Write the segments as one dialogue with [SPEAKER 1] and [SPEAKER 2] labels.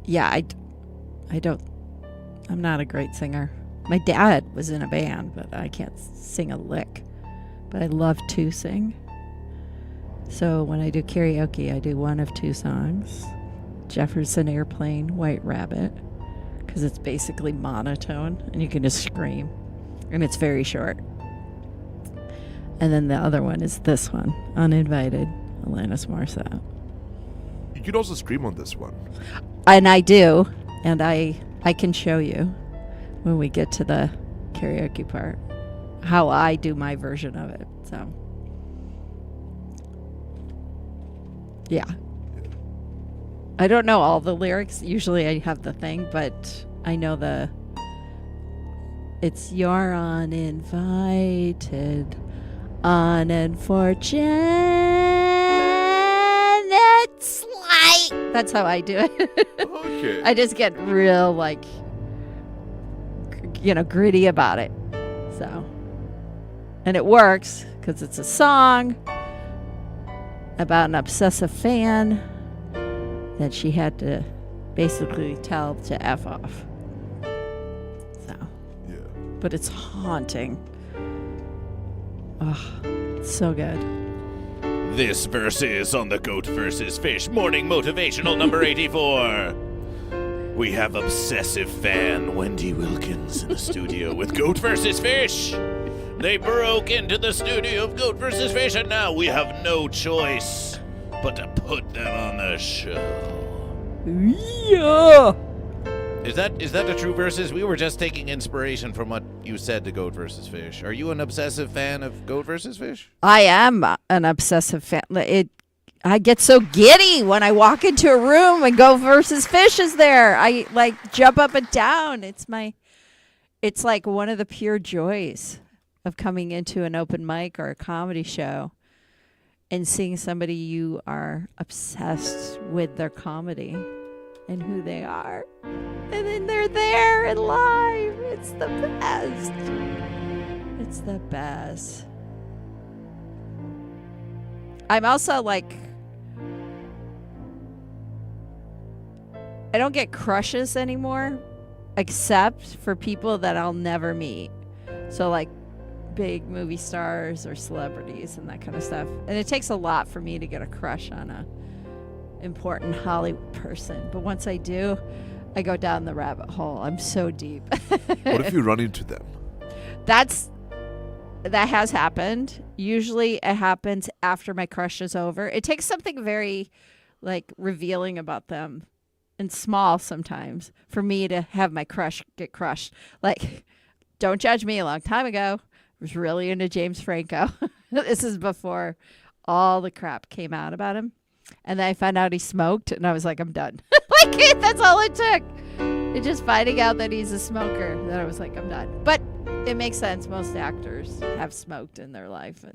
[SPEAKER 1] Yeah, I'm not a great singer. My dad was in a band, but I can't sing a lick. But I love to sing. So when I do karaoke, I do one of two songs. Jefferson Airplane, White Rabbit, because it's basically monotone and you can just scream. And it's very short. And then the other one is this one, Uninvited, Alanis Morissette.
[SPEAKER 2] You could also scream on this one.
[SPEAKER 1] And I do. And I can show you when we get to the karaoke part how I do my version of it. So, yeah. I don't know all the lyrics. Usually I have the thing, but I know it's you're uninvited, unfortunate slight. That's how I do it.
[SPEAKER 2] Okay.
[SPEAKER 1] I just get real, gritty about it. So, and it works because it's a song about an obsessive fan that she had to basically tell to F off. So,
[SPEAKER 2] yeah.
[SPEAKER 1] But it's haunting. Oh, it's so good.
[SPEAKER 3] This verse is on the Goat vs. Fish Morning Motivational number 84. We have obsessive fan Wendy Wilkins in the studio with Goat vs. Fish. They broke into the studio of Goat vs. Fish, and now we have no choice but to put them on the show.
[SPEAKER 1] Yeah.
[SPEAKER 3] Is that the true verses? We were just taking inspiration from what you said to Goat vs. Fish. Are you an obsessive fan of Goat vs. Fish?
[SPEAKER 1] I am an obsessive fan. I get so giddy when I walk into a room and Goat vs. Fish is there. I jump up and down. It's like one of the pure joys of coming into an open mic or a comedy show and seeing somebody you are obsessed with their comedy and who they are. And then they're there and live. It's the best. It's the best. I'm also I don't get crushes anymore, except for people that I'll never meet. So big movie stars or celebrities and that kind of stuff. And it takes a lot for me to get a crush on a important Hollywood person. But once I do, I go down the rabbit hole. I'm so deep.
[SPEAKER 2] What if you run into them?
[SPEAKER 1] That has happened. Usually it happens after my crush is over. It takes something very revealing about them and small sometimes for me to have my crush get crushed. Don't judge me. A long time ago, I was really into James Franco. This is before all the crap came out about him. And then I found out he smoked, and I was like, I'm done. That's all it took. It's just finding out that he's a smoker. Then I was like, I'm done. But it makes sense. Most actors have smoked in their life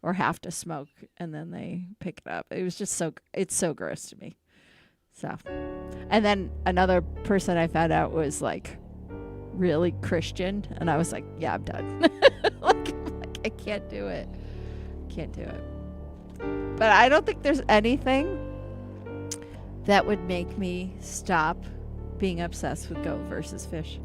[SPEAKER 1] or have to smoke, and then they pick it up. It was just it's so gross to me. So, and then another person I found out was really Christian, and I was like, yeah, I'm done. I can't do it. Can't do it. But I don't think there's anything that would make me stop being obsessed with Goat vs. Fish.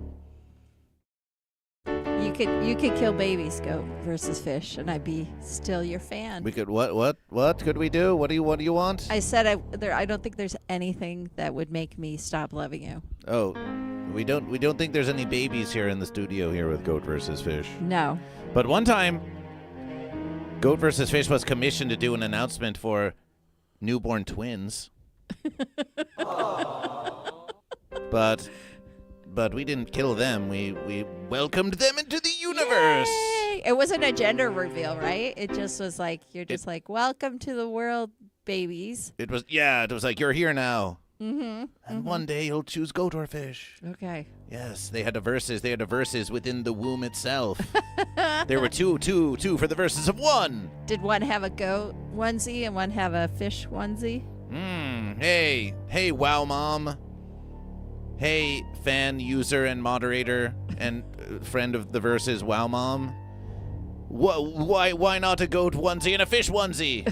[SPEAKER 1] You could kill babies, Goat vs. Fish, and I'd be still your fan.
[SPEAKER 3] We could what could we do? What do you want?
[SPEAKER 1] I said I don't think there's anything that would make me stop loving you.
[SPEAKER 3] Oh, we don't think there's any babies here in the studio here with Goat vs. Fish.
[SPEAKER 1] No.
[SPEAKER 3] But one time, Goat vs. Fish was commissioned to do an announcement for newborn twins. But we didn't kill them. We welcomed them into the universe.
[SPEAKER 1] Yay! It wasn't a gender reveal, right? It just was welcome to the world, babies.
[SPEAKER 3] It was you're here now.
[SPEAKER 1] Mm-hmm.
[SPEAKER 3] And one day you'll choose goat or fish.
[SPEAKER 1] Okay.
[SPEAKER 3] Yes, they had the verses within the womb itself. There were two for the verses of one.
[SPEAKER 1] Did one have a goat onesie and one have a fish onesie?
[SPEAKER 3] Hey, wow, mom. Hey, fan, user, and moderator, and friend of the verses, wow, mom. Why not a goat onesie and a fish onesie?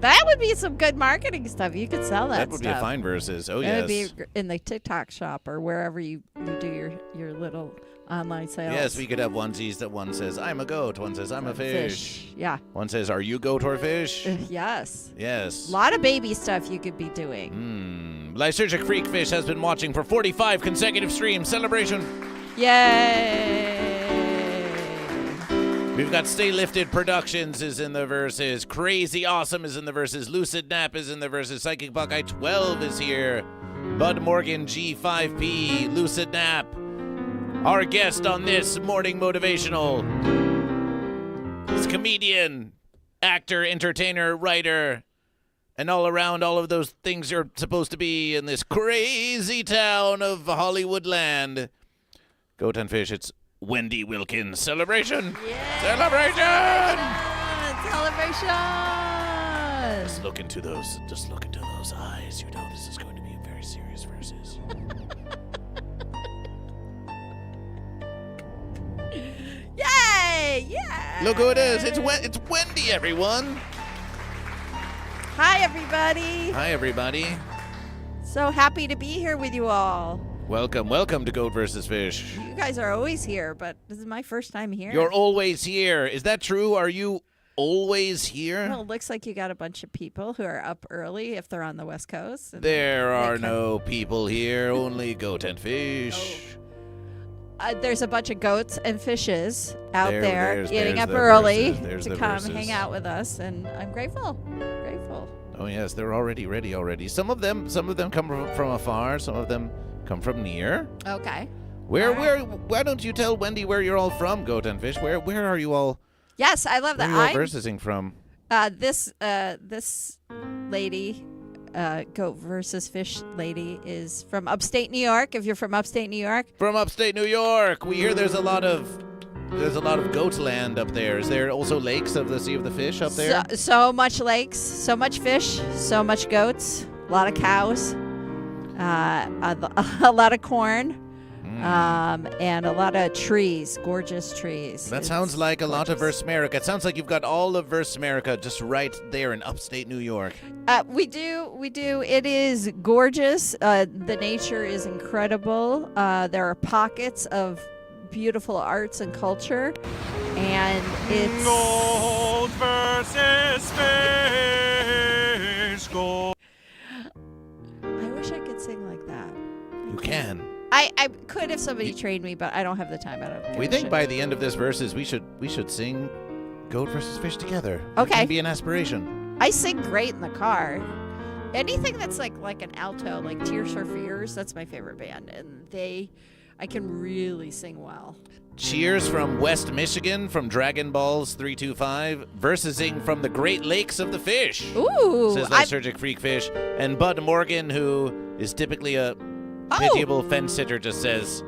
[SPEAKER 1] That would be some good marketing stuff. You could sell that.
[SPEAKER 3] That would be a fine versus. Oh,
[SPEAKER 1] It
[SPEAKER 3] yes.
[SPEAKER 1] would be in the TikTok shop or wherever you do your little online sales.
[SPEAKER 3] Yes, we could have onesies that one says, I'm a goat. One says, I'm a fish.
[SPEAKER 1] Yeah.
[SPEAKER 3] One says, are you goat or fish?
[SPEAKER 1] Yes.
[SPEAKER 3] Yes.
[SPEAKER 1] A lot of baby stuff you could be doing.
[SPEAKER 3] Lysergic Freakfish has been watching for 45 consecutive streams. Celebration.
[SPEAKER 1] Yay!
[SPEAKER 3] We've got Stay Lifted Productions is in the verses. Crazy Awesome is in the verses. Lucid Nap is in the verses. Psychic Buckeye 12 is here. Bud Morgan G5P. Lucid Nap. Our guest on this morning motivational is comedian, actor, entertainer, writer, and all around all of those things you're supposed to be in this crazy town of Hollywoodland. Goat and Fish, it's Wendy Wilkins. Celebration!
[SPEAKER 1] Yeah.
[SPEAKER 3] Celebration!
[SPEAKER 1] Celebration!
[SPEAKER 3] Just look into those eyes. You know this is going to be a very serious versus.
[SPEAKER 1] Yay! Yeah!
[SPEAKER 3] Look who it is. It's Wendy, everyone.
[SPEAKER 1] Hi, everybody.
[SPEAKER 3] Hi, everybody.
[SPEAKER 1] So happy to be here with you all.
[SPEAKER 3] Welcome to Goat vs. Fish.
[SPEAKER 1] You guys are always here, but this is my first time here.
[SPEAKER 3] You're always here. Is that true? Are you always here?
[SPEAKER 1] Well, it looks like you got a bunch of people who are up early if they're on the West Coast. and
[SPEAKER 3] There
[SPEAKER 1] they
[SPEAKER 3] are
[SPEAKER 1] come-
[SPEAKER 3] no people here, only Goat and Fish.
[SPEAKER 1] There's a bunch of goats and fishes out
[SPEAKER 3] There's
[SPEAKER 1] getting up
[SPEAKER 3] the
[SPEAKER 1] early
[SPEAKER 3] verses. There's
[SPEAKER 1] to
[SPEAKER 3] the
[SPEAKER 1] come
[SPEAKER 3] verses.
[SPEAKER 1] hang out with us, and I'm grateful.
[SPEAKER 3] Oh yes, they're already ready already. Some of them come from afar, some of them come from near.
[SPEAKER 1] Okay.
[SPEAKER 3] Where
[SPEAKER 1] All right.
[SPEAKER 3] why don't you tell Wendy where you're all from, Goat and Fish? Where are you all
[SPEAKER 1] Yes, I love
[SPEAKER 3] where
[SPEAKER 1] that.
[SPEAKER 3] are you all versing from?
[SPEAKER 1] This lady, Goat versus Fish lady, is from upstate New York. If you're from upstate New York,
[SPEAKER 3] From upstate New York. We hear there's a lot of goat land up there. Is there also lakes of the Sea of the Fish up there?
[SPEAKER 1] so much lakes, so much fish, so much goats, a lot of cows, a lot of corn, and a lot of trees, gorgeous trees.
[SPEAKER 3] That
[SPEAKER 1] It's
[SPEAKER 3] sounds like a lot of
[SPEAKER 1] gorgeous.
[SPEAKER 3] Verse America. It sounds like you've got all of Verse America just right there in upstate New York.
[SPEAKER 1] We do. It is gorgeous. The nature is incredible. There are pockets of beautiful arts and culture, and it's
[SPEAKER 4] Goat versus fish. Goat.
[SPEAKER 1] I wish I could sing like that.
[SPEAKER 3] You can.
[SPEAKER 1] I could if somebody trained me, but I don't have the time. I don't.
[SPEAKER 3] We
[SPEAKER 1] give a
[SPEAKER 3] think
[SPEAKER 1] shit.
[SPEAKER 3] by the end of this verses we should sing Goat versus Fish together. It
[SPEAKER 1] Okay.
[SPEAKER 3] can be an aspiration.
[SPEAKER 1] I sing great in the car. Anything that's like an alto, like Tears for Fears, that's my favorite band, and I can really sing well.
[SPEAKER 3] Cheers from West Michigan from Dragon Balls 325 versusing from the Great Lakes of the Fish.
[SPEAKER 1] Ooh,
[SPEAKER 3] Says Lysergic Freakfish. And Bud Morgan, who is typically a
[SPEAKER 1] Oh.
[SPEAKER 3] pitiable fence sitter, just says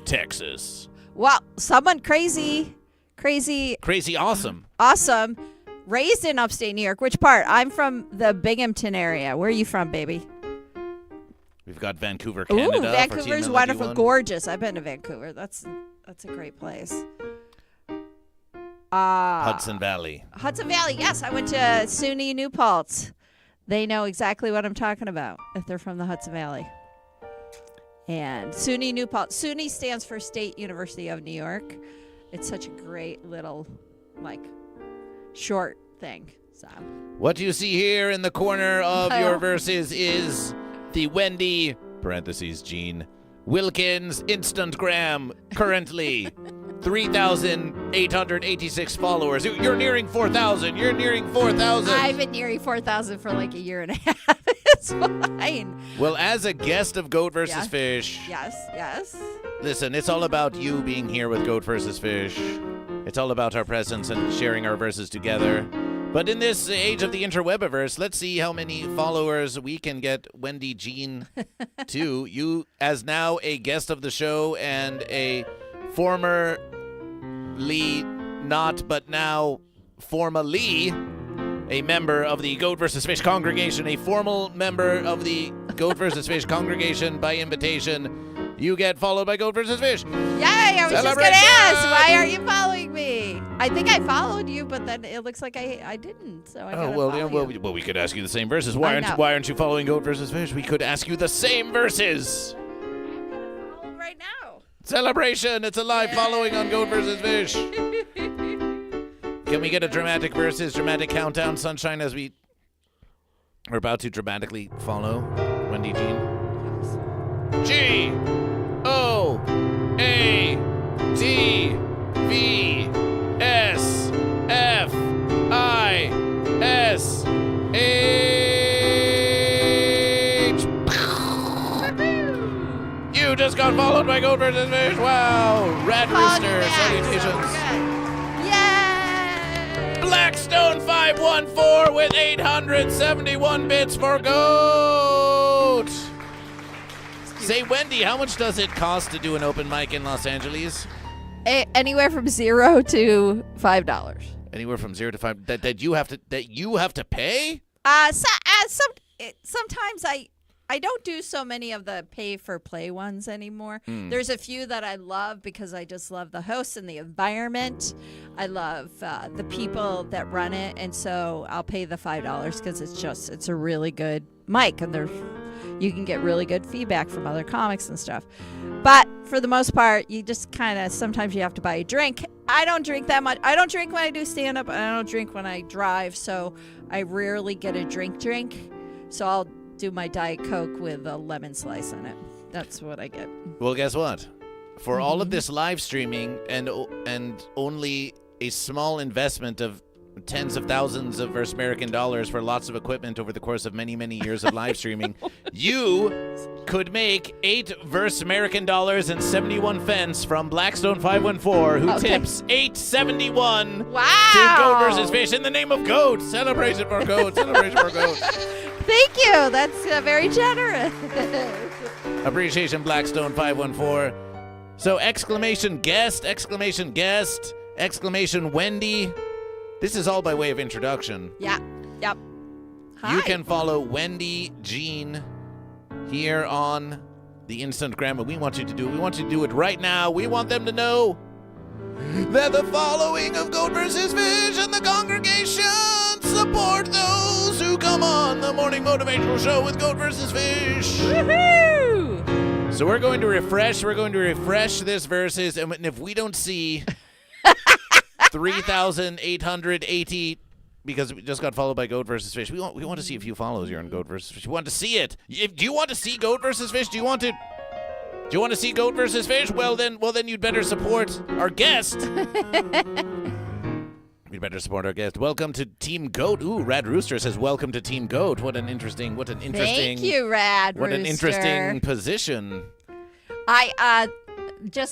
[SPEAKER 3] Texas.
[SPEAKER 1] well, someone crazy,
[SPEAKER 3] Crazy awesome.
[SPEAKER 1] awesome, raised in upstate New York. Which part? I'm from the Binghamton area. Where are you from, baby?
[SPEAKER 3] We've got Vancouver, Canada.
[SPEAKER 1] Ooh,
[SPEAKER 3] for
[SPEAKER 1] Vancouver's
[SPEAKER 3] Team
[SPEAKER 1] wonderful,
[SPEAKER 3] Melody One.
[SPEAKER 1] gorgeous. I've been to Vancouver. That's a great place.
[SPEAKER 3] Hudson Valley.
[SPEAKER 1] Hudson Valley. Yes, I went to SUNY New Paltz. They know exactly what I'm talking about if they're from the Hudson Valley. And SUNY New Paltz. SUNY stands for State University of New York. It's such a great little, short thing. So
[SPEAKER 3] What you see here in the corner of your verses is the Wendy (Gene) Wilkins Instantgram, currently 3,886 followers. You're nearing 4,000. You're nearing 4,000.
[SPEAKER 1] I've been nearing 4,000 for like a year and a half. It's fine.
[SPEAKER 3] Well, as a guest of Goat vs.
[SPEAKER 1] Yeah.
[SPEAKER 3] Fish,
[SPEAKER 1] Yes.
[SPEAKER 3] listen, it's all about you being here with Goat vs. Fish. It's all about our presence and sharing our verses together. But in this age of the interwebiverse, let's see how many followers we can get Wendy Jean to. You, as now a guest of the show and a formerly not, but now formally a member of the Goat vs. Fish congregation, a formal member of the Goat vs. Fish congregation by invitation, you get followed by Goat vs. Fish.
[SPEAKER 1] Yay, I was just going to
[SPEAKER 3] Celebration!
[SPEAKER 1] ask, why aren't you following me? me. I think I followed you, but then it looks like I didn't. So I
[SPEAKER 3] Oh,
[SPEAKER 1] gotta
[SPEAKER 3] well,
[SPEAKER 1] follow
[SPEAKER 3] yeah,
[SPEAKER 1] you.
[SPEAKER 3] well, we could ask you the same verses.
[SPEAKER 1] I
[SPEAKER 3] Why aren't you following Goat versus Fish? We could ask you the same verses.
[SPEAKER 1] Follow right now.
[SPEAKER 3] Celebration! It's a live following on Goat versus Fish. Can we get a dramatic countdown, Sunshine, as we are about to dramatically follow Wendy Jean? GoatVsFish. You just got followed by Goat versus Fish. Wow. Rad Rooster. Salutations.
[SPEAKER 1] Yay!
[SPEAKER 3] Blackstone 514 with 871 bits for Goat. Say, Wendy, how much does it cost to do an open mic in Los Angeles?
[SPEAKER 1] Anywhere from $0 to $5.
[SPEAKER 3] Anywhere from 0 to 5 that you have to pay?
[SPEAKER 1] Sometimes I don't do so many of the pay for play ones anymore. There's a few that I love because I just love the hosts and the environment. I love the people that run it, and so I'll pay the $5 because it's a really good mic, and you can get really good feedback from other comics and stuff. But for the most part, you just kind of sometimes you have to buy a drink. I don't drink that much. I don't drink when I do stand up, and I don't drink when I drive, so I rarely get a drink. So I'll do my Diet Coke with a lemon slice in it. That's what I get.
[SPEAKER 3] Well, guess what? For all of this live streaming and only a small investment of tens of thousands of American dollars for lots of equipment over the course of many, many years of live streaming, you could make 8 American dollars and 71 cents from Blackstone 514, who tips 871
[SPEAKER 1] Wow.
[SPEAKER 3] to Goat versus Fish in the name of Goat. Celebration for Goat. Celebration for Goat.
[SPEAKER 1] Thank you. That's very generous.
[SPEAKER 3] Appreciation, Blackstone 514. So exclamation guest, exclamation Wendy. This is all by way of introduction.
[SPEAKER 1] Yeah. Yep. Hi.
[SPEAKER 3] You can follow Wendy Jean here on the Instagram. We want you to do it right now. We want them to know that the following of Goat versus Fish and the congregation support those who come on the morning motivational show with Goat versus Fish.
[SPEAKER 1] Woohoo!
[SPEAKER 3] So we're going to refresh this verses, and if we don't see 3,880, because we just got followed by Goat versus Fish, we want to see a few follows here on Goat versus Fish. We want to see it. Do you want to see Goat versus Fish? Do you want to see Goat versus Fish? Well then you'd better support our guest. We'd better support our guest. Welcome to Team Goat. Ooh, Rad Rooster says welcome to Team Goat. What an interesting.
[SPEAKER 1] Thank you, Rad
[SPEAKER 3] What
[SPEAKER 1] Rooster.
[SPEAKER 3] an interesting position.
[SPEAKER 1] I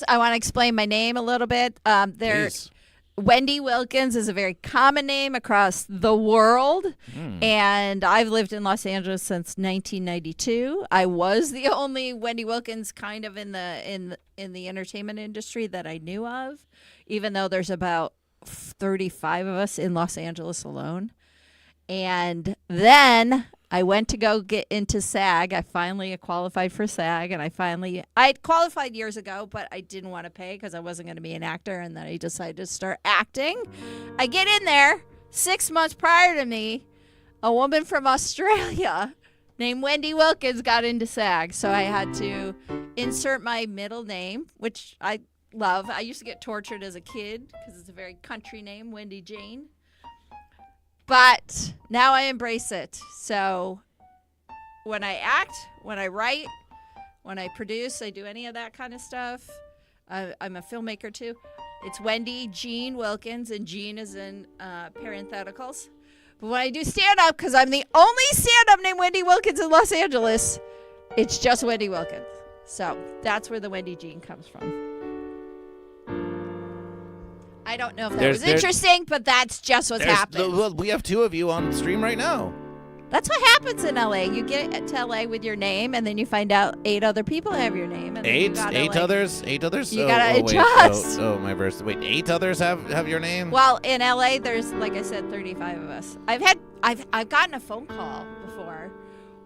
[SPEAKER 1] want to explain my name a little bit.
[SPEAKER 3] Please.
[SPEAKER 1] Wendy Wilkins is a very common name across the world, and I've lived in Los Angeles since 1992. I was the only Wendy Wilkins kind of in the entertainment industry that I knew of, even though there's about 35 of us in Los Angeles alone. And then I went to go get into SAG. I finally qualified for SAG, and I qualified years ago, but I didn't want to pay because I wasn't going to be an actor, and then I decided to start acting. I get in there. 6 months prior to me, a woman from Australia named Wendy Wilkins got into SAG, so I had to insert my middle name, which I love. I used to get tortured as a kid because it's a very country name, Wendy Jane. But now I embrace it. So when I act, when I write, when I produce, I do any of that kind of stuff. I'm a filmmaker too. It's Wendy Jean Wilkins, and Jean is in parentheticals. But when I do stand-up, because I'm the only stand-up named Wendy Wilkins in Los Angeles, it's just Wendy Wilkins. So that's where the Wendy Jean comes from. I don't know if that was interesting, but that's just what's happening.
[SPEAKER 3] Well, we have 2 of you on stream right now.
[SPEAKER 1] That's what happens in LA. You get to LA with your name, and then you find out 8 other people have your name. And
[SPEAKER 3] Eight others.
[SPEAKER 1] You gotta adjust.
[SPEAKER 3] Oh, my verse. Wait, 8 others have your name?
[SPEAKER 1] Well, in LA, there's, like I said, 35 of us. I've gotten a phone call before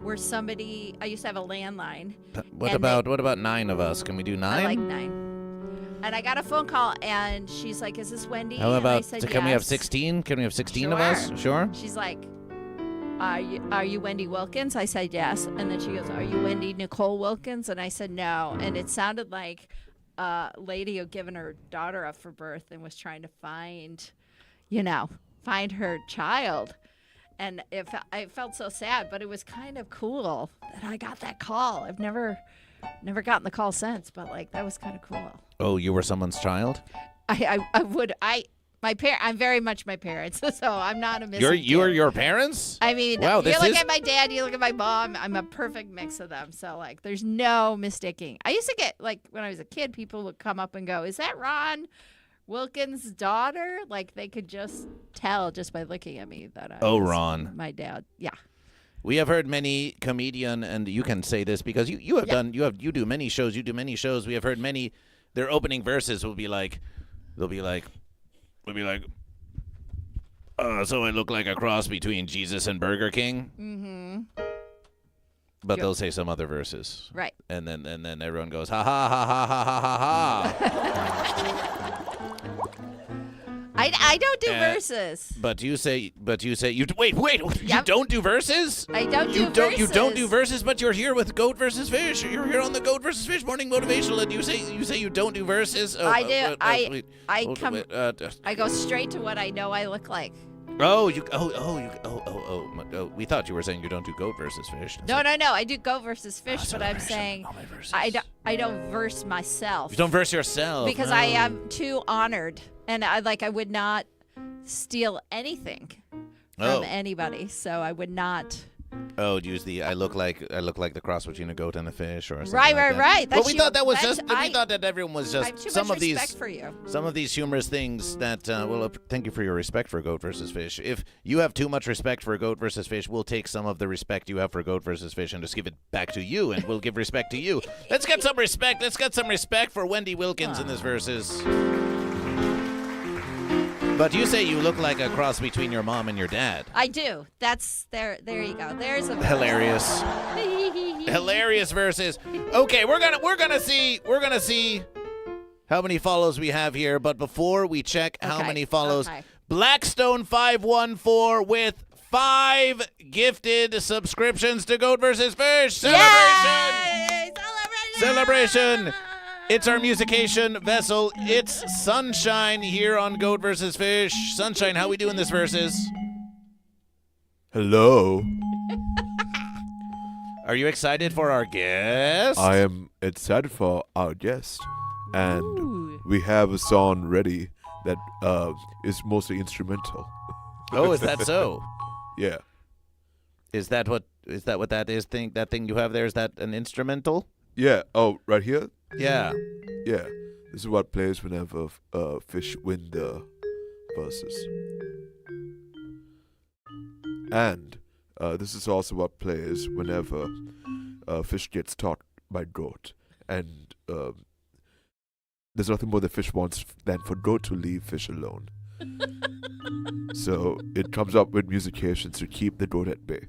[SPEAKER 1] where somebody. I used to have a landline.
[SPEAKER 3] What about 9 of us? Can we do 9?
[SPEAKER 1] I like 9. And I got a phone call, and she's like, "Is this Wendy?"
[SPEAKER 3] How
[SPEAKER 1] And I
[SPEAKER 3] about,
[SPEAKER 1] said,
[SPEAKER 3] can we have
[SPEAKER 1] "Yes."
[SPEAKER 3] 16? Can we have 16 of
[SPEAKER 1] Sure.
[SPEAKER 3] us? Sure.
[SPEAKER 1] She's like, are you Wendy Wilkins? I said, yes. And then she goes, "Are you Wendy Nicole Wilkins?" And I said, no. And it sounded like a lady who'd given her daughter up for birth and was trying to find her child. And I felt so sad, but it was kind of cool that I got that call. I've never gotten the call since, but like that was kind of cool.
[SPEAKER 3] Oh, you were someone's child?
[SPEAKER 1] I'm very much my parents, so I'm not a missing
[SPEAKER 3] You are
[SPEAKER 1] kid.
[SPEAKER 3] your parents?
[SPEAKER 1] I mean,
[SPEAKER 3] Wow,
[SPEAKER 1] you
[SPEAKER 3] this
[SPEAKER 1] look
[SPEAKER 3] is-
[SPEAKER 1] at my dad, you look at my mom. I'm a perfect mix of them. So like, there's no mistaking. I used to get like when I was a kid, people would come up and go, "Is that Ron Wilkins' daughter?" Like they could just tell just by looking at me that I was
[SPEAKER 3] Ron.
[SPEAKER 1] my dad. Yeah.
[SPEAKER 3] We have heard many comedian, and you can say this because you have done, you do many shows. You do many shows. We have heard many. Their opening verses will be like, so I look like a cross between Jesus and Burger King.
[SPEAKER 1] Mm-hmm.
[SPEAKER 3] But
[SPEAKER 1] Yep.
[SPEAKER 3] they'll say some other verses,
[SPEAKER 1] Right.
[SPEAKER 3] and then everyone goes ha ha ha ha ha ha ha ha.
[SPEAKER 1] I don't do
[SPEAKER 3] Uh,
[SPEAKER 1] verses.
[SPEAKER 3] But you say you wait. You
[SPEAKER 1] Yep.
[SPEAKER 3] don't do verses.
[SPEAKER 1] I don't
[SPEAKER 3] You
[SPEAKER 1] do
[SPEAKER 3] don't.
[SPEAKER 1] verses.
[SPEAKER 3] You don't do verses, but you're here with Goat versus Fish. You're here on the Goat versus Fish Morning Motivational, and you say you don't do verses. Oh,
[SPEAKER 1] I do.
[SPEAKER 3] wait.
[SPEAKER 1] I
[SPEAKER 3] Hold-
[SPEAKER 1] come.
[SPEAKER 3] wait,
[SPEAKER 1] I go straight to what I know I look like.
[SPEAKER 3] We thought you were saying you don't do Goat versus Fish.
[SPEAKER 1] No. I do Goat versus Fish, but I'm
[SPEAKER 3] Celebration.
[SPEAKER 1] saying
[SPEAKER 3] No, my verses.
[SPEAKER 1] I don't verse myself
[SPEAKER 3] You don't verse yourself
[SPEAKER 1] because
[SPEAKER 3] no.
[SPEAKER 1] I am too honored, and I would not steal anything from anybody, so I would not.
[SPEAKER 3] Oh, use the I look like the cross between a goat and a fish, or something
[SPEAKER 1] Right.
[SPEAKER 3] like that.
[SPEAKER 1] Right.
[SPEAKER 3] But we thought that was
[SPEAKER 1] that's-
[SPEAKER 3] just. We thought that everyone was
[SPEAKER 1] I have
[SPEAKER 3] just
[SPEAKER 1] too
[SPEAKER 3] some
[SPEAKER 1] much
[SPEAKER 3] of
[SPEAKER 1] respect
[SPEAKER 3] these.
[SPEAKER 1] for you.
[SPEAKER 3] Some of these humorous things that, thank you for your respect for Goat versus Fish. If you have too much respect for Goat versus Fish, we'll take some of the respect you have for Goat versus Fish and just give it back to you, and we'll give respect to you. Let's get some respect. Let's get some respect for Wendy Wilkins in this verses. But you say you look like a cross between your mom and your dad.
[SPEAKER 1] I do. That's there. There you go. There's a
[SPEAKER 3] Hilarious. Hilarious verses. Okay, we're gonna see how many follows we have here. But before we check how
[SPEAKER 1] Okay,
[SPEAKER 3] many follows,
[SPEAKER 1] okay.
[SPEAKER 3] Blackstone 514 with 5 gifted subscriptions to Goat versus Fish. Celebration!
[SPEAKER 1] Yay!
[SPEAKER 3] Celebration! It's our musication vessel. It's Sunshine here on Goat versus Fish. Sunshine, how we doing this verses?
[SPEAKER 2] Hello.
[SPEAKER 3] Are you excited for our guest?
[SPEAKER 2] I am excited for our guest, and
[SPEAKER 1] Ooh.
[SPEAKER 2] we have a song ready that is mostly instrumental.
[SPEAKER 3] Oh, is that so?
[SPEAKER 2] Yeah.
[SPEAKER 3] Is that what that is? That thing you have there, is that an instrumental?
[SPEAKER 2] Yeah. Oh, right here?
[SPEAKER 3] Yeah.
[SPEAKER 2] Yeah. This is what plays whenever fish win the versus. And this is also what plays whenever fish gets caught by goat. And there's nothing more the fish wants than for goat to leave fish alone. So it comes up with musications to keep the goat at bay.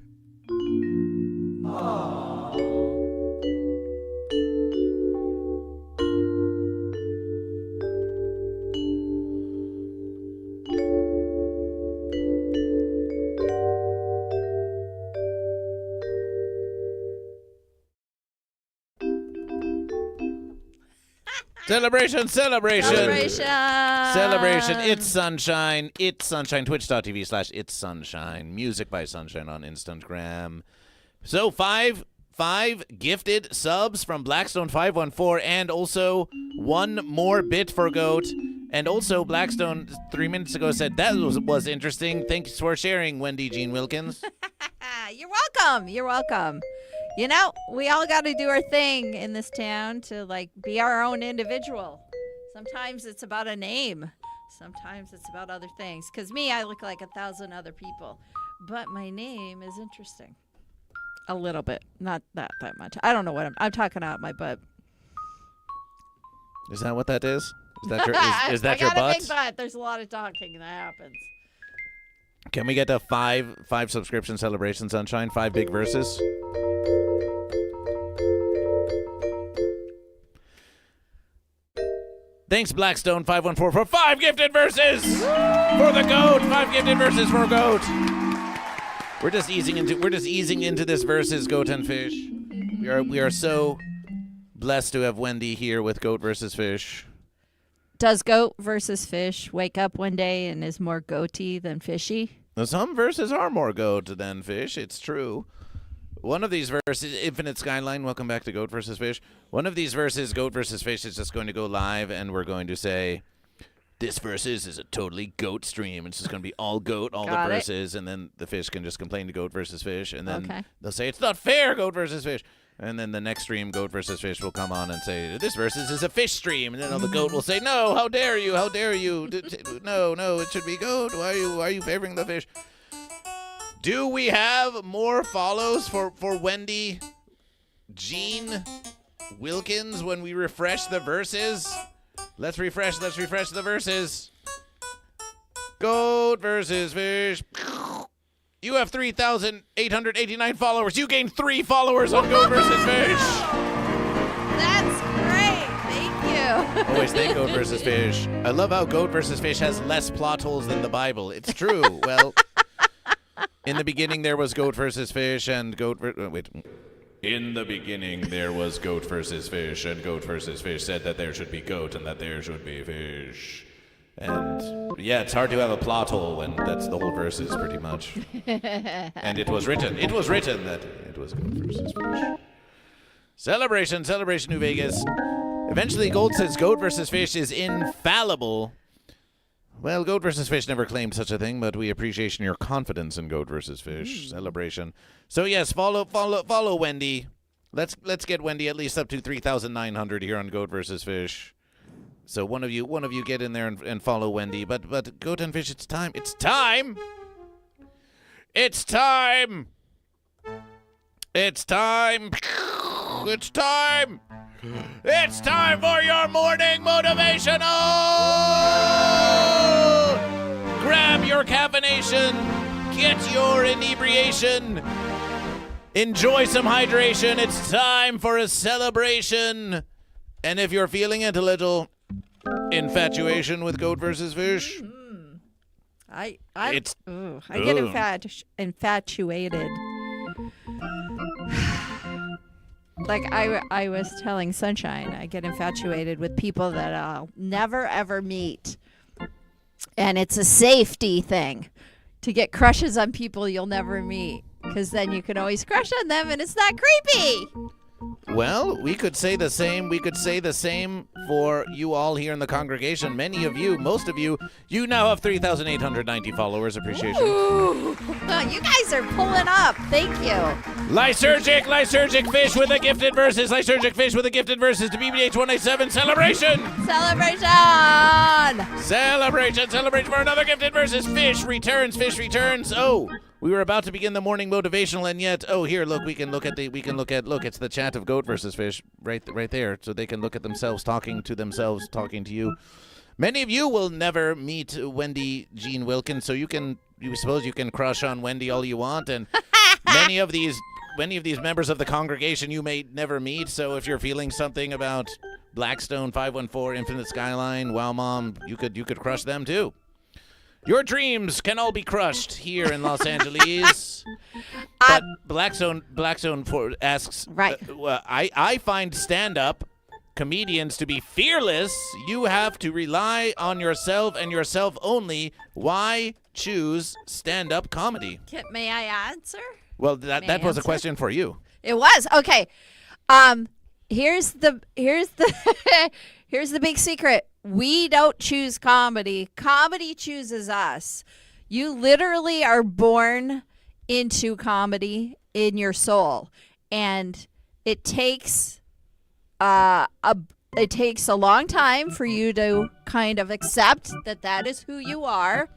[SPEAKER 3] Celebration.
[SPEAKER 1] Celebration.
[SPEAKER 3] It's Sunshine. It's Sunshine. Twitch.tv/It's Sunshine. Music by Sunshine on Instagram. So five gifted subs from Blackstone 514, and also one more bit for Goat. And also Blackstone 3 minutes ago said that was interesting. Thanks for sharing, Wendy Jean Wilkins.
[SPEAKER 1] You're welcome. You're welcome. You know, we all got to do our thing in this town to like be our own individual. Sometimes it's about a name. Sometimes it's about other things. Because me, I look like 1,000 other people. But my name is interesting. A little bit. Not that much. I don't know what I'm talking out my butt.
[SPEAKER 3] Is that what that is? Is that your, is that
[SPEAKER 1] I
[SPEAKER 3] your
[SPEAKER 1] got a
[SPEAKER 3] butt?
[SPEAKER 1] big butt. There's a lot of talking that happens.
[SPEAKER 3] Can we get a five subscription celebration, Sunshine? 5 big verses? Thanks, Blackstone 514 for 5 gifted verses for the goat. 5 gifted verses for goat. We're just easing into this versus goat and fish. We are so blessed to have Wendy here with Goat versus Fish.
[SPEAKER 1] Does goat versus fish wake up one day and is more goaty than fishy?
[SPEAKER 3] Now, some verses are more goat than fish. It's true. One of these verses, Infinite Skyline, welcome back to Goat versus Fish. One of these verses, Goat versus Fish, is just going to go live, and we're going to say, this versus is a totally goat stream. It's just going to be all goat, all
[SPEAKER 1] Got
[SPEAKER 3] the
[SPEAKER 1] it.
[SPEAKER 3] verses, and then the fish can just complain to Goat versus Fish, and then
[SPEAKER 1] Okay.
[SPEAKER 3] they'll say, it's not fair, Goat versus Fish. And then the next stream, Goat versus Fish, will come on and say, this versus is a fish stream. And then the goat will say, no, how dare you, how dare you. No, it should be goat. Why are you favoring the fish? Do we have more follows for Wendy Jean Wilkins when we refresh the verses? Let's refresh the verses. Goat versus Fish. You have 3,889 followers. You gained 3 followers on Goat versus Fish.
[SPEAKER 1] That's great. Thank you.
[SPEAKER 3] Always thank Goat versus Fish. I love how Goat versus Fish has less plot holes than the Bible. It's true. Well, in the beginning there was Goat versus Fish and In the beginning there was Goat versus Fish, and Goat versus Fish said that there should be goat and that there should be fish. And yeah, it's hard to have a plot hole when that's the whole verses pretty much. And it was written that it was Goat versus Fish. Celebration, New Vegas. Eventually Gold says Goat versus Fish is infallible. Well, Goat versus Fish never claimed such a thing, but we appreciate your confidence in Goat versus Fish. Celebration. So yes, follow Wendy. Let's get Wendy at least up to 3,900 here on Goat versus Fish. So one of you get in there and follow Wendy. But Goat and Fish, it's time. It's time. It's time. It's time. It's time. It's time for your morning motivational. Grab your caffeination. Get your inebriation. Enjoy some hydration. It's time for a celebration. And if you're feeling it a little, infatuation with Goat versus Fish.
[SPEAKER 1] I
[SPEAKER 3] It's-
[SPEAKER 1] get infatuated. Like I was telling Sunshine, I get infatuated with people that I'll never ever meet. And it's a safety thing to get crushes on people you'll never meet, because then you can always crush on them and it's not creepy.
[SPEAKER 3] Well, we could say the same. We could say the same for you all here in the congregation. Many of you, most of you, you now have 3,890 followers. Appreciation.
[SPEAKER 1] Ooh, you guys are pulling up. Thank you.
[SPEAKER 3] Lysergic Fish with a gifted verses. Lysergic Fish with a gifted verses to BBH 187. Celebration for another gifted verses. Fish returns. Oh, we were about to begin the morning motivational, and yet, here, look, look, it's the chat of Goat versus Fish right there, so they can look at themselves, talking to you. Many of you will never meet Wendy Jean Wilkins, so you suppose you can crush on Wendy all you want, and many of these members of the congregation you may never meet. So if you're feeling something about Blackstone 514, Infinite Skyline, Wow Mom, you could crush them too. Your dreams can all be crushed here in Los Angeles. But Blackstone asks,
[SPEAKER 1] Right.
[SPEAKER 3] I find stand-up comedians to be fearless. You have to rely on yourself and yourself only. Why choose stand-up comedy?
[SPEAKER 1] May I answer?
[SPEAKER 3] Well,
[SPEAKER 1] May I
[SPEAKER 3] that was a
[SPEAKER 1] answer?
[SPEAKER 3] question for you.
[SPEAKER 1] It was. Okay. Here's the here's the big secret. We don't choose comedy. Comedy chooses us. You literally are born into comedy in your soul, and it takes a long time for you to kind of accept that is who you are.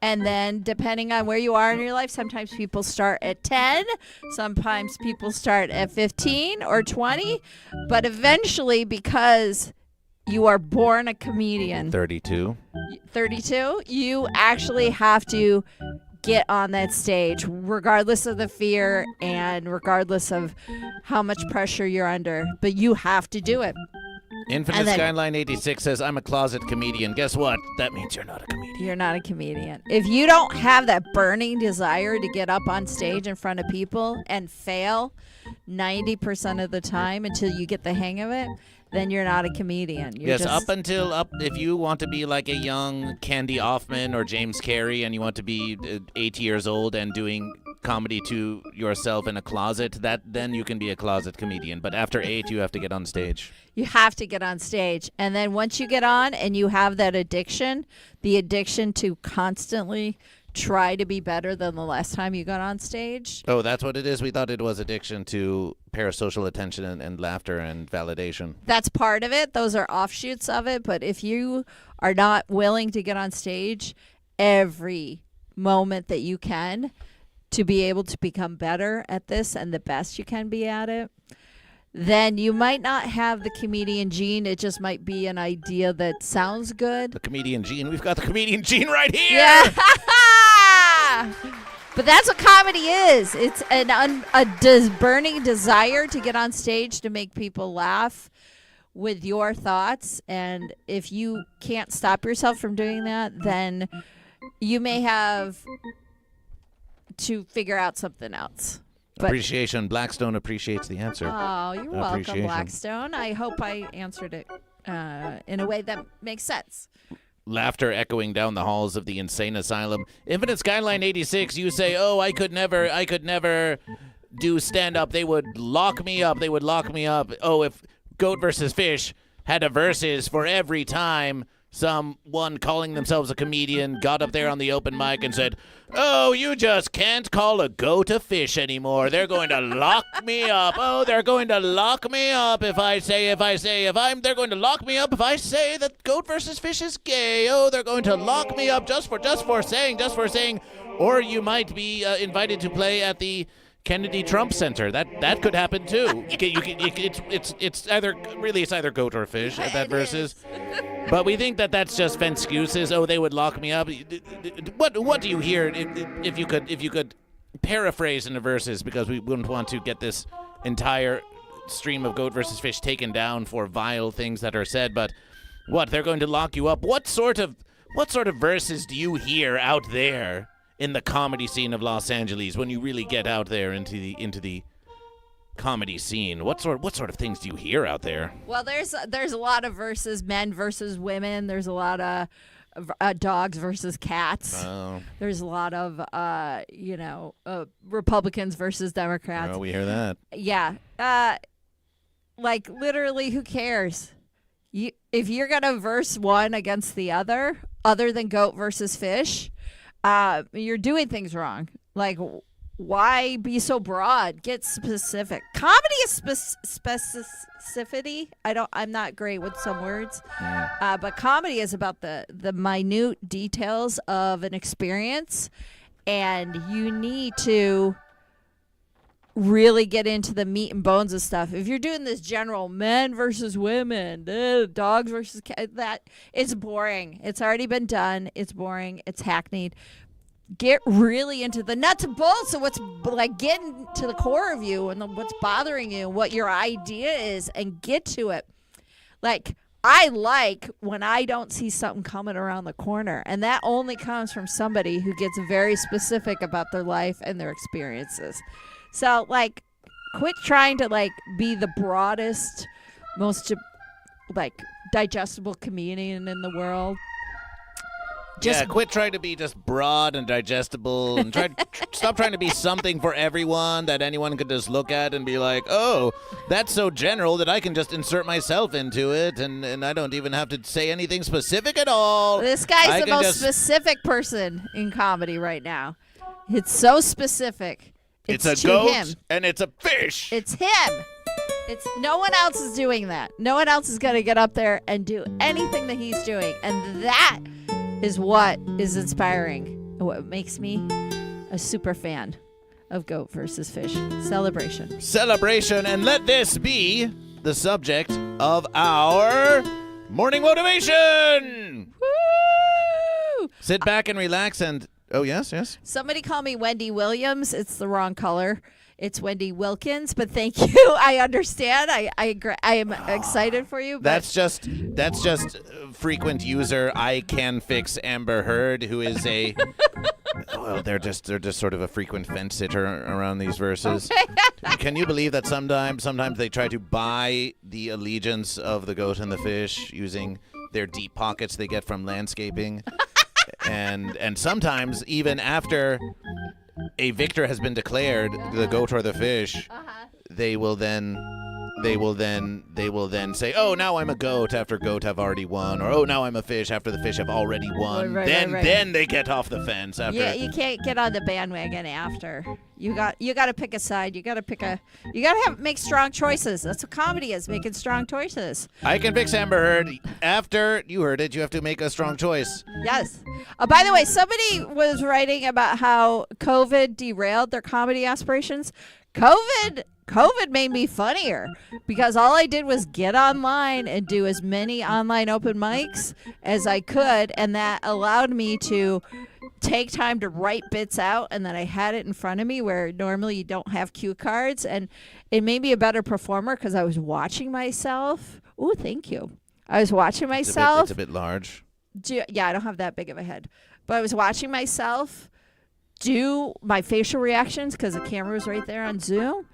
[SPEAKER 1] And then depending on where you are in your life, sometimes people start at 10, sometimes people start at 15 or 20, but eventually, because you are born a comedian,
[SPEAKER 3] 32.
[SPEAKER 1] you actually have to get on that stage, regardless of the fear and regardless of how much pressure you're under, but you have to do it.
[SPEAKER 3] Infinite
[SPEAKER 1] And then-
[SPEAKER 3] Skyline 86 says, I'm a closet comedian. Guess what? That means you're not a comedian.
[SPEAKER 1] You're not a comedian. If you don't have that burning desire to get up on stage in front of people and fail 90% of the time until you get the hang of it, then you're not a comedian. You're
[SPEAKER 3] Yes,
[SPEAKER 1] just,
[SPEAKER 3] if you want to be like a young Candy Hoffman or James Carey and you want to be 80 years old and doing comedy to yourself in a closet, then you can be a closet comedian. But after 8, you have to get on stage.
[SPEAKER 1] you have to get on stage. And then once you get on and you have that addiction, the addiction to constantly try to be better than the last time you got on stage.
[SPEAKER 3] Oh, that's what it is? We thought it was addiction to parasocial attention and laughter and validation.
[SPEAKER 1] That's part of it. Those are offshoots of it. But if you are not willing to get on stage every moment that you can to be able to become better at this and the best you can be at it, then you might not have the comedian gene. It just might be an idea that sounds good.
[SPEAKER 3] The comedian gene. We've got the comedian gene right here.
[SPEAKER 1] Yeah. But that's what comedy is. It's a burning desire to get on stage to make people laugh with your thoughts. And if you can't stop yourself from doing that, then you may have to figure out something else. But,
[SPEAKER 3] Appreciation. Blackstone appreciates the answer.
[SPEAKER 1] oh, you're welcome,
[SPEAKER 3] Appreciation.
[SPEAKER 1] Blackstone. I hope I answered it in a way that makes sense.
[SPEAKER 3] Laughter echoing down the halls of the insane asylum. Infinite Skyline 86, you say, oh, I could never do stand-up. They would lock me up. Oh, if Goat vs. Fish had a versus for every time someone calling themselves a comedian got up there on the open mic and said, oh, you just can't call a goat a fish anymore. They're going to lock me up. Oh, they're going to lock me up they're going to lock me up if I say that Goat versus Fish is gay. Oh, they're going to lock me up just for saying. Or you might be invited to play at the Kennedy Trump Center. That could happen too. It's either goat or fish at that versus. But we think that's just excuses. Oh, they would lock me up. What do you hear if you could paraphrase in the verses, because we wouldn't want to get this entire stream of Goat versus Fish taken down for vile things that are said. But what, they're going to lock you up? What sort of verses do you hear out there in the comedy scene of Los Angeles when you really get out there into the comedy scene? What sort of things do you hear out there?
[SPEAKER 1] Well, there's a lot of versus men versus women. There's a lot of dogs versus cats.
[SPEAKER 3] Oh,
[SPEAKER 1] There's a lot of Republicans versus Democrats.
[SPEAKER 3] well, we hear that.
[SPEAKER 1] Yeah. Like literally, who cares? If you're gonna verse one against the other than Goat versus Fish, you're doing things wrong. Like, why be so broad? Get specific. Comedy is specificity. I'm not great with some words, but comedy is about the minute details of an experience, and you need to really get into the meat and bones of stuff. If you're doing this general men versus women, dogs versus cats, that it's boring. It's already been done. It's boring. It's hackneyed. Get really into the nuts and bolts of what's like, getting to the core of you and what's bothering you, what your idea is, and get to it. Like, I like when I don't see something coming around the corner, and that only comes from somebody who gets very specific about their life and their experiences. So, like, quit trying to, like, be the broadest, most, like, digestible comedian in the world.
[SPEAKER 3] Quit trying to be just broad and digestible, and stop trying to be something for everyone that anyone could just look at and be like, oh, that's so general that I can just insert myself into it, and I don't even have to say anything specific at all.
[SPEAKER 1] This guy's the most specific person in comedy right now. It's so specific.
[SPEAKER 3] It's a
[SPEAKER 1] to
[SPEAKER 3] goat
[SPEAKER 1] him.
[SPEAKER 3] and it's a fish.
[SPEAKER 1] It's him. It's no one else is doing that. No one else is going to get up there and do anything that he's doing. And that is what is inspiring and what makes me a super fan of Goat versus Fish. Celebration.
[SPEAKER 3] And let this be the subject of our morning motivation.
[SPEAKER 1] Woo!
[SPEAKER 3] Sit back and relax and... Oh, yes.
[SPEAKER 1] Somebody call me Wendy Williams. It's the wrong color. It's Wendy Wilkins, but thank you. I understand. I agree. I am excited for you. But
[SPEAKER 3] That's just frequent user I can fix Amber Heard, who is a well, they're just sort of a frequent fence sitter around these verses. Can you believe that sometimes they try to buy the allegiance of the goat and the fish using their deep pockets they get from landscaping, and sometimes even after a victor has been declared, the goat or the fish, they will then say, "Oh, now I'm a goat," after goat have already won, or "Oh, now I'm a fish," after the fish have already won.
[SPEAKER 1] Right.
[SPEAKER 3] Then they get off the fence after.
[SPEAKER 1] Yeah, you can't get on the bandwagon after. You got to pick a side. You got to make strong choices. That's what comedy is, making strong choices.
[SPEAKER 3] I can fix Amber Heard. After you heard it, you have to make a strong choice.
[SPEAKER 1] Yes. By the way, somebody was writing about how COVID derailed their comedy aspirations. COVID made me funnier because all I did was get online and do as many online open mics as I could, and that allowed me to take time to write bits out, and then I had it in front of me where normally you don't have cue cards, and it made me a better performer because I was watching myself. Ooh, thank you. I was watching myself.
[SPEAKER 3] It's a bit large.
[SPEAKER 1] Yeah, I don't have that big of a head, but I was watching myself do my facial reactions because the camera was right there on Zoom.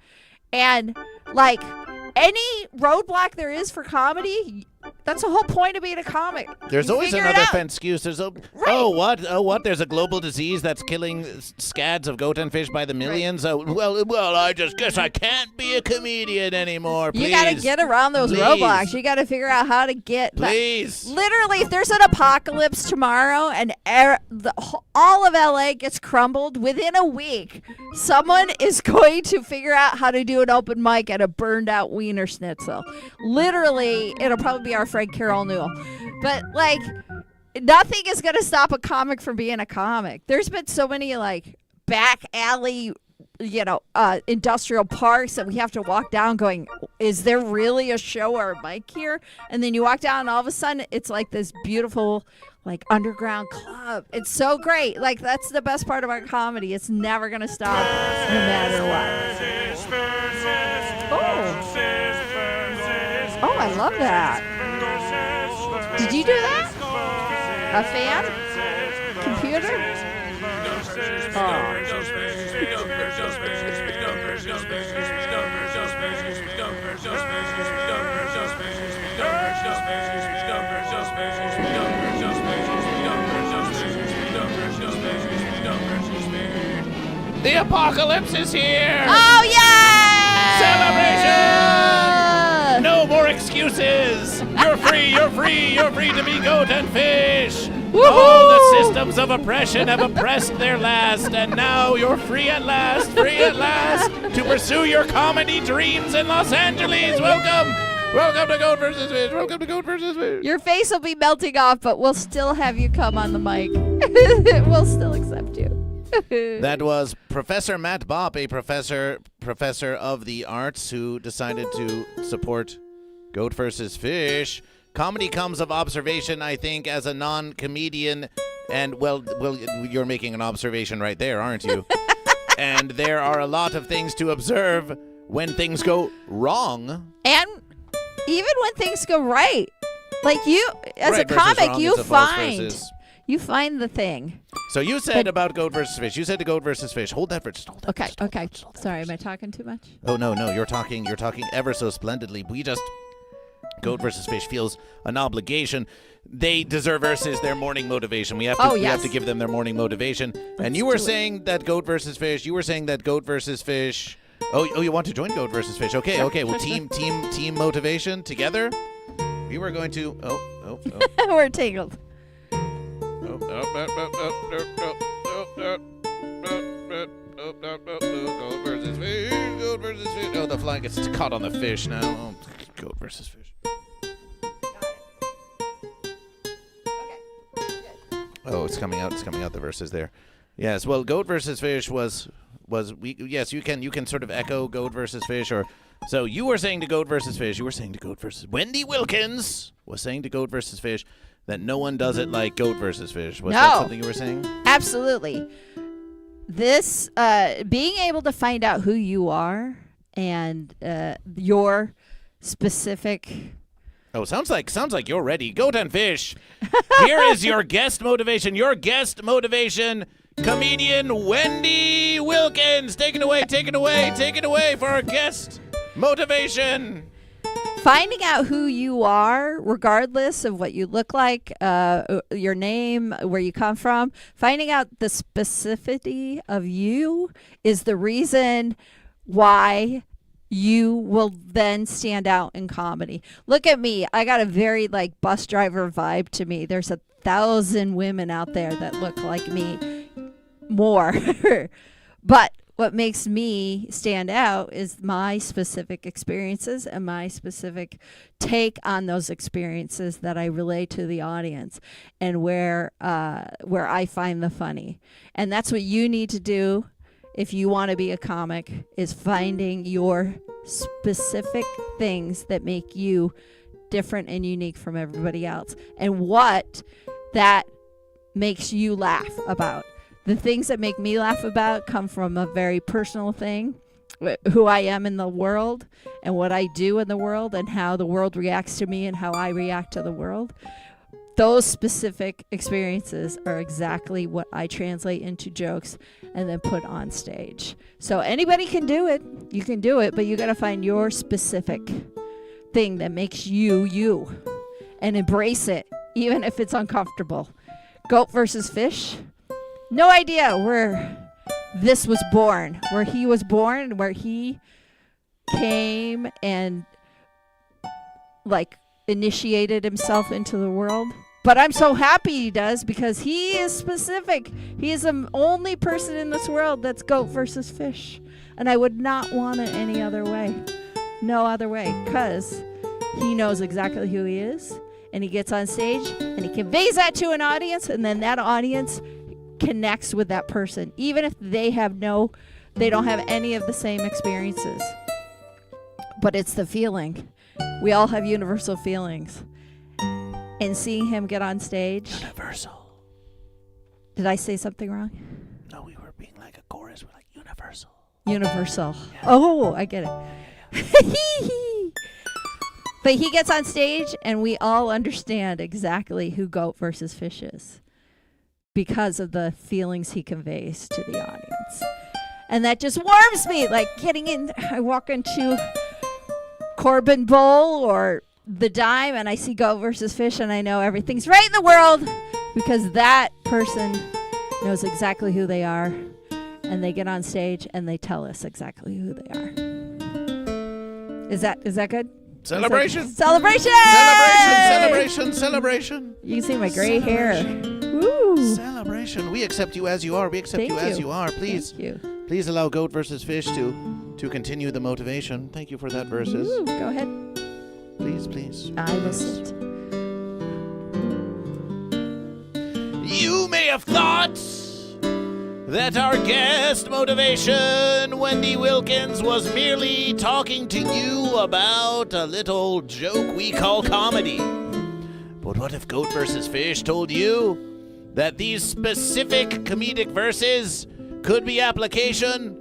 [SPEAKER 1] And like any roadblock there is for comedy, that's the whole point of being a comic.
[SPEAKER 3] There's
[SPEAKER 1] You
[SPEAKER 3] always
[SPEAKER 1] figure it
[SPEAKER 3] another
[SPEAKER 1] out.
[SPEAKER 3] excuse. There's
[SPEAKER 1] Right.
[SPEAKER 3] oh what? There's a global disease that's killing scads of goat and fish by the millions. Oh well, I just guess I can't be a comedian anymore. Please.
[SPEAKER 1] You got to get around those
[SPEAKER 3] Please.
[SPEAKER 1] roadblocks. You got to figure out how to get.
[SPEAKER 3] Please.
[SPEAKER 1] Literally, if there's an apocalypse tomorrow and all of LA gets crumbled within a week, someone is going to figure out how to do an open mic at a burned out Wiener Schnitzel. Literally, it'll probably be our friend Carol Newell. But like, nothing is going to stop a comic from being a comic. There's been so many like back alley, industrial parks that we have to walk down going, is there really a show or a mic here? And then you walk down and all of a sudden it's like this beautiful like underground club. It's so great. Like, that's the best part about comedy. It's never going to stop no matter what. Oh, I love that. Did you do that? A fan? Computer?
[SPEAKER 3] The apocalypse is here!
[SPEAKER 1] Oh, yeah!
[SPEAKER 3] Celebration! No more excuses! You're free, you're free, you're free to be goat and fish! All the systems of oppression have oppressed their last, and now you're free at last, to pursue your comedy dreams in Los Angeles! Welcome! Welcome to Goat vs. Fish! Welcome to Goat vs. Fish!
[SPEAKER 1] Your face will be melting off, but we'll still have you come on the mic. We'll still accept you.
[SPEAKER 3] That was Professor Matt Bopp, a professor of the arts who decided to support Goat vs. Fish. Comedy comes of observation, I think, as a non-comedian. And, well, you're making an observation right there, aren't you? And there are a lot of things to observe when things go wrong.
[SPEAKER 1] And even when things go right. Like, you, as
[SPEAKER 3] Right
[SPEAKER 1] a
[SPEAKER 3] versus
[SPEAKER 1] comic,
[SPEAKER 3] wrong
[SPEAKER 1] you
[SPEAKER 3] is a false
[SPEAKER 1] find...
[SPEAKER 3] versus.
[SPEAKER 1] You find the thing.
[SPEAKER 3] So you said about Goat vs. Fish. You said to Goat vs. Fish. Hold that for just hold that.
[SPEAKER 1] Okay,
[SPEAKER 3] just hold
[SPEAKER 1] okay.
[SPEAKER 3] that, just hold that.
[SPEAKER 1] Sorry, am I talking too much?
[SPEAKER 3] Oh no, you're talking ever so splendidly. Goat vs. Fish feels an obligation. They deserve versus their morning motivation. We have to give them their morning motivation. And you were saying that Goat vs. Fish. Oh, you want to join Goat vs. Fish? Okay. Well, team motivation together. We were going to. Oh.
[SPEAKER 1] We're tangled.
[SPEAKER 3] Goat versus fish. Oh, the fly gets caught on the fish now. Oh, goat versus fish. Oh, it's coming out. The verses there. Yes. Well, goat versus fish was yes. You can sort of echo goat versus fish, or so you were saying to goat versus fish. You were saying to goat versus Wendy Wilkins was saying to goat versus fish that no one does it like Goat versus Fish. Was that something you were saying?
[SPEAKER 1] Absolutely. this being able to find out who you are and your specific.
[SPEAKER 3] Oh, sounds like you're ready. Goat and Fish. Here is your guest motivation. Your guest motivation, comedian Wendy Wilkins. Take it away for our guest motivation.
[SPEAKER 1] Finding out who you are, regardless of what you look like, your name, where you come from, finding out the specificity of you is the reason why you will then stand out in comedy. Look at me. I got a very like bus driver vibe to me. There's 1,000 women out there that look like me, more. But what makes me stand out is my specific experiences and my specific take on those experiences that I relay to the audience, and where I find the funny. And that's what you need to do if you want to be a comic, is finding your specific things that make you different and unique from everybody else, and what that makes you laugh about. The things that make me laugh about come from a very personal thing, who I am in the world and what I do in the world and how the world reacts to me and how I react to the world. Those specific experiences are exactly what I translate into jokes and then put on stage. So anybody can do it. You can do it, but you got to find your specific thing that makes you you, and embrace it, even if it's uncomfortable. Goat versus Fish. No idea where this was born, where he was born, where he came and like initiated himself into the world. But I'm so happy he does, because he is specific. He is the only person in this world that's goat versus fish. And I would not want it any other way. No other way. Because he knows exactly who he is. And he gets on stage and he conveys that to an audience. And then that audience connects with that person. Even if they don't have any of the same experiences. But it's the feeling. We all have universal feelings. And seeing him get on stage.
[SPEAKER 3] Universal.
[SPEAKER 1] Did I say something wrong?
[SPEAKER 3] No, we were being like a chorus. We're like universal.
[SPEAKER 1] Universal.
[SPEAKER 3] Yeah.
[SPEAKER 1] Oh, I get it. But he gets on stage and we all understand exactly who goat versus fish is, because of the feelings he conveys to the audience. And that just warms me. Like getting in, I walk into Corbin Bowl or the Dime and I see Goat versus Fish and I know everything's right in the world, because that person knows exactly who they are, and they get on stage and they tell us exactly who they are. Is that good?
[SPEAKER 3] Celebration.
[SPEAKER 1] Celebration.
[SPEAKER 3] Celebration.
[SPEAKER 1] You can see my gray hair. Woo.
[SPEAKER 3] Celebration. We accept you as you are. We accept you as you are. Please.
[SPEAKER 1] Thank you.
[SPEAKER 3] Please allow Goat versus Fish to continue the motivation. Thank you for that verses.
[SPEAKER 1] Woo. Go ahead.
[SPEAKER 3] Please.
[SPEAKER 1] I will sit.
[SPEAKER 3] You may have thought that our guest motivation, Wendy Wilkins, was merely talking to you about a little joke we call comedy. But what if Goat versus Fish told you that these specific comedic verses could be application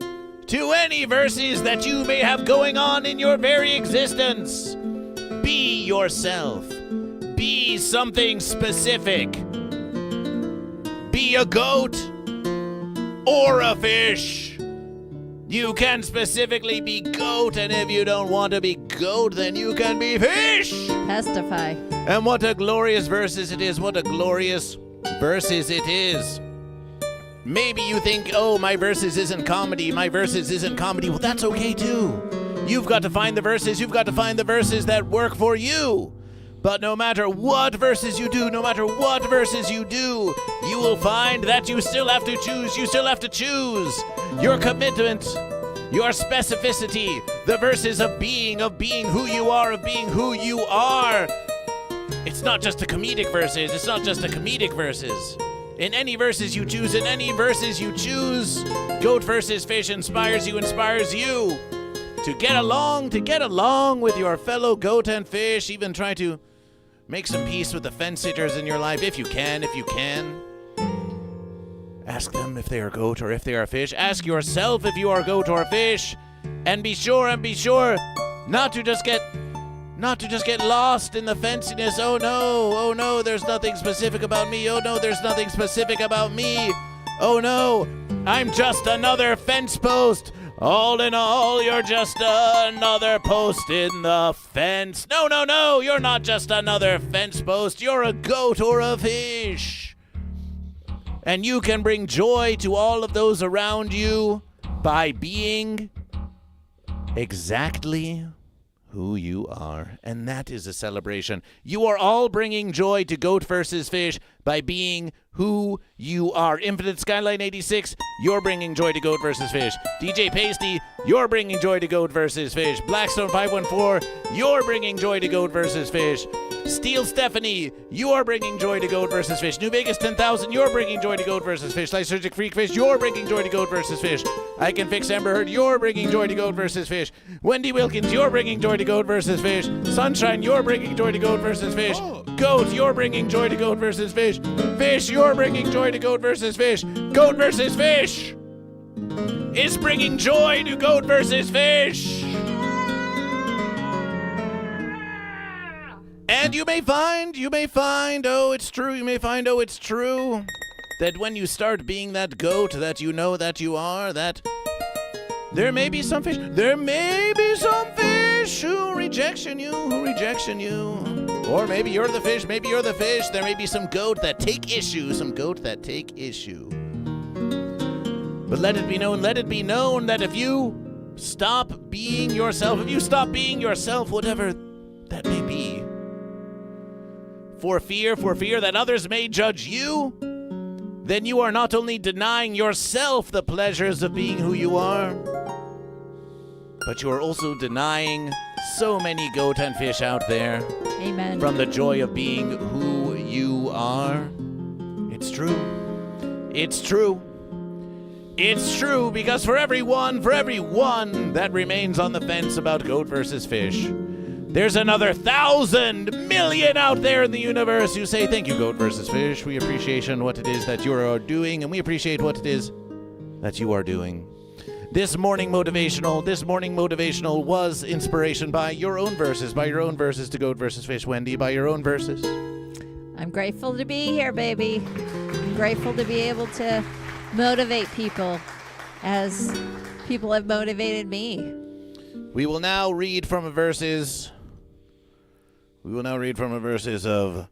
[SPEAKER 3] to any verses that you may have going on in your very existence? Be yourself. Be something specific. Be a goat or a fish. You can specifically be goat, and if you don't want to be goat, then you can be fish.
[SPEAKER 1] Testify.
[SPEAKER 3] And what a glorious verses it is. What a glorious verses it is. Maybe you think, oh, my verses isn't comedy. My verses isn't comedy. Well, that's okay too. You've got to find the verses. You've got to find the verses that work for you. But no matter what verses you do, you will find that you still have to choose. You still have to choose your commitment, your specificity, the verses of being who you are, It's not just the comedic verses. In any verses you choose, Goat versus Fish inspires you to get along with your fellow goat and fish. Even try to make some peace with the fence sitters in your life, if you can. Ask them if they are goat or if they are fish. Ask yourself if you are goat or fish. And be sure not to just get lost in the fanciness. Oh no, there's nothing specific about me. Oh no, there's nothing specific about me. Oh no, I'm just another fence post. All in all, you're just another post in the fence. No, you're not just another fence post. You're a goat or a fish. And you can bring joy to all of those around you by being exactly who you are. And that is a celebration. You are all bringing joy to Goat vs. Fish by being who you are. Infinite Skyline 86, you're bringing joy to Goat vs. Fish. DJ Pasty, you're bringing joy to Goat vs. Fish. Blackstone 514, you're bringing joy to Goat vs. Fish. Steel Stephanie, you are bringing joy to Goat vs. Fish. New Vegas 10,000, you're bringing joy to Goat vs. Fish. Lysergic Freak Fish, you're bringing joy to Goat vs. Fish. I Can Fix Amber Heard, you're bringing joy to Goat vs. Fish. Wendy Wilkins, you're bringing joy to Goat vs. Fish. Sunshine, you're bringing joy to Goat vs. Fish. Goat, you're bringing joy to Goat vs. Fish. Fish, you're bringing joy to Goat vs. Fish. Goat vs. Fish is bringing joy to Goat vs. Fish. And you may find, oh, it's true, that when you start being that goat that you know that you are, that there may be some fish who rejection you. Or maybe you're the fish, there may be some goat that take issue, But let it be known that if you stop being yourself, whatever that may be, for fear that others may judge you, then you are not only denying yourself the pleasures of being who you are, but you are also denying so many goat and fish out there.
[SPEAKER 1] Amen.
[SPEAKER 3] From the joy of being who you are. It's true, because for everyone that remains on the fence about goat versus fish, there's another 1,000 million out there in the universe who say, thank you, Goat vs. Fish. We appreciate what it is that you are doing, and we appreciate what it is that you are doing. This morning motivational was inspiration by your own verses to Goat vs. Fish. Wendy, by your own verses.
[SPEAKER 1] I'm grateful to be here, baby. I'm grateful to be able to motivate people as people have motivated me.
[SPEAKER 3] We will now read from a verses of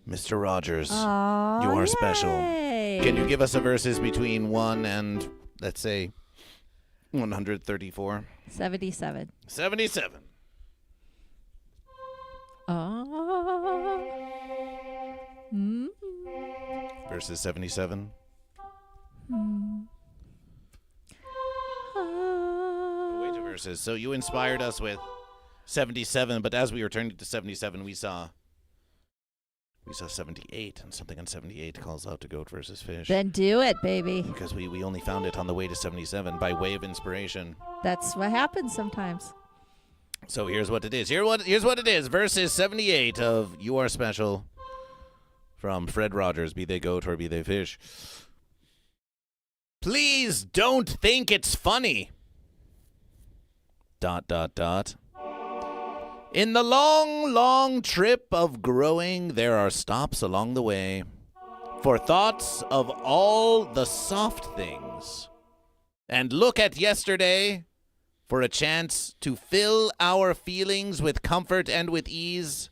[SPEAKER 3] Mr. Rogers.
[SPEAKER 1] Aww,
[SPEAKER 3] you are special.
[SPEAKER 1] yay.
[SPEAKER 3] Can you give us a verses between 1 and, let's say, 134?
[SPEAKER 1] 77.
[SPEAKER 3] 77. Verses 77. Wait, verses. So you inspired us with 77, but as we were turning to 77, we saw 78, and something on 78 calls out to Goat versus Fish.
[SPEAKER 1] Then do it, baby.
[SPEAKER 3] Because we only found it on the way to 77 by way of inspiration.
[SPEAKER 1] That's what happens sometimes.
[SPEAKER 3] So here's what it is. Here's what it is. Verses 78 of You Are Special from Fred Rogers, be they goat or be they fish. Please don't think it's funny. ... In the long, long trip of growing, there are stops along the way for thoughts of all the soft things. And look at yesterday for a chance to fill our feelings with comfort and with ease,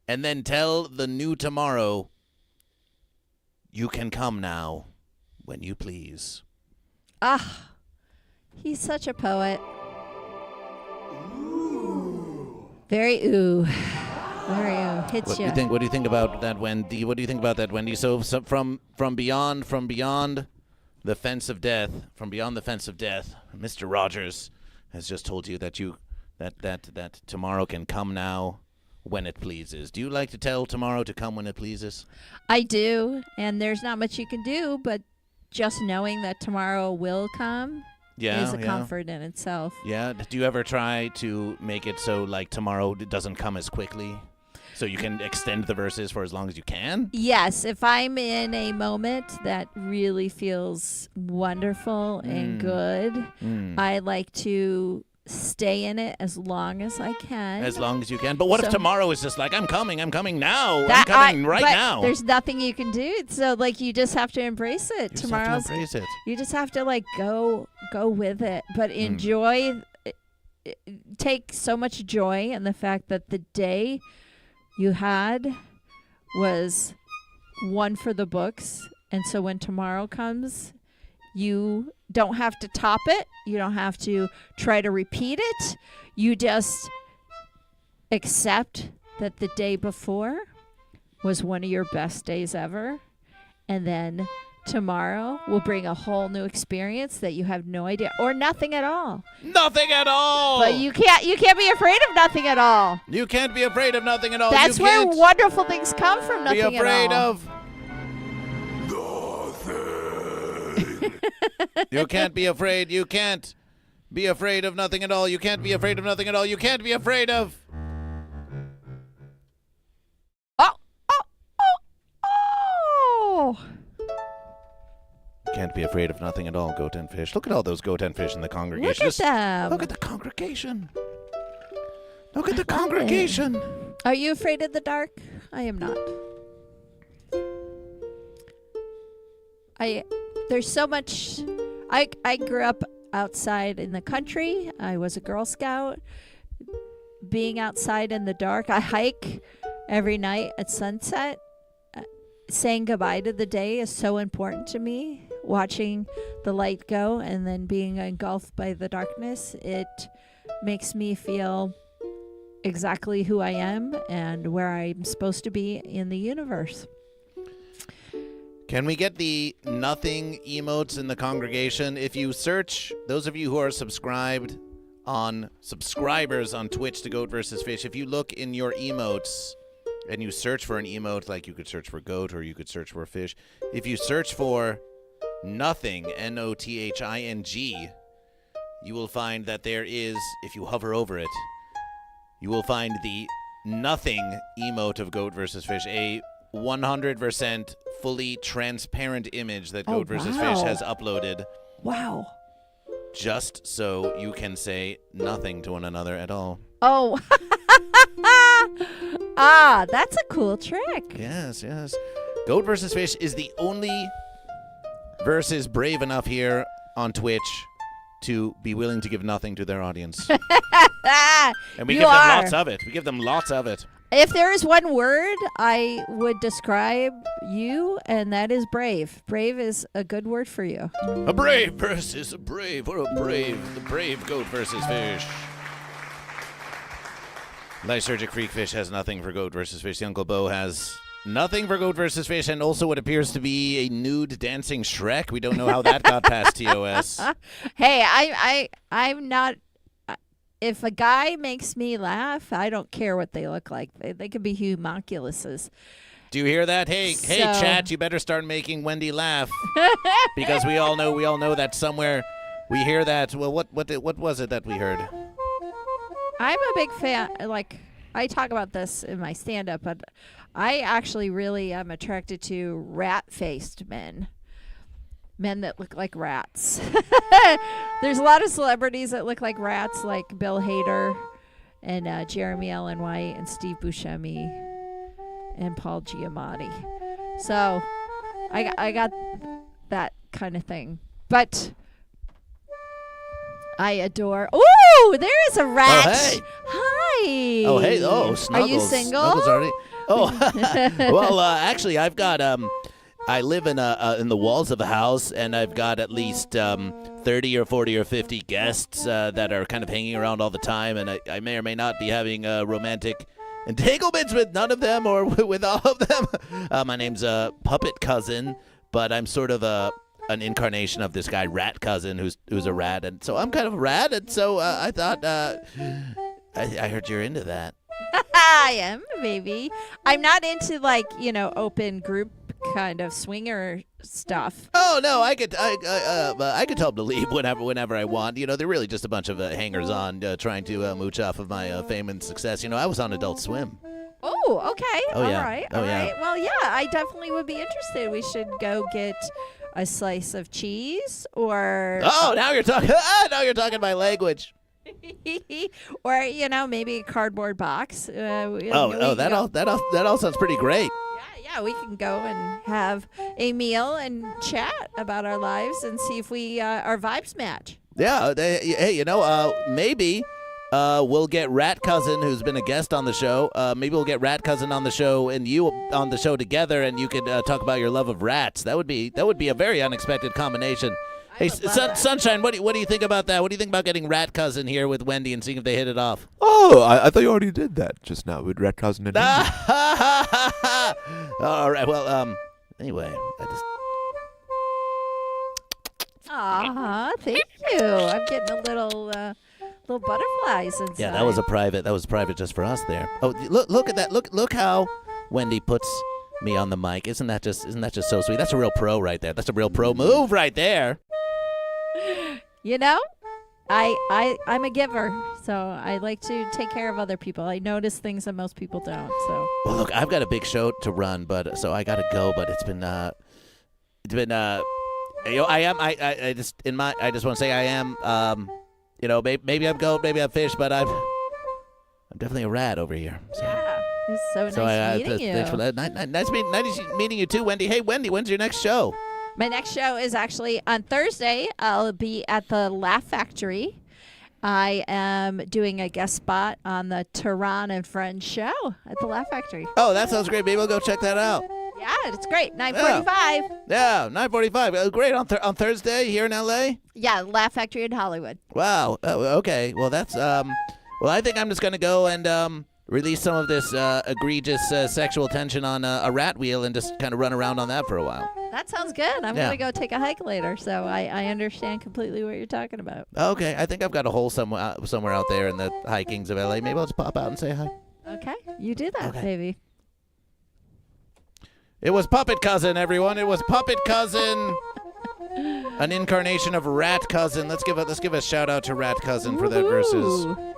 [SPEAKER 3] and then tell the new tomorrow, you can come now when you please.
[SPEAKER 1] Ah, he's such a poet. Very ooh. Hits
[SPEAKER 3] What
[SPEAKER 1] you.
[SPEAKER 3] do you think about that, Wendy? So from beyond the fence of death, Mr. Rogers has just told you that tomorrow can come now when it pleases. Do you like to tell tomorrow to come when it pleases?
[SPEAKER 1] I do, and there's not much you can do, but just knowing that tomorrow will come is a comfort in itself.
[SPEAKER 3] Yeah. Do you ever try to make it so like tomorrow doesn't come as quickly? So you can extend the verses for as long as you can?
[SPEAKER 1] Yes, if I'm in a moment that really feels wonderful and good, I like to stay in it as long as I can.
[SPEAKER 3] As long as you can. But what if tomorrow is just like, I'm coming now. I'm coming right
[SPEAKER 1] but
[SPEAKER 3] now.
[SPEAKER 1] There's nothing you can do. So like you just have to embrace it. Tomorrow's
[SPEAKER 3] embrace it.
[SPEAKER 1] You just have to like go with it, but enjoy take so much joy in the fact that the day you had was one for the books. And so when tomorrow comes, you don't have to top it. You don't have to try to repeat it. You just accept that the day before was one of your best days ever. And then tomorrow will bring a whole new experience that you have no idea, or nothing at all.
[SPEAKER 3] Nothing at all.
[SPEAKER 1] But you can't be afraid of nothing at all.
[SPEAKER 3] You can't be afraid of nothing at all.
[SPEAKER 1] That's where wonderful things come from. Nothing
[SPEAKER 3] be afraid
[SPEAKER 1] at all.
[SPEAKER 3] of You can't be afraid. You can't be afraid of nothing at all. You can't be afraid of nothing at all. You can't be afraid of.
[SPEAKER 1] Oh.
[SPEAKER 3] You can't be afraid of nothing at all, goat and fish. Look at all those goat and fish in the congregation.
[SPEAKER 1] Look at them.
[SPEAKER 3] Look at the congregation. Look at the congregation.
[SPEAKER 1] Are you afraid of the dark? I am not. There's so much. I grew up outside in the country. I was a Girl Scout. Being outside in the dark, I hike every night at sunset. Saying goodbye to the day is so important to me. Watching the light go and then being engulfed by the darkness, it makes me feel exactly who I am and where I'm supposed to be in the universe.
[SPEAKER 3] Can we get the nothing emotes in the congregation? If you search, those of you who are subscribers on Twitch to Goat vs. Fish, if you look in your emotes and you search for an emote, like you could search for goat or you could search for fish, if you search for nothing, NOTHING, you will find that there is, if you hover over it, you will find the nothing emote of Goat vs. Fish, a 100% fully transparent image that Goat vs. Fish has uploaded.
[SPEAKER 1] Wow.
[SPEAKER 3] Just so you can say nothing to one another at all.
[SPEAKER 1] Oh. That's a cool trick.
[SPEAKER 3] Yes. Goat vs. Fish is the only versus brave enough here on Twitch to be willing to give nothing to their audience. And we give them lots of it. We give them lots of it.
[SPEAKER 1] If there is one word I would describe you, and that is brave. Brave is a good word for you.
[SPEAKER 3] A brave versus a brave. What a brave. The brave goat versus fish. Lysergic Freak Fish has nothing for Goat versus Fish. The Uncle Bo has nothing for Goat versus Fish, and also what appears to be a nude dancing Shrek. We don't know how that got past TOS.
[SPEAKER 1] Hey, I'm not. If a guy makes me laugh, I don't care what they look like. They could be homunculuses.
[SPEAKER 3] Do you hear that? Hey, chat, you better start making Wendy laugh. Because we all know that somewhere we hear that. Well, what was it that we heard?
[SPEAKER 1] I'm a big fan. Like, I talk about this in my stand-up, but I actually really am attracted to rat-faced men. Men that look like rats. There's a lot of celebrities that look like rats, like Bill Hader and Jeremy Allen White and Steve Buscemi and Paul Giamatti. So I got that kind of thing. But I adore... Ooh, there is a rat.
[SPEAKER 3] Oh, hey.
[SPEAKER 1] Hi.
[SPEAKER 3] Oh, hey. Oh, Snuggles.
[SPEAKER 1] Are you single?
[SPEAKER 3] Snuggles already. Oh, well, actually, I've got... I live in the walls of a house, and I've got at least 30 or 40 or 50 guests that are kind of hanging around all the time, and I may or may not be having romantic entanglements with none of them or with all of them. My name's Puppet Cousin, but I'm sort of an incarnation of this guy Rat Cousin who's a rat, and so I'm kind of a rat, and so I thought I heard you're into that.
[SPEAKER 1] I am, maybe. I'm not into open group kind of swinger stuff.
[SPEAKER 3] Oh no, I could tell them to leave whenever I want. They're really just a bunch of hangers on trying to mooch off of my fame and success. I was on Adult Swim.
[SPEAKER 1] Oh, Oh, okay.
[SPEAKER 5] Oh, yeah.
[SPEAKER 1] All right.
[SPEAKER 5] Oh,
[SPEAKER 1] All
[SPEAKER 5] yeah.
[SPEAKER 1] right. Well, yeah, I definitely would be interested. We should go get a slice of cheese or
[SPEAKER 5] Oh, now you're talking. Now you're talking my language.
[SPEAKER 1] or maybe a cardboard box.
[SPEAKER 5] That all sounds pretty great.
[SPEAKER 1] Yeah, we can go and have a meal and chat about our lives and see if our vibes match.
[SPEAKER 5] Yeah. Hey, maybe we'll get Rat Cousin, who's been a guest on the show. Maybe we'll get Rat Cousin on the show and you on the show together, and you could talk about your love of rats. That would be a very unexpected combination. Hey, Sunshine, what do you think about that? What do you think about getting Rat Cousin here with Wendy and seeing if they hit it off?
[SPEAKER 2] Oh, I thought you already did that just now with Red Cousin and Wendy.
[SPEAKER 5] All right. Well, anyway,
[SPEAKER 1] Thank you. I'm getting a little butterflies inside.
[SPEAKER 5] Yeah, that was private just for us there. Oh, look at that. Look how Wendy puts me on the mic. Isn't that just so sweet? That's a real pro right there. That's a real pro move right there.
[SPEAKER 1] I'm a giver, so I like to take care of other people. I notice things that most people don't. So.
[SPEAKER 5] Well, look, I've got a big show to run, so I gotta go. But I just want to say I am. Maybe I'm goat, maybe I'm fish, but I'm definitely a rat over here. So.
[SPEAKER 1] Yeah, it's so nice meeting you.
[SPEAKER 5] Thanks for that. Nice meeting you too, Wendy. Hey, Wendy, when's your next show?
[SPEAKER 1] My next show is actually on Thursday. I'll be at the Laugh Factory. I am doing a guest spot on the Tehran and Friends show at the Laugh Factory.
[SPEAKER 5] Oh, that sounds great. Maybe we'll go check that out.
[SPEAKER 1] Yeah, it's great. 9:45.
[SPEAKER 5] Yeah, 9:45. Great on Thursday here in LA.
[SPEAKER 1] Yeah, Laugh Factory in Hollywood.
[SPEAKER 5] Wow. Okay. Well, that's Well, I think I'm just gonna go and release some of this egregious sexual tension on a rat wheel and just kind of run around on that for a while.
[SPEAKER 1] That sounds good. I'm
[SPEAKER 5] Yeah.
[SPEAKER 1] going to go take a hike later, so I understand completely what you're talking about.
[SPEAKER 5] Okay. I think I've got a hole somewhere out there in the hikings of LA. Maybe I'll just pop out and say hi.
[SPEAKER 1] Okay, you do that,
[SPEAKER 5] Okay.
[SPEAKER 1] baby.
[SPEAKER 5] It was Puppet Cousin, everyone. It was Puppet Cousin. An incarnation of Rat Cousin. Let's give a shout out to Rat Cousin for that versus.
[SPEAKER 1] Ooh.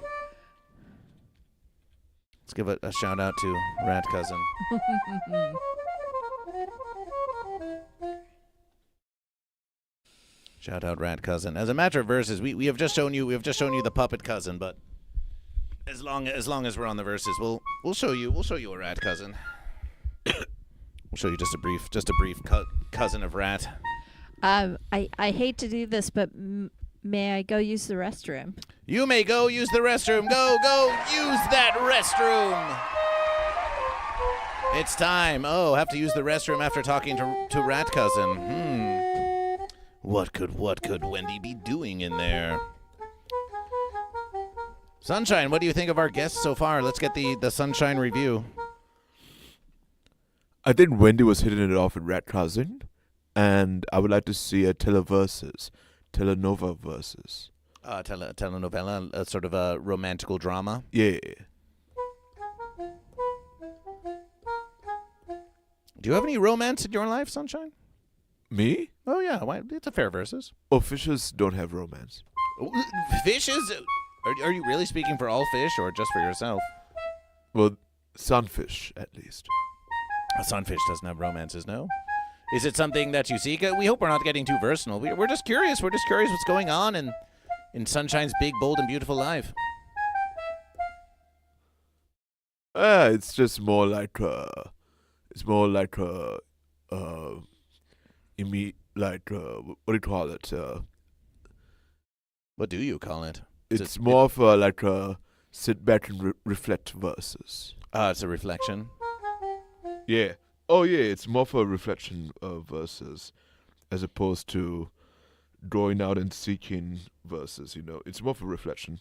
[SPEAKER 5] Let's give a shout out to Rat Cousin. Shout out Rat Cousin. As a matter of verses, we have just shown you the Puppet Cousin, but as long as we're on the verses, we'll show you a Rat Cousin. We'll show you just a brief cousin of Rat.
[SPEAKER 1] I hate to do this, but may I go use the restroom?
[SPEAKER 5] You may go use the restroom. Go use that restroom. It's time. Oh, have to use the restroom after talking to Rat Cousin. What could Wendy be doing in there? Sunshine, what do you think of our guests so far? Let's get the Sunshine review.
[SPEAKER 2] I think Wendy was hitting it off with Red Cousin, and I would like to see a telenova versus.
[SPEAKER 5] Telenovela, a sort of a romantical drama.
[SPEAKER 2] Yeah.
[SPEAKER 5] Do you have any romance in your life, Sunshine?
[SPEAKER 2] Me?
[SPEAKER 5] Oh yeah, it's a fair versus.
[SPEAKER 2] Oh, fishes don't have romance.
[SPEAKER 5] Fishes? Are you really speaking for all fish or just for yourself?
[SPEAKER 2] Well, sunfish, at least.
[SPEAKER 5] A sunfish doesn't have romances, no? Is it something that you seek? We hope we're not getting too personal. We're just curious. We're just curious what's going on in Sunshine's big, bold, and beautiful life.
[SPEAKER 2] It's just more like what do you call it?
[SPEAKER 5] What do you call it?
[SPEAKER 2] It's more of like a sit back and reflect versus.
[SPEAKER 5] It's a reflection.
[SPEAKER 2] Yeah. Oh, yeah. It's more for a reflection versus, as opposed to going out and seeking versus. It's more for reflection.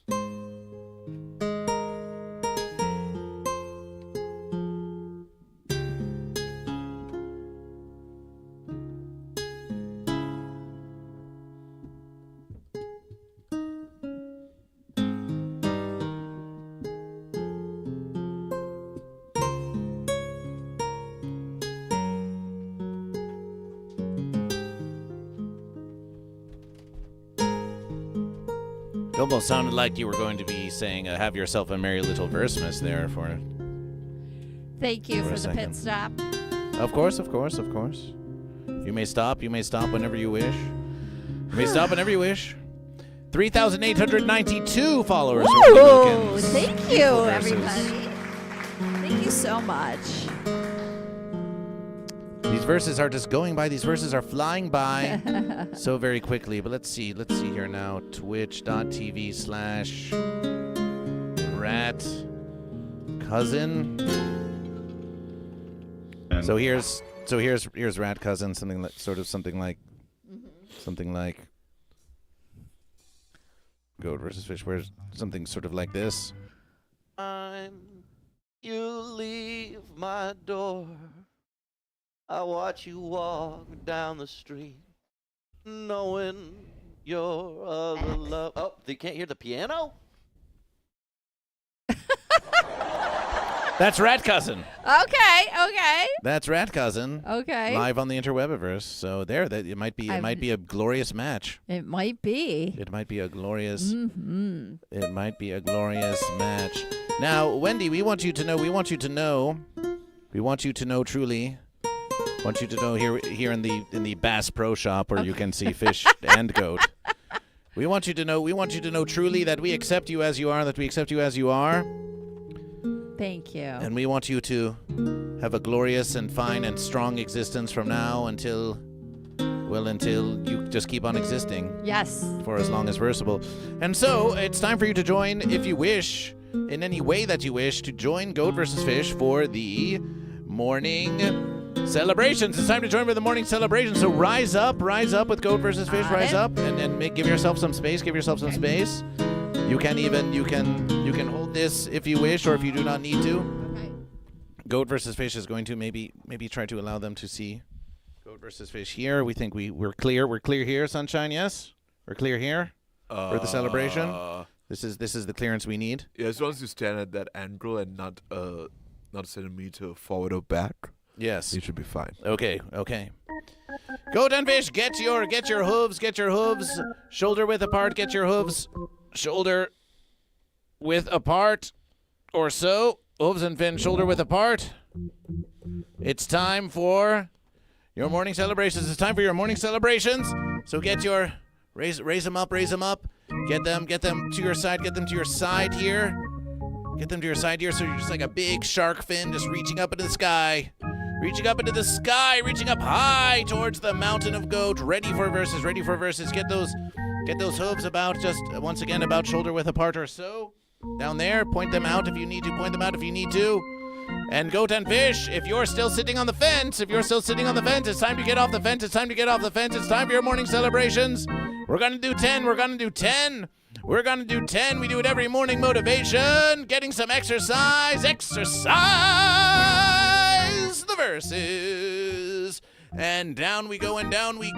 [SPEAKER 5] It almost sounded like you were going to be saying, have yourself a merry little Versemas there for...
[SPEAKER 1] Thank you
[SPEAKER 5] For a
[SPEAKER 1] for the pit
[SPEAKER 5] second.
[SPEAKER 1] stop.
[SPEAKER 5] Of course. You may stop whenever you wish. You may stop whenever you wish. 3,892 followers. for Wendy
[SPEAKER 1] Woo!
[SPEAKER 5] Wilkins.
[SPEAKER 1] Thank you,
[SPEAKER 5] Versus.
[SPEAKER 1] everybody. Thank you so much.
[SPEAKER 5] These verses are just going by. These verses are flying by so very quickly. But let's see here now. Twitch.tv/Rat Cousin. So here's Rat Cousin. Something like Goat versus Fish. Where's something sort of like this?
[SPEAKER 6] You leave my door. I watch you walk down the street, knowing your other love. Oh, you can't hear the piano?
[SPEAKER 5] That's Rat Cousin.
[SPEAKER 1] Okay.
[SPEAKER 5] That's Rat Cousin.
[SPEAKER 1] Okay.
[SPEAKER 5] Live on the Interwebiverse. So it might be a glorious match.
[SPEAKER 1] It might be.
[SPEAKER 5] It might be a glorious.
[SPEAKER 1] Mm-hmm.
[SPEAKER 5] It might be a glorious match. Now, Wendy, we want you to know truly. Want you to know here in the Bass Pro Shop where you can see fish and goat. We want you to know truly that we accept you as you are,
[SPEAKER 1] Thank you.
[SPEAKER 5] And we want you to have a glorious and fine and strong existence from now until you just keep on existing.
[SPEAKER 1] Yes.
[SPEAKER 5] For as long as possible. And so, it's time for you to join, if you wish, in any way that you wish, to join Goat vs. Fish for the morning celebrations. It's time to join for the morning celebrations. So rise up with Goat vs. Fish. Rise up and give yourself some space. You can hold this if you wish, or if you do not need to.
[SPEAKER 1] Okay.
[SPEAKER 5] Goat vs. Fish is going to maybe try to allow them to see Goat vs. Fish here. We think we're clear. We're clear here, Sunshine. Yes, we're clear here for the celebration. This is the clearance we need.
[SPEAKER 2] Yeah, as long as you stand at that angle and not a centimeter forward or back.
[SPEAKER 5] Yes,
[SPEAKER 2] You should be fine.
[SPEAKER 5] Okay. Goat and Fish, get your hooves shoulder width apart. Get your hooves shoulder width apart, or so. Hooves and fin shoulder width apart. It's time for your morning celebrations. So get your raise them up. Get them to your side. Get them to your side here. So you're just like a big shark fin, just reaching up into the sky. Reaching up high towards the mountain of goat. Ready for verses. Get those hooves about, just once again, about shoulder width apart or so. Down there, point them out if you need to. And Goat and Fish, if you're still sitting on the fence, it's time to get off the fence. It's time for your morning celebrations. We're going to do 10. We do it every morning. Motivation. Getting some exercise. The verses. And down we go. And we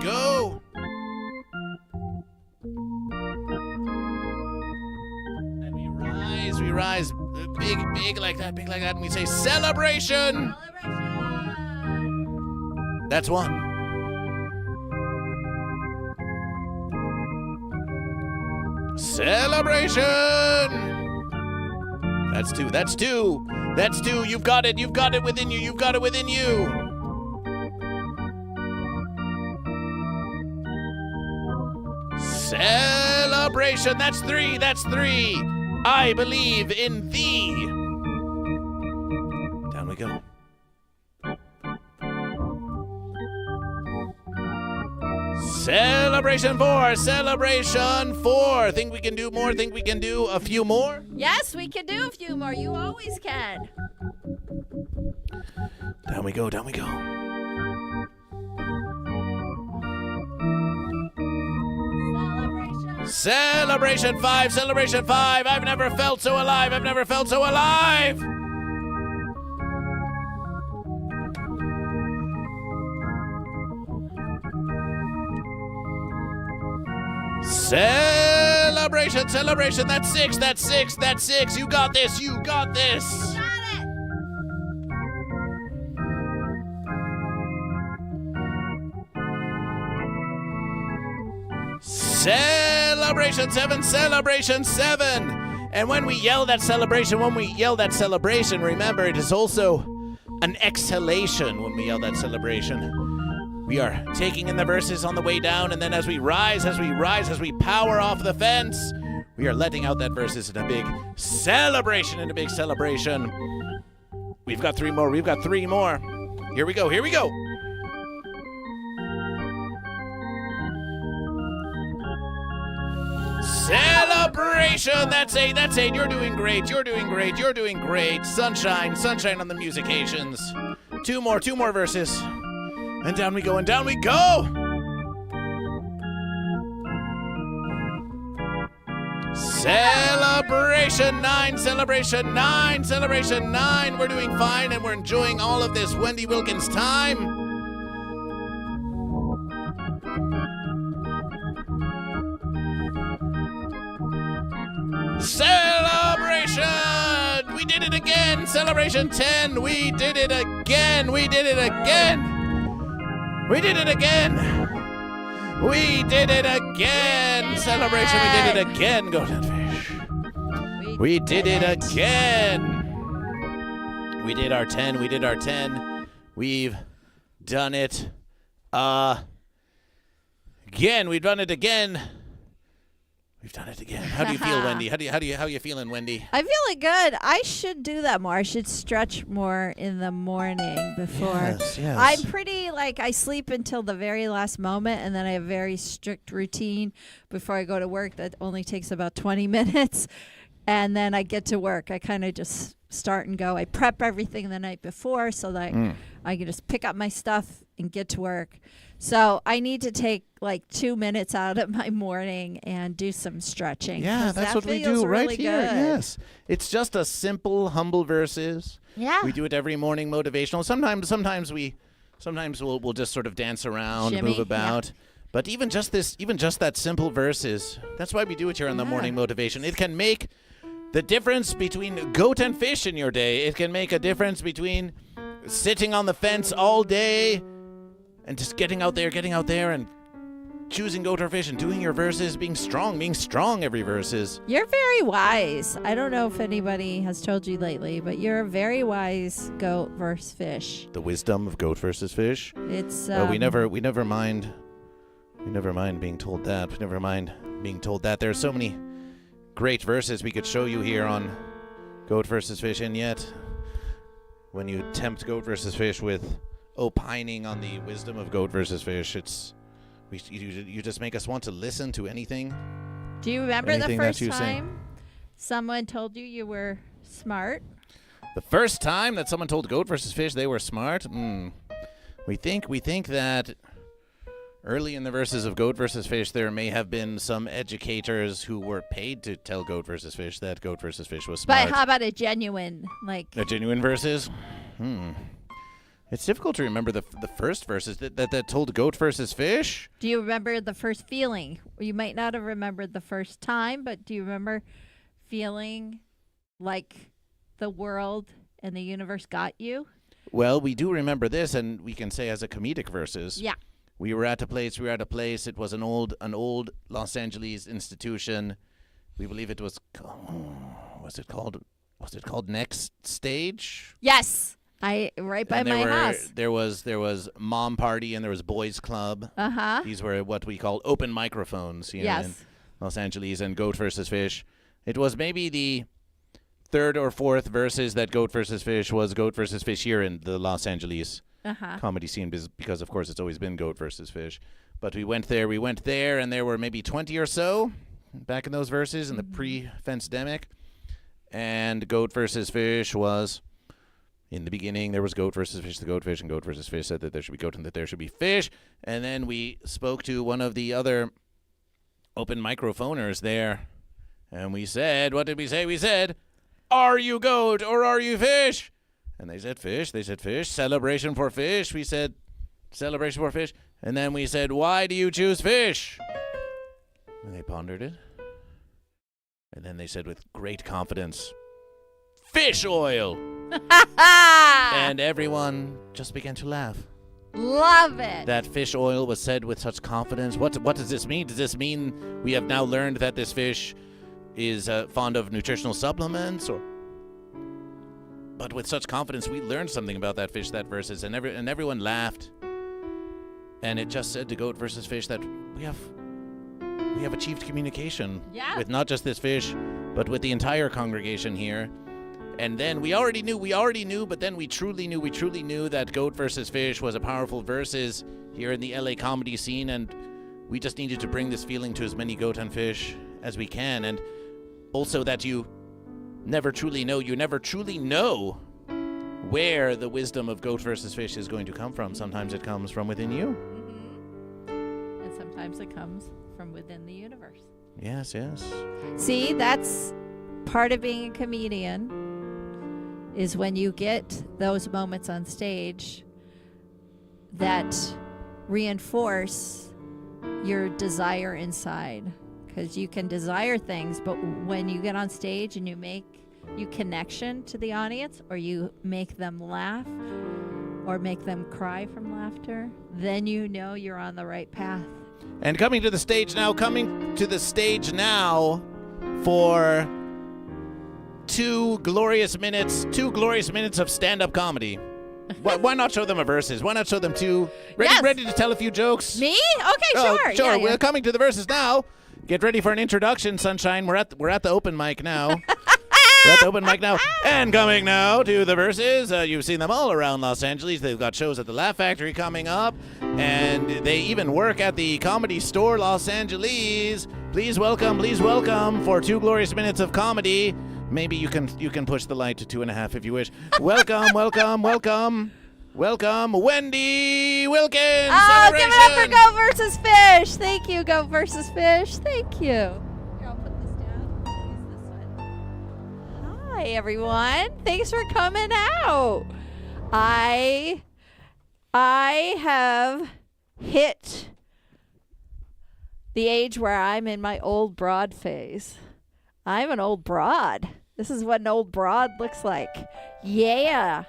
[SPEAKER 5] rise. Big like that. And we say celebration. That's one. Celebration. That's two. You've got it within you. Celebration. That's three. I believe in thee. Down we go. Celebration four. Think we can do more? Think we can do a few more?
[SPEAKER 1] Yes, we can do a few more. You always can.
[SPEAKER 5] Down we go. Celebration five. I've never felt so alive. Celebration. That's six. You got this.
[SPEAKER 1] Got it.
[SPEAKER 5] Celebration seven. And when we yell that celebration, remember it is also an exhalation when we yell that celebration. We are taking in the verses on the way down, and then as we rise, as we power off the fence, we are letting out that verses in a big celebration, We've got 3 more. Here we go. Celebration! That's 8. You're doing great. Sunshine on the musications. 2 more verses. And down we go. Celebration 9. We're doing fine and we're enjoying all of this Wendy Wilkins time. Celebration! We did it again. Celebration 10. We did it again. Celebration, we did it again, GoatVsFish. We did it again. We did our 10. We've done it again. We've done it again. How do you feel, Wendy? How you feeling, Wendy?
[SPEAKER 1] I'm feeling good. I should do that more. I should stretch more in the morning before.
[SPEAKER 5] Yes.
[SPEAKER 1] I'm pretty, I sleep until the very last moment, and then I have a very strict routine before I go to work that only takes about 20 minutes, and then I get to work. I kind of just start and go. I prep everything the night before so that I can just pick up my stuff and get to work. So I need to take 2 minutes out of my morning and do some stretching.
[SPEAKER 5] Yeah, that's what we do right here. Yes. It's just a simple, humble verses.
[SPEAKER 1] Yeah.
[SPEAKER 5] We do it every morning motivational. Sometimes we'll just sort of dance around,
[SPEAKER 1] Shimmy,
[SPEAKER 5] move about. Yeah. But even just that simple verses, that's why we do it here on the morning motivation. It can make the difference between goat and fish in your day. It can make a difference between sitting on the fence all day and just getting out there and choosing goat or fish and doing your verses, being strong every verses.
[SPEAKER 1] You're very wise. I don't know if anybody has told you lately, but you're a very wise goat versus fish.
[SPEAKER 5] The wisdom of goat versus fish.
[SPEAKER 1] It's
[SPEAKER 5] we never mind being told that. We never mind being told that. There are so many great verses we could show you here on Goat versus Fish, and yet when you tempt Goat versus Fish with opining on the wisdom of Goat versus Fish, you just make us want to listen to anything.
[SPEAKER 1] Do you remember the first
[SPEAKER 5] time
[SPEAKER 1] time someone told you were smart?
[SPEAKER 5] The first time that someone told Goat versus Fish they were smart? We think that early in the verses of Goat versus Fish, there may have been some educators who were paid to tell Goat versus Fish that Goat versus Fish was smart.
[SPEAKER 1] But how about a genuine,
[SPEAKER 5] A genuine verses? It's difficult to remember the first verses that told Goat versus Fish.
[SPEAKER 1] Do you remember the first feeling? You might not have remembered the first time, but do you remember feeling like the world and the universe got you?
[SPEAKER 5] Well, we do remember this, and we can say as a comedic verses.
[SPEAKER 1] Yeah.
[SPEAKER 5] We were at a place. It was an old Los Angeles institution. We believe it was. Was it called Next Stage?
[SPEAKER 1] Yes. Right by my house.
[SPEAKER 5] There was Mom Party and there was Boys Club. These were what we call open microphones here in Los Angeles, and Goat versus Fish. It was maybe the third or fourth verses that Goat versus Fish was Goat versus Fish here in the Los Angeles comedy scene, because of course it's always been Goat versus Fish. But we went there, and there were maybe 20 or so back in those verses in the pre-fence-demic. And Goat versus Fish was, in the beginning, there was Goat versus Fish, the Goat Fish, and Goat versus Fish said that there should be goat and that there should be fish. And then we spoke to one of the other open microphoners there, and we said, what did we say? We said, are you goat or are you fish? And they said fish. They said fish. Celebration for fish. We said celebration for fish. And then we said, why do you choose fish? And they pondered it. And then they said with great confidence, fish oil. And everyone just began to laugh.
[SPEAKER 1] Love it.
[SPEAKER 5] That fish oil was said with such confidence. What does this mean? Does this mean we have now learned that this fish is fond of nutritional supplements? but with such confidence, we learned something about that fish, that versus, and everyone laughed. And it just said to Goat versus Fish that we have achieved communication with not just this fish, but with the entire congregation here. And then we already knew, but then we truly knew that Goat versus Fish was a powerful versus here in the LA comedy scene, and we just needed to bring this feeling to as many goat and fish as we can. And also that you never truly know where the wisdom of Goat versus Fish is going to come from. Sometimes it comes from within you.
[SPEAKER 1] Mm-hmm. And sometimes it comes from within the universe.
[SPEAKER 5] Yes.
[SPEAKER 1] See, that's part of being a comedian, is when you get those moments on stage that reinforce your desire inside. Because you can desire things, but when you get on stage and you connection to the audience, or you make them laugh or make them cry from laughter, then you know you're on the right path.
[SPEAKER 5] And coming to the stage now for two glorious minutes of stand-up comedy. Why not show them a verses? Why not show them two? Ready to tell a few jokes?
[SPEAKER 1] Me? Okay, sure.
[SPEAKER 5] We're coming to the verses now. Get ready for an introduction, Sunshine. We're at the open mic now. And coming now to the verses. You've seen them all around Los Angeles. They've got shows at the Laugh Factory coming up, and they even work at the Comedy Store Los Angeles. Please welcome for 2 glorious minutes of comedy. Maybe you can push the light to 2.5 if you wish. Welcome, Wendy Wilkins.
[SPEAKER 1] Oh, give it up for Goat versus Fish. Thank you, Goat versus Fish. Thank you. Here, I'll put this down. Use this one. Hi, everyone. Thanks for coming out. I have hit the age where I'm in my old broad phase. I'm an old broad. This is what an old broad looks like. Yeah.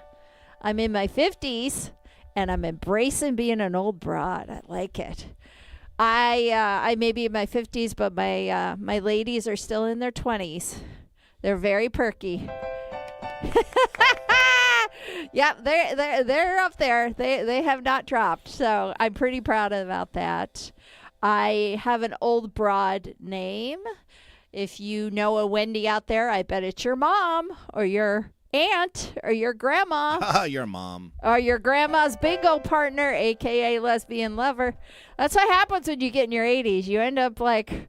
[SPEAKER 1] I'm in my 50s, and I'm embracing being an old broad. I like it. I may be in my 50s, but my ladies are still in their 20s. They're very perky. Yep, they're up there. They have not dropped, so I'm pretty proud about that. I have an old broad name. If you know a Wendy out there, I bet it's your mom or your aunt or your grandma.
[SPEAKER 5] Your mom.
[SPEAKER 1] Or your grandma's bingo partner, a.k.a. lesbian lover. That's what happens when you get in your 80s. You end up like,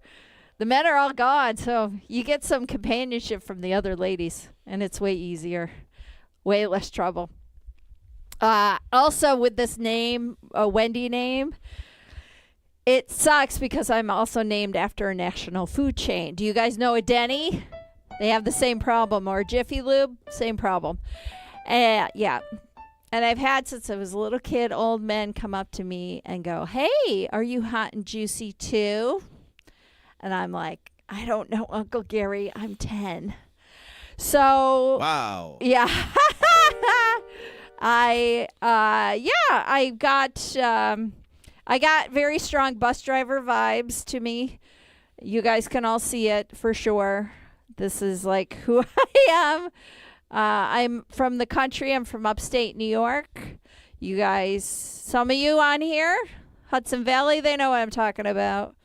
[SPEAKER 1] the men are all gone, so you get some companionship from the other ladies, and it's way easier, way less trouble. Also, with this name, a Wendy name, it sucks because I'm also named after a national food chain. Do you guys know a Denny? They have the same problem. Or Jiffy Lube, same problem. Yeah. And I've had, since I was a little kid, old men come up to me and go, "Hey, are you hot and juicy too?" And I'm like, "I don't know, Uncle Gary. I'm 10. So.
[SPEAKER 5] Wow.
[SPEAKER 1] Yeah. I got very strong bus driver vibes to me. You guys can all see it for sure. This is like who I am. I'm from the country. I'm from upstate New York. You guys, some of you on here, Hudson Valley, they know what I'm talking about.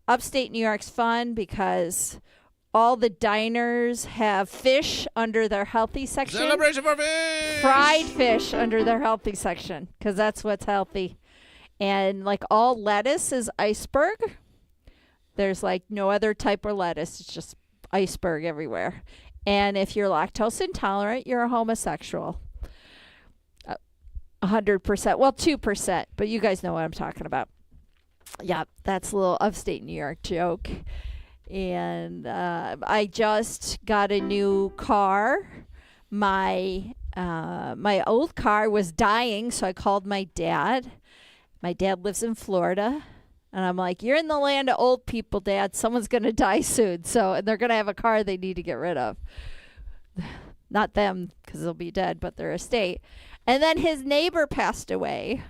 [SPEAKER 1] Upstate New York's fun because all the diners have fish under their healthy section.
[SPEAKER 5] Celebration for fish!
[SPEAKER 1] Fried fish under their healthy section because that's what's healthy. And like all lettuce is iceberg. There's like no other type of lettuce. It's just iceberg everywhere. And if you're lactose intolerant, you're a homosexual. 100%. Well, 2%. But you guys know what I'm talking about. Yeah, that's a little upstate New York joke. And I just got a new car. My old car was dying, so I called my dad. My dad lives in Florida. And I'm like, "You're in the land of old people, Dad. Someone's going to die soon. And they're going to have a car they need to get rid of." Not them, because they'll be dead, but their estate. And then his neighbor passed away.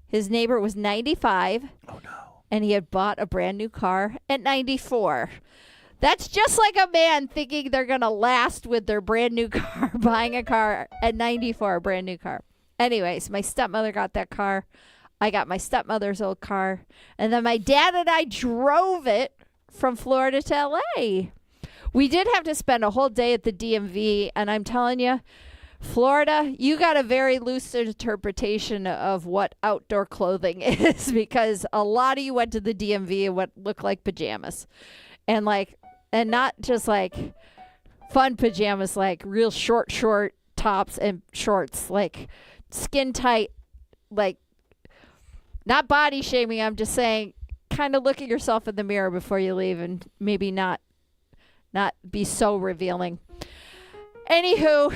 [SPEAKER 1] His neighbor was 95.
[SPEAKER 5] Oh, no.
[SPEAKER 1] And he had bought a brand new car at 94. That's just like a man thinking they're going to last with their brand new car, buying a car at 94, a brand new car. Anyways, my stepmother got that car. I got my stepmother's old car. And then my dad and I drove it from Florida to LA. We did have to spend a whole day at the DMV. And I'm telling you, Florida, you got a very loose interpretation of what outdoor clothing is, because a lot of you went to the DMV in what looked like pajamas. And not just like fun pajamas, like real short tops and shorts, like skin tight, like not body shaming. I'm just saying, kind of look at yourself in the mirror before you leave and maybe not be so revealing. Anywho,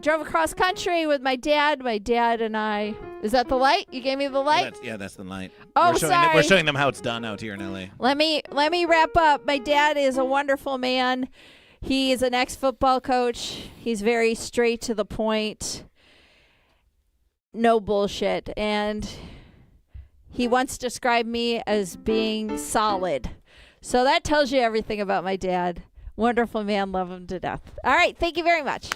[SPEAKER 1] drove across country with my dad. My dad and I. Is that the light? You gave me the light?
[SPEAKER 5] That's the light.
[SPEAKER 1] Oh,
[SPEAKER 5] sorry. We're showing them how it's done out here in LA.
[SPEAKER 1] Let me wrap up. My dad is a wonderful man. He is an ex-football coach. He's very straight to the point. No bullshit. And he once described me as being solid. So that tells you everything about my dad. Wonderful man. Love him to death. All right. Thank you very much.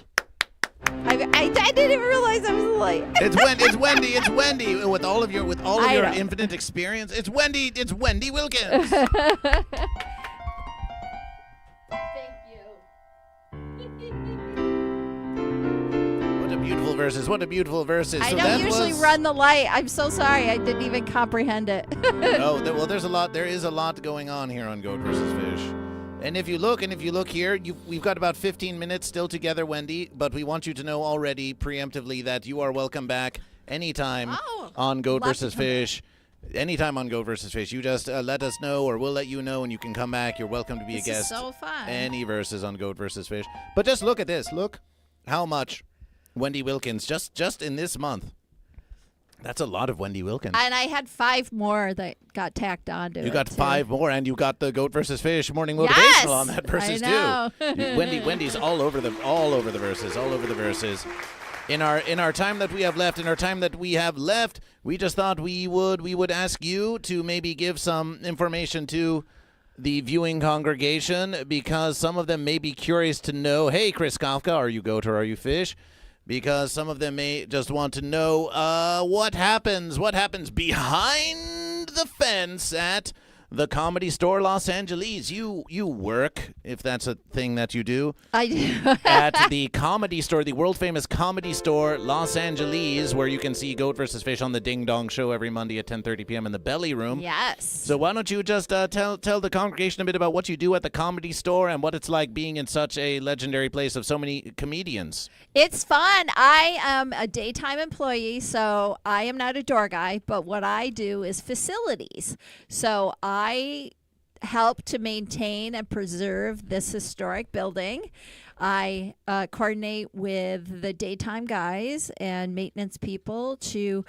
[SPEAKER 1] I didn't even realize I was late.
[SPEAKER 5] It's Wendy with all of your infinite experience. It's Wendy Wilkins.
[SPEAKER 1] Thank you.
[SPEAKER 5] What a beautiful verses.
[SPEAKER 1] I
[SPEAKER 5] So
[SPEAKER 1] don't
[SPEAKER 5] that
[SPEAKER 1] usually
[SPEAKER 5] was-
[SPEAKER 1] run the light. I'm so sorry. I didn't even comprehend it.
[SPEAKER 5] There is a lot going on here on Goat vs. Fish. And if you look here, we've got about 15 minutes still together, Wendy, but we want you to know already preemptively that you are welcome back anytime on Goat
[SPEAKER 1] love
[SPEAKER 5] vs.
[SPEAKER 1] to come
[SPEAKER 5] Fish. Anytime on Goat vs. Fish. You just let us know, or we'll let you know, and you can come back. You're welcome to be
[SPEAKER 1] This
[SPEAKER 5] a
[SPEAKER 1] is
[SPEAKER 5] guest.
[SPEAKER 1] so fun.
[SPEAKER 5] Any verses on Goat vs. Fish. But just look at this. Look how much Wendy Wilkins, just in this month. That's a lot of Wendy Wilkins.
[SPEAKER 1] And I had 5 more that got tacked onto it.
[SPEAKER 5] You got
[SPEAKER 1] too.
[SPEAKER 5] 5 more, and you got the Goat vs. Fish Morning Motivational
[SPEAKER 1] Yes!
[SPEAKER 5] on that verses
[SPEAKER 1] I know.
[SPEAKER 5] too. Wendy's all over the verses. In our time that we have left, we just thought we would ask you to maybe give some information to the viewing congregation, because some of them may be curious to know, hey, Chris Kafka, are you goat or are you fish? Because some of them may just want to know what happens behind the fence at the Comedy Store Los Angeles. You work, if that's a thing that you do,
[SPEAKER 1] I do.
[SPEAKER 5] at the Comedy Store, the world-famous Comedy Store Los Angeles, where you can see Goat vs. Fish on the Ding Dong Show every Monday at 10:30 p.m. in the Belly Room.
[SPEAKER 1] Yes.
[SPEAKER 5] So why don't you just tell the congregation a bit about what you do at the Comedy Store and what it's like being in such a legendary place of so many comedians.
[SPEAKER 1] It's fun. I am a daytime employee, so I am not a door guy, but what I do is facilities. So I help to maintain and preserve this historic building. I coordinate with the daytime guys and maintenance people to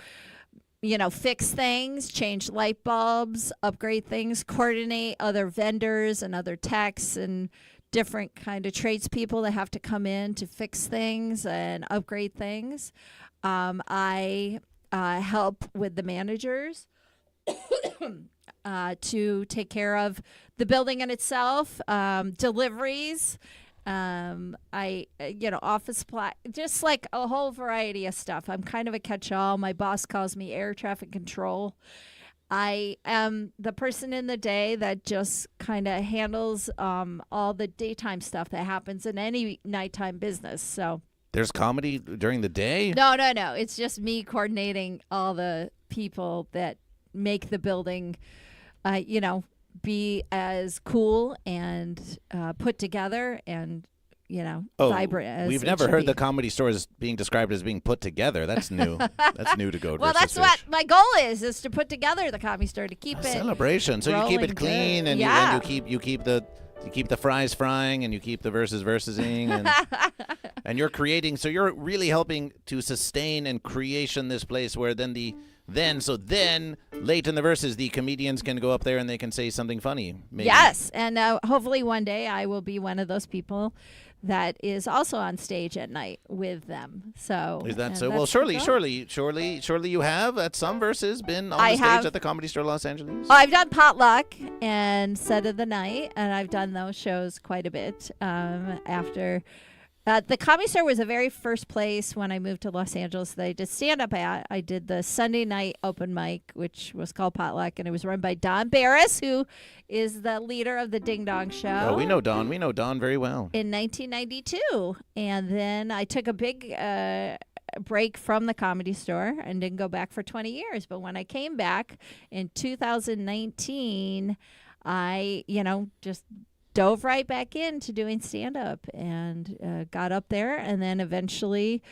[SPEAKER 1] fix things, change light bulbs, upgrade things, coordinate other vendors and other techs and different kind of tradespeople that have to come in to fix things and upgrade things. I help with the managers to take care of the building in itself, deliveries, office supply, just like a whole variety of stuff. I'm kind of a catch-all. My boss calls me air traffic control. I am the person in the day that just kind of handles all the daytime stuff that happens in any nighttime business. So
[SPEAKER 5] There's comedy during the day?
[SPEAKER 1] no. It's just me coordinating all the people that make the building, be as cool and put together and vibrant as
[SPEAKER 5] We've
[SPEAKER 1] it
[SPEAKER 5] never
[SPEAKER 1] should
[SPEAKER 5] heard
[SPEAKER 1] be.
[SPEAKER 5] the Comedy Store is being described as being put together. That's new. That's new to Goat
[SPEAKER 1] Well,
[SPEAKER 5] vs.
[SPEAKER 1] that's
[SPEAKER 5] Fish.
[SPEAKER 1] what my goal is to put together the Comedy Store, to keep
[SPEAKER 5] A
[SPEAKER 1] it
[SPEAKER 5] celebration. So you keep
[SPEAKER 1] rolling
[SPEAKER 5] it clean
[SPEAKER 1] good.
[SPEAKER 5] and
[SPEAKER 1] Yeah.
[SPEAKER 5] you keep the fries frying and you keep the versing and and you're creating. So you're really helping to sustain and creation this place where then the then late in the verses, the comedians can go up there and they can say something funny. Maybe.
[SPEAKER 1] Yes, and hopefully one day I will be one of those people that is also on stage at night with them. So
[SPEAKER 5] Is that
[SPEAKER 1] and
[SPEAKER 5] so? Well,
[SPEAKER 1] that's the
[SPEAKER 5] surely you have at some verses been on the stage at the Comedy Store Los Angeles.
[SPEAKER 1] I've done Potluck and Set of the Night, and I've done those shows quite a bit after. The Comedy Store was the very first place when I moved to Los Angeles that I did stand-up at. I did the Sunday night open mic, which was called Potluck, and it was run by Don Barris, who is the leader of the Ding Dong Show.
[SPEAKER 5] Oh, we know Don. We know Don very well.
[SPEAKER 1] In 1992. And then I took a big break from the Comedy Store and didn't go back for 20 years. But when I came back in 2019, I, just dove right back into doing stand-up and got up there. And then eventually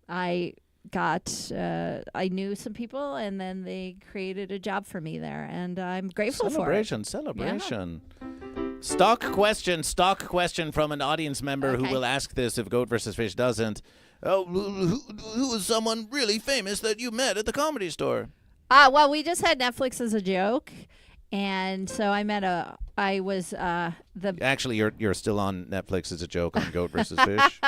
[SPEAKER 1] I knew some people, and then they created a job for me there. And I'm grateful for it.
[SPEAKER 5] Celebration. Yeah. Stock question from an audience member who will ask this if Goat vs. Fish doesn't. Oh, who is someone really famous that you met at the Comedy Store?
[SPEAKER 1] Well, we just had Netflix as a joke. And so I was the...
[SPEAKER 5] Actually, you're still on Netflix as a joke on Goat vs. Fish.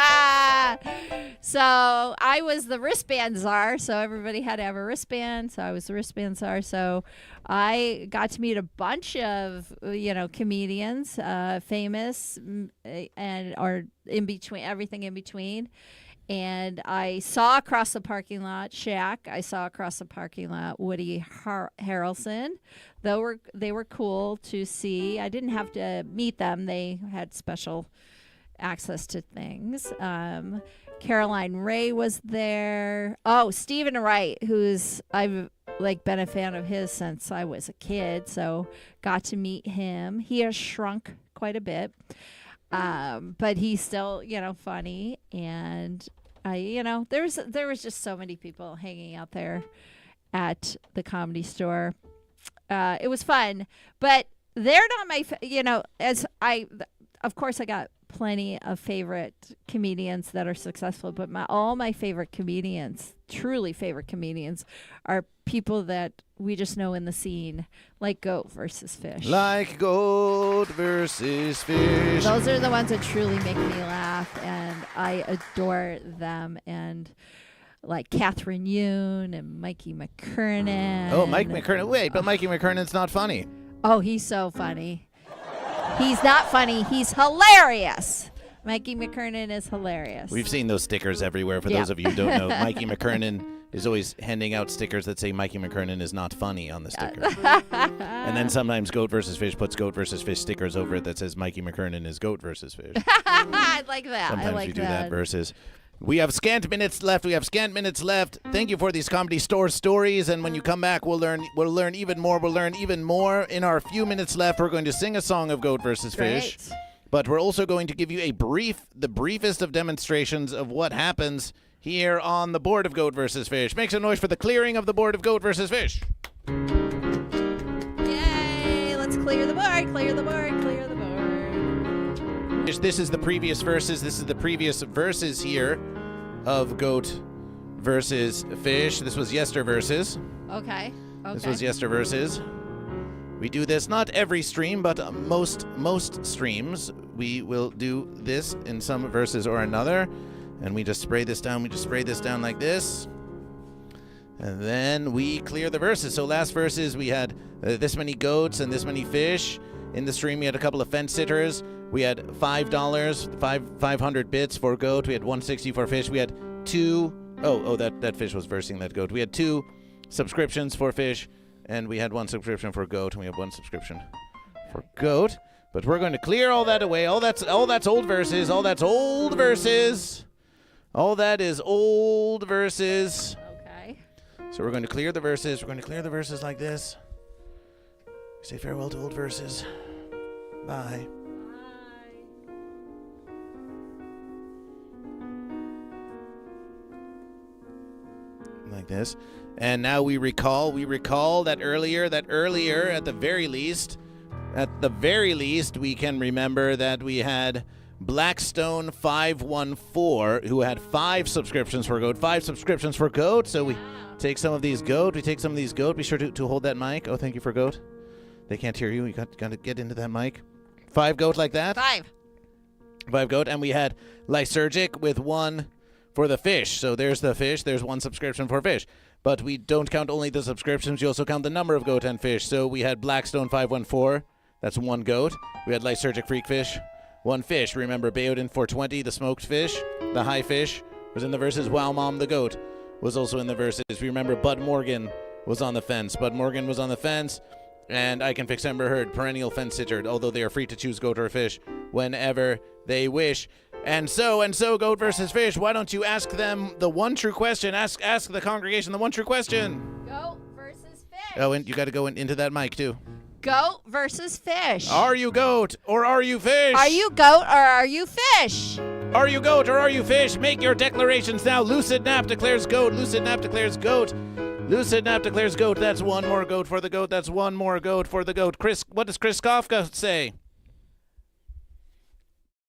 [SPEAKER 1] So I was the wristband czar, so everybody had to have a wristband. So I was the wristband czar. So I got to meet a bunch of, comedians, famous or in between, everything in between. And I saw across the parking lot Shaq. I saw across the parking lot Woody Harrelson. They were cool to see. I didn't have to meet them. They had special access to things. Caroline Ray was there. Oh, Stephen Wright, I've been a fan of his since I was a kid, so got to meet him. He has shrunk quite a bit. But he's still, funny. And there was just so many people hanging out there at the Comedy Store. It was fun, but they're not my, of course I got plenty of favorite comedians that are successful, but all my favorite comedians, truly favorite comedians, are people that we just know in the scene, like Goat vs. Fish.
[SPEAKER 5] Like Goat vs. Fish.
[SPEAKER 1] Those are the ones that truly make me laugh, and I adore them. And like Catherine Yoon and Mikey McKernan.
[SPEAKER 5] Oh, Mike McKernan. Wait, but Mikey McKernan's not funny.
[SPEAKER 1] Oh, he's so funny. He's not funny. He's hilarious. Mikey McKernan is hilarious.
[SPEAKER 5] We've seen those stickers everywhere. For those of you who don't know, Mikey McKernan is always handing out stickers that say Mikey McKernan is not funny on the sticker. And then sometimes Goat vs. Fish puts Goat vs. Fish stickers over it that says Mikey McKernan is Goat vs. Fish.
[SPEAKER 1] I like that.
[SPEAKER 5] Sometimes we do that versus. We have scant minutes left. Thank you for these Comedy Store stories. And when you come back, we'll learn even more. We'll learn even more. In our few minutes left, we're going to sing a song of Goat vs. Fish. But we're also going to give you the briefest of demonstrations of what happens here on the board of Goat vs. Fish. Make some noise for the clearing of the board of Goat vs. Fish.
[SPEAKER 1] Yay! Let's clear the board. Clear the board.
[SPEAKER 5] This is the previous verses. This is the previous verses here of Goat versus Fish. This was yester verses.
[SPEAKER 1] Okay.
[SPEAKER 5] This was yester verses. We do this not every stream, but most streams. We will do this in some verses or another, and we just spray this down. We just spray this down like this, and then we clear the verses. So last verses we had this many goats and this many fish. In the stream we had a couple of fence sitters. We had $5, 500 bits for goat. We had $160 for fish. We had that fish was versing that goat. We had 2 subscriptions for fish, and we had 1 subscription for goat, and we have 1 subscription for goat. But we're going to clear all that away. All that's old verses. All that's old verses. All that is old verses.
[SPEAKER 1] Okay.
[SPEAKER 5] So we're going to clear the verses. We're going to clear the verses like this. Say farewell to old verses. Bye. Like this. And now we recall that earlier at the very least we can remember that we had Blackstone514, who had 5 subscriptions for GOAT. 5 subscriptions for GOAT. So we take some of these GOAT. We take some of these GOAT. Be sure to hold that mic. Oh, thank you for GOAT. They can't hear you. You got to get into that mic. 5 GOAT like that.
[SPEAKER 1] 5
[SPEAKER 5] GOAT. And we had Lysergic with 1 for the fish. So there's the fish. There's 1 subscription for fish. But we don't count only the subscriptions. You also count the number of GOAT and fish. So we had Blackstone514. That's 1 GOAT. We had Lysergic Freakfish. 1 fish. Remember Bayoden 420, the smoked fish. The high fish was in the verses. Wow Mom the goat was also in the verses. Remember Bud Morgan was on the fence. Bud Morgan was on the fence. And I Can Fix Ember Heard, perennial fence sitter, although they are free to choose goat or fish whenever they wish. And so, goat versus fish. Why don't you ask them the one true question? Ask the congregation the one true question.
[SPEAKER 1] Goat versus fish.
[SPEAKER 5] Oh, and you got to go into that mic too.
[SPEAKER 1] Goat versus fish.
[SPEAKER 5] Are you goat or are you fish?
[SPEAKER 1] Are you goat or are you fish?
[SPEAKER 5] Are you goat or are you fish? Make your declarations now. Lucid Nap declares goat. Lucid Nap declares goat. Lucid Nap declares goat. That's 1 more goat for the goat. That's 1 more goat for the goat. Chris, what does Chris Kafka say?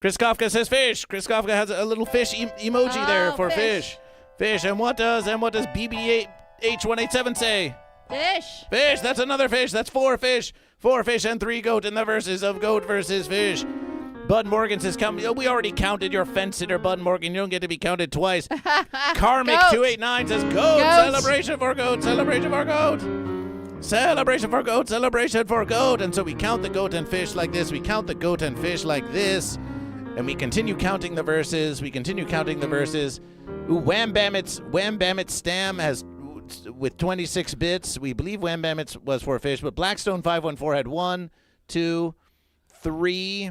[SPEAKER 5] Chris Kafka says fish. Chris Kafka has a little fish emoji there for fish. Fish. And what does BBH187 say?
[SPEAKER 1] Fish.
[SPEAKER 5] Fish. That's another fish. That's 4 fish. 4 fish and 3 goat in the verses of goat versus fish. Bud Morgan says, we already counted your fence sitter, Bud Morgan. You don't get to be counted twice. Karmic289 says, goat. Celebration for goat. Celebration for goat. Celebration for goat. Celebration for goat. And so we count the goat and fish like this. We count the goat and fish like this. And we continue counting the verses. Ooh, Wham Bam It Stam has, with 26 bits. We believe Wham Bam It was for fish, but Blackstone514 had 1, 2, 3,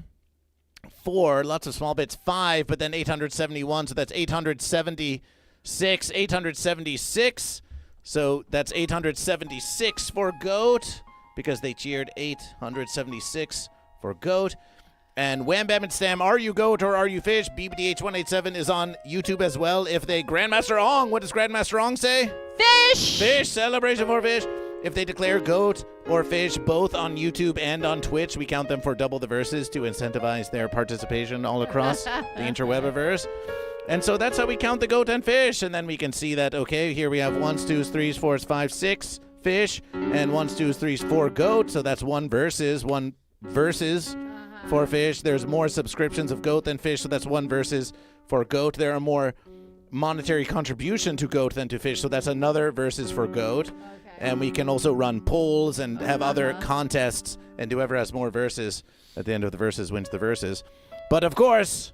[SPEAKER 5] 4, lots of small bits, 5, but then 871, so that's 876. So that's 876 for GOAT, because they cheered 876 for GOAT. And Wham Bam and Stam, are you GOAT or are you fish? BBDH187 is on YouTube as well. If they, Grandmaster Ong, what does Grandmaster Ong say?
[SPEAKER 1] Fish.
[SPEAKER 5] Fish, celebration for fish. If they declare goat or fish both on YouTube and on Twitch, we count them for double the verses to incentivize their participation all across the interwebiverse. And so that's how we count the goat and fish. And then we can see that, okay, here we have 1s, 2s, 3s, 4s, 5s, 6 fish, and 1s, 2s, 3s, 4 goat. So that's 1 versus for fish. There's more subscriptions of goat than fish, so that's 1 versus for goat. There are more monetary contribution to goat than to fish, so that's another versus for goat. And we can also run polls and have other contests, and whoever has more verses at the end of the verses wins the verses. But of course,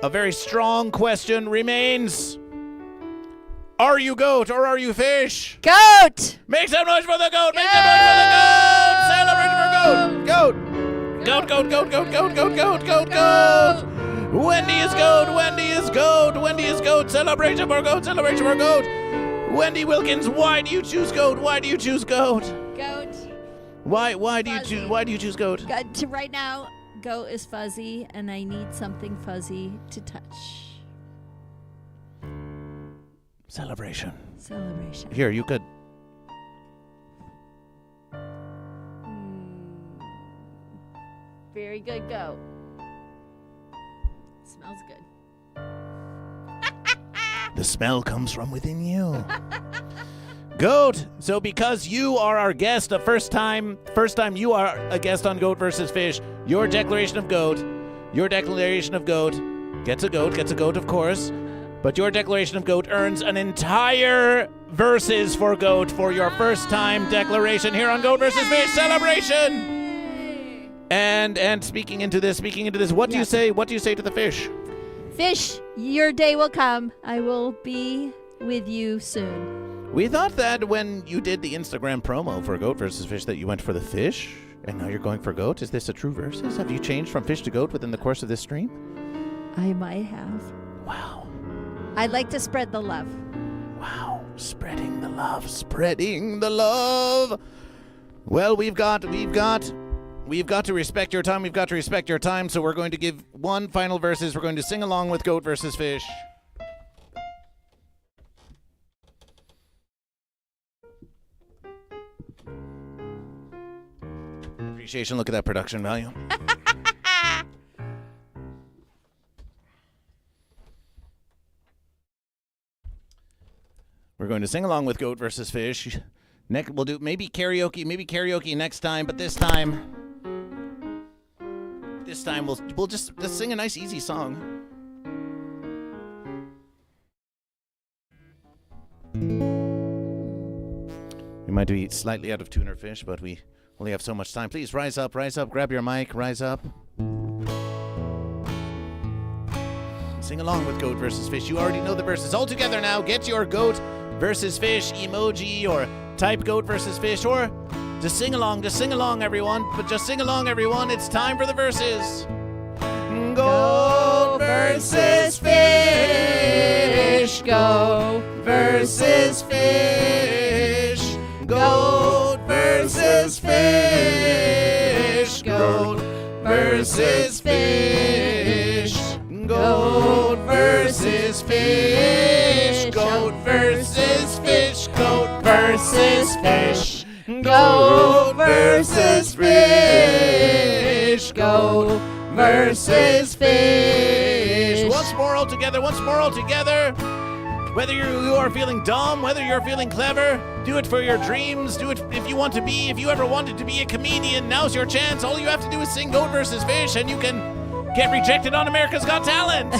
[SPEAKER 5] a very strong question remains. Are you goat or are you fish?
[SPEAKER 1] Goat.
[SPEAKER 5] Make some noise for the goat. Make some noise for the goat. Celebration for goat. Goat. Goat, goat, goat, goat, goat, goat, goat, goat, goat. Wendy is goat. Wendy is goat. Wendy is goat. Celebration for goat. Celebration for goat. Wendy Wilkins, why do you choose goat? Why do you choose goat?
[SPEAKER 1] Goat.
[SPEAKER 5] Why do you choose goat?
[SPEAKER 1] Right now, goat is fuzzy, and I need something fuzzy to touch.
[SPEAKER 5] Celebration.
[SPEAKER 1] Here,
[SPEAKER 5] you could.
[SPEAKER 1] Very good goat. Smells good.
[SPEAKER 5] The smell comes from within you. Goat. So because you are our guest, first time you are a guest on Goat versus Fish, your declaration of goat gets a goat, of course. But your declaration of goat earns an entire verses for goat for your first time declaration here on Goat versus Fish celebration. And speaking into this, what do you say? What do you say to the fish?
[SPEAKER 1] Fish, your day will come. I will be with you soon.
[SPEAKER 5] We thought that when you did the Instagram promo for Goat versus Fish that you went for the fish, and now you're going for goat. Is this a true versus? Have you changed from fish to goat within the course of this stream?
[SPEAKER 1] I might have.
[SPEAKER 5] Wow.
[SPEAKER 1] I'd like to spread the love.
[SPEAKER 5] Wow. Spreading the love. Well, we've got to respect your time. So we're going to give one final verses. We're going to sing along with Goat versus Fish. Appreciation. Look at that production value. We're going to sing along with Goat versus Fish. Next, we'll do maybe karaoke next time, but this time we'll just sing a nice easy song. We might be slightly out of tune or fish, but we only have so much time. Please rise up, grab your mic, rise up. Sing along with Goat versus Fish. You already know the verses. All together now, get your Goat versus Fish emoji or type Goat versus Fish or just sing along everyone. But just sing along everyone. It's time for the verses.
[SPEAKER 1] Goat versus fish. Goat versus fish. Goat versus fish. Goat versus fish. Goat versus fish. Goat versus fish. Goat versus fish. Goat versus fish. Goat versus fish.
[SPEAKER 5] Once more all together. Whether you are feeling dumb, whether you're feeling clever, do it for your dreams. Do it if you ever wanted to be a comedian, now's your chance. All you have to do is sing Goat versus Fish and you can get rejected on America's Got Talent.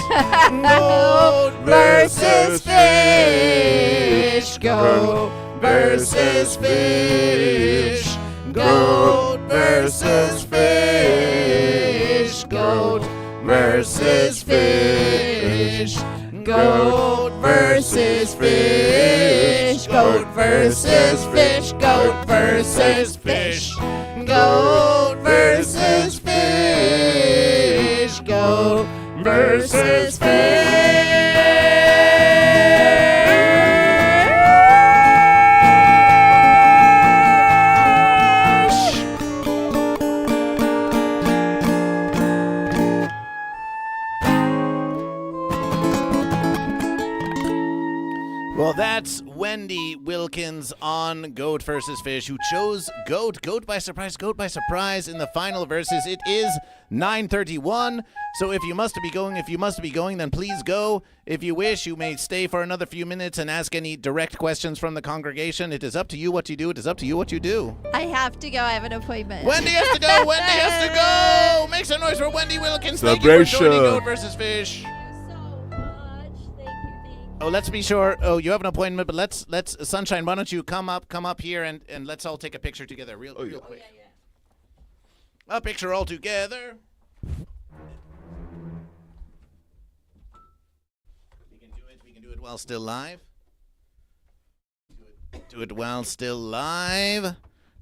[SPEAKER 1] Goat versus fish. Goat versus fish. Goat versus fish. Goat versus fish. Goat versus fish. Goat versus fish. Goat versus fish. Goat versus fish. Goat versus fish.
[SPEAKER 5] Well, that's Wendy Wilkins on Goat versus Fish, who chose Goat by surprise, in the final verses. It is 9:31, so if you must be going, then please go. If you wish, you may stay for another few minutes and ask any direct questions from the congregation. It is up to you what you do.
[SPEAKER 1] I have to go. I have an appointment.
[SPEAKER 5] Wendy has to go. Make some noise for Wendy Wilkins. Thank you for joining Goat versus Fish. Oh, let's be sure. Oh, you have an appointment, but let's Sunshine, why don't you come up here and let's all take a picture together real quick. A picture all together. We can do it while still live. Do it while still live.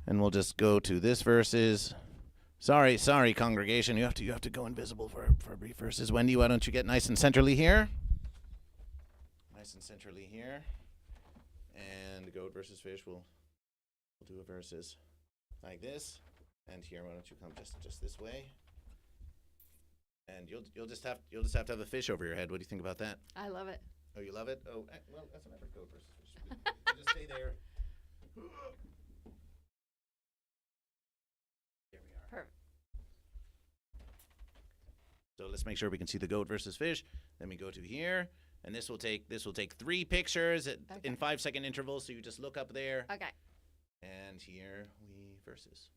[SPEAKER 5] And we'll just go to this verses. Sorry, congregation. You have to go invisible for brief verses. Wendy, why don't you get nice and centrally here? And Goat versus Fish will do a verses like this, and here, why don't you come just this way, and you'll just have to have a fish over your head. What do you think about that?
[SPEAKER 1] I love it.
[SPEAKER 5] Oh, you love it? Oh, well, that's another Goat versus Fish. Just stay there. There we are.
[SPEAKER 1] Perfect.
[SPEAKER 5] So let's make sure we can see the Goat versus Fish. Then we go to here. And this will take 3 pictures in 5-second intervals. So you just look up there.
[SPEAKER 1] Okay.
[SPEAKER 5] And here we versus.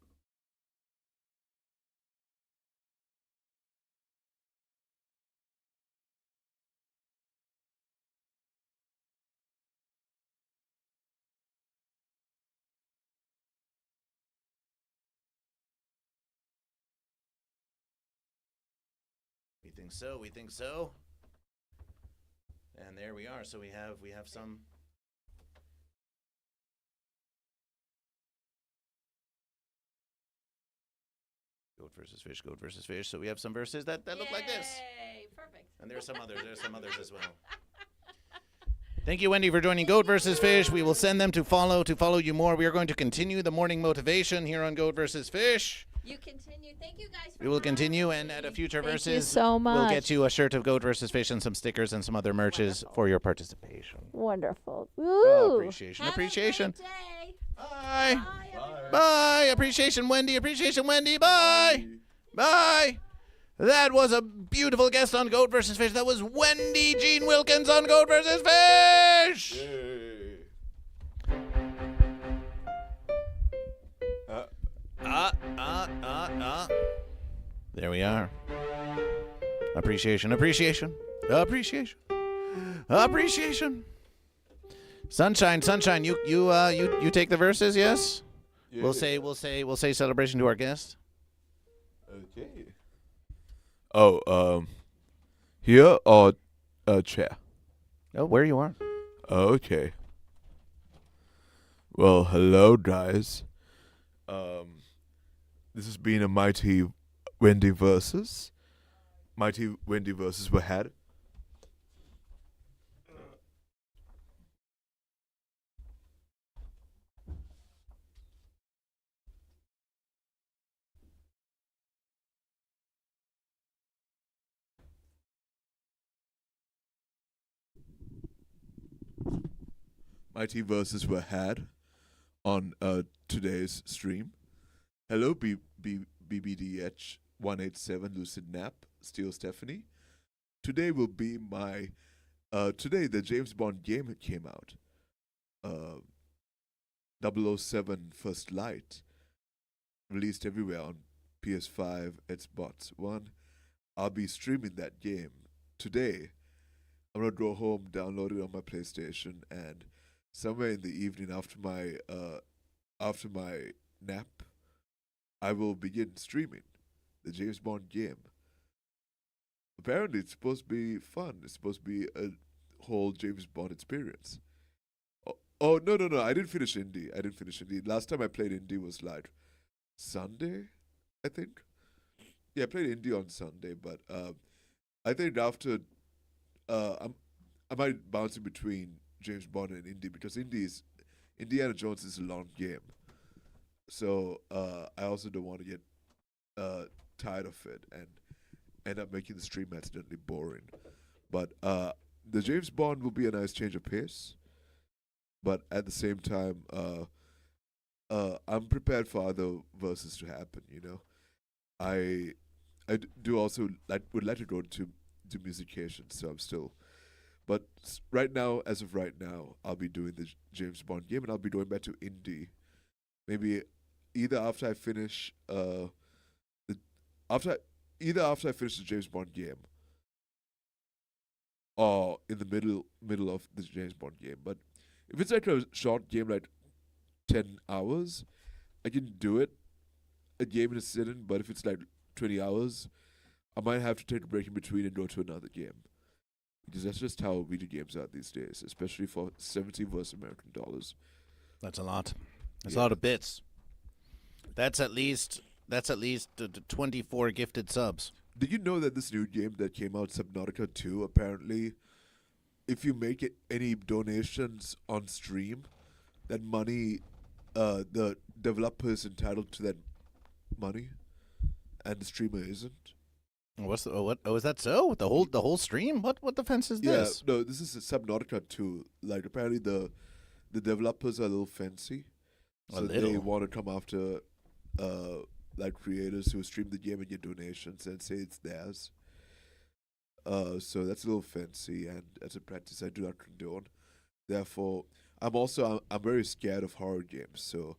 [SPEAKER 5] We think so. And there we are. So we have some. Goat versus Fish. So we have some verses that look like this.
[SPEAKER 1] Perfect.
[SPEAKER 5] And there's some others as well. Thank you, Wendy, for joining Goat versus Fish. We will send them to follow you more. We are going to continue the morning motivation here on Goat versus Fish.
[SPEAKER 1] You continue. Thank you guys for
[SPEAKER 5] We will continue, and at a future
[SPEAKER 1] Thank
[SPEAKER 5] versus,
[SPEAKER 1] you so much.
[SPEAKER 5] we'll get you a shirt of Goat versus Fish and some stickers and some other merches for your participation.
[SPEAKER 1] Wonderful.
[SPEAKER 5] Oh, appreciation.
[SPEAKER 1] Have a great day.
[SPEAKER 5] Bye.
[SPEAKER 1] Bye.
[SPEAKER 5] Bye. Appreciation, Wendy. Bye. Bye. That was a beautiful guest on Goat versus Fish. That was Wendy Jean Wilkins on Goat versus Fish.
[SPEAKER 2] Yay.
[SPEAKER 5] There we are. Appreciation. Sunshine. You take the verses, yes?
[SPEAKER 2] Yeah.
[SPEAKER 5] We'll say celebration to our guest.
[SPEAKER 2] Okay. Oh, here or a chair?
[SPEAKER 5] Oh, where you are.
[SPEAKER 2] Okay. Well, hello, guys. This has been a mighty Wendy versus. Mighty Wendy versus were had. Mighty verses were had on today's stream. Hello, BBDH 187 Lucid Nap, Steel Stephanie. Today will be my today the James Bond game came out. 007 First Light, released everywhere on PS5, Xbox One. I'll be streaming that game today. I'm gonna go home, download it on my PlayStation, and somewhere in the evening after my nap, I will begin streaming the James Bond game. Apparently, it's supposed to be fun. It's supposed to be a whole James Bond experience. Oh no! I didn't finish Indie. Last time I played Indie was like Sunday, I think. Yeah, I played Indie on Sunday, but I think after I might bounce in between James Bond and Indie, because Indiana Jones is a long game. So I also don't want to get tired of it and end up making the stream accidentally boring. But the James Bond will be a nice change of pace. But at the same time, I'm prepared for other verses to happen. You know, I do also would like to go to musician, so I'm still. But as of right now, I'll be doing the James Bond game, and I'll be going back to Indie. Maybe either after I finish after I finish the James Bond game, or in the middle of the James Bond game. But if it's like a short game, like 10 hours, I can do it, a game in a sitting. But if it's like 20 hours, I might have to take a break in between and go to another game. Because that's just how video games are these days, especially for 70 versus American dollars.
[SPEAKER 5] That's a lot. That's a lot of bits. That's at least 24 gifted subs.
[SPEAKER 2] Did you know that this new game that came out, Subnautica 2, apparently, if you make any donations on stream, that money, the developer is entitled to that money, and the streamer isn't?
[SPEAKER 5] What's what? Oh, is that so? The whole stream? What defense is this?
[SPEAKER 2] Yeah, no, this is a Subnautica 2. Like, apparently the developers are a little fancy, so they want to come after like creators who stream the game and get donations and say it's theirs. So that's a little fancy, and as a practice I do not condone. Therefore, I'm very scared of horror games, so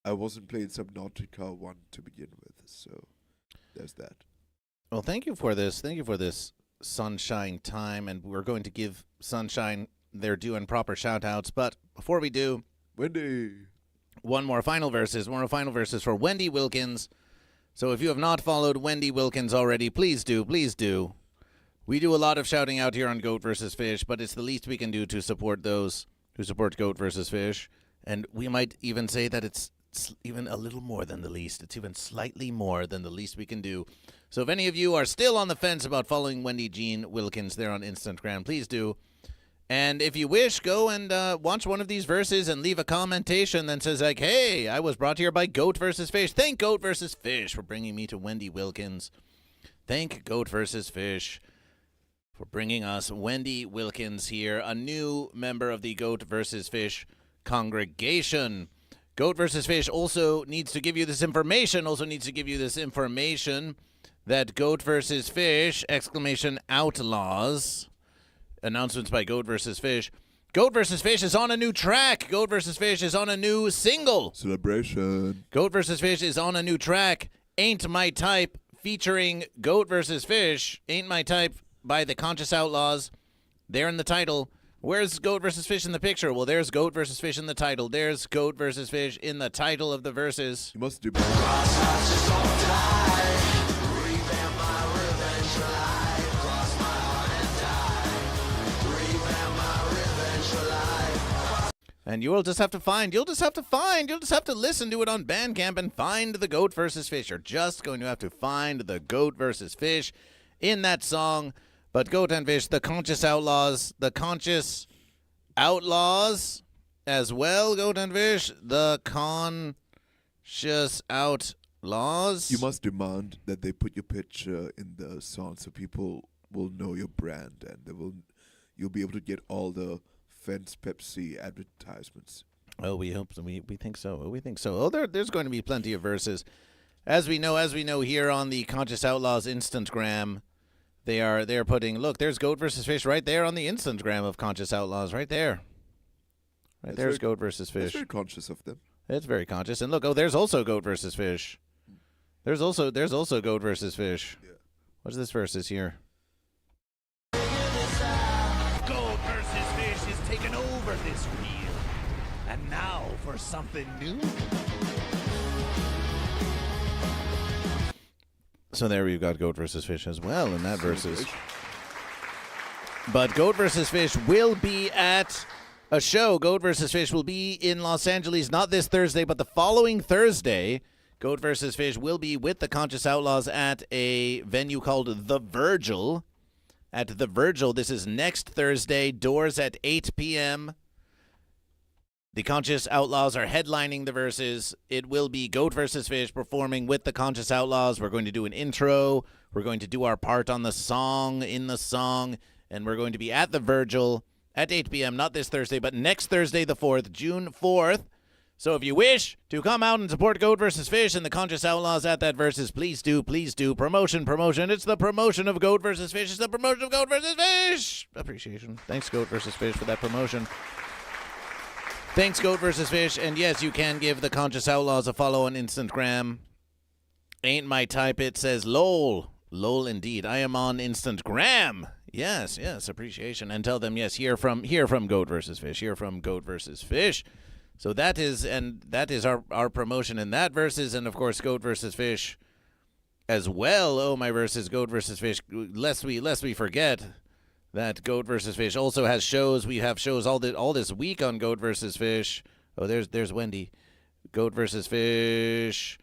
[SPEAKER 2] I wasn't playing Subnautica 1 to begin with. So there's that.
[SPEAKER 5] Well, thank you for this. Thank you for this Sunshine time, and we're going to give Sunshine their due and proper shout-outs. But before we do,
[SPEAKER 2] Wendy,
[SPEAKER 5] one more final verses for Wendy Wilkins. So if you have not followed Wendy Wilkins already, please do. We do a lot of shouting out here on Goat vs. Fish, but it's the least we can do to support those who support Goat vs. Fish. And we might even say that it's even a little more than the least. It's even slightly more than the least we can do. So if any of you are still on the fence about following Wendy Jean Wilkins there on Instagram, please do. And if you wish, go and watch one of these verses and leave a commentation that says, like, hey, I was brought here by Goat vs. Fish. Thank Goat vs. Fish for bringing me to Wendy Wilkins. Thank Goat vs. Fish for bringing us Wendy Wilkins here, a new member of the Goat vs. Fish congregation. Goat vs. Fish also needs to give you this information, that Goat vs. Fish, ! Outlaws, announcements by Goat vs. Fish, Goat vs. Fish is on a new track. Goat vs. Fish is on a new single.
[SPEAKER 2] Celebration.
[SPEAKER 5] Goat vs. Fish is on a new track. Ain't My Type, featuring Goat vs. Fish. Ain't My Type by the Conscious Outlaws. They're in the title. Where's Goat vs. Fish in the picture? Well, there's Goat vs. Fish in the title. There's Goat vs. Fish in the title of the verses.
[SPEAKER 2] You must do.
[SPEAKER 5] And you'll just have to listen to it on Bandcamp and find the Goat vs. Fish. You're just going to have to find the Goat vs. Fish in that song. But Goat and Fish, the Conscious Outlaws as well, Goat and Fish, the Conscious Outlaws.
[SPEAKER 2] You must demand that they put your picture in the song so people will know your brand, and you'll be able to get all the Fence Pepsi advertisements.
[SPEAKER 5] Oh, we hope so. We think so. We think so. Oh, there's going to be plenty of verses. As we know here on the Conscious Outlaws Instantgram, they're putting, look, there's Goat vs. Fish right there on the Instantgram of Conscious Outlaws, right there. Right there's Goat vs. Fish.
[SPEAKER 2] That's very conscious of them.
[SPEAKER 5] It's very conscious. And look, there's also Goat vs. Fish. There's also Goat vs. Fish.
[SPEAKER 2] Yeah.
[SPEAKER 5] What's this verses here?
[SPEAKER 3] Goat vs. Fish is taking over this reel. And now for something new.
[SPEAKER 5] So there we've got Goat vs. Fish as well in that verses. But Goat vs. Fish will be at a show. Goat vs. Fish will be in Los Angeles, not this Thursday, but the following Thursday. Goat vs. Fish will be with the Conscious Outlaws at a venue called The Virgil. At The Virgil, this is next Thursday, doors at 8 p.m. The Conscious Outlaws are headlining the verses. It will be Goat vs. Fish performing with the Conscious Outlaws. We're going to do an intro. We're going to do our part on the song, in the song, and we're going to be at The Virgil at 8 p.m., not this Thursday, but next Thursday, the 4th, June 4th. So if you wish to come out and support Goat vs. Fish and the Conscious Outlaws at that verses, please do. Promotion. It's the promotion of Goat vs. Fish. It's the promotion of Goat vs. Fish. Appreciation. Thanks, Goat vs. Fish, for that promotion. Thanks, Goat vs. Fish. And yes, you can give the Conscious Outlaws a follow on Instagram. Ain't My Type, it says lol. Lol indeed. I am on Instagram. Yes, appreciation. And tell them, yes, hear from Goat vs. Fish. Hear from Goat vs. Fish. So that is our promotion in that verses, and of course Goat vs. Fish as well. Oh, my verses, Goat vs. Fish. Lest we forget that Goat vs. Fish also has shows. We have shows all this week on Goat vs. Fish. Oh, there's Wendy. Goat vs. Fish.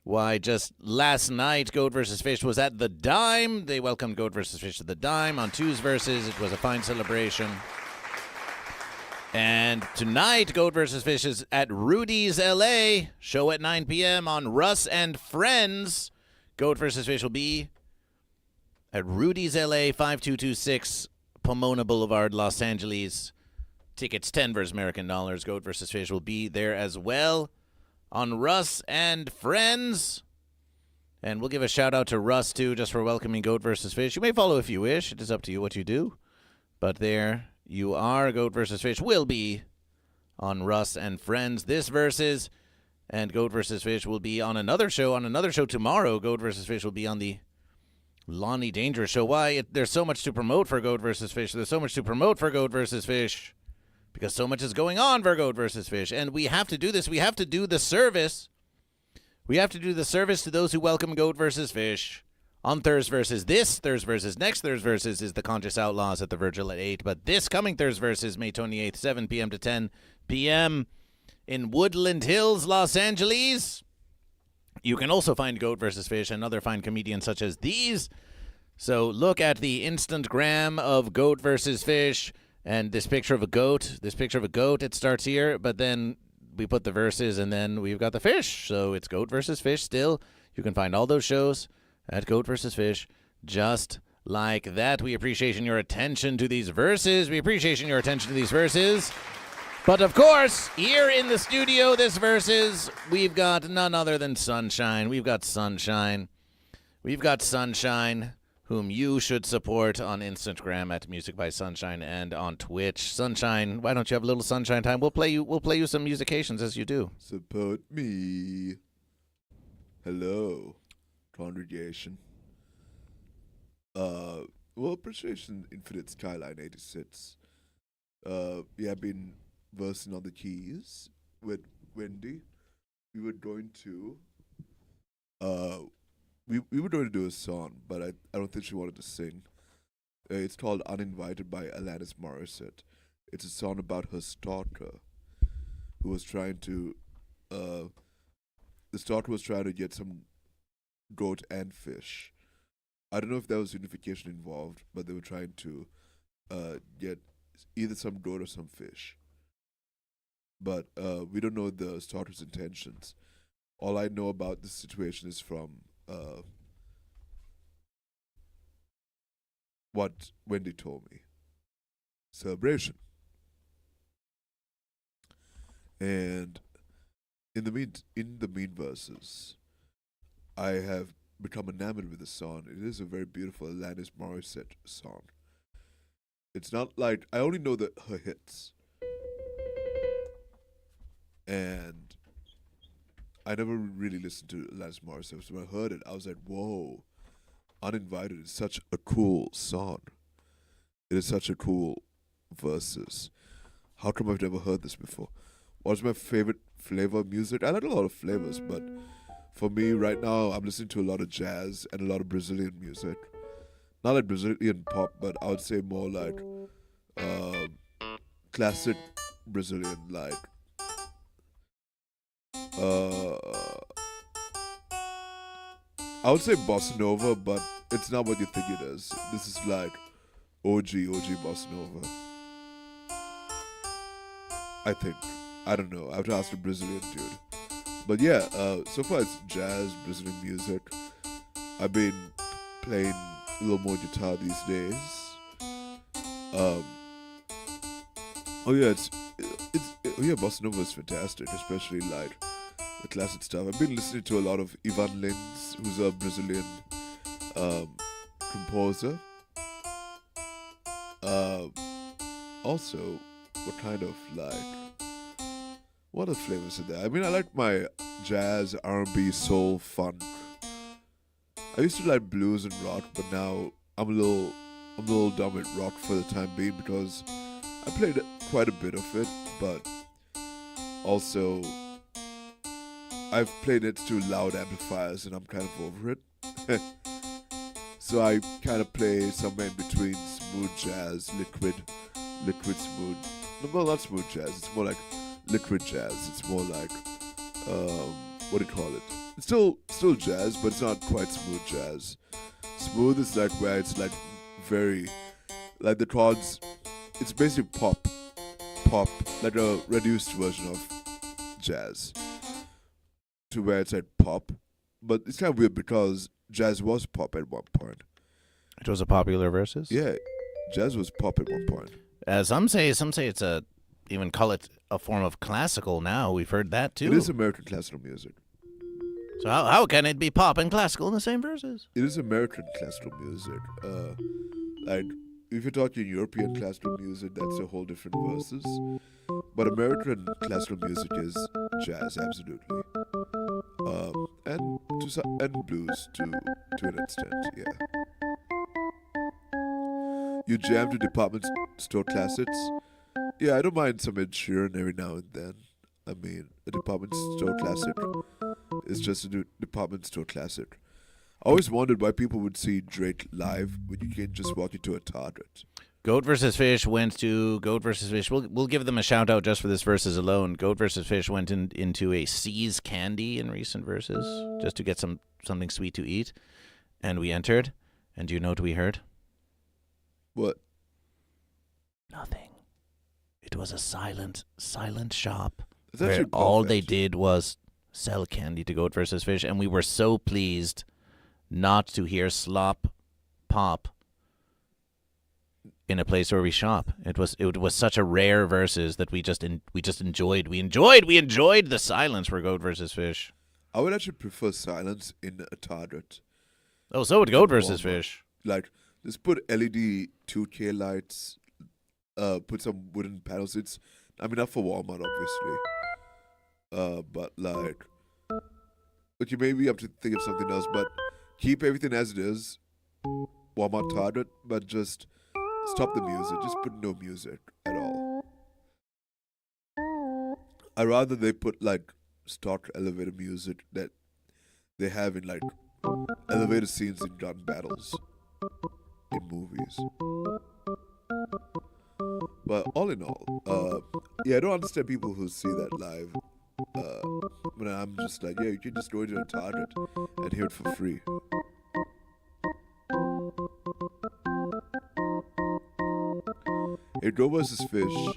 [SPEAKER 5] Why, just last night, Goat vs. Fish was at the Dime. They welcomed Goat vs. Fish to the Dime on Tuesdays verses. It was a fine celebration. And tonight, Goat vs. Fish is at Rudy's LA. Show at 9 p.m. on Russ and Friends. Goat vs. Fish will be at Rudy's LA, 5226 Pomona Boulevard, Los Angeles. Tickets $10 American dollars. Goat vs. Fish will be there as well on Russ and Friends. And we'll give a shout out to Russ too, just for welcoming Goat vs. Fish. You may follow if you wish. It is up to you what you do. But there you are. Goat vs. Fish will be on Russ and Friends this verses. And Goat vs. Fish will be on another show. Tomorrow, Goat vs. Fish will be on the Lonnie Dangerous Show. Why? There's so much to promote for Goat vs. Fish. There's so much to promote for Goat vs. Fish. Because so much is going on for Goat vs. Fish. And we have to do this. We have to do the service. We have to do the service to those who welcome Goat vs. Fish. On Thursday versus this, Thursday versus next Thursday versus is the Conscious Outlaws at the Virgil at 8. But this coming Thursday versus May 28th, 7 p.m. to 10 p.m. in Woodland Hills, Los Angeles. You can also find Goat vs. Fish and other fine comedians such as these. So look at the Instantgram of Goat vs. Fish and this picture of a goat. It starts here, but then we put the verses and then we've got the fish. So it's Goat vs. Fish still. You can find all those shows at Goat vs. Fish, just like that. We appreciate your attention to these verses. But of course, here in the studio, this verses, we've got none other than Sunshine. We've got Sunshine. whom you should support on Instagram at Music by Sunshine and on Twitch. Sunshine, why don't you have a little sunshine time? We'll play you some musications as you do.
[SPEAKER 2] Support me. Hello, congregation. Well, appreciation Infinite Skyline 86. We have been versing on the keys with Wendy. We were going to we were going to do a song, but I don't think she wanted to sing. It's called Uninvited by Alanis Morissette. It's a song about her stalker who was trying to the stalker was trying to get some goat and fish. I don't know if there was unification involved, but they were trying to get either some goat or some fish. But we don't know the stalker's intentions. All I know about this situation is from what Wendy told me. Celebration. And in the mean verses, I have become enamored with the song. It is a very beautiful Alanis Morissette song. It's not like I only know her hits, and I never really listened to Alanis Morissette. So when I heard it, I was like, "Whoa, Uninvited is such a cool song. It is such a cool verses. How come I've never heard this before? What's my favorite flavor of music? I like a lot of flavors, but for me right now, I'm listening to a lot of jazz and a lot of Brazilian music. Not like Brazilian pop, but I would say more like classic Brazilian, like I would say bossa nova, but it's not what you think it is. This is like OG bossa nova. I think. I don't know. I have to ask a Brazilian dude. But yeah, so far it's jazz, Brazilian music. I've been playing a little more guitar these days. Bossa Nova is fantastic, especially like the classic stuff. I've been listening to a lot of Ivan Lins, who's a Brazilian composer. Also, what are flavors in there? I mean, I like my jazz, R&B, soul, funk. I used to like blues and rock, but now I'm a little dumb at rock for the time being because I played quite a bit of it, but also I've played it to loud amplifiers and I'm kind of over it. So I kind of play somewhere in between smooth jazz, liquid smooth. Well, not smooth jazz. It's more like liquid jazz. It's more like what do you call it? It's still jazz, but it's not quite smooth jazz. Smooth is like where it's like very like the chords. It's basically pop, like a reduced version of jazz. To where it's like pop, but it's kind of weird because jazz was pop at one point.
[SPEAKER 5] It was a popular versus?
[SPEAKER 2] Yeah, jazz was pop at one point.
[SPEAKER 5] Some say it's even call it a form of classical now. We've heard that too.
[SPEAKER 2] It is American classical music.
[SPEAKER 5] So how can it be pop and classical in the same verses?
[SPEAKER 2] It is American classical music. Like if you're talking European classical music, that's a whole different verses. But American classical music is jazz, absolutely. And blues to an extent, yeah. You jam to department store classics. Yeah, I don't mind some Ed Sheeran every now and then. I mean, a department store classic is just a department store classic. I always wondered why people would see Drake live when you can't just walk into a Target.
[SPEAKER 5] GoatVsFish went to GoatVsFish. We'll give them a shout out just for this verses alone. GoatVsFish went into a C's Candy in recent verses just to get something sweet to eat, and we entered. And do you know what we heard?
[SPEAKER 2] What?
[SPEAKER 5] Nothing. It was a silent shop
[SPEAKER 2] It's
[SPEAKER 5] where
[SPEAKER 2] actually
[SPEAKER 5] all they
[SPEAKER 2] perfect.
[SPEAKER 5] did was sell candy to GoatVsFish, and we were so pleased not to hear slop pop in a place where we shop. It was such a rare versus that we just enjoyed. We enjoyed the silence for GoatVsFish.
[SPEAKER 2] I would actually prefer silence in a Target.
[SPEAKER 5] Oh, so would GoatVsFish.
[SPEAKER 2] like just put LED 2K lights, put some wooden panels. It's not for Walmart obviously. But like, okay, maybe I have to think of something else. But keep everything as it is, Walmart Target, but just stop the music. Just put no music at all. I'd rather they put like stock elevator music that they have in like elevator scenes in gun battles in movies. But all in all, I don't understand people who see that live. When I'm just like, yeah, you can just go to a Target and hear it for free. Hey, GoatVsFish,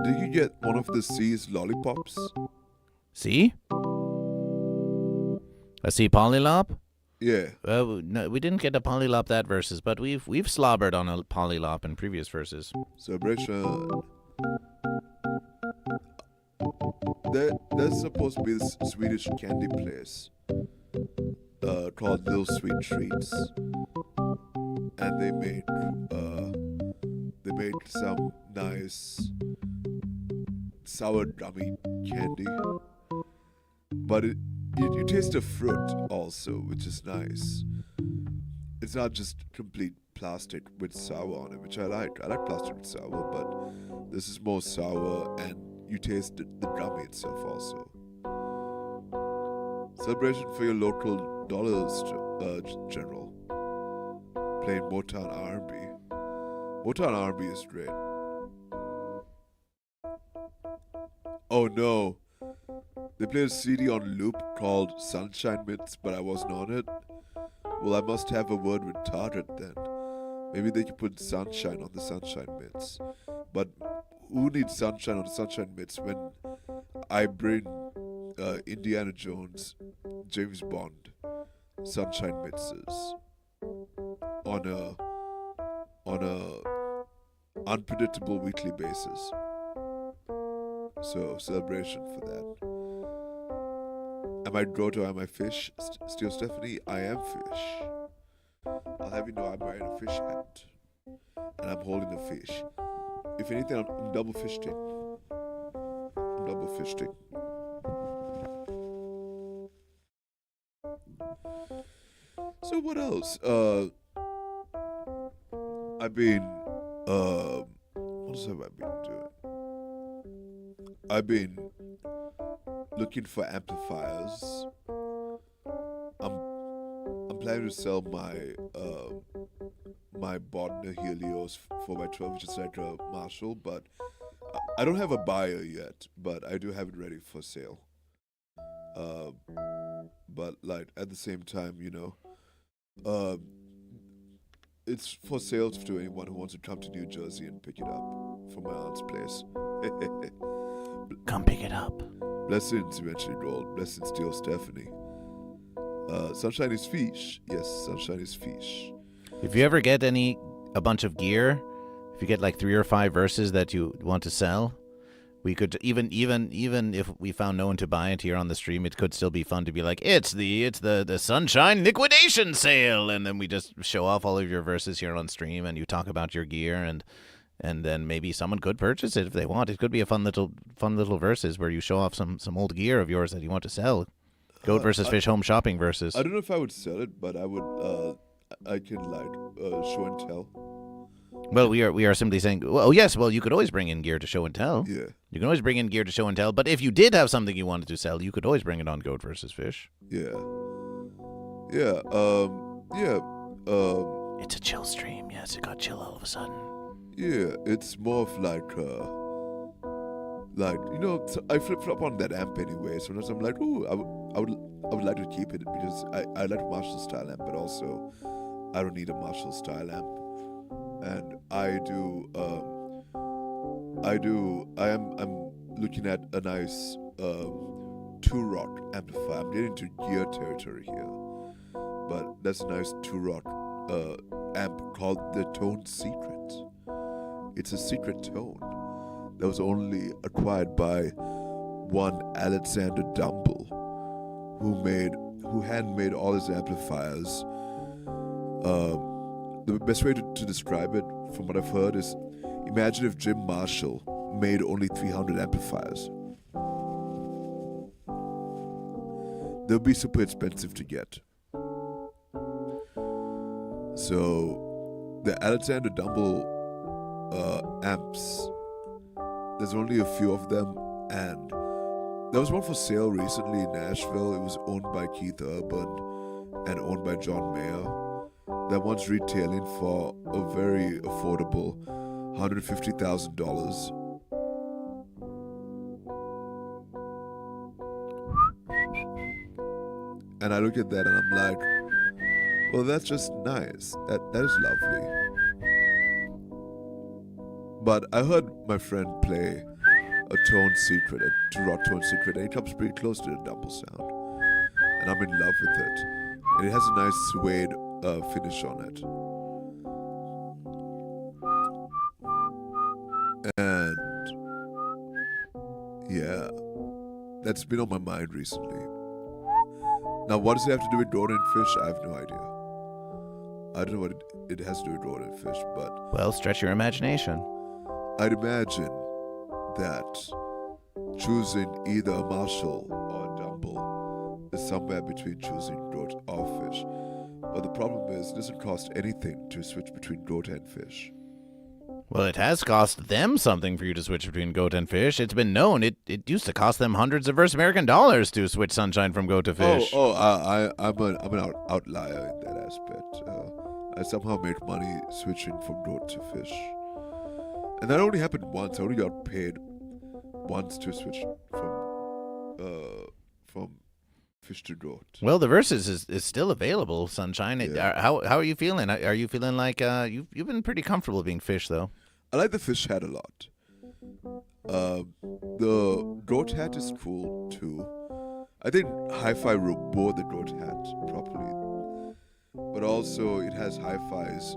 [SPEAKER 2] did you get one of the C's lollipops?
[SPEAKER 5] See? A sea polylop?
[SPEAKER 2] Yeah.
[SPEAKER 5] No, we didn't get a polylop that versus, but we've slobbered on a polylop in previous verses.
[SPEAKER 2] Celebration. There's supposed to be this Swedish candy place called Little Sweet Treats, and they make some nice sour gummy candy, but you taste the fruit also, which is nice. It's not just complete plastic with sour on it, which I like. I like plastic with sour, but this is more sour, and you taste the gummy itself also. Celebration for your local dollars, General. Playing Motown R&B. Motown R&B is great. Oh no. They played a CD on loop called Sunshine Mints, but I wasn't on it. Well, I must have a word with Target then. Maybe they could put Sunshine on the Sunshine Mints. But who needs Sunshine on the Sunshine Mints when I bring Indiana Jones, James Bond, Sunshine Mixes on a unpredictable weekly basis. So celebration for that. Am I goat or am I fish? Still Stephanie, I am fish. I'll have you know I'm wearing a fish hat and I'm holding a fish. If anything, I'm double fisting. I'm double fisting. So what else? I've been what else have I been doing? I've been looking for amplifiers. I'm planning to sell my my Bodner Helios 4x12, which is like a Marshall, but I don't have a buyer yet, but I do have it ready for sale. But like at the same time, you know, it's for sale to anyone who wants to come to New Jersey and pick it up from my aunt's place.
[SPEAKER 5] Come pick it up.
[SPEAKER 2] Blessings eventually gold. Blessings still Stephanie. Sunshine is fish. Yes, sunshine is fish.
[SPEAKER 5] If you ever get a bunch of gear, if you get like 3 or 5 verses that you want to sell, we could even if we found no one to buy it here on the stream, it could still be fun to be like, it's the Sunshine liquidation sale, and then we just show off all of your verses here on stream, and you talk about your gear, and then maybe someone could purchase it if they want. It could be a fun little verses where you show off some old gear of yours that you want to sell. GoatVsFish home shopping versus.
[SPEAKER 2] I don't know if I would sell it, but I would. I can like show and tell.
[SPEAKER 5] Well, we are simply saying, well, yes, well, you could always bring in gear to show and tell.
[SPEAKER 2] Yeah.
[SPEAKER 5] You can always bring in gear to show and tell, but if you did have something you wanted to sell, you could always bring it on GoatVsFish.
[SPEAKER 2] Yeah. Yeah. Yeah.
[SPEAKER 5] It's a chill stream. Yes, it got chill all of a sudden.
[SPEAKER 2] Yeah, it's more of like you know, I flip-flop on that amp anyway. Sometimes I'm like, ooh, I would like to keep it because I like Marshall style amp, but also I don't need a Marshall style amp. And I'm looking at a nice 2-rock amplifier. I'm getting into gear territory here, but that's a nice 2-rock amp called the Tone Secret. It's a secret tone that was only acquired by one Alexander Dumble, who handmade all his amplifiers The best way to describe it, from what I've heard, is imagine if Jim Marshall made only 300 amplifiers. They'll be super expensive to get. So the Alexander Dumble amps, there's only a few of them, and there was one for sale recently in Nashville. It was owned by Keith Urban and owned by John Mayer. That one's retailing for a very affordable $150,000. And I look at that and I'm like, well, that's just nice. That is lovely. But I heard my friend play a tone secret, a two-rod tone secret, and it comes pretty close to the Dumble sound. And I'm in love with it. And it has a nice suede finish on it. And yeah, that's been on my mind recently. Now, what does it have to do with Road and Fish? I have no idea. I don't know what it has to do with Road and Fish, but
[SPEAKER 5] Well, stretch your imagination.
[SPEAKER 2] I'd imagine that choosing either a Marshall or a Dumble is somewhere between choosing Goat or Fish. But the problem is, it doesn't cost anything to switch between Goat and Fish.
[SPEAKER 5] Well, it has cost them something for you to switch between goat and fish. It's been known. It used to cost them hundreds of American dollars to switch Sunshine from goat to fish.
[SPEAKER 2] I'm an outlier in that aspect. I somehow make money switching from goat to fish. And that only happened once. I only got paid once to switch from fish to goat.
[SPEAKER 5] Well, the Versus is still available, Sunshine.
[SPEAKER 2] Yeah.
[SPEAKER 5] How are you feeling? Are you feeling like you've been pretty comfortable being fish, though?
[SPEAKER 2] I like the fish hat a lot. The goat hat is cool too. I think Hi-Fi wore the goat hat properly, but also it has Hi-Fi's.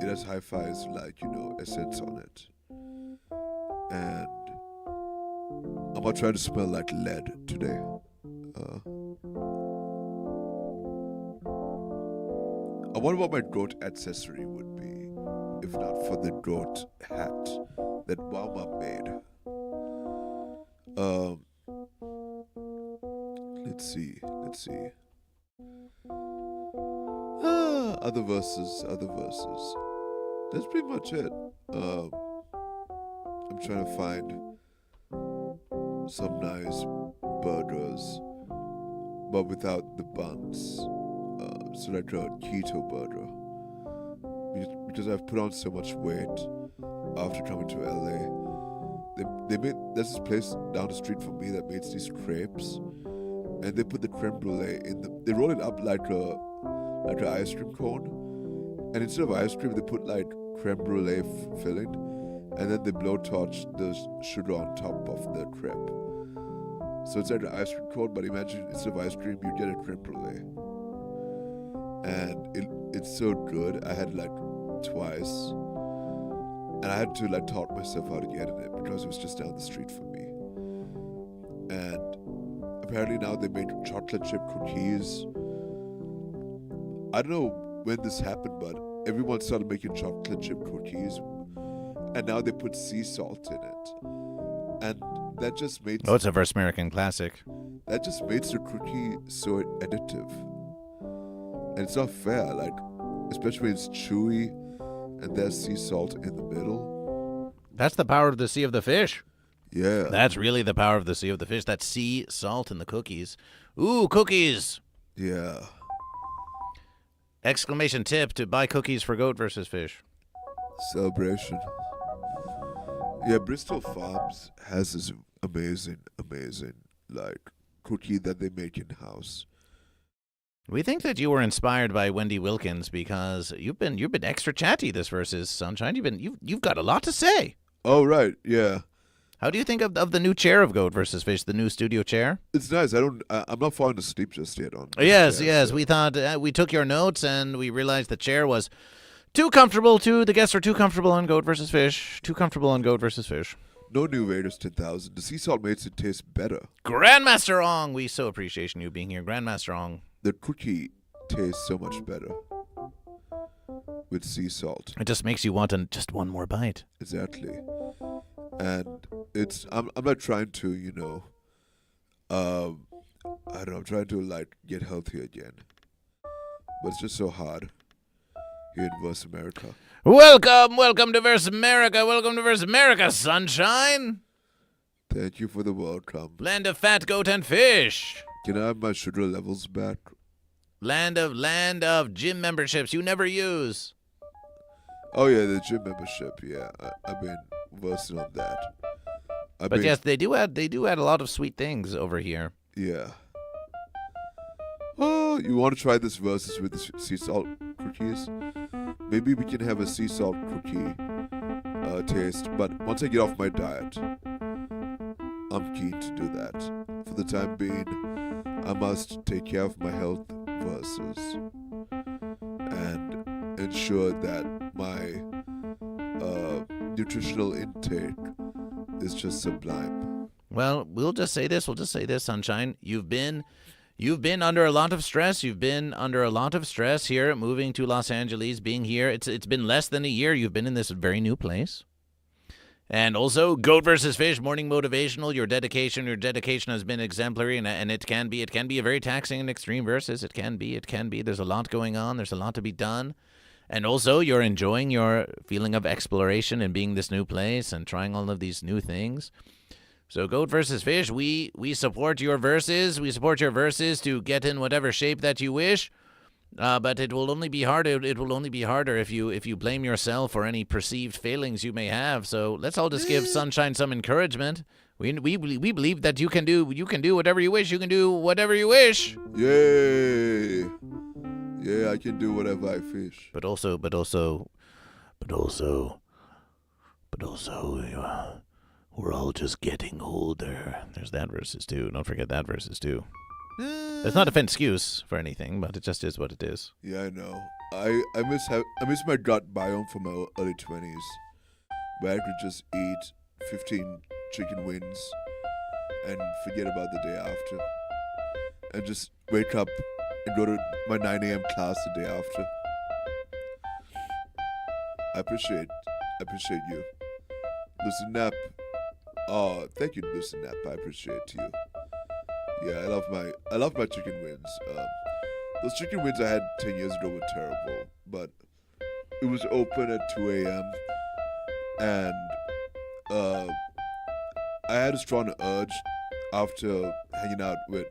[SPEAKER 2] It has Hi-Fi's essence on it, and I'm gonna try to smell like lead today. I wonder what my goat accessory would be, if not for the goat hat that Mama made. Let's see. Other verses. That's pretty much it. I'm trying to find some nice burgers, but without the buns. So like a keto burger. Because I've put on so much weight after coming to LA. There's this place down the street from me that makes these crepes, and they put the creme brulee they roll it up like an ice cream cone, and instead of ice cream they put like creme brulee filling, and then they blowtorch the sugar on top of the crepe. So it's like an ice cream cone, but imagine instead of ice cream you get a creme brulee, and it's so good. I had it like twice, and I had to like talk myself out of getting it because it was just down the street from me. And apparently now they make chocolate chip cookies. I don't know when this happened, but everyone started making chocolate chip cookies, and now they put sea salt in it, and that just made
[SPEAKER 5] Oh, it's a Verse American classic.
[SPEAKER 2] that just makes the cookie so addictive. And it's not fair, like, especially when it's chewy and there's sea salt in the middle.
[SPEAKER 5] That's the power of the Sea of the Fish.
[SPEAKER 2] Yeah.
[SPEAKER 5] That's really the power of the Sea of the Fish. That sea salt in the cookies. Ooh, cookies!
[SPEAKER 2] Yeah.
[SPEAKER 5] Exclamation tip to buy cookies for goat versus fish.
[SPEAKER 2] Celebration. Yeah, Bristol Farms has this amazing, like, cookie that they make in-house.
[SPEAKER 5] We think that you were inspired by Wendy Wilkins because you've been extra chatty this versus Sunshine. You've got a lot to say.
[SPEAKER 2] Oh, right, yeah.
[SPEAKER 5] How do you think of the new chair of Goat versus Fish, the new studio chair?
[SPEAKER 2] It's nice. I'm not falling asleep just yet on this
[SPEAKER 5] Yes.
[SPEAKER 2] chair, so-
[SPEAKER 5] We thought we took your notes and we realized the chair was too comfortable. The guests are too comfortable on Goat versus Fish. Too comfortable on Goat versus Fish.
[SPEAKER 2] No New Raiders 10,000. The sea salt makes it taste better.
[SPEAKER 5] Grandmaster Ong, we so appreciate you being here, Grandmaster Ong.
[SPEAKER 2] The cookie tastes so much better with sea salt.
[SPEAKER 5] It just makes you want just one more bite.
[SPEAKER 2] Exactly. And I'm not trying to, I don't know, I'm trying to like get healthy again. But it's just so hard here in Verse America.
[SPEAKER 5] Welcome to Verse America. Welcome to Verse America, sunshine.
[SPEAKER 2] Thank you for the welcome.
[SPEAKER 5] Land of fat goat and fish.
[SPEAKER 2] Can I have my sugar levels back?
[SPEAKER 5] Land of gym memberships you never use.
[SPEAKER 2] Oh yeah, the gym membership. Yeah, I've been versing on that.
[SPEAKER 5] But yes, they do add a lot of sweet things over here.
[SPEAKER 2] Yeah. Oh, you want to try this versus with the sea salt cookies? Maybe we can have a sea salt cookie taste. But once I get off my diet, I'm keen to do that. For the time being, I must take care of my health versus and ensure that my nutritional intake is just sublime.
[SPEAKER 5] Well, we'll just say this, sunshine. You've been under a lot of stress. You've been under a lot of stress here, moving to Los Angeles, being here. It's been less than a year you've been in this very new place. And also, Goat vs. Fish Morning Motivational. Your dedication has been exemplary, and it can be a very taxing and extreme versus. It can be. There's a lot going on. There's a lot to be done. And also, you're enjoying your feeling of exploration and being this new place and trying all of these new things. So, Goat vs. Fish, we support your verses. We support your verses to get in whatever shape that you wish. But it will only be harder. It will only be harder if you blame yourself for any perceived failings you may have. So let's all just give Sunshine some encouragement. We believe that you can do whatever you wish. You can do whatever you wish.
[SPEAKER 2] Yay! Yeah, I can do whatever I fish.
[SPEAKER 5] But also, we're all just getting older. There's that verses too. Don't forget that verses too. It's not an excuse for anything, but it just is what it is.
[SPEAKER 2] Yeah, I know. I miss my gut biome from my early 20s, where I could just eat 15 chicken wings and forget about the day after, and just wake up and go to my 9 a.m. class the day after. I appreciate you, Lucy Knapp. Oh, thank you, Lucy Knapp. I appreciate you. Yeah, I love my chicken wings. Those chicken wings I had 10 years ago were terrible, but it was open at 2 a.m. and I had a strong urge after hanging out with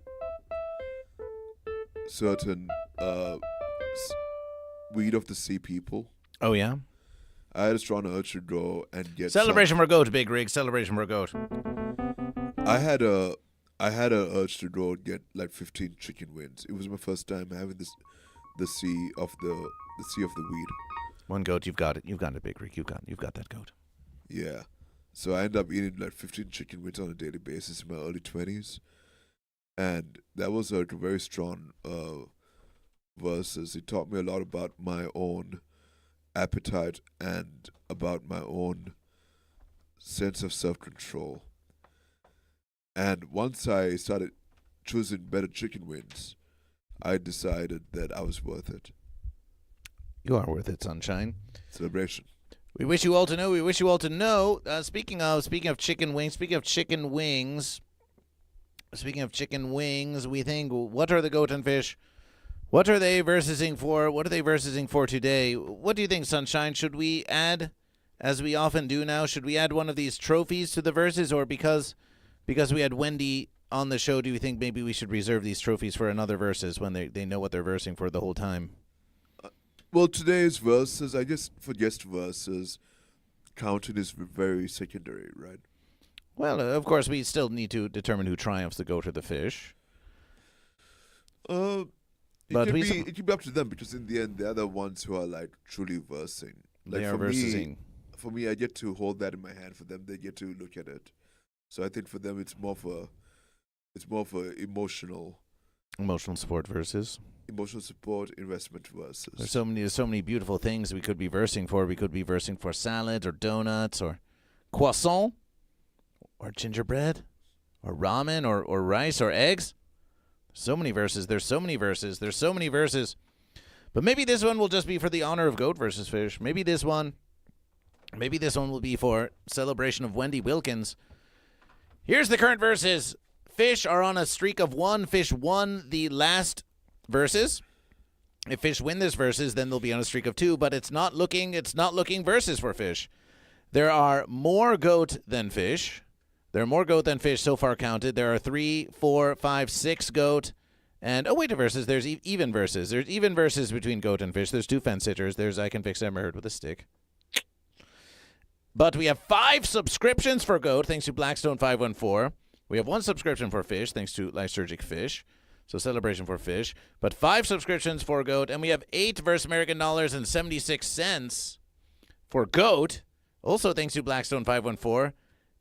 [SPEAKER 2] certain weed of the sea people.
[SPEAKER 5] Oh yeah.
[SPEAKER 2] I had a strong urge to go and get
[SPEAKER 5] celebration for goat, Big Rig. Celebration for goat.
[SPEAKER 2] I had a urge to go and get like 15 chicken wings. It was my first time having the sea of the weed.
[SPEAKER 5] One goat, you've got it. You've got it, Big Rig. You've got that goat.
[SPEAKER 2] Yeah. So I ended up eating like 15 chicken wings on a daily basis in my early 20s. And that was like a very strong versus. It taught me a lot about my own appetite and about my own sense of self-control. And once I started choosing better chicken wings, I decided that I was worth it.
[SPEAKER 5] You are worth it, Sunshine.
[SPEAKER 2] Celebration.
[SPEAKER 5] We wish you all to know. Speaking of chicken wings, we think, what are the goat and fish? What are they versing for today? What do you think, Sunshine? Should we add, as we often do now, one of these trophies to the verses, or because we had Wendy on the show, do you think maybe we should reserve these trophies for another verses when they know what they're versing for the whole time?
[SPEAKER 2] Well, today's verses, I guess for guest verses, counting is very secondary, right?
[SPEAKER 5] Well, of course, we still need to determine who triumphs, the goat or the fish.
[SPEAKER 2] It can be up to them, because in the end, they're the ones who are like truly versing. Like
[SPEAKER 5] they are versing.
[SPEAKER 2] For me, I get to hold that in my hand. For them, they get to look at it. So I think for them, it's more for emotional
[SPEAKER 5] support verses.
[SPEAKER 2] Emotional support, investment verses.
[SPEAKER 5] There's so many beautiful things we could be versing for. We could be versing for salads or donuts or croissant or gingerbread or ramen or rice or eggs. There's so many verses. But maybe this one will just be for the honor of Goat versus Fish. Maybe this one will be for celebration of Wendy Wilkins. Here's the current verses. Fish are on a streak of 1. Fish won the last verses. If Fish win this verses, then they'll be on a streak of 2. But it's not looking verses for Fish. There are more goat than fish. There are more goat than fish so far counted. There are 3, 4, 5, 6 goat. And, oh, wait a verses. There's even verses. There's even verses between goat and fish. There's 2 fence sitters. There's I Can Fix Emma Heard with a Stick. But we have 5 subscriptions for goat, thanks to Blackstone 514. We have 1 subscription for fish, thanks to Lysergic Fish. So celebration for fish. But 5 subscriptions for goat. And we have 8 versus American dollars and 76 cents for goat. Also thanks to Blackstone 514.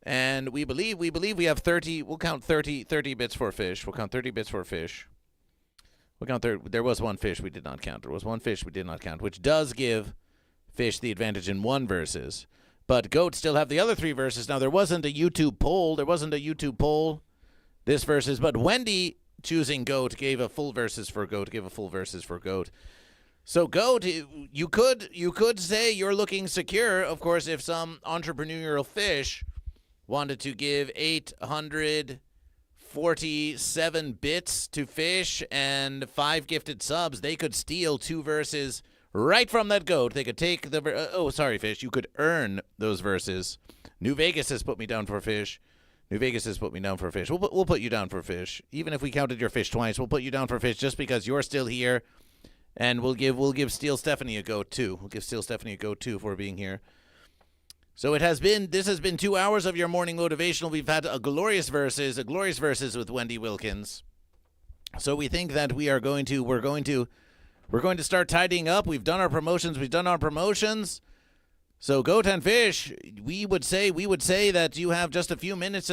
[SPEAKER 5] And we believe we have 30. We'll count 30 bits for fish. We'll count 30 bits for fish. We'll count there was 1 fish we did not count. There was 1 fish we did not count, which does give fish the advantage in 1 versus. But goat still have the other 3 verses. Now, there wasn't a YouTube poll. This versus. But Wendy choosing goat gave a full versus for goat. So goat, you could say you're looking secure. Of course, if some entrepreneurial fish wanted to give 847 bits to fish and 5 gifted subs, they could steal 2 verses right from that goat. They could take the fish. You could earn those verses. New Vegas has put me down for fish. We'll put you down for fish. Even if we counted your fish twice, we'll put you down for fish just because you're still here. And we'll give Steel Stephanie a goat too. For being here. So this has been 2 hours of your morning motivational. We've had a glorious verses with Wendy Wilkins. So we think that we're going to start tidying up. We've done our promotions. So goat and fish, we would say that you have just a few minutes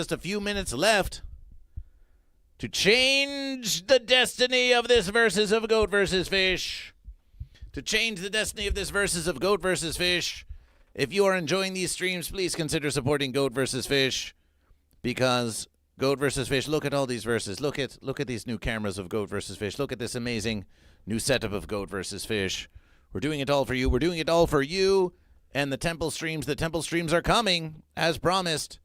[SPEAKER 5] left to change the destiny of this versus of goat versus fish. If you are enjoying these streams, please consider supporting Goat versus Fish, because Goat versus Fish, look at all these verses. Look at these new cameras of Goat versus Fish. Look at this amazing new setup of Goat versus Fish. We're doing it all for you. And the temple streams are coming, as promised.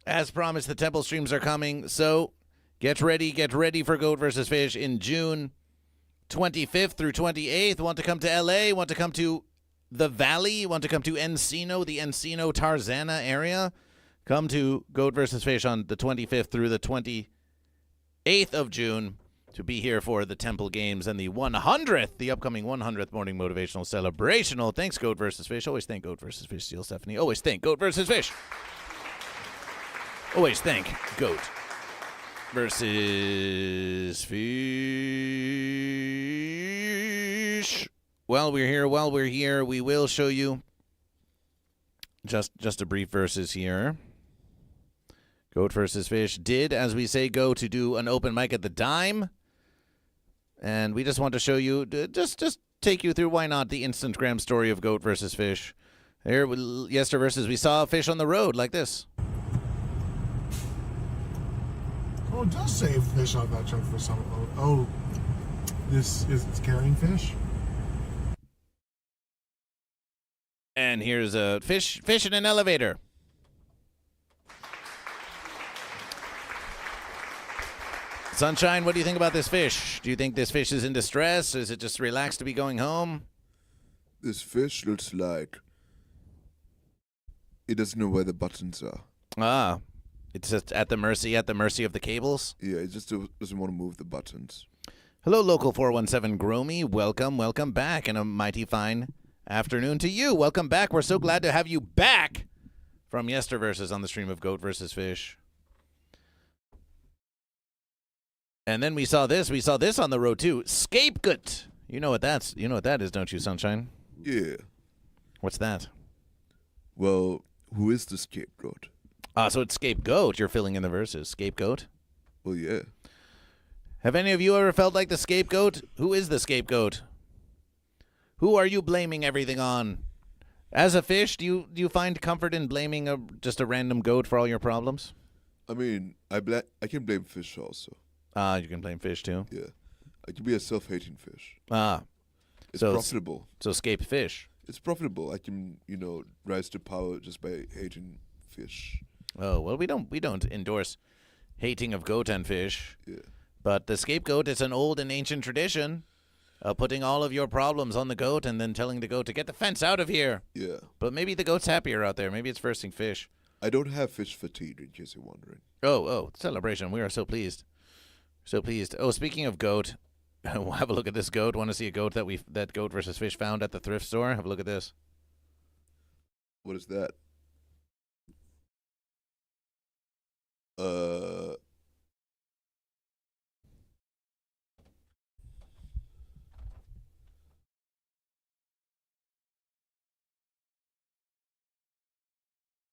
[SPEAKER 5] The temple streams are coming. So get ready for Goat versus Fish in June 25th through 28th. Want to come to LA? Want to come to the Valley? Want to come to Encino, the Encino Tarzana area? Come to Goat versus Fish on the 25th through the 28th of June to be here for the Temple Games and the upcoming 100th morning motivational celebrational. Thanks, Goat versus Fish. Always thank Goat versus Fish, Steel Stephanie. Always thank Goat versus Fish. Always thank Goat versus Fish. While we're here, we will show you just a brief verses here. Goat versus Fish did, as we say, go to do an open mic at the Dime. And we just want to show you, just take you through, why not, the Instagram story of Goat versus Fish. There, yesterday versus, we saw a fish on the road like this.
[SPEAKER 7] Oh, it does say fish on that truck for some. Oh, this is carrying fish?
[SPEAKER 5] And here's a fish in an elevator. Sunshine, what do you think about this fish? Do you think this fish is in distress? Is it just relaxed to be going home?
[SPEAKER 2] This fish looks like it doesn't know where the buttons are.
[SPEAKER 5] Ah, it's just at the mercy of the cables?
[SPEAKER 2] Yeah, it just doesn't want to move the buttons.
[SPEAKER 5] Hello, Local 417 Gromy. Welcome back, and a mighty fine afternoon to you. Welcome back. We're so glad to have you back from Yesterverses on the stream of Goat versus Fish. And then we saw this on the road too. Scapegoat. You know what that is, don't you, Sunshine?
[SPEAKER 2] Yeah.
[SPEAKER 5] What's that?
[SPEAKER 2] Well, who is the scapegoat?
[SPEAKER 5] So it's scapegoat. You're filling in the verses. Scapegoat.
[SPEAKER 2] Well, yeah.
[SPEAKER 5] Have any of you ever felt like the scapegoat? Who is the scapegoat? Who are you blaming everything on? As a fish, do you find comfort in blaming just a random goat for all your problems?
[SPEAKER 2] I mean, I can blame fish also.
[SPEAKER 5] You can blame fish too?
[SPEAKER 2] Yeah. I can be a self-hating fish. It's
[SPEAKER 5] So
[SPEAKER 2] profitable.
[SPEAKER 5] So escape fish.
[SPEAKER 2] It's profitable. I can, rise to power just by hating fish.
[SPEAKER 5] Oh, well, we don't endorse hating of goat and fish.
[SPEAKER 2] Yeah.
[SPEAKER 5] But the scapegoat is an old and ancient tradition of putting all of your problems on the goat and then telling the goat to get the fence out of here.
[SPEAKER 2] Yeah.
[SPEAKER 5] But maybe the goat's happier out there. Maybe it's versing fish.
[SPEAKER 2] I don't have fish fatigue, in case you're wondering.
[SPEAKER 5] Oh, celebration. We are so pleased. So pleased. Oh, speaking of goat, we'll have a look at this goat. Want to see a goat that Goat versus Fish found at the thrift store? Have a look at this.
[SPEAKER 2] What is that?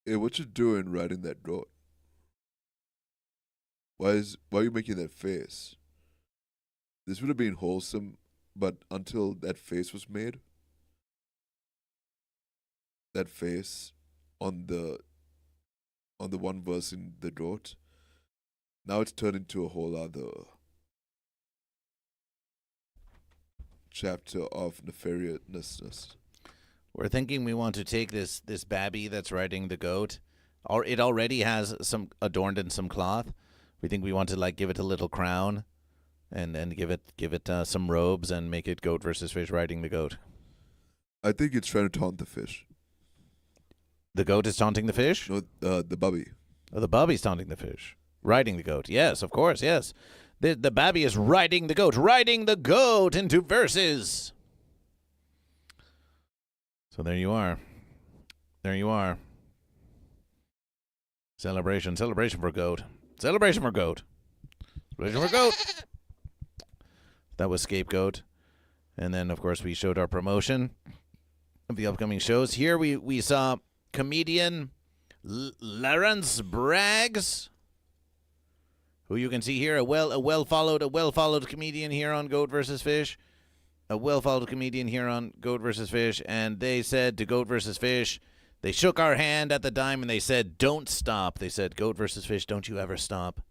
[SPEAKER 2] Hey, what you doing riding that goat? Why are you making that face? This would have been wholesome, but until that face was made, that face on the one verse in the goat, now it's turned into a whole other chapter of nefariousness.
[SPEAKER 5] We're thinking we want to take this babby that's riding the goat, or it already has some adorned in some cloth. We think we want to give it a little crown, and give it some robes and make it Goat versus Fish riding the goat.
[SPEAKER 2] I think it's trying to taunt the fish.
[SPEAKER 5] The goat is taunting the fish?
[SPEAKER 2] No, the bubby.
[SPEAKER 5] Oh, the bubby's taunting the fish. Riding the goat. Yes, of course, yes. The babby is riding the goat into verses. So there you are. There you are. Celebration for goat. Celebration for goat. Celebration for goat. That was Scapegoat. And then, of course, we showed our promotion of the upcoming shows. Here we saw comedian Lawrence Braggs, who you can see here, a well followed comedian here on Goat versus Fish. A well-followed comedian here on Goat versus Fish, and they said to Goat versus Fish, they shook our hand at the dime, and they said, don't stop. They said, Goat versus Fish, don't you ever stop.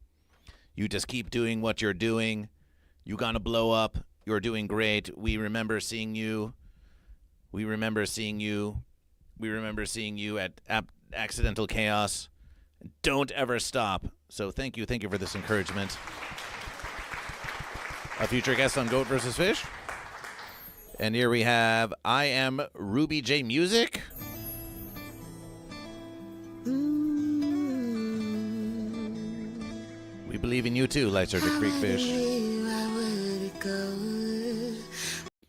[SPEAKER 5] You just keep doing what you're doing. You're going to blow up. You're doing great. We remember seeing you. We remember seeing you at Accidental Chaos. Don't ever stop. So thank you for this encouragement. A future guest on Goat versus Fish. And here we have I Am Ruby J Music. We believe in you too, Lights Are to Creek Fish.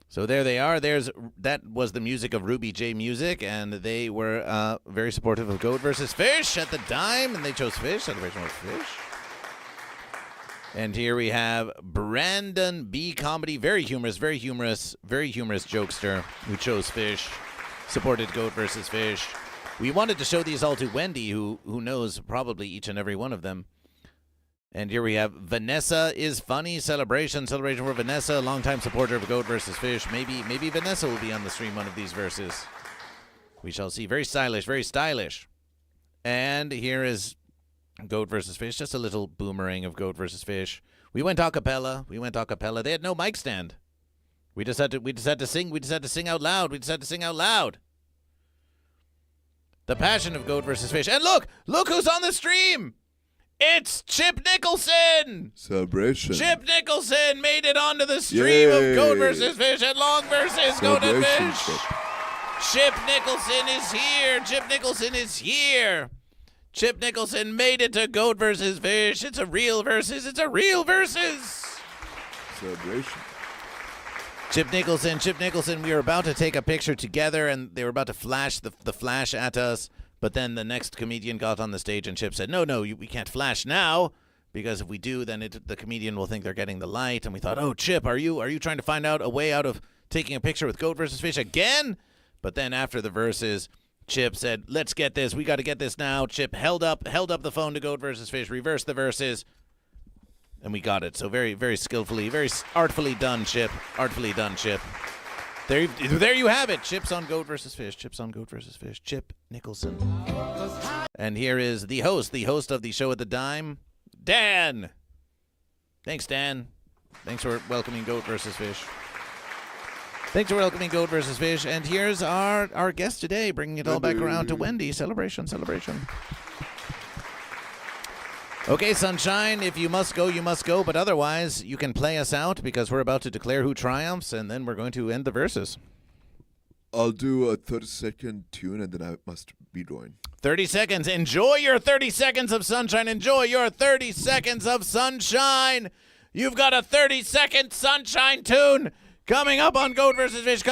[SPEAKER 5] So there they are. That was the music of Ruby J Music, and they were very supportive of Goat versus Fish at the dime, and they chose Fish. Celebration with Fish. And here we have Brandon B. Comedy, very humorous jokester who chose Fish, supported Goat versus Fish. We wanted to show these all to Wendy, who knows probably each and every one of them. And here we have Vanessa is Funny, celebration for Vanessa, longtime supporter of Goat versus Fish. Maybe Vanessa will be on the stream one of these verses. We shall see. Very stylish. And here is Goat versus Fish, just a little boomerang of Goat versus Fish. We went a cappella. They had no mic stand. We just had to sing out loud. The passion of Goat versus Fish. And look who's on the stream. It's Chip Nicholson.
[SPEAKER 2] Celebration.
[SPEAKER 5] Chip Nicholson made it onto the stream of Goat versus Fish and Long versus Goat and Fish. Chip Nicholson is here. Chip Nicholson made it to Goat versus Fish. It's a real versus.
[SPEAKER 2] Celebration.
[SPEAKER 5] Chip Nicholson, we were about to take a picture together, and they were about to flash the flash at us, but then the next comedian got on the stage, and Chip said, no, we can't flash now, because if we do, then the comedian will think they're getting the light, and we thought, oh, Chip, are you trying to find out a way out of taking a picture with Goat versus Fish again? But then after the verses, Chip said, let's get this. We got to get this now. Chip held up the phone to Goat versus Fish, reversed the verses, and we got it. So very, very skillfully, very artfully done, Chip. There you have it. Chip's on Goat versus Fish. Chip Nicholson. And here is the host of the show at the dime, Dan. Thanks, Dan. Thanks for welcoming Goat versus Fish. Thanks for welcoming Goat vs. Fish. And here's our guest today, bringing it all back around to Wendy. Celebration. Okay, Sunshine, if you must go, you must go. But otherwise, you can play us out because we're about to declare who triumphs, and then we're going to end the verses.
[SPEAKER 2] I'll do a 30-second tune, and then I must be going.
[SPEAKER 5] 30 seconds. Enjoy your 30 seconds of sunshine. Enjoy your 30 seconds of sunshine. You've got a 30-second sunshine tune coming up on Goat vs. Fish.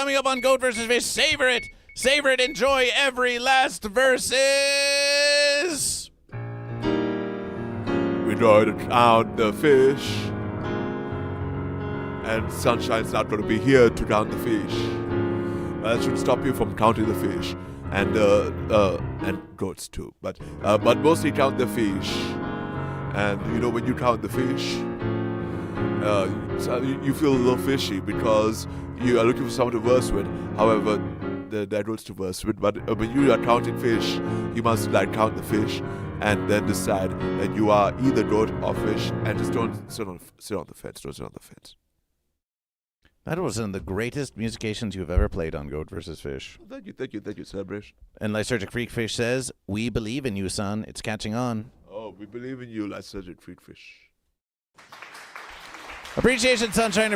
[SPEAKER 5] Savor it. Enjoy every last verses.
[SPEAKER 2] We try to count the fish, and Sunshine's not going to be here to count the fish. That should stop you from counting the fish, and goats too. But mostly count the fish. And when you count the fish, you feel a little fishy because you are looking for someone to verse with. However, there are goats to verse with. But when you are counting fish, you must count the fish, and then decide that you are either goat or fish, and just don't sit on the fence. Don't sit on the fence.
[SPEAKER 5] That was one of the greatest musications you've ever played on Goat vs. Fish.
[SPEAKER 2] Thank you, Celebration.
[SPEAKER 5] And Lysergic Freakfish says, "We believe in you, son. It's catching on."
[SPEAKER 2] Oh, we believe in you, Lysergic Freakfish.
[SPEAKER 5] Appreciation, Sunshine.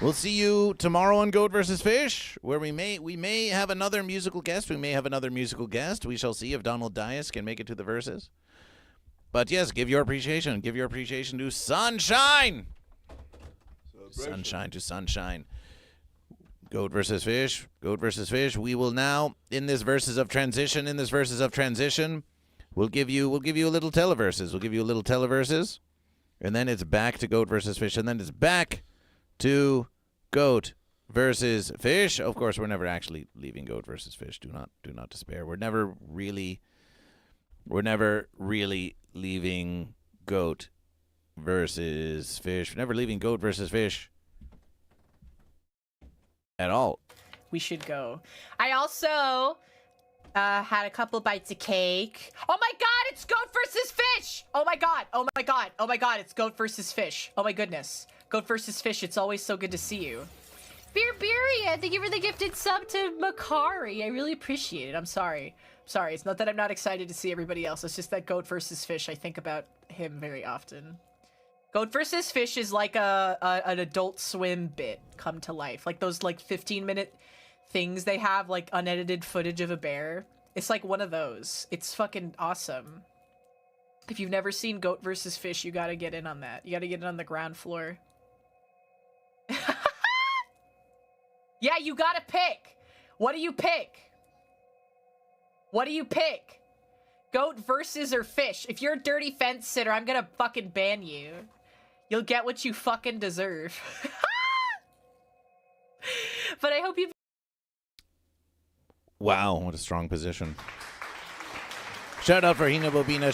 [SPEAKER 5] We'll see you tomorrow on Goat vs. Fish, where we may have another musical guest. We shall see if Donald Dias can make it to the verses. But yes, give your appreciation. Give your appreciation to Sunshine. Sunshine to Sunshine. Goat versus Fish. We will now, in this verses of transition, we'll give you a little televerses. And then it's back to Goat versus Fish. And then it's back to Goat versus Fish. Of course, we're never actually leaving Goat versus Fish. Do not despair. We're never really leaving Goat versus Fish. We're never leaving Goat versus Fish at all.
[SPEAKER 8] We should go. I also had a couple bites of cake. Oh my god, it's Goat versus Fish! Oh my god, it's Goat versus Fish. Oh my goodness. Goat versus Fish, it's always so good to see you. Beerberian, thank you for the gifted sub to Makari. I really appreciate it. I'm sorry. It's not that I'm not excited to see everybody else. It's just that Goat versus Fish, I think about him very often. Goat versus Fish is like an Adult Swim bit come to life. Like those 15-minute things they have, like unedited footage of a bear. It's like one of those. It's fucking awesome. If you've never seen Goat versus Fish, you gotta get in on that. You gotta get in on the ground floor. Yeah, you gotta pick. What do you pick? Goat versus or fish? If you're a dirty fence sitter, I'm gonna fucking ban you. You'll get what you fucking deserve. But I hope you...
[SPEAKER 5] Wow, what a strong position. Shout out for Hina Bobina.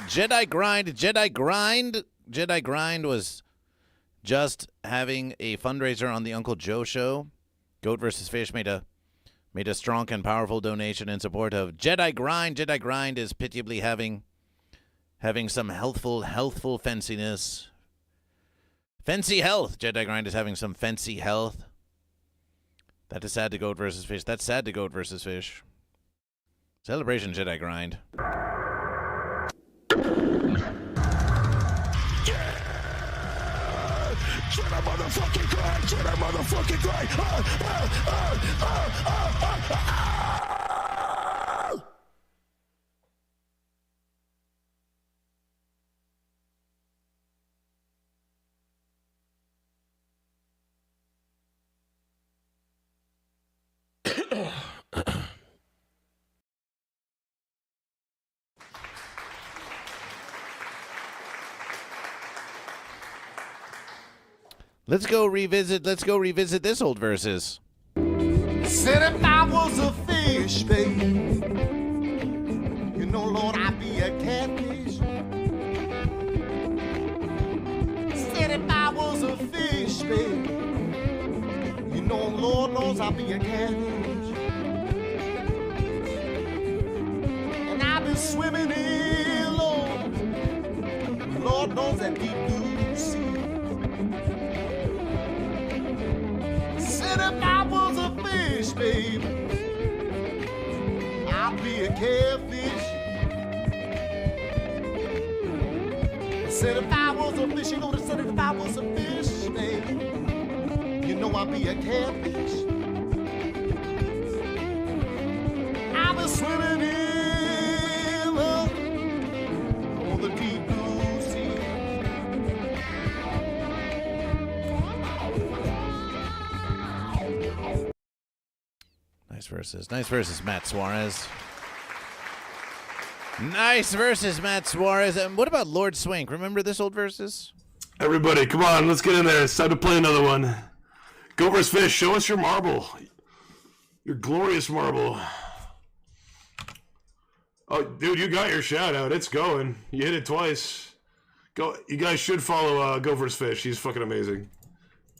[SPEAKER 5] Jedi Grind was just having a fundraiser on the Uncle Joe show. Goat vs. Fish made a strong and powerful donation in support of Jedi Grind. Jedi Grind is pitiably having some healthful fenciness. Fancy health. Jedi Grind is having some fancy health. That is sad to Goat versus Fish. Celebration, Jedi Grind.
[SPEAKER 9] Jedi motherfucking grind.
[SPEAKER 5] Let's go revisit this old verses.
[SPEAKER 9] Said if I was a fish, baby, you know, Lord, I'd be a catfish. Said if I was a fish, baby, you know, Lord knows I'd be a catfish. And I've been swimming in, Lord knows that deep blue sea. catfish. I said if I was a fish, you know what I said if I was a fish, babe, you know I'd be a catfish. I've been swimming in on the deep blue sea.
[SPEAKER 5] Nice verses, Matt Suarez. Nice verses, Matt Suarez. And what about Lord Swank? Remember this old verses?
[SPEAKER 10] Everybody, come on, let's get in there. It's time to play another one. GoatVsFish, show us your marble. Your glorious marble. Oh, dude, you got your shout out. It's going. You hit it twice. Go. You guys should follow GoatVsFish. He's fucking amazing.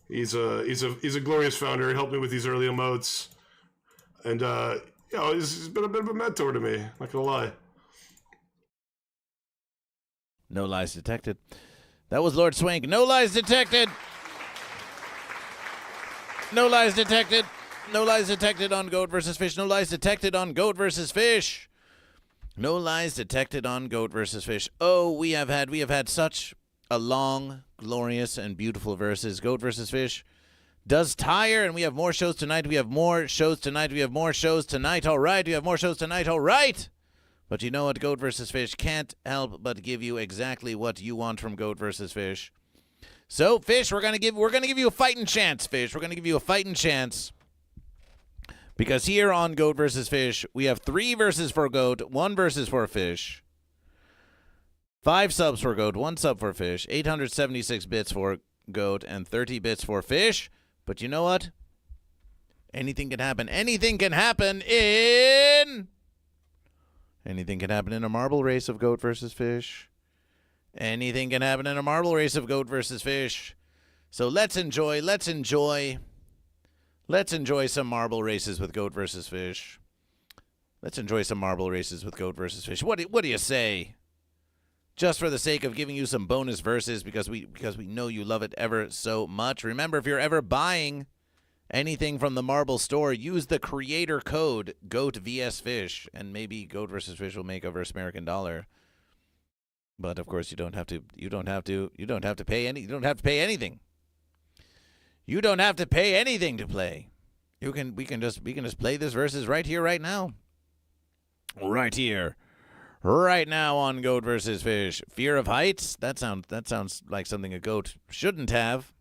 [SPEAKER 10] He's a glorious founder. He helped me with these early emotes. And, he's been a bit of a mentor to me. Not gonna lie.
[SPEAKER 5] No lies detected. That was Lord Swank. No lies detected. No lies detected. No lies detected on GoatVsFish. No lies detected on GoatVsFish. No lies detected on GoatVsFish. Oh, we have had such a long, glorious, and beautiful verses. GoatVsFish does tire, and we have more shows tonight. We have more shows tonight. We have more shows tonight. All right. We have more shows tonight. All right. But you know what? GoatVsFish can't help but give you exactly what you want from GoatVsFish. So, Fish, we're gonna give you a fighting chance, Fish. We're gonna give you a fighting chance. Because here on GoatVsFish, we have 3 verses for Goat, 1 verses for Fish, 5 subs for Goat, 1 sub for Fish, 876 bits for Goat, and 30 bits for Fish. But you know what? Anything can happen. Anything can happen in a marble race of Goat versus Fish. Anything can happen in a marble race of Goat versus Fish. So let's enjoy some marble races with Goat versus Fish. Let's enjoy some marble races with Goat versus Fish. What do you say? Just for the sake of giving you some bonus verses, because we know you love it ever so much. Remember, if you're ever buying anything from the marble store, use the creator code GoatVsFish, and maybe GoatVsFish will make a versus American dollar. But of course, you don't have to pay anything. You don't have to pay anything to play. We can just play this verses right here, right now. Right here. Right now on GoatVsFish. Fear of heights? That sounds like something a goat shouldn't have.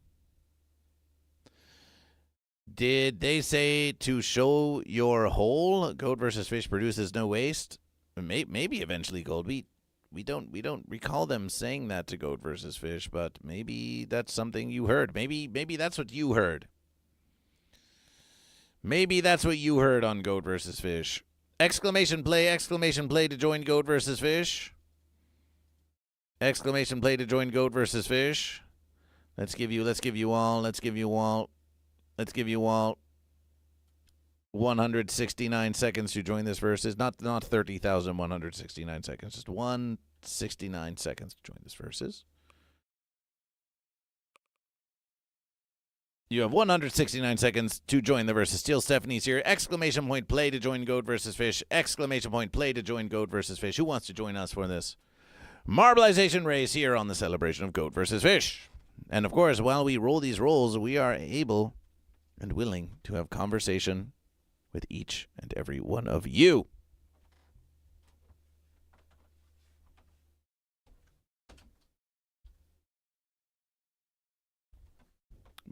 [SPEAKER 5] Did they say to show your hole? GoatVsFish produces no waste. Maybe eventually, Gold. We don't recall them saying that to GoatVsFish, but maybe that's something you heard. Maybe that's what you heard. Maybe that's what you heard on GoatVsFish. Exclamation play to join GoatVsFish. Exclamation play to join GoatVsFish. Let's give you all 169 seconds to join this versus. Not 30,169 seconds. Just 169 seconds to join this versus. You have 169 seconds to join the versus. Steel Stephanie's here. Exclamation point play to join GoatVsFish. Exclamation point play to join GoatVsFish. Who wants to join us for this marbleization race here on the celebration of GoatVsFish? And of course, while we roll these rolls, we are able and willing to have conversation with each and every one of you.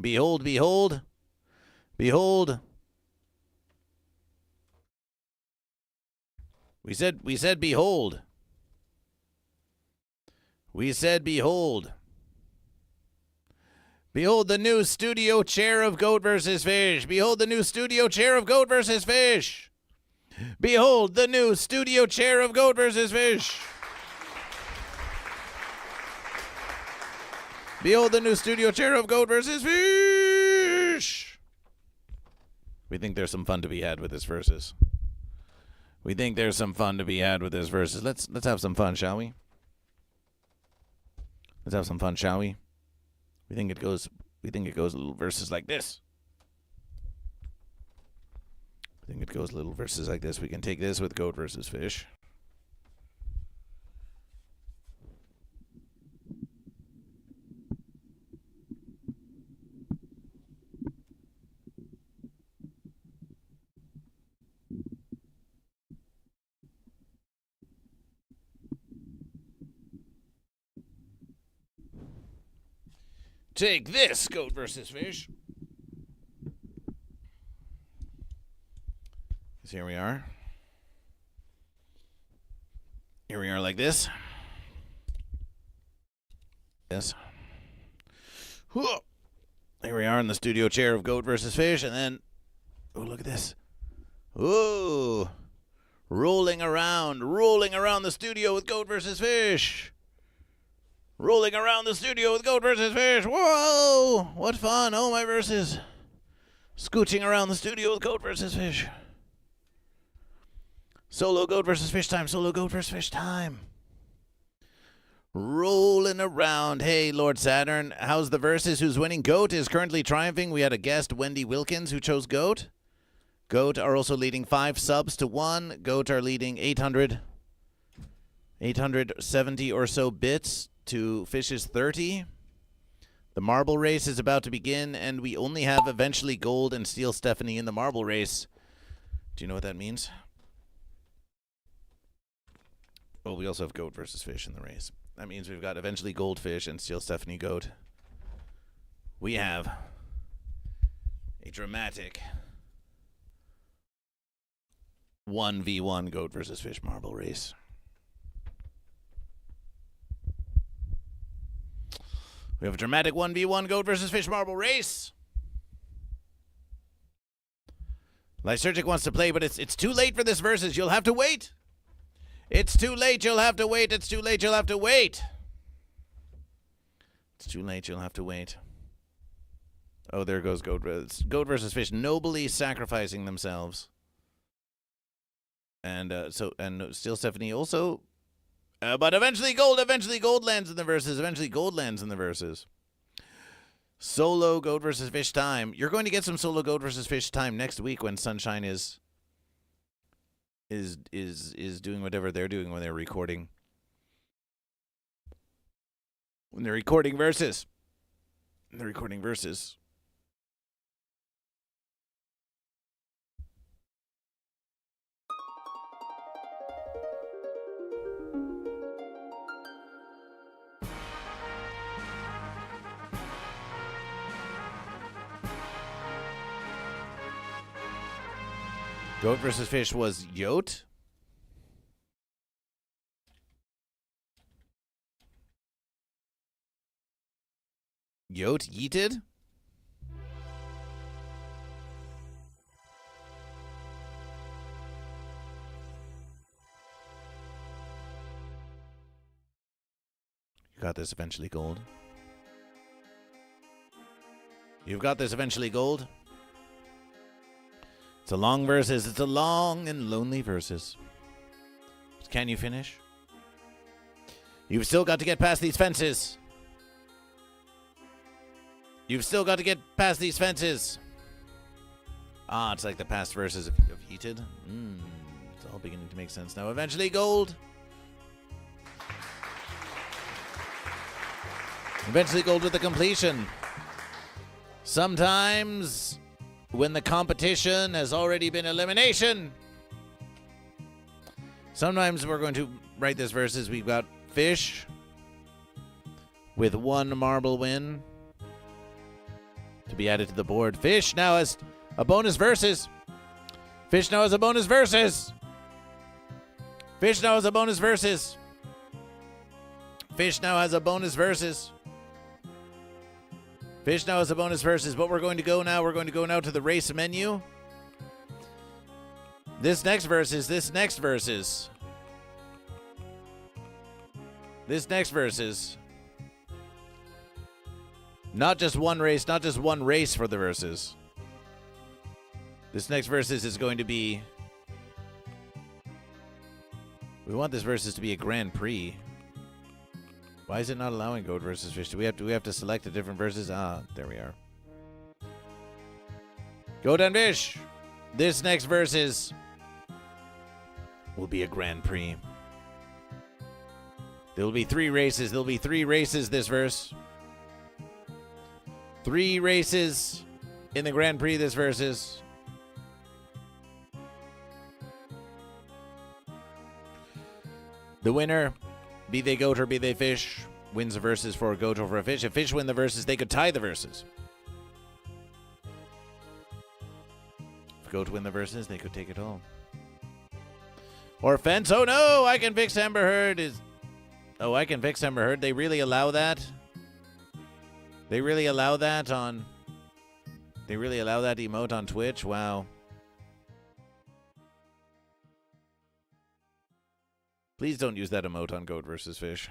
[SPEAKER 5] Behold, behold, behold. We said behold. We said behold. Behold the new studio chair of GoatVsFish. Behold the new studio chair of GoatVsFish. Behold the new studio chair of GoatVsFish. Behold the new studio chair of GoatVsFish. We think there's some fun to be had with this versus. We think there's some fun to be had with this versus. Let's have some fun, shall we? Let's have some fun, shall we? We think it goes a little verses like this. I think it goes little verses like this. We can take this with goat versus fish. Take this, goat versus fish. So here we are. Here we are like this. Yes. Here we are in the studio chair of goat versus fish, and then, oh, look at this. Ooh, rolling around the studio with goat versus fish. Rolling around the studio with goat versus fish. Whoa, what fun. Oh, my verses. Scooching around the studio with goat versus fish. Solo goat versus fish time. Solo goat versus fish time. Rolling around. Hey, Lord Saturn, how's the verses? Who's winning? Goat is currently triumphing. We had a guest, Wendy Wilkins, who chose Goat. Goat are also leading 5 subs to 1. Goat are leading 870 or so bits to Fish's 30. The marble race is about to begin, and we only have eventually Gold and Steel Stephanie in the marble race. Do you know what that means? Well, we also have Goat versus Fish in the race. That means we've got eventually Goldfish and Steel Stephanie Goat. We have a dramatic 1v1 Goat versus Fish marble race. We have a dramatic 1v1 Goat versus Fish marble race. Lysergic wants to play, but it's too late for this versus. You'll have to wait. It's too late. You'll have to wait. It's too late. You'll have to wait. It's too late. You'll have to wait. Oh, there goes Goat versus Fish, nobly sacrificing themselves. And Steel Stephanie also. But eventually Gold lands in the verses. Solo Goat versus Fish time. You're going to get some solo Goat versus Fish time next week when Sunshine is doing whatever they're doing when they're recording. When they're recording verses. Goat versus Fish was Yote. Yote yeeted. You got this eventually, Gold. You've got this eventually, Gold. It's a long versus. It's a long and lonely versus. Can you finish? You've still got to get past these fences. Ah, it's like the past verses of Heated. It's all beginning to make sense now. Eventually, Gold. Eventually, Gold with the completion. Sometimes, when the competition has already been elimination. Sometimes we're going to write this versus. We've got Fish with 1 marble win to be added to the board. Fish now has a bonus versus. Fish now has a bonus versus. Fish now has a bonus versus. Fish now has a bonus versus. Fish now has a bonus versus. But we're going to go now. We're going to go now to the race menu. This next versus. This next versus. This next versus. Not just one race. Not just one race for the versus. This next versus is going to be. We want this versus to be a Grand Prix. Why is it not allowing Goat versus Fish? Do we have to select a different versus? Ah, there we are. Goat and Fish. This next versus will be a Grand Prix. There will be 3 races. There will be 3 races this verse. 3 races in the Grand Prix this versus. The winner, be they goat or be they fish, wins the verses for a goat over a fish. If fish win the verses, they could tie the verses. If goat win the verses, they could take it home. Or fence. Oh no, I can fix Amber Heard is... Oh, I can fix Amber Heard. They really allow that? They really allow that on... They really allow that emote on Twitch? Wow. Please don't use that emote on Goat vs. Fish.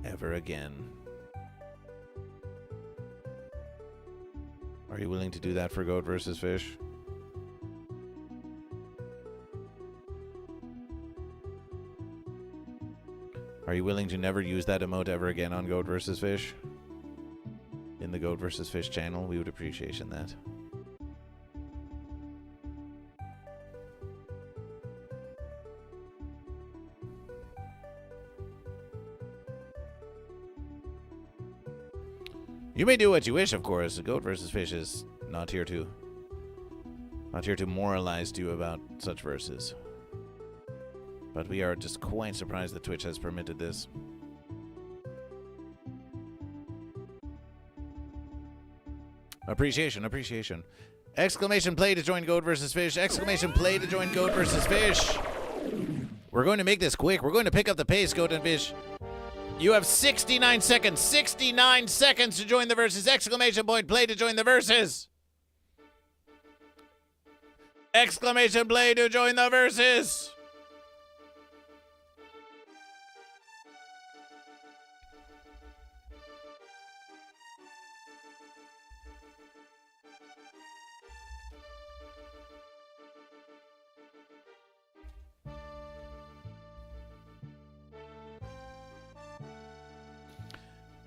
[SPEAKER 5] Ever again. Are you willing to do that for Goat vs. Fish? Are you willing to never use that emote ever again on Goat vs. Fish? In the Goat vs. Fish channel, we would appreciate that. You may do what you wish, of course. Goat vs. Fish is not here to moralize to you about such verses. But we are just quite surprised that Twitch has permitted this. Appreciation. Exclamation play to join Goat vs. Fish. Exclamation play to join Goat vs. Fish. We're going to make this quick. We're going to pick up the pace, Goat and Fish. You have 69 seconds. 69 seconds to join the verses. Exclamation point play to join the verses. Exclamation play to join the verses.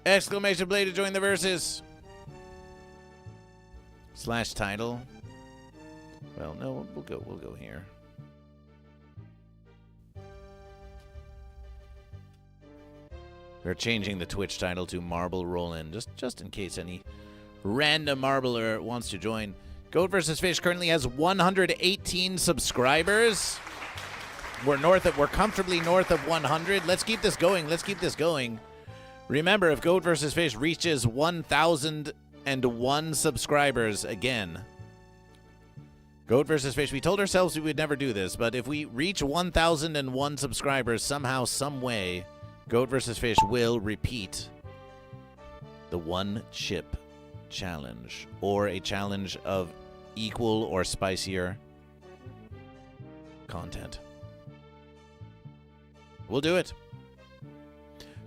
[SPEAKER 5] Exclamation play to join the verses. Slash title. Well, no, we'll go here. We're changing the Twitch title to Marble Rollin', just in case any random marbler wants to join. Goat vs. Fish currently has 118 subscribers. We're comfortably north of 100. Let's keep this going. Remember, if Goat vs. Fish reaches 1,001 subscribers again, Goat vs. Fish, we told ourselves we would never do this, but if we reach 1,001 subscribers somehow, some way, Goat vs. Fish will repeat the one chip challenge, or a challenge of equal or spicier content. We'll do it.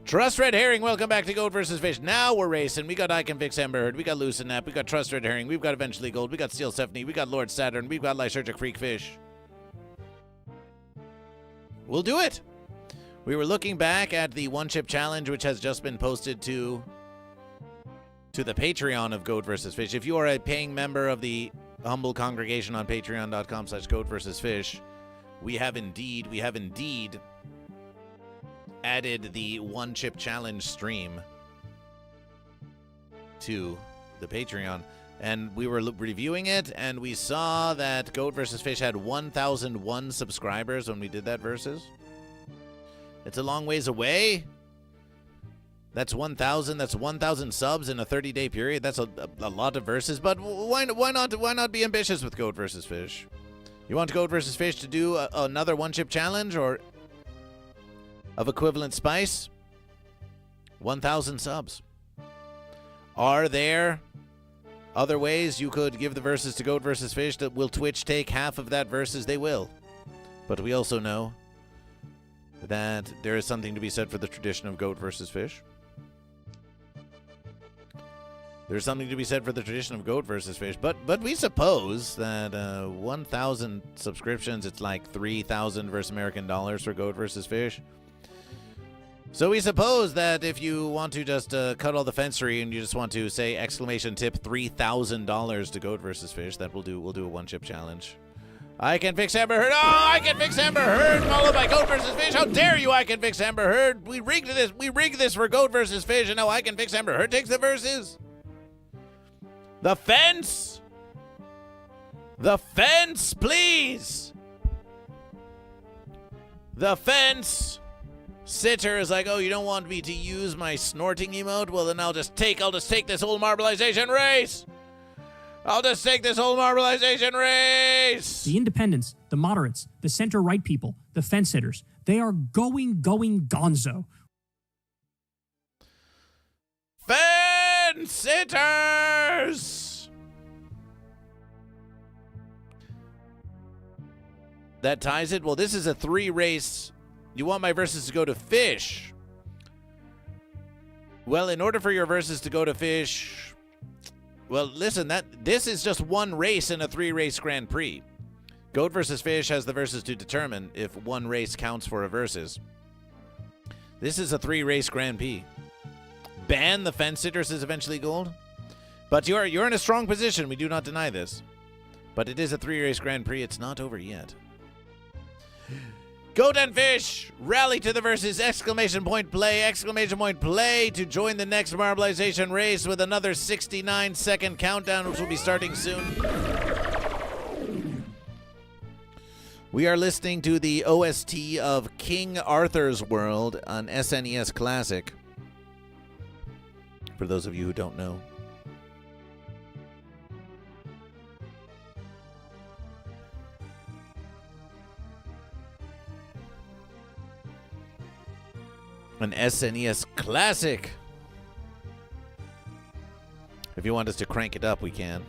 [SPEAKER 5] Trust Red Herring, welcome back to Goat vs. Fish. Now we're racing. We got I Can Fix Amber Heard. We got Loose and Nap. We got Trust Red Herring. We've got Eventually Gold. We got Steel Stephanie. We got Lord Saturn. We've got Lysergic Freak Fish. We'll do it. We were looking back at the One Chip Challenge, which has just been posted to the Patreon of Goat vs. Fish. If you are a paying member of the humble congregation on patreon.com/Goat vs. Fish, we have indeed added the One Chip Challenge stream to the Patreon, and we were reviewing it, and we saw that Goat vs. Fish had 1,001 subscribers when we did that versus. It's a long ways away. That's 1,000. That's 1,000 subs in a 30-day period. That's a lot of verses. But why not be ambitious with Goat vs. Fish? You want Goat vs. Fish to do another One Chip Challenge or of equivalent spice? 1,000 subs. Are there other ways you could give the verses to Goat vs. Fish? That will Twitch take half of that verses? They will. But we also know that there is something to be said for the tradition of Goat vs. Fish. There's something to be said for the tradition of Goat vs. Fish. But we suppose that 1,000 subscriptions, it's like 3,000 versus American dollars for Goat vs. Fish. So we suppose that if you want to just cut all the fencery and you just want to say exclamation tip $3,000 to Goat versus Fish, that we'll do a one chip challenge. I can fix Amber Heard. Oh, I can fix Amber Heard. Followed by Goat versus Fish. How dare you? I can fix Amber Heard. We rigged this. We rigged this for Goat versus Fish, and now I can fix Amber Heard takes the verses. The fence. The fence, please. The fence. Sitter is like, oh, you don't want me to use my snorting emote? Well, then I'll just take this whole marbleization race. I'll just take this whole marbleization race.
[SPEAKER 11] The independents, the moderates, the center-right people, the fence-sitters, they are going gonzo.
[SPEAKER 5] Fence-sitters! That ties it? Well, this is a 3-race. You want my verses to go to Fish. Well, in order for your verses to go to Fish... Well, listen, this is just one race in a 3-race Grand Prix. Goat versus Fish has the verses to determine if one race counts for a versus. This is a 3-race Grand Prix. Ban the fence sitters is eventually gold. But you're in a strong position. We do not deny this. But it is a 3-race Grand Prix. It's not over yet. Goat and Fish, rally to the verses, exclamation point play to join the next marbleization race with another 69-second countdown, which will be starting soon. We are listening to the OST of King Arthur's World on SNES Classic. For those of you who don't know. An SNES Classic. If you want us to crank it up, we can.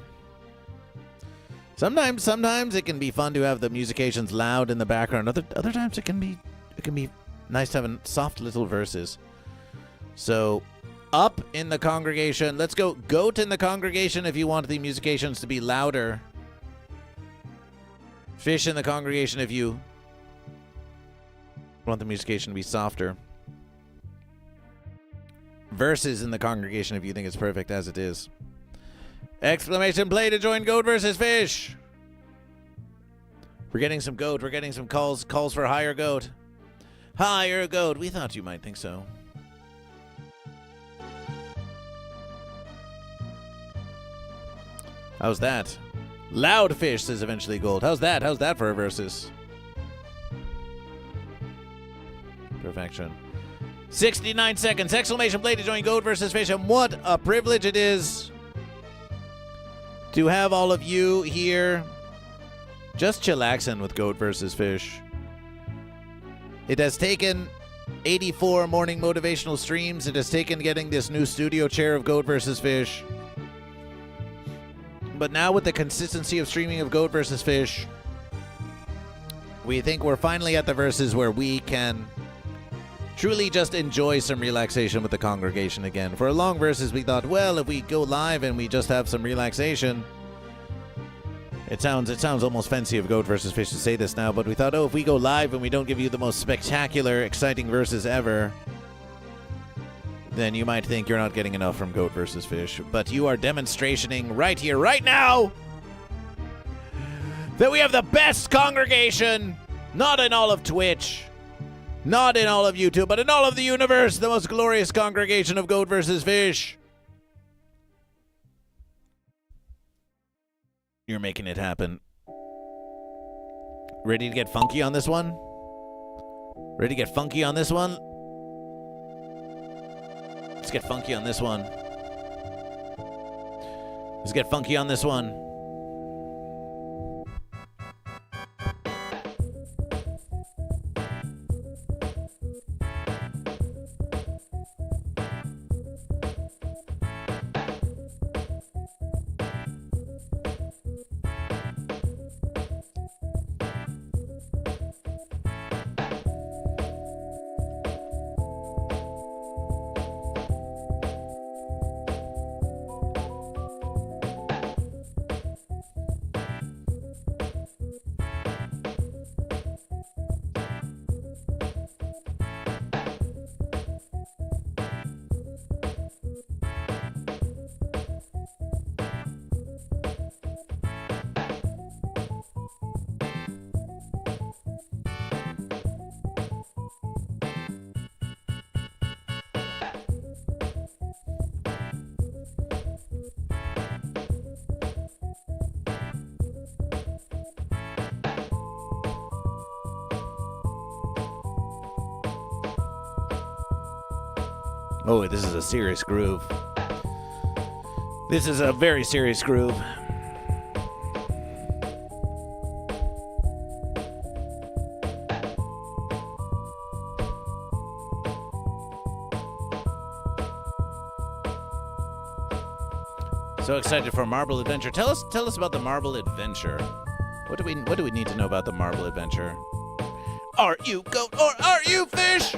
[SPEAKER 5] Sometimes it can be fun to have the musications loud in the background. Other times it can be nice to have soft little verses. So, up in the congregation. Let's go Goat in the congregation if you want the musications to be louder. Fish in the congregation if you want the musication to be softer. Verses in the congregation if you think it's perfect as it is. Exclamation play to join Goat versus Fish. We're getting some Goat. We're getting some calls for higher Goat. Higher Goat. We thought you might think so. How's that? Loud Fish says eventually gold. How's that? How's that for a versus? Perfection. 69 seconds. Exclamation play to join Goat versus Fish. And what a privilege it is to have all of you here just chillaxing with Goat versus Fish. It has taken 84 morning motivational streams. It has taken getting this new studio chair of Goat versus Fish. But now with the consistency of streaming of Goat versus Fish, we think we're finally at the verses where we can truly just enjoy some relaxation with the congregation again. For a long verses, we thought, well, if we go live and we just have some relaxation, it sounds almost fancy of Goat versus Fish to say this now, but we thought, oh, if we go live and we don't give you the most spectacular, exciting verses ever, then you might think you're not getting enough from Goat versus Fish. But you are demonstrating right here, right now, that we have the best congregation, not in all of Twitch, not in all of YouTube, but in all of the universe, the most glorious congregation of Goat versus Fish. You're making it happen. Ready to get funky on this one? Ready to get funky on this one? Let's get funky on this one. Let's get funky on this one. Oh, this is a serious groove. This is a very serious groove. So excited for Marble Adventure. Tell us about the Marble Adventure. What do we need to know about the Marble Adventure? Are you goat or are you fish?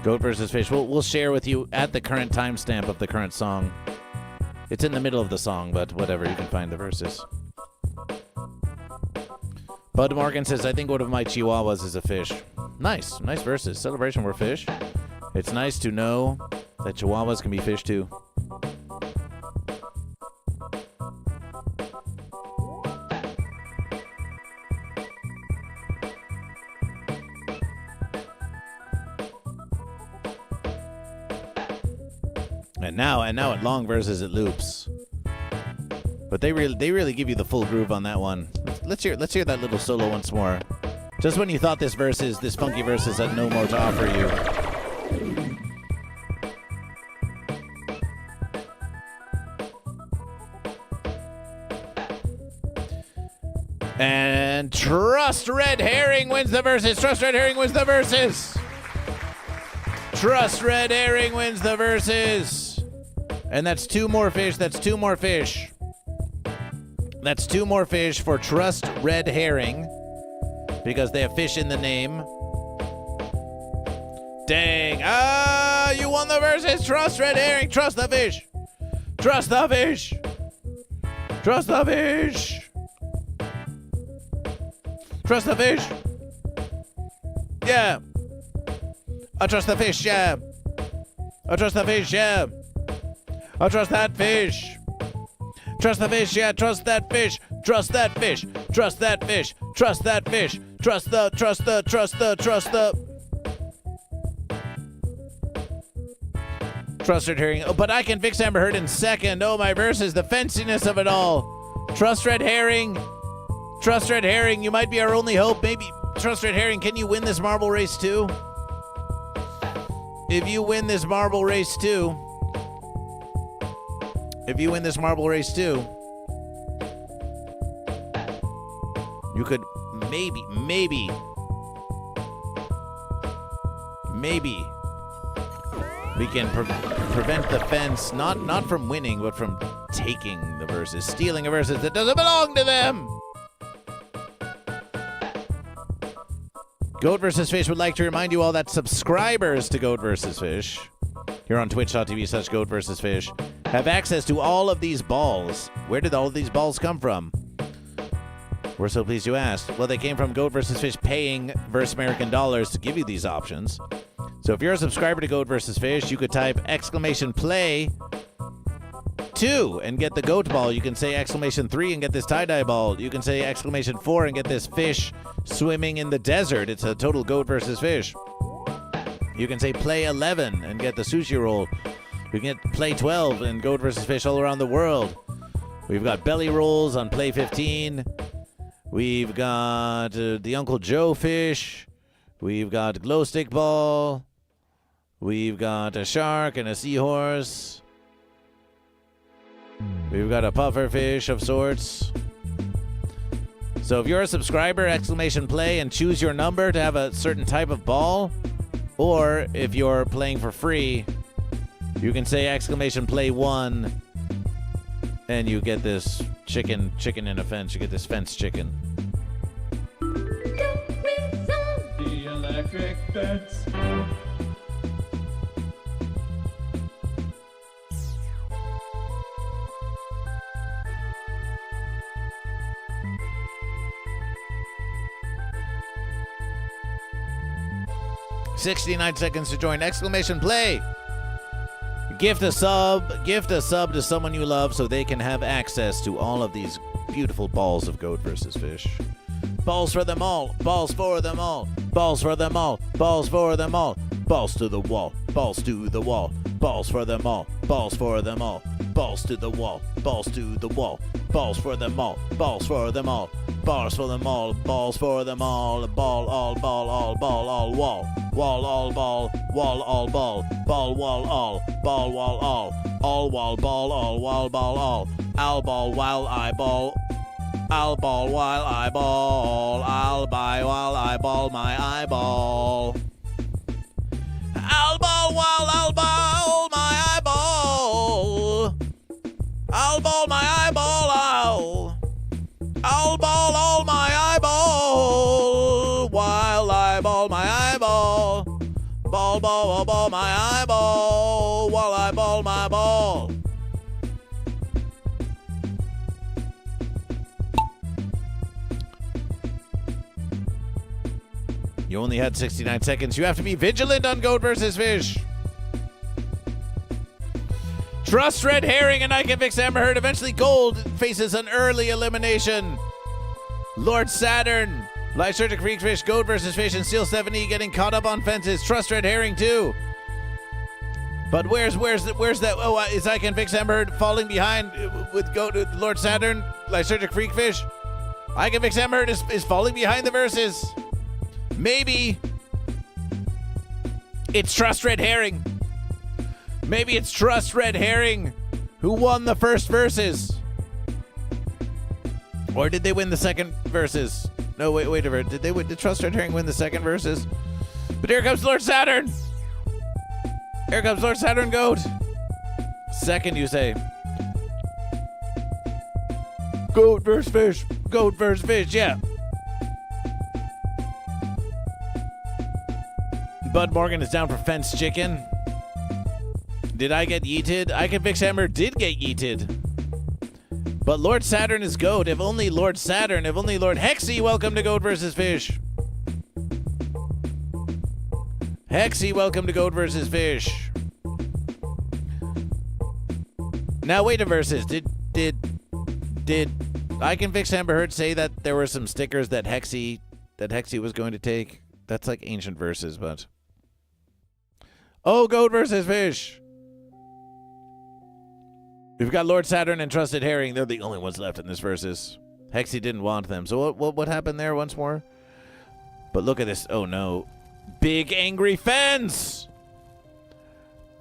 [SPEAKER 5] Goat versus fish. We'll share with you at the current timestamp of the current song. It's in the middle of the song, but whatever, you can find the verses. Bud Morgan says, I think one of my chihuahuas is a fish. Nice verses. Celebration, we're fish. It's nice to know that chihuahuas can be fish too. And now at long verses it loops. But they really give you the full groove on that one. Let's hear that little solo once more. Just when you thought this funky verses had no more to offer you. And Trust Red Herring wins the verses. Trust Red Herring wins the verses. Trust Red Herring wins the verses. And that's two more fish. That's two more fish. That's two more fish for Trust Red Herring because they have fish in the name. Dang. You won the verses. Trust Red Herring. Trust the fish. Trust the fish. Trust the fish. Trust the fish. Yeah. I trust the fish, yeah. I trust the fish, yeah. I trust that fish. Trust the fish, yeah. Trust that fish. Trust that fish. Trust that fish. Trust that fish. Trust the. Trust Red Herring. Oh, but I can fix Amber Heard in second. Oh, my verses. The fenciness of it all. Trust Red Herring. Trust Red Herring. You might be our only hope. Maybe. Trust Red Herring. Can you win this marble race too? If you win this marble race too. You could maybe we can prevent the fence not from winning, but from taking the verses, stealing a verses that doesn't belong to them. Goat vs. Fish would like to remind you all that subscribers to Goat vs. Fish here on twitch.tv/Goat vs. Fish have access to all of these balls. Where did all of these balls come from? We're so pleased you asked. Well, they came from Goat vs. Fish paying verse American dollars to give you these options. So if you're a subscriber to Goat vs. Fish, you could type !play 2 and get the goat ball. You can say !3 and get this tie-dye ball. You can say !4 and get this fish swimming in the desert. It's a total Goat vs. Fish. You can say play 11 and get the sushi roll. You can get play 12 and Goat vs. Fish all around the world. We've got belly rolls on play 15. We've got the Uncle Joe fish. We've got glow stick ball. We've got a shark and a seahorse. We've got a puffer fish of sorts. So if you're a subscriber, !play and choose your number to have a certain type of ball. Or if you're playing for free, you can say !play 1 and you get this chicken in a fence. You get this fence chicken.
[SPEAKER 12] The electric fence.
[SPEAKER 5] $69 seconds to join. !play. Gift a sub to someone you love so they can have access to all of these beautiful balls of Goat vs. Fish. Balls for them all. Balls for them all. Balls for them all. Balls for them all. Balls to the wall. Balls to the wall. Balls for them all. Balls for them all. Balls to the wall, balls to the wall, balls for them all, balls for them all, balls for them all, balls for them all, ball all, ball all, ball all, wall, wall all, ball, wall all, ball, ball wall all, ball wall all wall, ball all, wall ball all, I'll ball while I ball. I'll ball while I ball. I'll buy while I ball my eyeball. I'll ball while I'll ball my eyeball. I'll ball my eyeball. I'll ball all my eyeball while I ball my eyeball. Ball, ball, ball my eyeball while I ball my ball. You only had 69 seconds. You have to be vigilant on Goat vs. Fish. Trust Red Herring and I Can Fix Amber Heard. Eventually Gold faces an early elimination. Lord Saturn, Lysergic Freak Fish, Goat vs. Fish, and Steel Stephanie getting caught up on fences. Trust Red Herring too. But where's that? Oh, is I Can Fix Amber Heard falling behind with Goat, Lord Saturn, Lysergic Freak Fish? I Can Fix Amber Heard is falling behind the verses. Maybe it's Trust Red Herring. Maybe it's Trust Red Herring who won the first verses. Or did they win the second verses? No, wait a minute. Did Trust Red Herring win the second verses? But here comes Lord Saturn. Here comes Lord Saturn Goat. Second, you say. Goat versus Fish. Goat versus Fish, yeah. Bud Morgan is down for Fence Chicken. Did I get yeeted? I Can Fix Hammer did get yeeted. But Lord Saturn is Goat. If only Lord Saturn, if only Lord Hexy, welcome to Goat vs. Fish. Hexy, welcome to Goat vs. Fish. Now wait a versus. Did I Can Fix Amber Heard say that there were some stickers that Hexy was going to take? That's like ancient verses, but oh, Goat vs. Fish. We've got Lord Saturn and Trusted Herring. They're the only ones left in this versus. Hexy didn't want them. So what happened there once more? But look at this. Oh no. Big angry fence.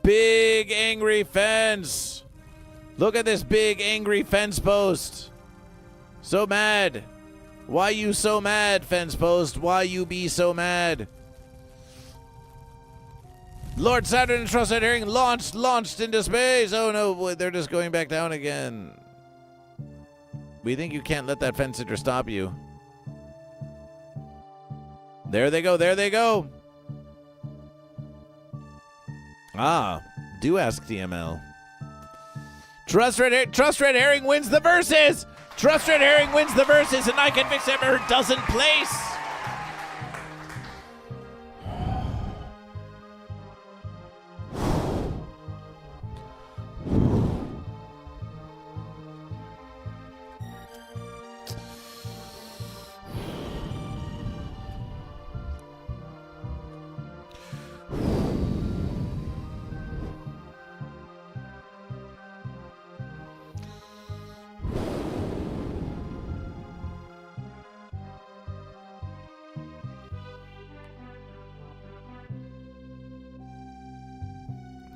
[SPEAKER 5] Big angry fence. Look at this big angry fence post. So mad. Why you so mad, fence post? Why you be so mad? Lord Saturn and Trusted Herring launched into space. Oh no, they're just going back down again. We think you can't let that fence sitter stop you. There they go, there they go. Ah, do ask DML. Trust Red Herring wins the verses. Trust Red Herring wins the verses, and I Can Fix Amber Heard doesn't place.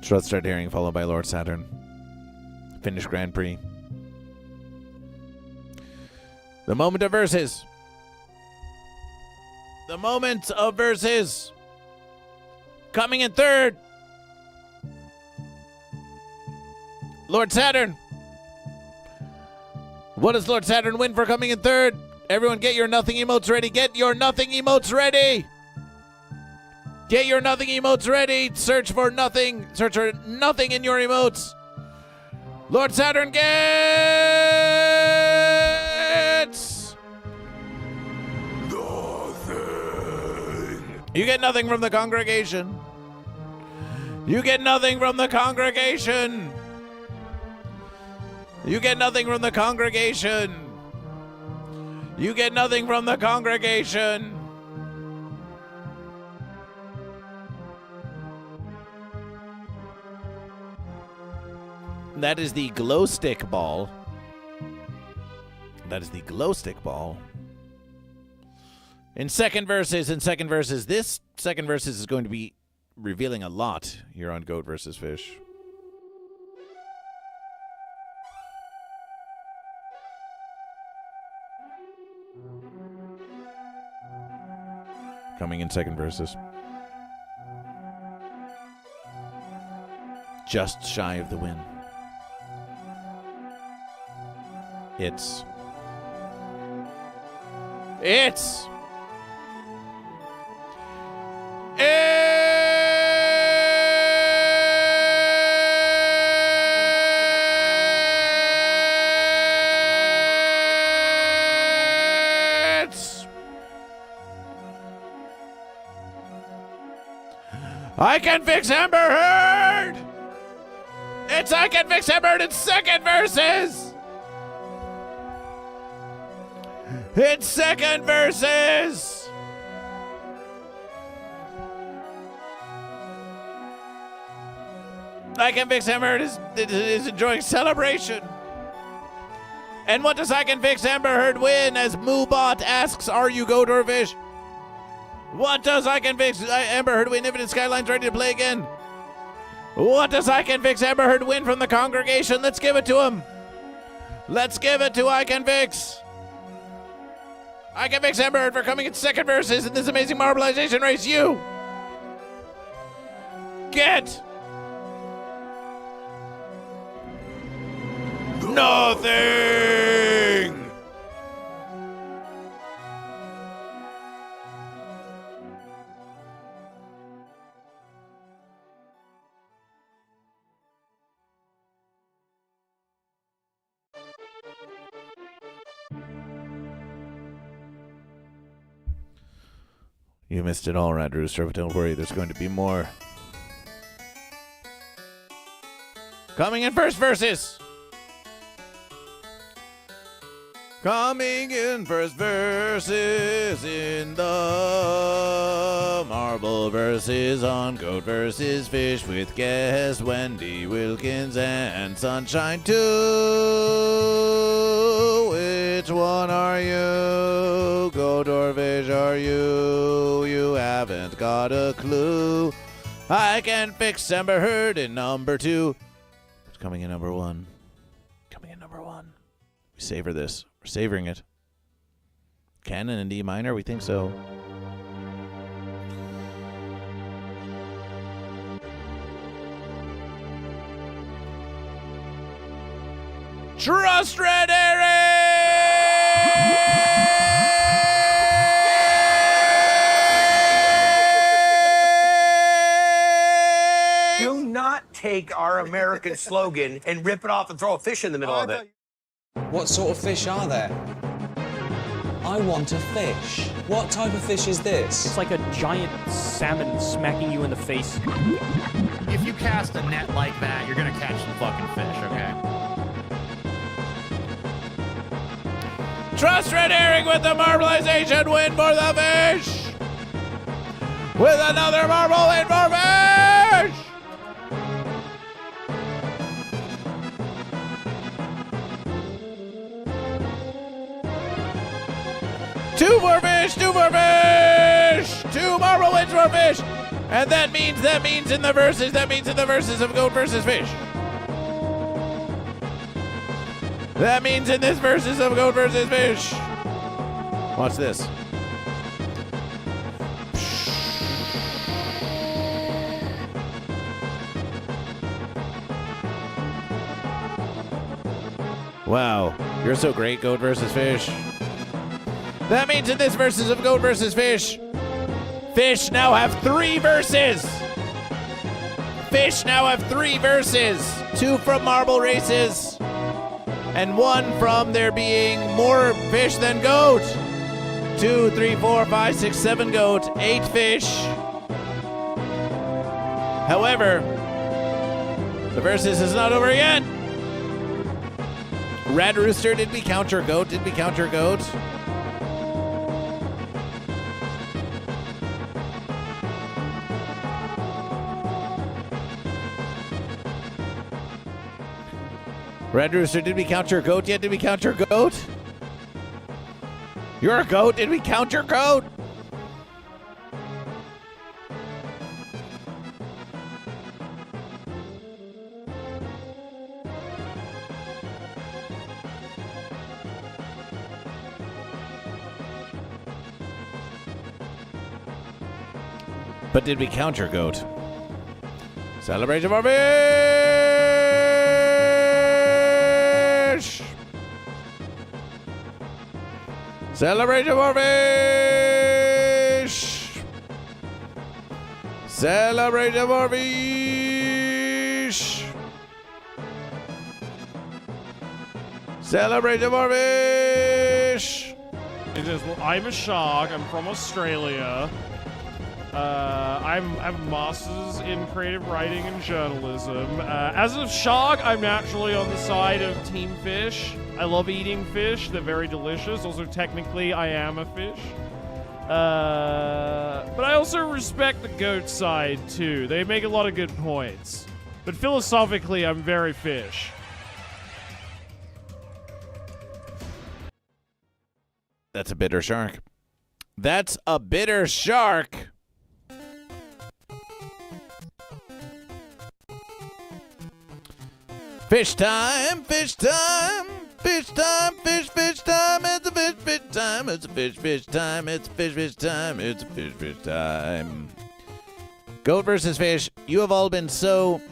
[SPEAKER 5] Trust Red Herring followed by Lord Saturn. Finish Grand Prix. The moment of verses. The moment of verses. Coming in third. Lord Saturn. What does Lord Saturn win for coming in third? Everyone get your nothing emotes ready. Get your nothing emotes ready. Get your nothing emotes ready. Search for nothing. Search for nothing in your emotes. Lord Saturn gets nothing. You get nothing from the congregation. You get nothing from the congregation. You get nothing from the congregation. You get nothing from the congregation. That is the glow stick ball. That is the glow stick ball. In second verses, this second verses is going to be revealing a lot here on Goat vs. Fish. Coming in second verses. Just shy of the win. It's I Can Fix Amber Heard! It's I Can Fix Amber Heard in second verses! It's second verses! I Can Fix Amber Heard is enjoying celebration. And what does I Can Fix Amber Heard win as Moobot asks, are you goat or fish? What does I Can Fix Amber Heard win? Infinite Skyline's ready to play again. What does I Can Fix Amber Heard win from the congregation? Let's give it to him. Let's give it to I Can Fix. I Can Fix Amber Heard for coming in second verses in this amazing marbleization race. You get nothing. You missed it all, Red Rooster, but don't worry, there's going to be more. Coming in first verses. Coming in first verses in the marble verses on Goat vs. Fish with guest Wendy Wilkins and Sunshine 2. Which one are you? Goat or fish are you? You haven't got a clue. I Can Fix Amber Heard in number 2. It's coming in number 1. Coming in number 1. We savor this. We're savoring it. Canon in D minor? We think so. Trust Red Eric!
[SPEAKER 13] Do not take our American slogan and rip it off and throw a fish in the middle of it.
[SPEAKER 14] What sort of fish are there? I want a fish. What type of fish is this?
[SPEAKER 11] It's like a giant salmon smacking you in the face.
[SPEAKER 15] If you cast a net like that, you're gonna catch some fucking fish, okay?
[SPEAKER 5] Trust Red Herring with the marbleization win for the fish! With another marble win for fish! Two more fish! Two marble wins for fish! And that means in the verses of Goat versus Fish. That means in this verses of Goat versus Fish. Watch this. Wow, you're so great, Goat versus Fish. That means in this verses of Goat versus Fish, fish now have 3 verses. Fish now have 3 verses. 2 from marble races, and 1 from there being more fish than goat. 2, 3, 4, 5, 6, 7 goat, 8 fish. However, the versus is not over yet. Red Rooster, did we count your goat? Did we count your goat? Red Rooster, did we count your goat yet? Did we count your goat? You're a goat. Did we count your goat? But did we count your goat? Celebration of our fish! Celebration of our fish! Celebration of our fish! Celebration of our fish!
[SPEAKER 4] It is, well, I'm a shark. I'm from Australia. I have masters in creative writing and journalism. As a shark, I'm naturally on the side of Team Fish. I love eating fish. They're very delicious. Also, technically, I am a fish. But I also respect the goat side, too. They make a lot of good points. But philosophically, I'm very fish.
[SPEAKER 5] That's a bitter shark. That's a bitter shark. Fish time, fish time, fish time, fish time, it's a fish time, it's a fish time, it's a fish time, it's a fish time. Goat versus fish, you have all been so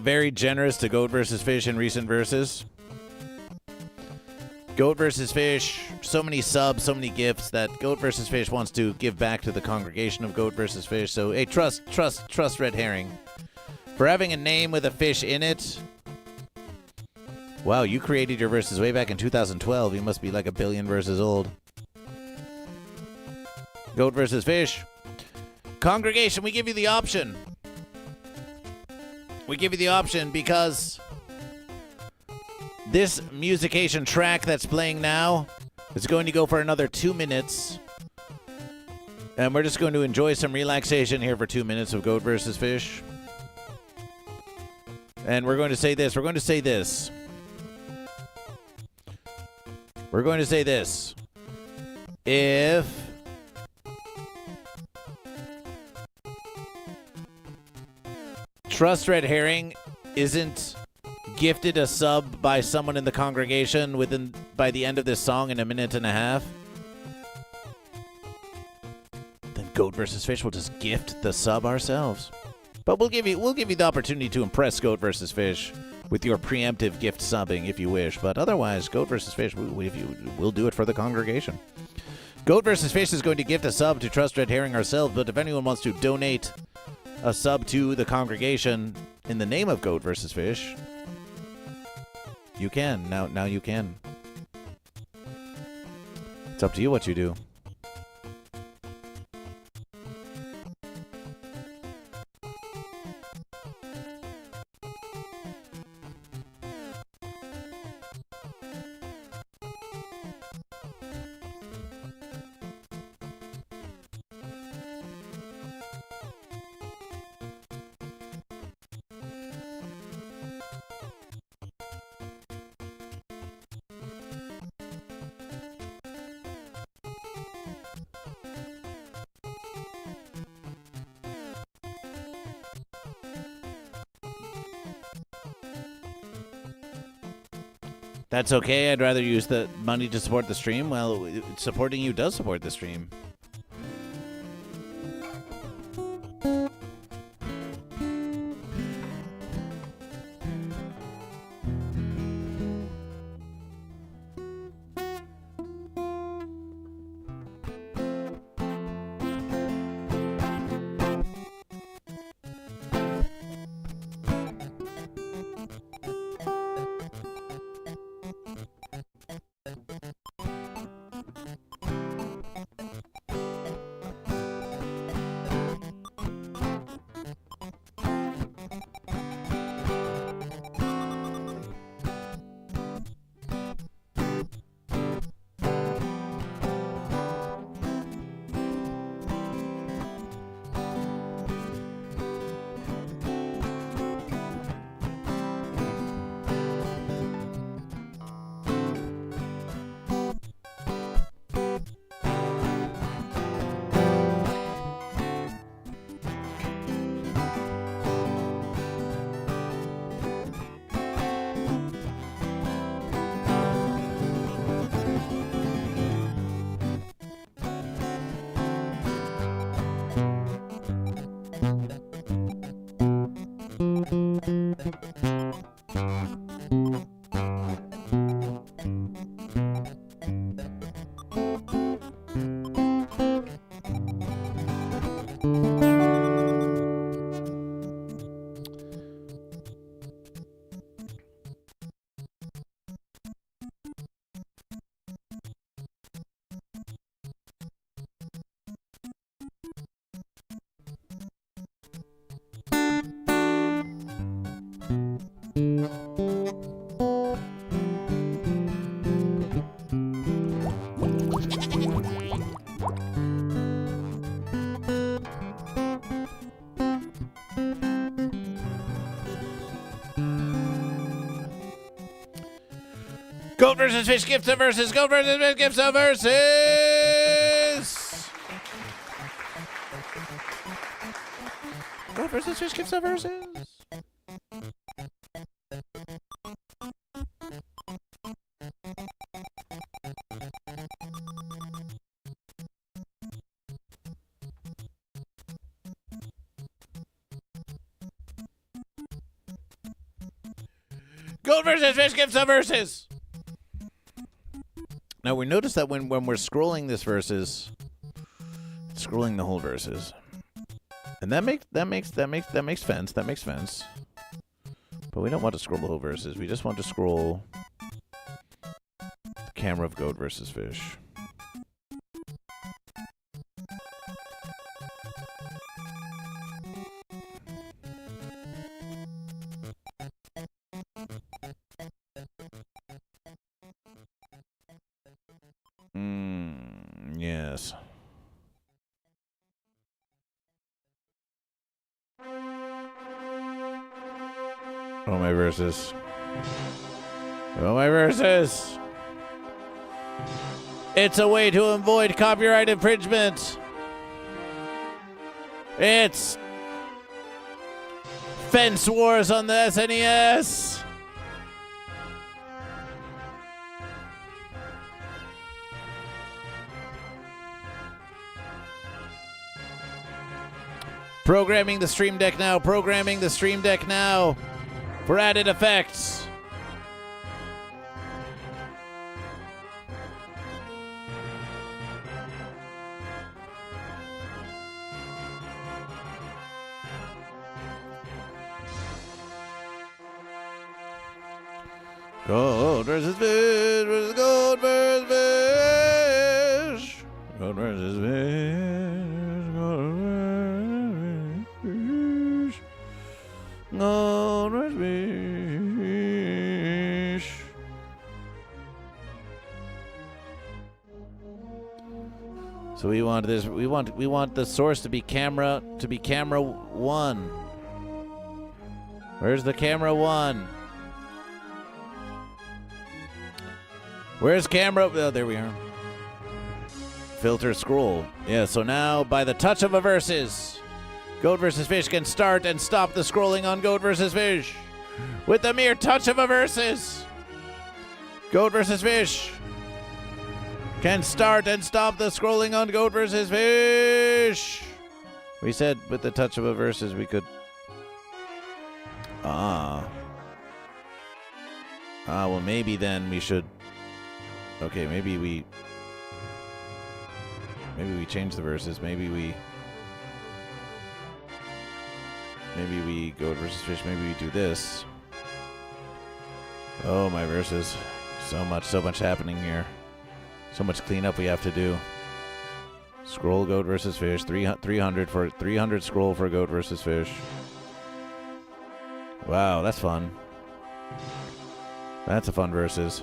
[SPEAKER 5] very generous to Goat versus fish in recent verses. Goat versus fish, so many subs, so many gifts that Goat versus fish wants to give back to the congregation of Goat versus fish. So, hey, trust Red Herring. For having a name with a fish in it. Wow, you created your verses way back in 2012. You must be like a billion verses old. Goat versus fish. Congregation, we give you the option. We give you the option because this musication track that's playing now is going to go for another 2 minutes. And we're just going to enjoy some relaxation here for 2 minutes of Goat versus fish. And we're going to say this. We're going to say this. We're going to say this. If Trust Red Herring isn't gifted a sub by someone in the congregation by the end of this song in a minute and a half, then Goat versus Fish will just gift the sub ourselves. But we'll give you the opportunity to impress Goat versus Fish with your preemptive gift subbing if you wish. But otherwise, Goat versus Fish, we'll do it for the congregation. Goat versus Fish is going to gift a sub to Trust Red Herring ourselves. But if anyone wants to donate a sub to the congregation in the name of Goat versus Fish, you can. Now you can. It's up to you what you do. That's okay. I'd rather use the money to support the stream. Well, supporting you does support the stream. Goat versus fish gifts of versus. Goat versus fish gifts of versus. Goat versus fish gifts of versus. Goat versus fish gifts of versus. Now we notice that when we're scrolling this versus, scrolling the whole verses, and that makes sense. But we don't want to scroll the whole verses. We just want to scroll the camera of goat versus fish. Yes. Oh, my verses. Oh, my verses. It's a way to avoid copyright infringement. It's Fence Wars on the SNES. Programming the Stream Deck now. Programming the Stream Deck now for added effects. Goat versus fish versus goat versus fish. Goat versus fish. Goat versus fish. So we want this. We want the source to be camera one. Where's the camera one? Where's camera? Oh, there we are. Filter scroll. Yeah, so now by the touch of a versus, Goat versus Fish can start and stop the scrolling on Goat versus Fish. With the mere touch of a versus, Goat versus Fish can start and stop the scrolling on Goat versus Fish. We said with the touch of a versus we could... well, maybe then we should... Okay, maybe we change the verses. Maybe we Goat versus Fish. Maybe we do this. Oh, my verses. So much happening here. So much cleanup we have to do. Scroll Goat versus Fish. 300 scroll for Goat versus Fish. Wow, that's fun. That's a fun versus.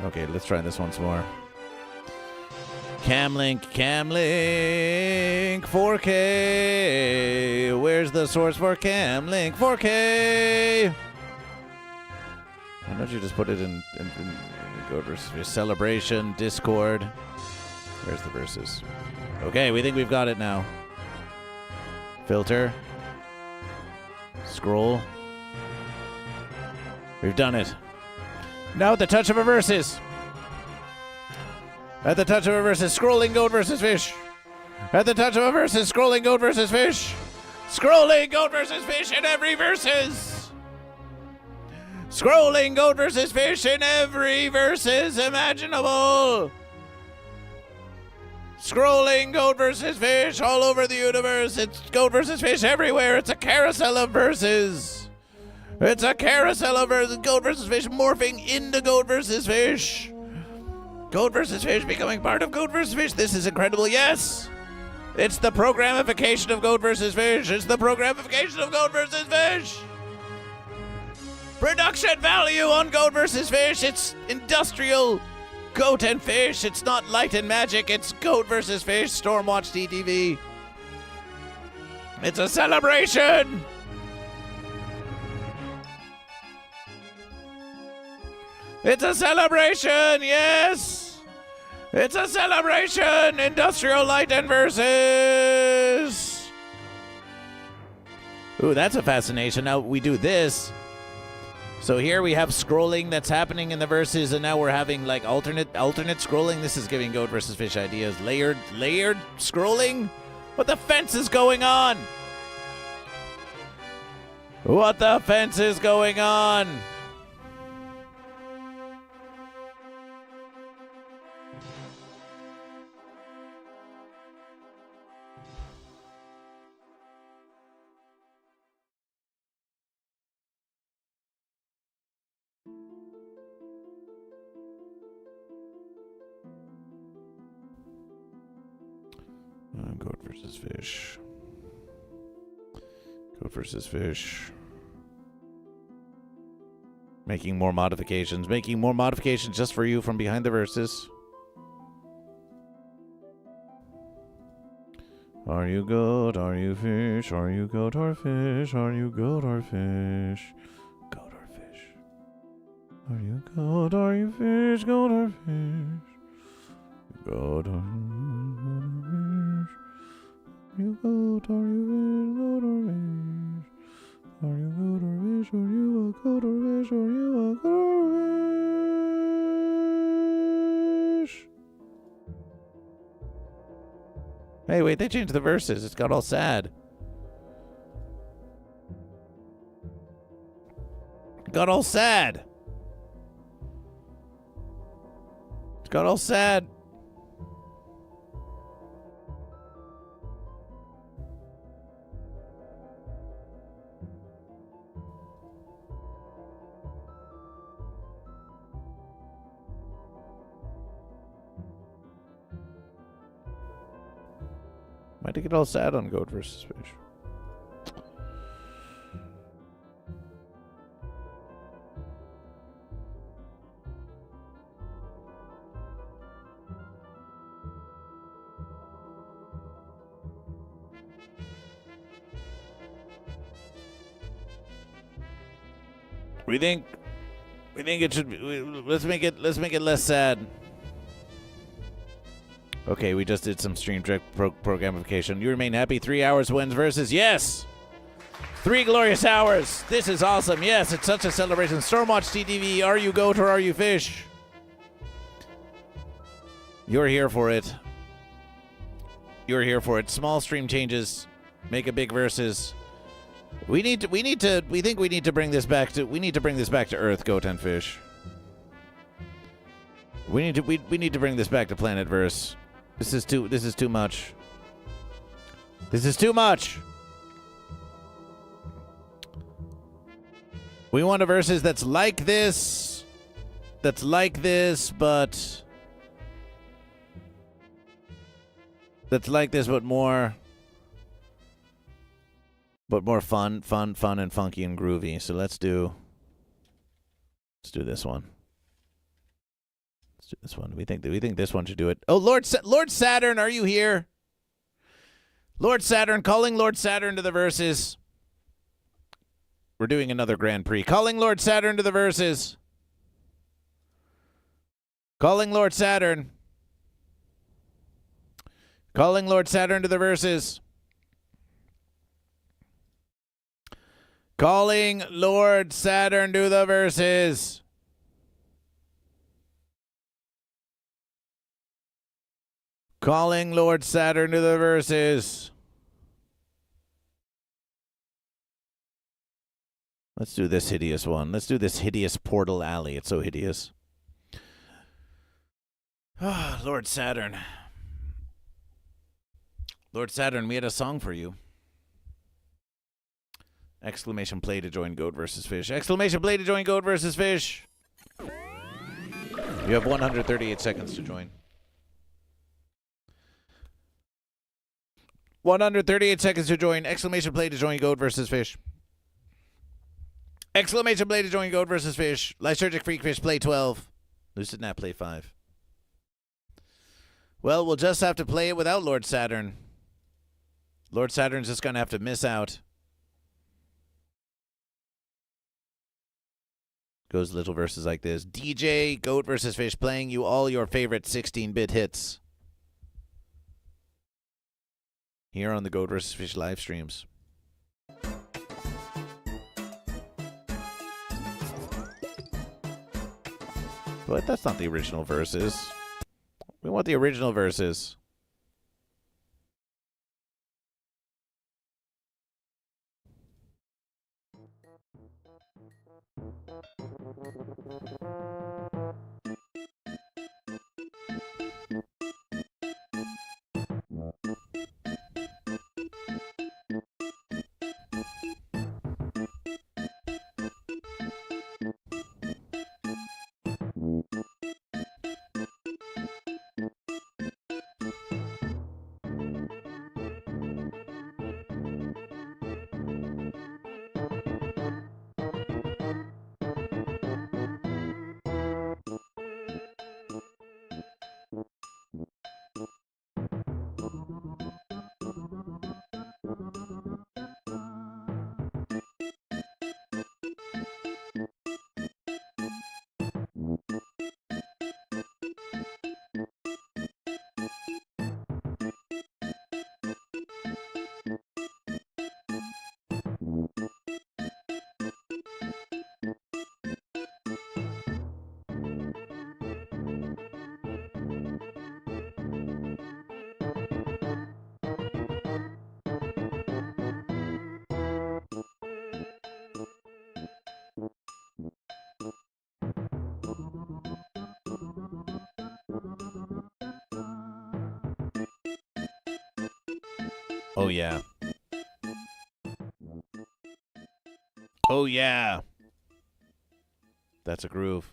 [SPEAKER 5] Okay, let's try this once more. Camlink 4K. Where's the source for Camlink 4K? Why don't you just put it in Goat versus Fish Celebration, Discord. Where's the verses? Okay, we think we've got it now. Filter. Scroll. We've done it. Now at the touch of a versus. At the touch of a versus, scrolling Goat versus Fish. At the touch of a versus, scrolling Goat versus Fish. Scrolling Goat versus Fish in every versus. Scrolling Goat versus Fish in every versus imaginable. Scrolling Goat versus Fish all over the universe. It's Goat versus Fish everywhere. It's a carousel of verses. It's a carousel of verses. Goat versus Fish morphing into Goat versus Fish. Goat versus Fish becoming part of Goat versus Fish. This is incredible. Yes. It's the programification of Goat versus Fish. It's the programification of Goat versus Fish. Production value on Goat versus Fish. It's industrial goat and fish. It's not light and magic. It's Goat versus Fish. Stormwatch TTV. It's a celebration. It's a celebration. Yes. It's a celebration. Industrial light and versus. Ooh, that's a fascination. Now we do this. So here we have scrolling that's happening in the verses, and now we're having like alternate scrolling. This is giving Goat versus Fish ideas. Layered scrolling. What the fence is going on? What the fence is going on? Goat versus Fish. Goat versus Fish. Making more modifications just for you from behind the verses. Are you goat? Are you fish? Are you goat or fish? Are you goat or fish? Goat or fish? Are you goat? Are you fish? Goat or fish? Goat or fish? Are you goat? Are you fish? Goat or fish? Are you goat or fish? Are you a goat or fish? Are you a goat or fish? Hey, wait, they changed the verses. It's got all sad. It got all sad. It's got all sad. Why did it get all sad on Goat versus Fish? We think it should be, let's make it less sad. Okay, we just did some stream direct programification. You remain happy. 3 hours wins versus. Yes! 3 glorious hours. This is awesome. Yes, it's such a celebration. Stormwatch TTV. Are you goat or are you fish? You're here for it. You're here for it. Small stream changes make a big versus. We think we need to bring this back to Earth, goat and fish. We need to bring this back to Planet Verse. This is too much. This is too much. We want a versus that's like this, but more fun and funky and groovy. So let's do this one. Let's do this one. We think this one should do it. Oh, Lord Saturn, are you here? Lord Saturn, calling Lord Saturn to the verses. We're doing another Grand Prix. Calling Lord Saturn to the verses. Calling Lord Saturn. Calling Lord Saturn to the verses. Calling Lord Saturn to the verses. Calling Lord Saturn to the verses. Let's do this hideous one. Let's do this hideous Portal Alley. It's so hideous. Ah, Lord Saturn. Lord Saturn, we had a song for you. Exclamation play to join Goat versus Fish. Exclamation play to join Goat versus Fish. You have 138 seconds to join. 138 seconds to join. Exclamation play to join Goat versus Fish. Exclamation play to join Goat versus Fish. Lysergic Freak Fish play 12. Lucid Nap play 5. Well, we'll just have to play it without Lord Saturn. Lord Saturn's just going to have to miss out. Goes little verses like this. DJ, Goat versus Fish, playing you all your favorite 16-bit hits. Here on the Goat versus Fish live streams. But that's not the original verses. We want the original verses. Oh, yeah. Oh, yeah. That's a groove.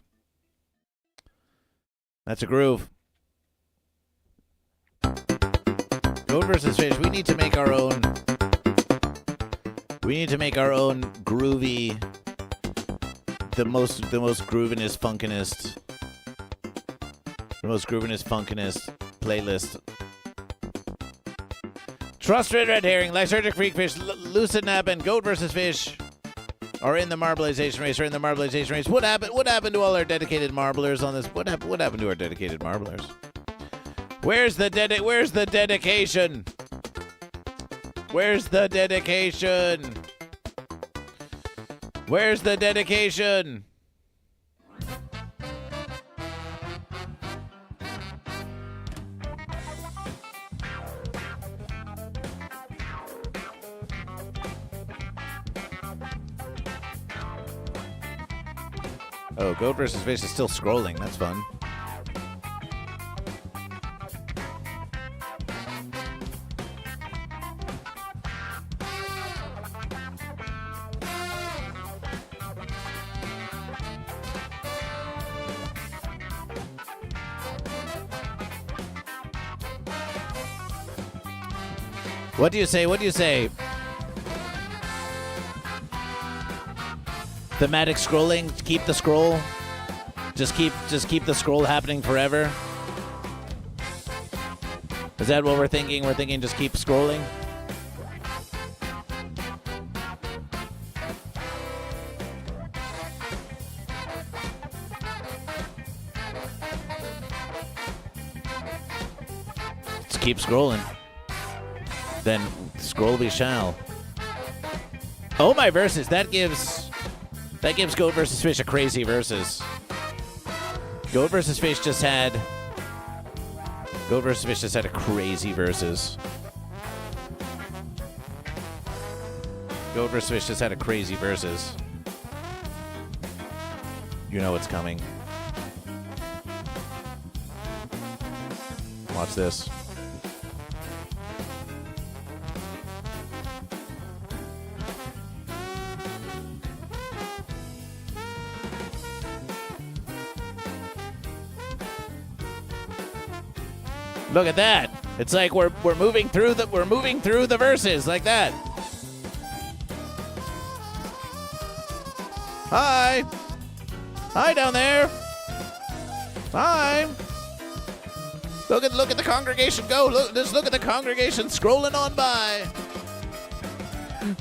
[SPEAKER 5] That's a groove. Goat versus Fish. We need to make our own. We need to make our own groovy. The most groovinest, funkinest. The most groovinest, funkinest playlist. Trusted Red Herring, Lysergic Freak Fish, Lucid Nap, and Goat versus Fish are in the marbleization race. What happened to all our dedicated marblers on this? What happened to our dedicated marblers? Where's the dedication? Where's the dedication? Where's the dedication? Oh, Goat versus Fish is still scrolling. That's fun. What do you say? What do you say? Thematic scrolling, keep the scroll. Just keep the scroll happening forever. Is that what we're thinking? We're thinking just keep scrolling. Just keep scrolling. Then scroll we shall. Oh, my verses. That gives Goat versus Fish a crazy versus. Goat versus Fish just had a crazy versus. Goat versus Fish just had a crazy versus. You know what's coming. Watch this. Look at that. It's like we're moving through the verses like that. Hi. Hi down there. Hi. Look at the congregation go. Look at the congregation scrolling on by.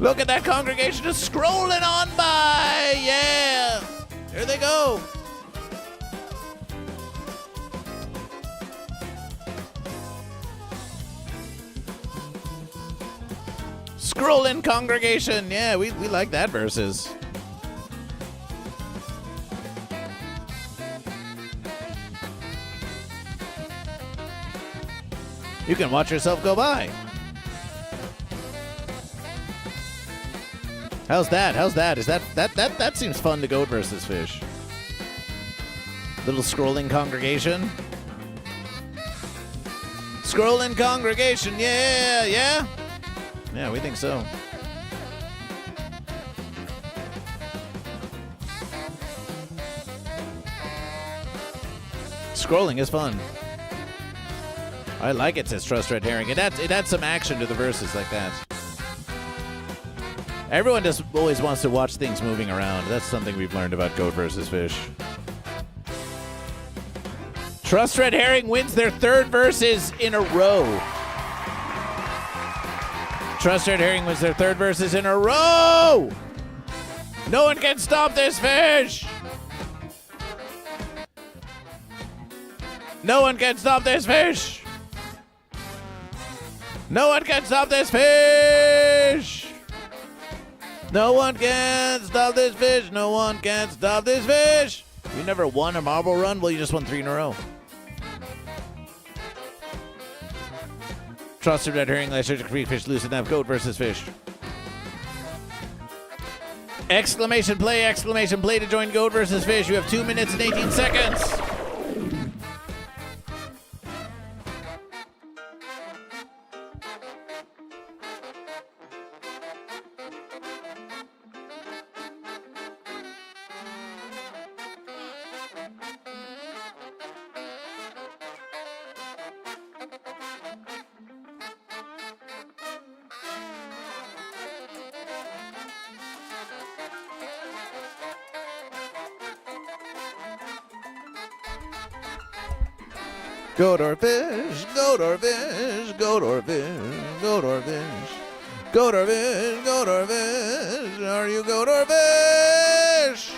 [SPEAKER 5] Look at that congregation just scrolling on by. Yeah. There they go. Scrolling congregation. Yeah, we like that verses. You can watch yourself go by. How's that? Is that seems fun to Goat versus Fish. Little scrolling congregation. Scrolling congregation. Yeah. Yeah, we think so. Scrolling is fun. I like it, says Trust Red Herring. It adds some action to the verses like that. Everyone just always wants to watch things moving around. That's something we've learned about Goat versus Fish. Trust Red Herring wins their third verses in a row. Trust Red Herring wins their third verses in a row. No one can stop this fish. No one can stop this fish. No one can stop this fish. No one can stop this fish. No one can stop this fish. You never won a marble run? Well, you just won 3 in a row. Trusted Red Herring, Last Surgical Free Fish, Lucid Nav, Goat versus Fish. Exclamation play to join Goat versus Fish. You have 2 minutes and 18 seconds. Goat or fish, goat or fish, goat or fish, goat or fish, goat or fish, goat or fish, are you goat or fish?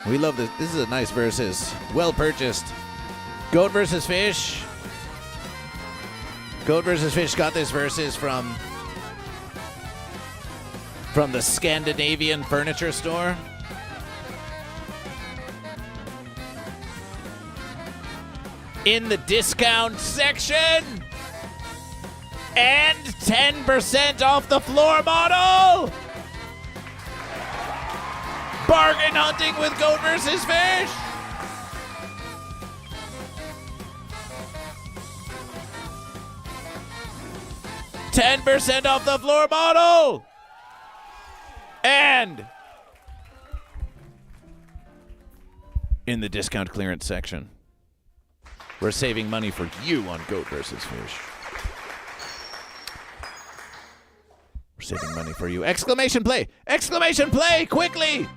[SPEAKER 5] We love this. This is a nice versus. Well purchased. Goat versus Fish. Goat versus Fish got this versus from the Scandinavian furniture store. In the discount section. And 10% off the floor model. Bargain hunting with Goat versus Fish. $10 off the floor model. And in the discount clearance section, we're saving money for you on Goat versus Fish. We're saving money for you. Exclamation play! Exclamation play! Quickly!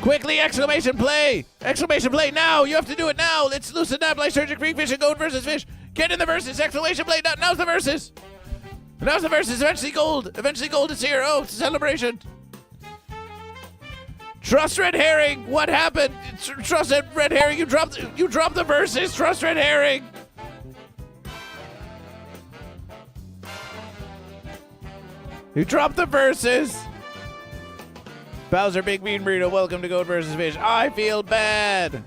[SPEAKER 5] Quickly! Exclamation play! Exclamation play now! You have to do it now! It's Lucid Nap, Lysergic Free Fish, and Goat versus Fish. Get in the verses! Exclamation play! Now's the verses! Now's the verses! Eventually gold! Eventually gold is here! Oh, it's a celebration! Trust Red Herring! What happened? Trust Red Herring! You dropped the verses! Trust Red Herring! You dropped the verses! Bowser Big Bean Burrito, welcome to Goat versus Fish. I feel bad!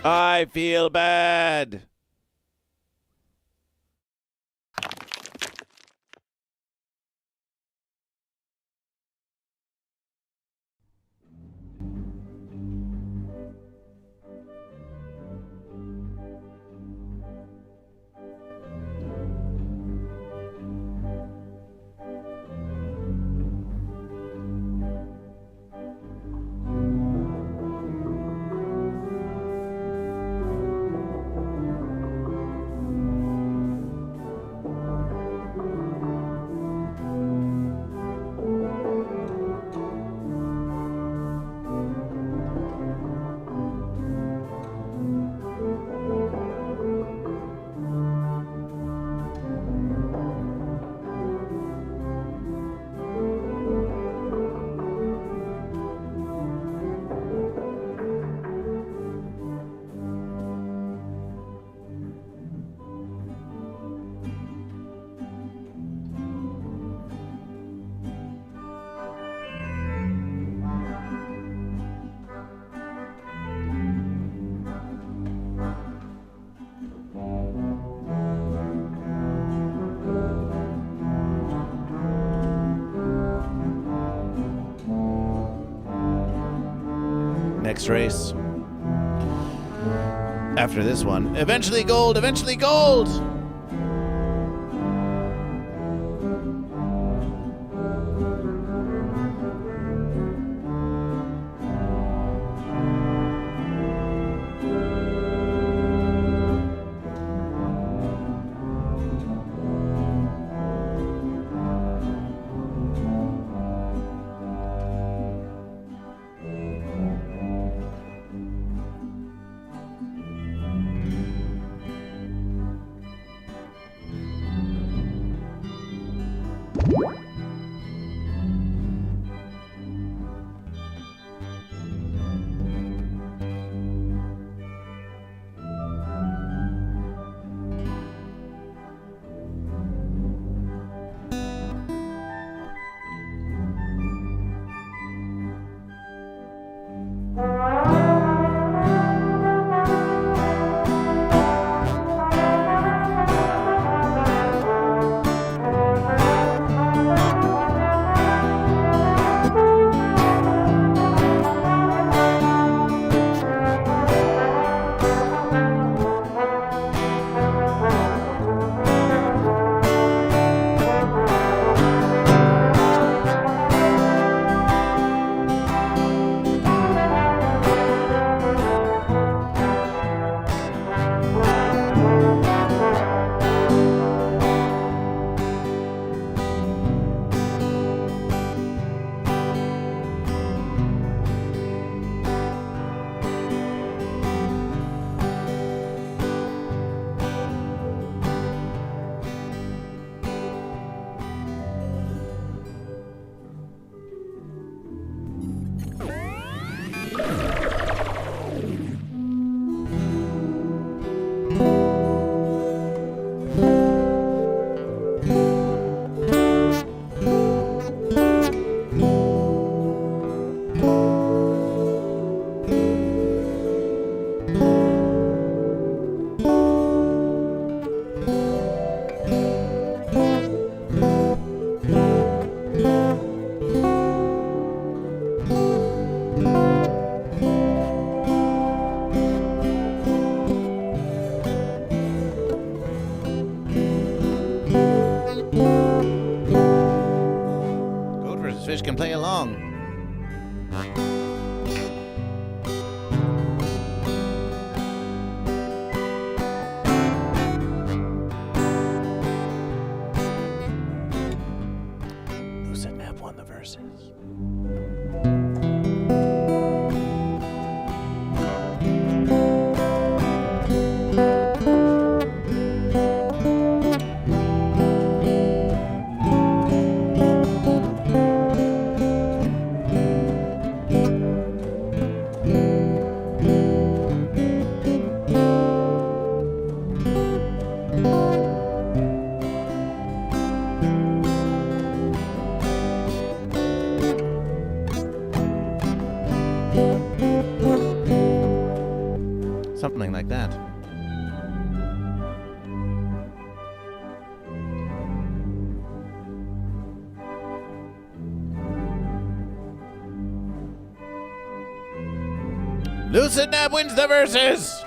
[SPEAKER 5] I feel bad! Next race. After this one. Eventually gold, eventually gold! Fish can play along. Loose and Nap won the verses. Something like that. Lucid Nap wins the verses!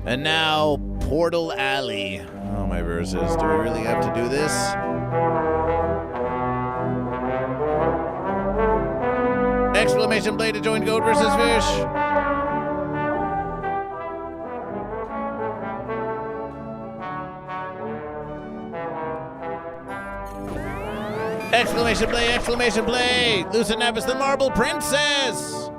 [SPEAKER 5] And now, Portal Alley. Oh, my verses. Do we really have to do this? Exclamation play to join Goat vs. Fish. Exclamation play, exclamation play. Lucid Nap is the Marble Princess.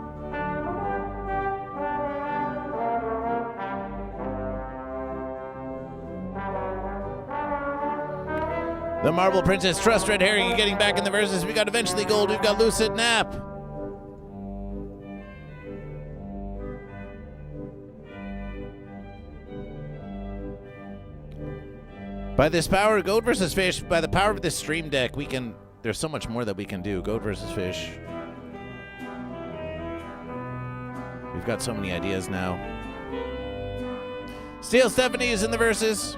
[SPEAKER 5] The Marble Princess, Trust Red Herring, getting back in the verses. We got Eventually Gold. We've got Lucid Nap. By this power, Goat vs. Fish, by the power of this stream deck, we can, there's so much more that we can do. Goat vs. Fish. We've got so many ideas now. Steel Stephanie is in the verses.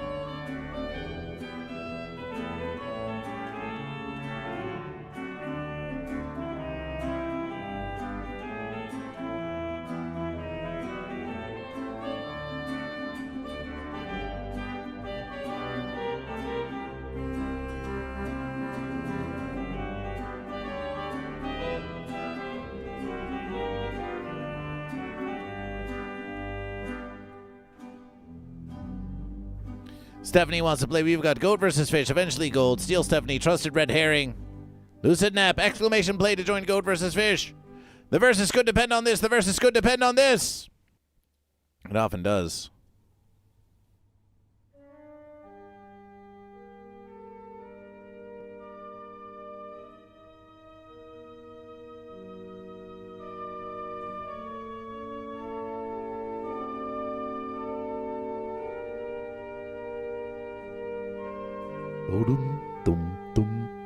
[SPEAKER 5] Stephanie wants to play. We've got Goat versus Fish, eventually Gold, Steel Stephanie, Trusted Red Herring, Lucid Nap, exclamation play to join Goat versus Fish. The versus could depend on this. The versus could depend on this. It often does.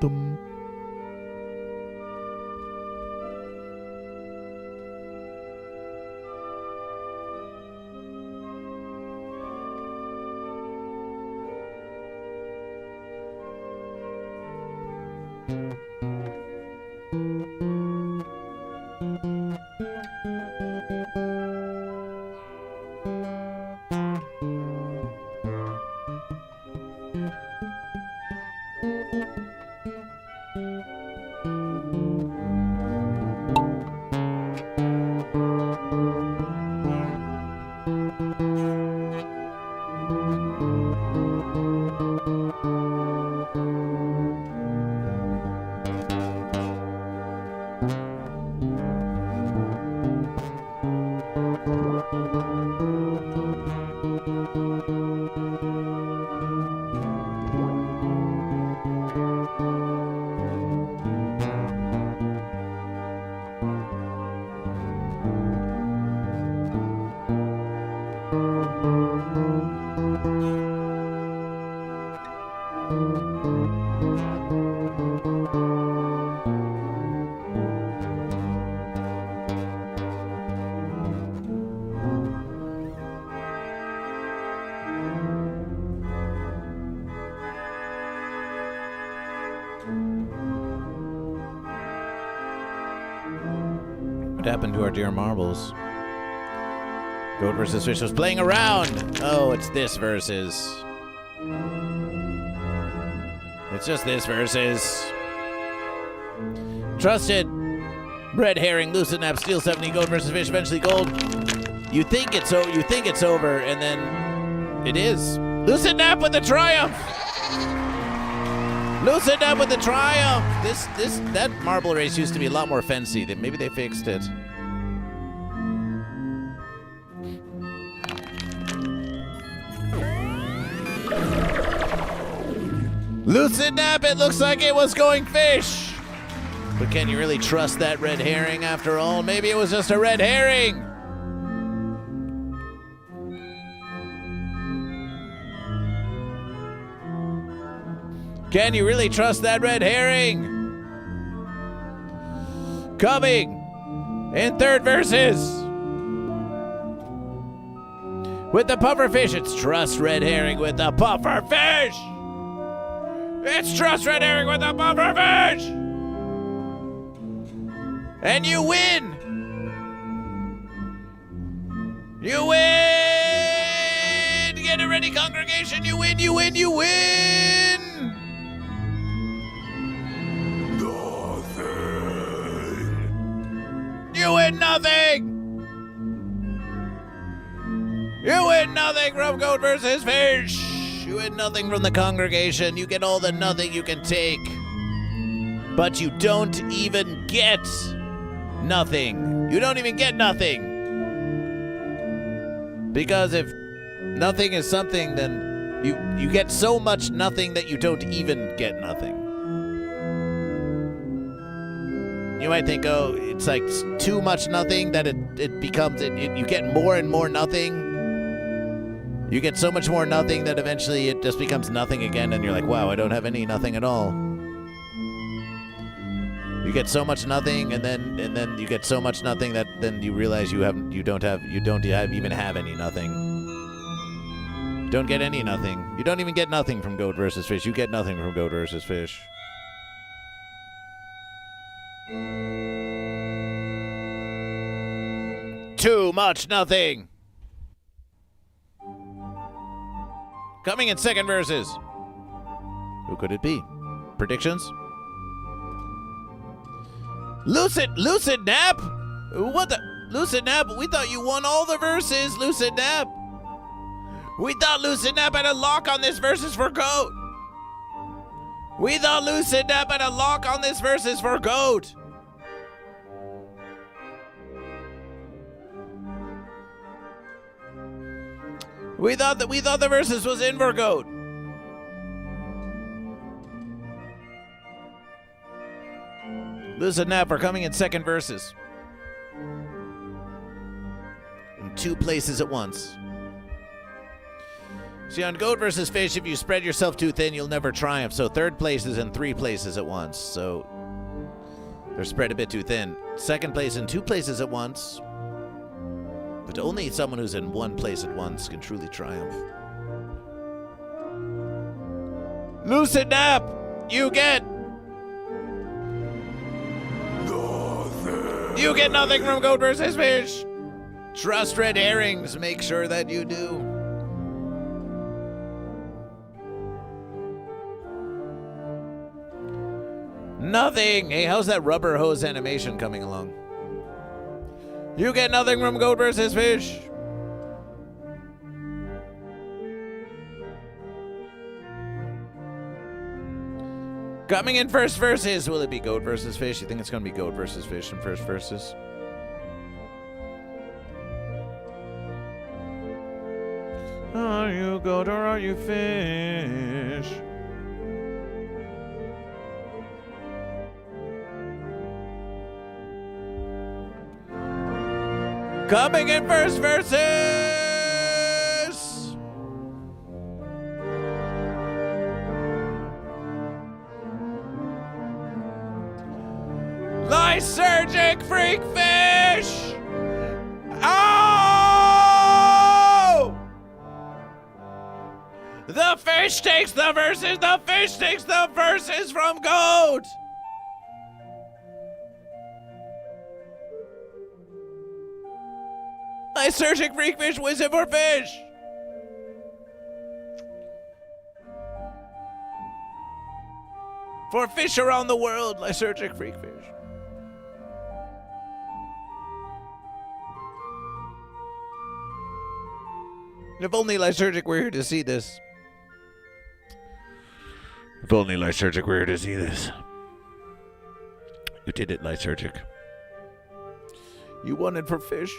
[SPEAKER 5] Dum. What happened to our dear marbles? Goat versus Fish was playing around. Oh, it's this versus. It's just this versus. Trusted Red Herring, Lucid Nap, Steel 70, Goat versus Fish, eventually Gold. You think it's over, and then it is. Lucid Nap with the triumph. Lucid Nap with the triumph. That marble race used to be a lot more fancy. Maybe they fixed it. Lucid Nap, it looks like it was going Fish. But can you really trust that red herring after all? Maybe it was just a red herring. Can you really trust that red herring? Coming in third versus. With the puffer fish, it's Trust Red Herring with the puffer fish. It's Trust Red Herring with the puffer fish. And you win. You win. Get it ready, congregation. You win, you win, you win. You win nothing! You win nothing from Goat versus Fish! You win nothing from the congregation. You get all the nothing you can take. But you don't even get nothing. You don't even get nothing. Because if nothing is something, then you get so much nothing that you don't even get nothing. You might think, oh, it's like too much nothing that it becomes, you get more and more nothing. You get so much more nothing that eventually it just becomes nothing again, and you're like, wow, I don't have any nothing at all. You get so much nothing, and then you get so much nothing that then you realize you don't even have any nothing. Don't get any nothing. You don't even get nothing from Goat versus Fish. You get nothing from Goat versus Fish. Too much nothing. Coming in second versus. Who could it be? Predictions? Lucid Nap? What the? Lucid Nap, we thought you won all the verses, Lucid Nap. We thought Lucid Nap had a lock on this versus for GOAT. We thought Lucid Nap had a lock on this versus for GOAT. We thought the versus was in for GOAT. Lucid Nap are coming in second versus. In 2 places at once. See, on Goat versus Fish, if you spread yourself too thin, you'll never triumph. So 3rd place is in 3 places at once. So they're spread a bit too thin. 2nd place in 2 places at once. But only someone who's in 1 place at once can truly triumph. Lucid Nap, you get nothing. You get nothing from Goat versus Fish. Trust red herrings. Make sure that you do. Nothing. Hey, how's that rubber hose animation coming along? You get nothing from Goat versus Fish. Coming in first versus. Will it be Goat versus Fish? You think it's going to be Goat versus Fish in first versus? Are you goat or are you fish? Coming in first versus Lysergic Freak Fish. Oh! The fish takes the verses. The fish takes the verses from Goat. Lysergic Freak Fish wins it for Fish. For fish around the world, Lysergic Freak Fish. If only Lysergic were here to see this. If only Lysergic were here to see this. You did it, Lysergic. You won it for Fish.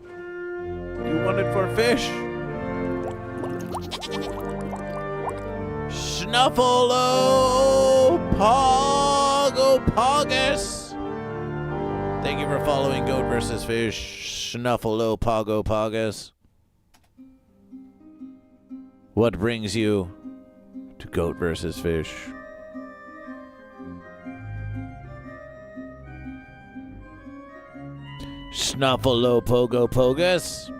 [SPEAKER 5] You won it for Fish. Snuffalo Pogo Pogus. Thank you for following Goat versus Fish. Snuffalo Pogo Pogus. What brings you to Goat versus Fish? Snuffalo Pogo Pogus.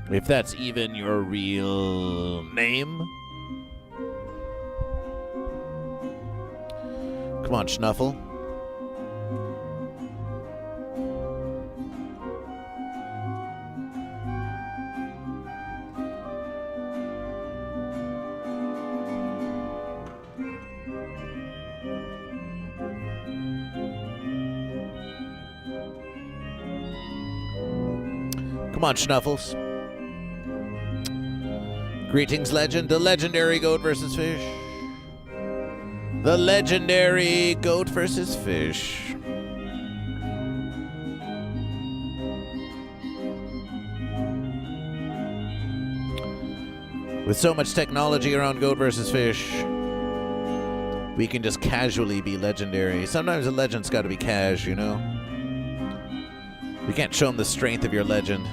[SPEAKER 5] If that's even your real name. Come on, Snuffle. Come on, Snuffles. Greetings, legend. The legendary Goat versus Fish. The legendary Goat versus Fish. With so much technology around Goat versus Fish, we can just casually be legendary. Sometimes a legend's got to be cash, you know? You can't show them the strength of your legend.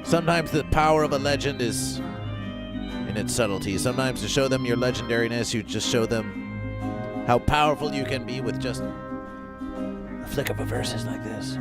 [SPEAKER 5] Sometimes the power of a legend is in its subtlety. Sometimes to show them your legendariness, you just show them how powerful you can be with just a flick of a verses like this.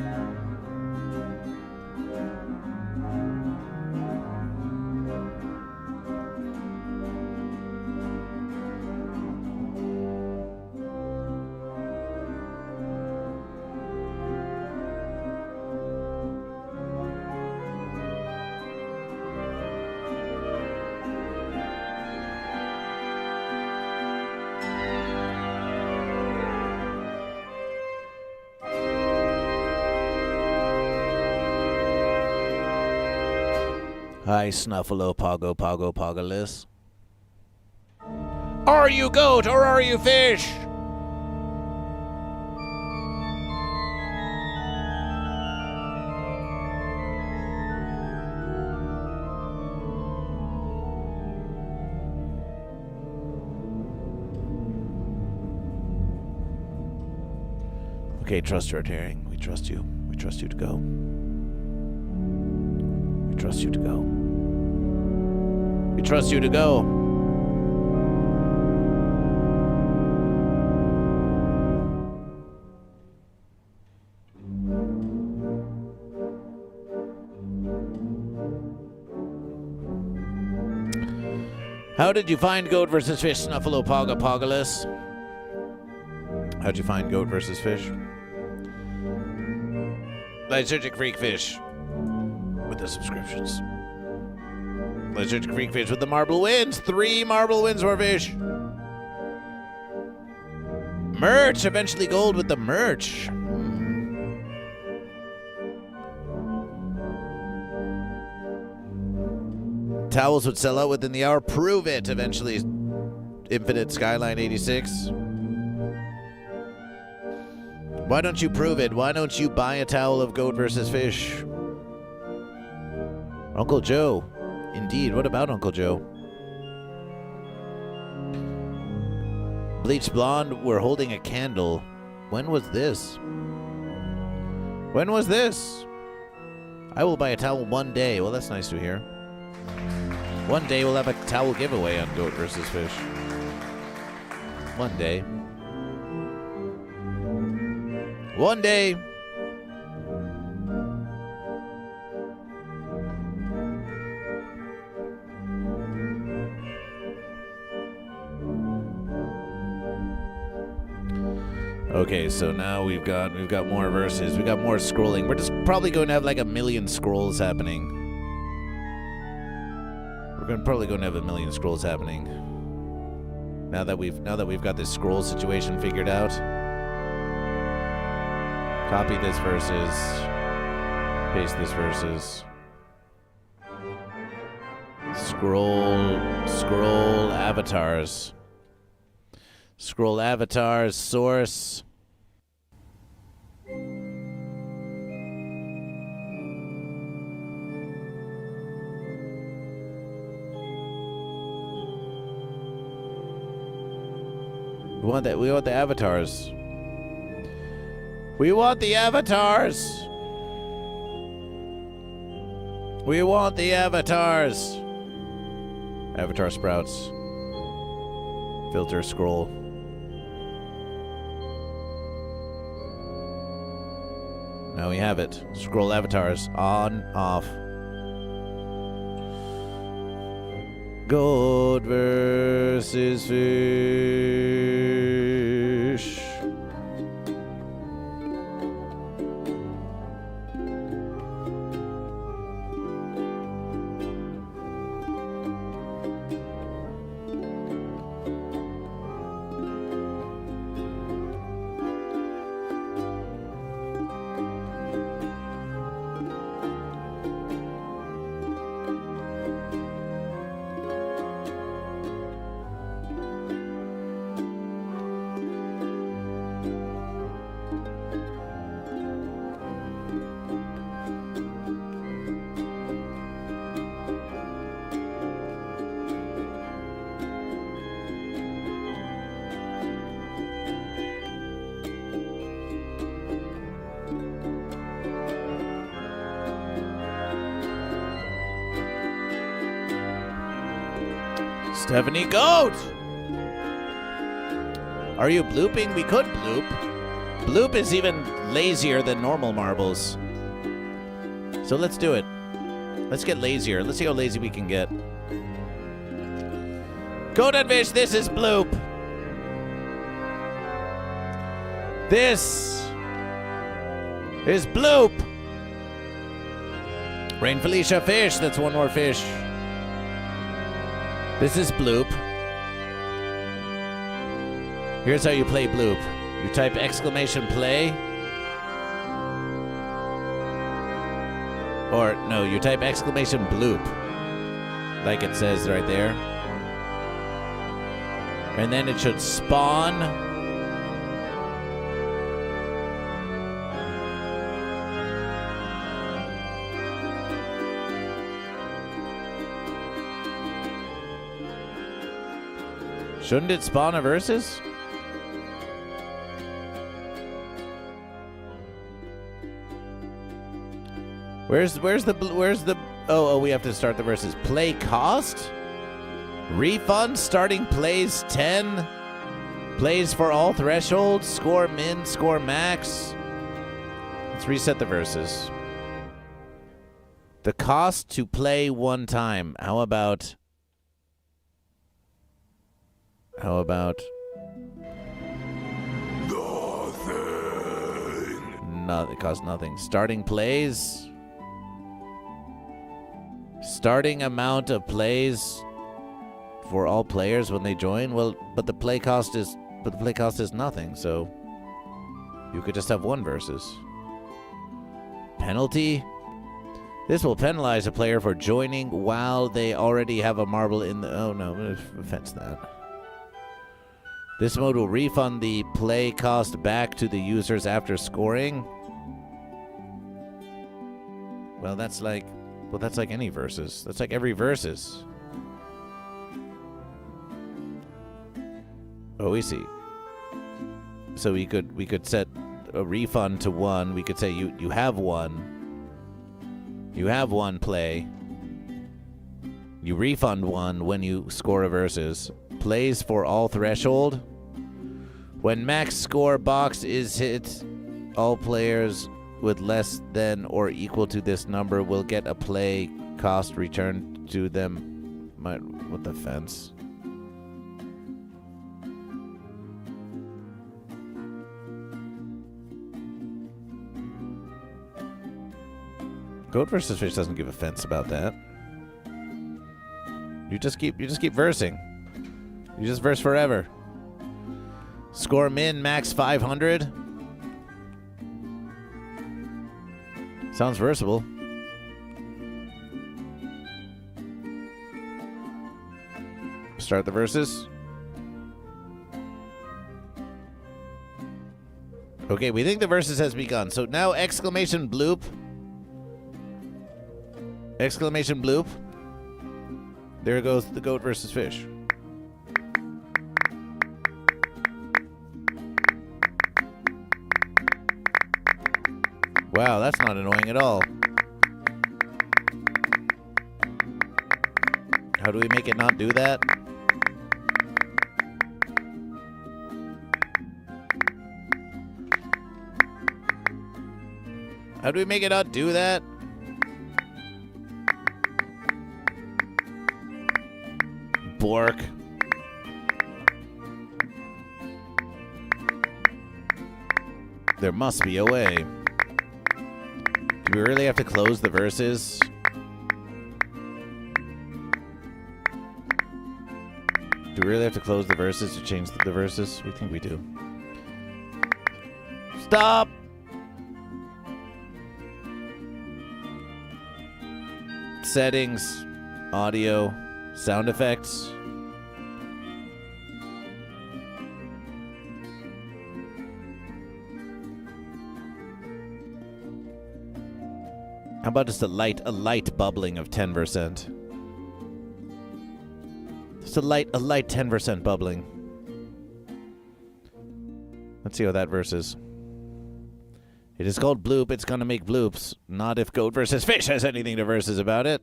[SPEAKER 5] Hi, Snuffalo Pogo Pogo Pogolis. Are you goat or are you fish? Okay, trust your tearing. We trust you. We trust you to go. We trust you to go. We trust you to go. How did you find Goat vs. Fish, Snuffalo Poga Pogalus? How'd you find Goat vs. Fish? Lysergic Freak Fish with the subscriptions. Lysergic Freak Fish with the marble wins. 3 marble wins for Fish. Merch, eventually gold with the merch. Towels would sell out within the hour. Prove it, eventually. Infinite Skyline 86. Why don't you prove it? Why don't you buy a towel of Goat vs. Fish? Uncle Joe. Indeed, what about Uncle Joe? Bleach Blonde, we're holding a candle. When was this? When was this? I will buy a towel one day. Well, that's nice to hear. One day we'll have a towel giveaway on Goat vs. Fish. One day. One day. Okay, so now we've got more verses. We got more scrolling. We're just probably going to have like 1 million scrolls happening. We're probably going to have 1 million scrolls happening. Now that we've got this scroll situation figured out. Copy this verses. Paste this verses. Scroll avatars. Scroll avatars, source. We want the avatars. We want the avatars. We want the avatars. Avatar sprouts. Filter scroll. Now we have it. Scroll avatars. On, off. Goat versus fish. Stephanie Goat! Are you blooping? We could bloop. Bloop is even lazier than normal marbles. So let's do it. Let's get lazier. Let's see how lazy we can get. Goat and Fish, this is bloop. This is bloop. Rain Felicia Fish, that's one more fish. This is bloop. Here's how you play bloop. You type exclamation play. Or, no, you type exclamation bloop. like it says right there. And then it should spawn. Shouldn't it spawn a versus? Where's the oh, we have to start the versus. Play cost? Refund starting plays 10. Plays for all thresholds. Score min, score max. Let's reset the versus. The cost to play one time. How about nothing. No, it costs nothing. Starting plays. Starting amount of plays for all players when they join. Well, but the play cost is nothing. So you could just have one versus. Penalty. This will penalize a player for joining while they already have a marble in the. Oh no, offense that. This mode will refund the play cost back to the users after scoring. Well, that's like any versus. That's like every versus. Oh, we see. So we could set a refund to 1. We could say you have one. You have one play. You refund 1 when you score a versus. Plays for all threshold. When max score box is hit, all players with less than or equal to this number will get a play cost returned to them. What the fence? Goat versus Fish doesn't give a fence about that. You just keep versing. You just verse forever. Score min max 500. Sounds versable. Start the verses. Okay, we think the verses has begun. So now exclamation bloop. Exclamation bloop. There goes the goat versus fish. Wow, that's not annoying at all. How do we make it not do that? How do we make it not do that? Bork. There must be a way. Do we really have to close the verses? Do we really have to close the verses to change the verses? We think we do. Stop! Settings, audio, sound effects. How about just a light bubbling of 10%? Just a light 10% bubbling. Let's see how that verse is. It is called bloop. It's gonna make bloops. Not if goat versus fish has anything to verses about it.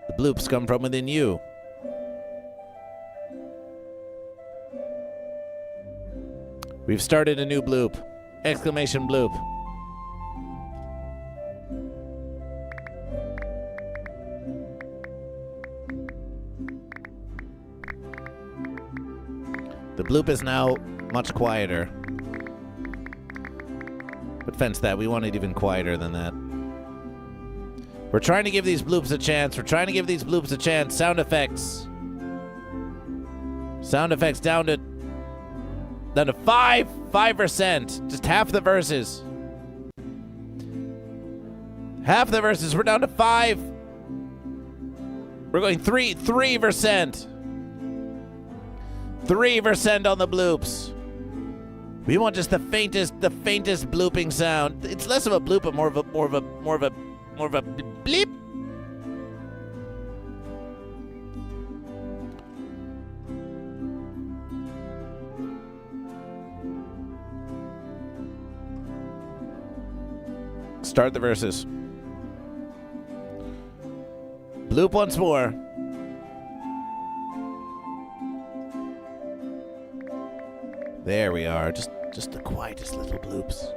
[SPEAKER 5] The bloops come from within you. We've started a new bloop. Exclamation bloop. The bloop is now much quieter. But fence that, we want it even quieter than that. We're trying to give these bloops a chance. We're trying to give these bloops a chance. Sound effects. Sound effects down to 5%. Just half the verses. Half the verses. We're down to 5. We're going 3%. 3% on the bloops. We want just the faintest blooping sound. It's less of a bloop, but more of a bleep. Start the verses. Bloop once more. There we are. Just the quietest little bloops.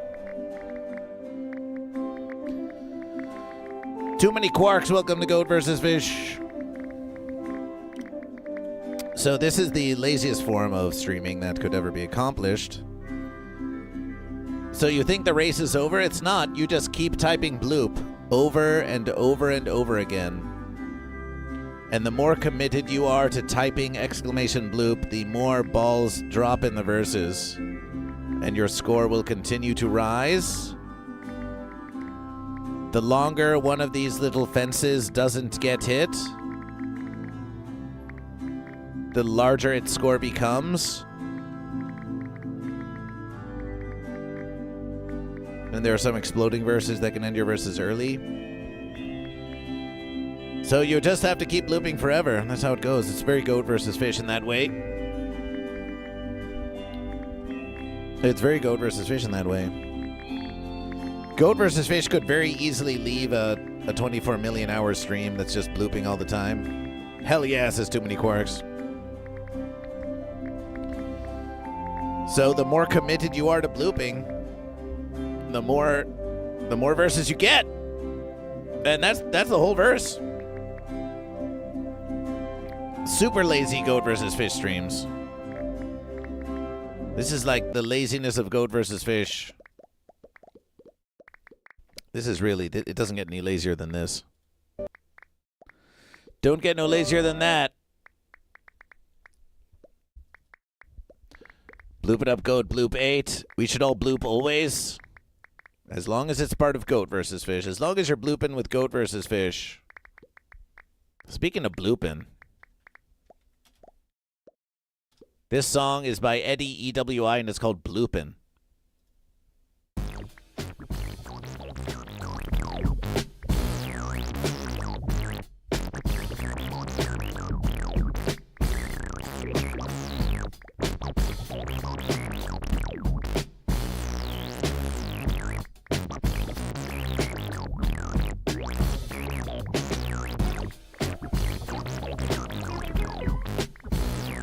[SPEAKER 5] Too many quarks. Welcome to Goat vs. Fish. So this is the laziest form of streaming that could ever be accomplished. So you think the race is over? It's not. You just keep typing bloop over and over and over again. And the more committed you are to typing exclamation bloop, the more balls drop in the verses. And your score will continue to rise. The longer one of these little fences doesn't get hit, the larger its score becomes. And there are some exploding verses that can end your verses early. So you just have to keep looping forever. That's how it goes. It's very Goat versus Fish in that way. It's very Goat versus Fish in that way. Goat versus Fish could very easily leave a 24 million hour stream that's just blooping all the time. Hell yeah, says Too Many Quarks. So the more committed you are to blooping, the more verses you get. And that's the whole verse. Super lazy Goat versus Fish streams. This is like the laziness of Goat versus Fish. This is really, it doesn't get any lazier than this. Don't get no lazier than that. Bloop it up, Goat, bloop 8. We should all bloop always. As long as it's part of Goat versus Fish. As long as you're blooping with Goat versus Fish. Speaking of blooping. This song is by Eddie EWI and it's called Bloopin'.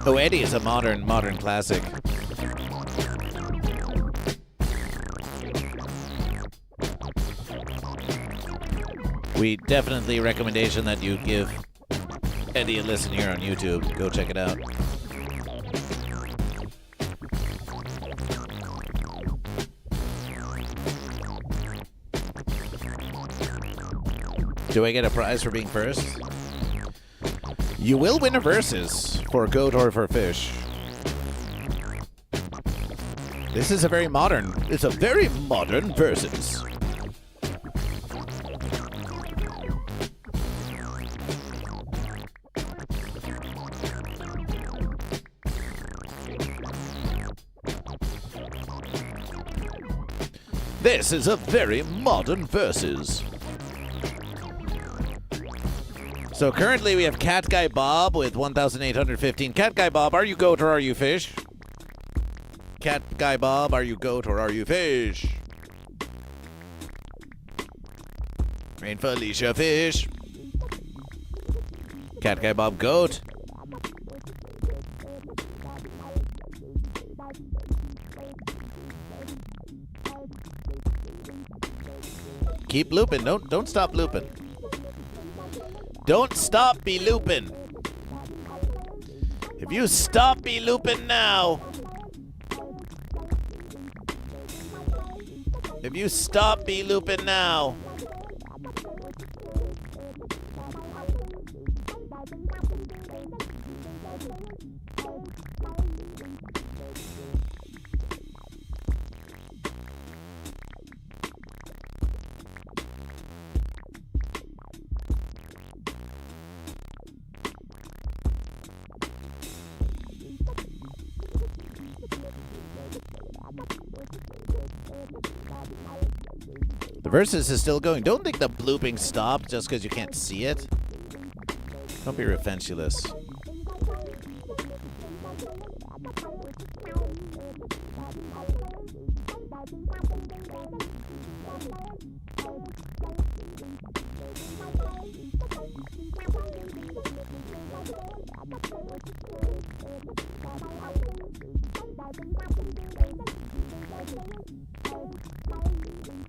[SPEAKER 5] Oh, Eddie is a modern classic. We definitely recommendation that you give Eddie a listen here on YouTube. Go check it out. Do I get a prize for being first? You will win a versus for Goat or for Fish. This is a very modern versus. This is a very modern versus. So currently we have Cat Guy Bob with 1,815. Cat Guy Bob, are you Goat or are you Fish? Cat Guy Bob, are you Goat or are you Fish? Rain Felicia Fish. Cat Guy Bob Goat. Keep looping. Don't stop looping. Don't stop be looping. If you stop be looping now. If you stop be looping now. The versus is still going. Don't think the blooping stopped just because you can't see it. Don't be defenseless.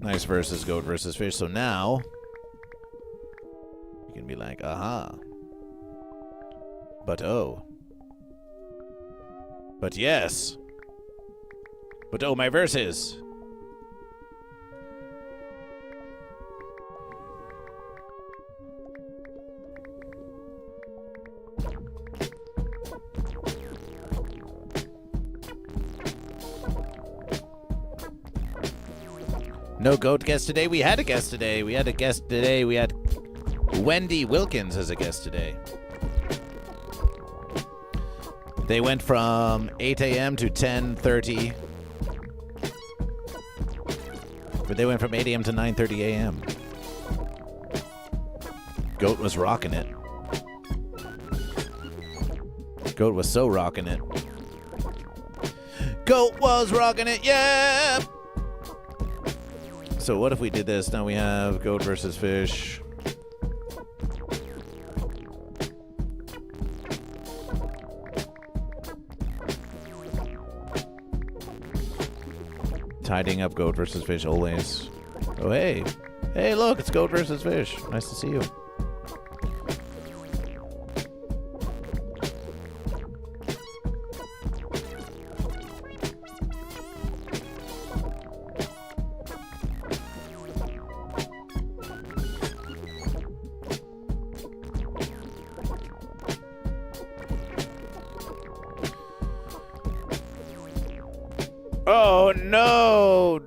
[SPEAKER 5] Nice versus goat versus fish. So now you can be like, aha. But oh. But yes. But oh, my verses. No goat guest today. We had a guest today. We had Wendy Wilkins as a guest today. They went from 8 a.m. to 10:30. But they went from 8 a.m. to 9:30 a.m. Goat was rocking it. Goat was so rocking it. Goat was rocking it, yeah! So what if we did this? Now we have goat versus fish. Tidying up goat versus fish always. Oh, hey. Hey, look, it's goat versus fish. Nice to see you. Oh no!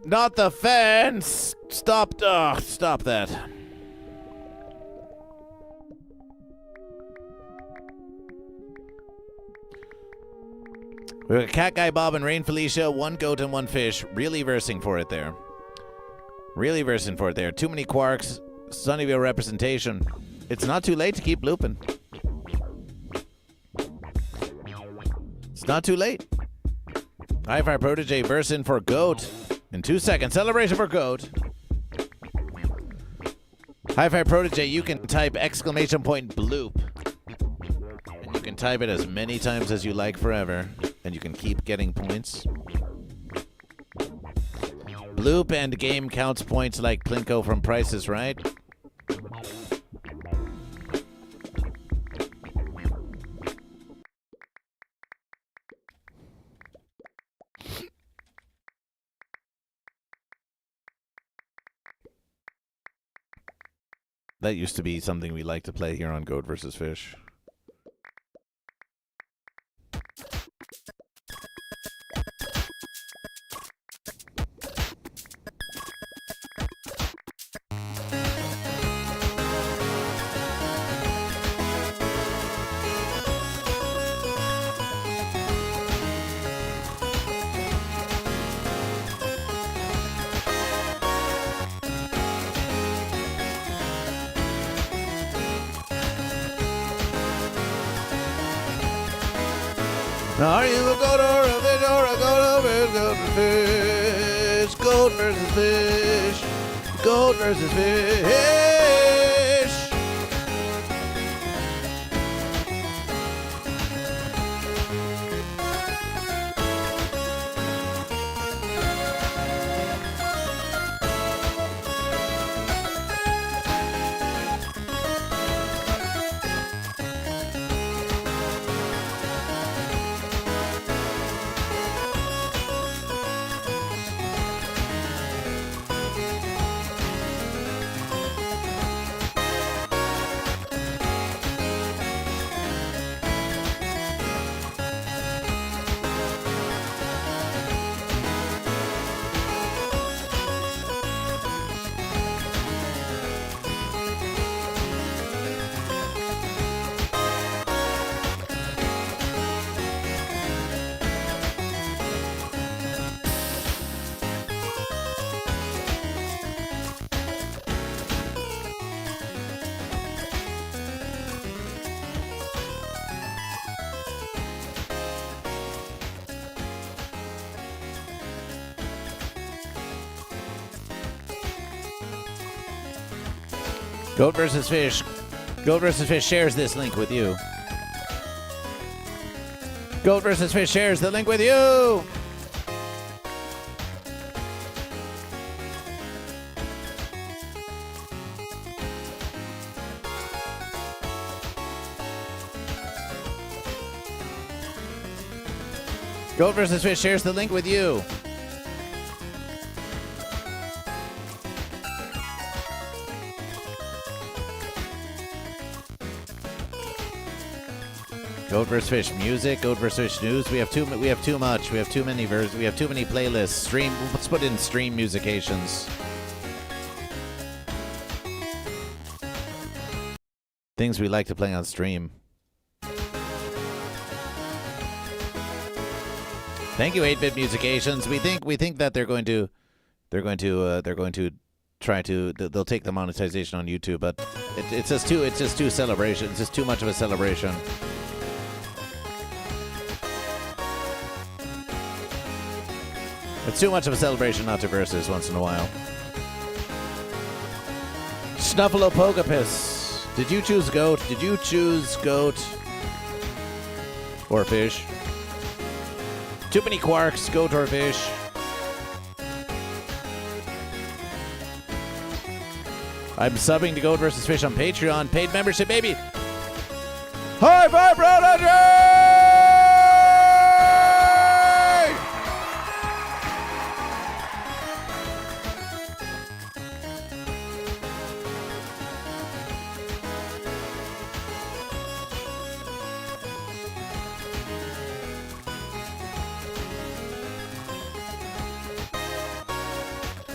[SPEAKER 5] Not the fence! Stop that. We got Cat Guy Bob and Rain Felicia, one goat and one fish. Really versing for it there. Too many quarks. Sunnyvale representation. It's not too late to keep looping. It's not too late. Hi-Fi Protege versing for goat. In 2 seconds. Celebration for goat. Hi-Fi Protege, you can type exclamation point bloop. And you can type it as many times as you like forever. And you can keep getting points. Bloop and game counts points like Plinko from Price is Right. That used to be something we like to play here on Goat vs. Fish. Are you a goat or a fish or a goat versus fish? Goat versus fish. Goat versus fish. Goat versus Fish. Goat versus Fish shares this link with you. Goat versus Fish shares the link with you. Goat versus Fish shares the link with you. Goat vs. Fish music, Goat vs. Fish news. We have too much. We have too many we have too many playlists. Stream. Let's put in stream musications. Things we like to play on stream. Thank you, 8-bit musications. We think that they're going to try to they'll take the monetization on YouTube, but it's just too celebration. It's just too much of a celebration. It's too much of a celebration not to versus once in a while. Snuffleupagus. Did you choose goat? Did you choose goat or fish? Too many quarks, goat or fish. I'm subbing to Goat vs. Fish on Patreon. Paid membership, baby. High five, Prodigy!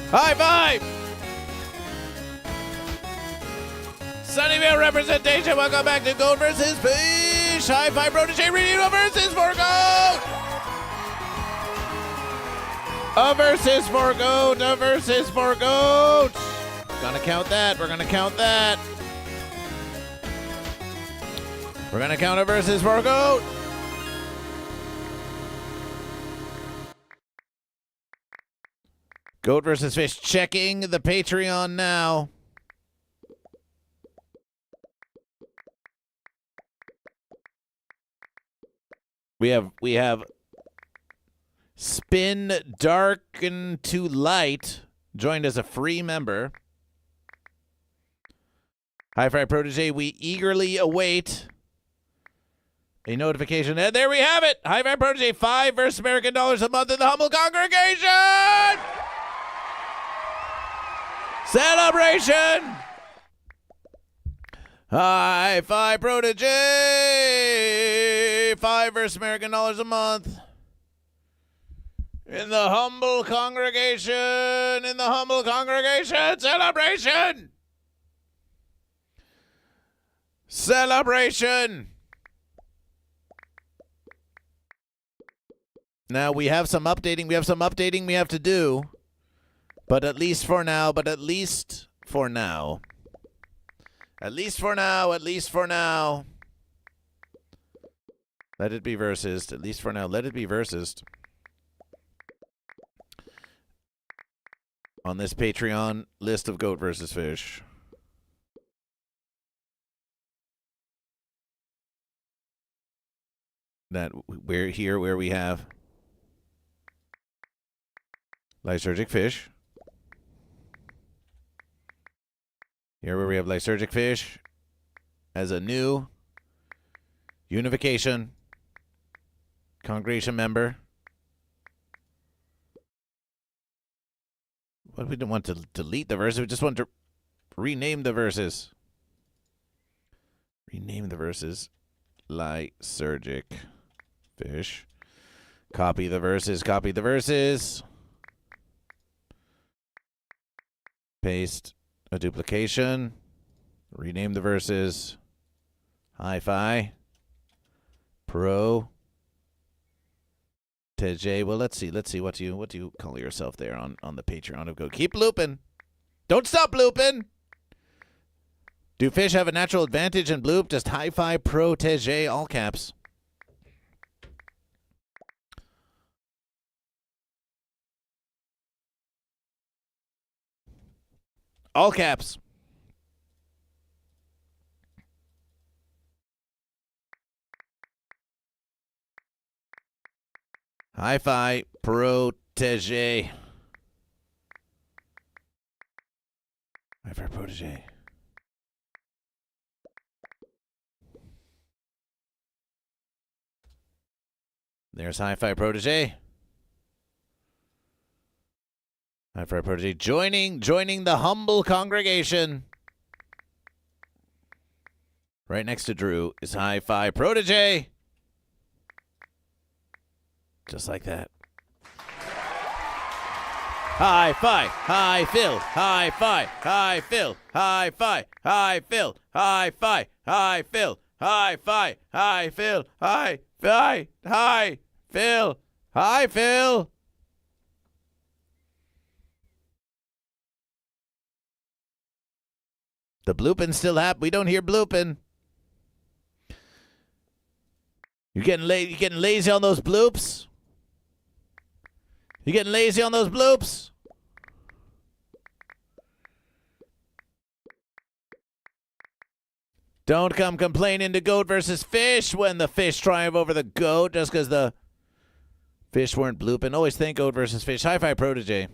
[SPEAKER 5] High five! Sunnyvale representation. Welcome back to Goat vs. Fish. High five, Protege Radio versus for Goat. A versus for Goat. A versus for Goat. We're gonna count that. We're gonna count that. We're gonna count a versus for Goat. Goat vs. Fish checking the Patreon now. We have Spin Dark into Light joined as a free member. Hi Fi Protege, we eagerly await a notification. And there we have it. Hi Fi Protege, $5 versus American dollars a month in the humble congregation. Celebration! High five, Protege! $5 versus American dollars a month. In the humble congregation! In the humble congregation! Celebration! Celebration! Now we have some updating. We have some updating we have to do. But at least for now, At least for now. Let it be versus. At least for now, let it be versus. On this Patreon list of Goat versus Fish. That we're here where we have Lysergic Fish. Here where we have Lysergic Fish as a new unification congregation member. But we didn't want to delete the verses. We just want to rename the verses. Rename the verses. Lysergic Fish. Copy the verses. Copy the verses. Paste a duplication. Rename the verses. Hi-Fi. Pro. Tej. Well, let's see. What do you call yourself there on the Patreon of Go? Keep looping. Don't stop looping. Do fish have a natural advantage in bloop? Just Hi-Fi Protege, all caps. All caps. Hi-Fi Protege. Hi-Fi Protege. There's Hi-Fi Protege. Hi-Fi Protege joining the humble congregation. Right next to Drew is Hi-Fi Protege. Just like that. Hi-Fi, hi Phil, Hi-Fi, hi Phil, Hi-Fi, hi Phil, Hi-Fi, hi Phil, Hi-Fi, hi Phil, Hi-Fi, hi Phil, hi Phil. The blooping still happen. We don't hear blooping. You getting lazy on those bloops? You getting lazy on those bloops? Don't come complaining to Goat versus Fish when the fish triumph over the goat just because the fish weren't blooping. Always think Goat versus Fish. Hi-Fi Protege.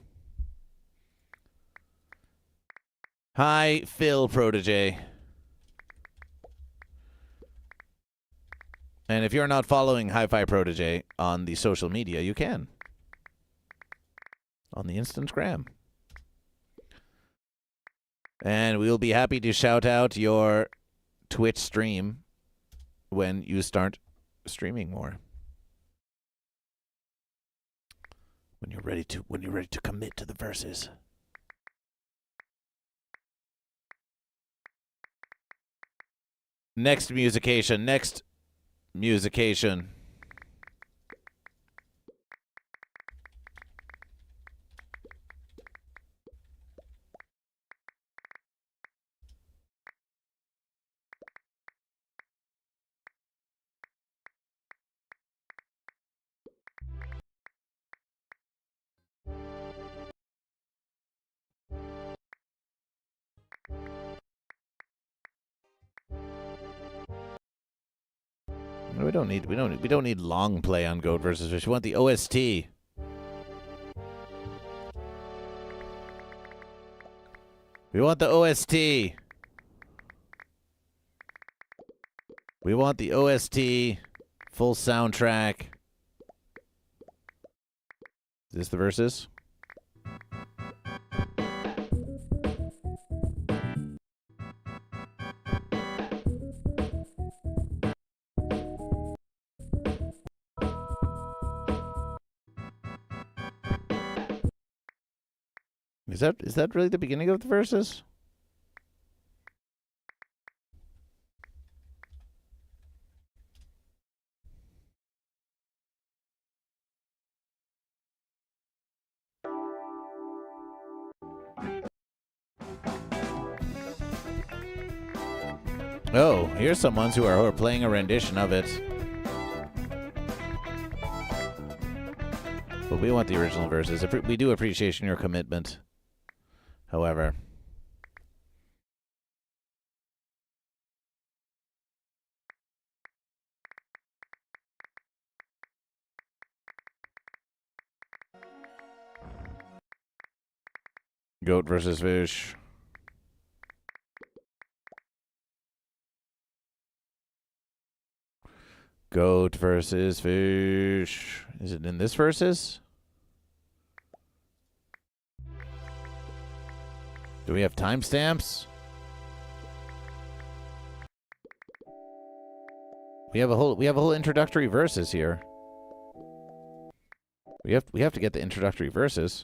[SPEAKER 5] Hi, Phil Protege. And if you're not following Hi-Fi Protege on the social media, you can. On the Instagram. And we'll be happy to shout out your Twitch stream when you start streaming more. When you're ready to commit to the verses. Next musication. We don't need long play on Goat versus Fish. We want the OST. We want the OST. We want the OST, full soundtrack. Is this the verses? Is that really the beginning of the verses? Oh, here's some ones who are playing a rendition of it. But we want the original verses. We do appreciate your commitment. However, Goat versus Fish. Goat versus Fish. Is it in this versus? Do we have timestamps? We have a whole introductory verses here. We have to get the introductory verses.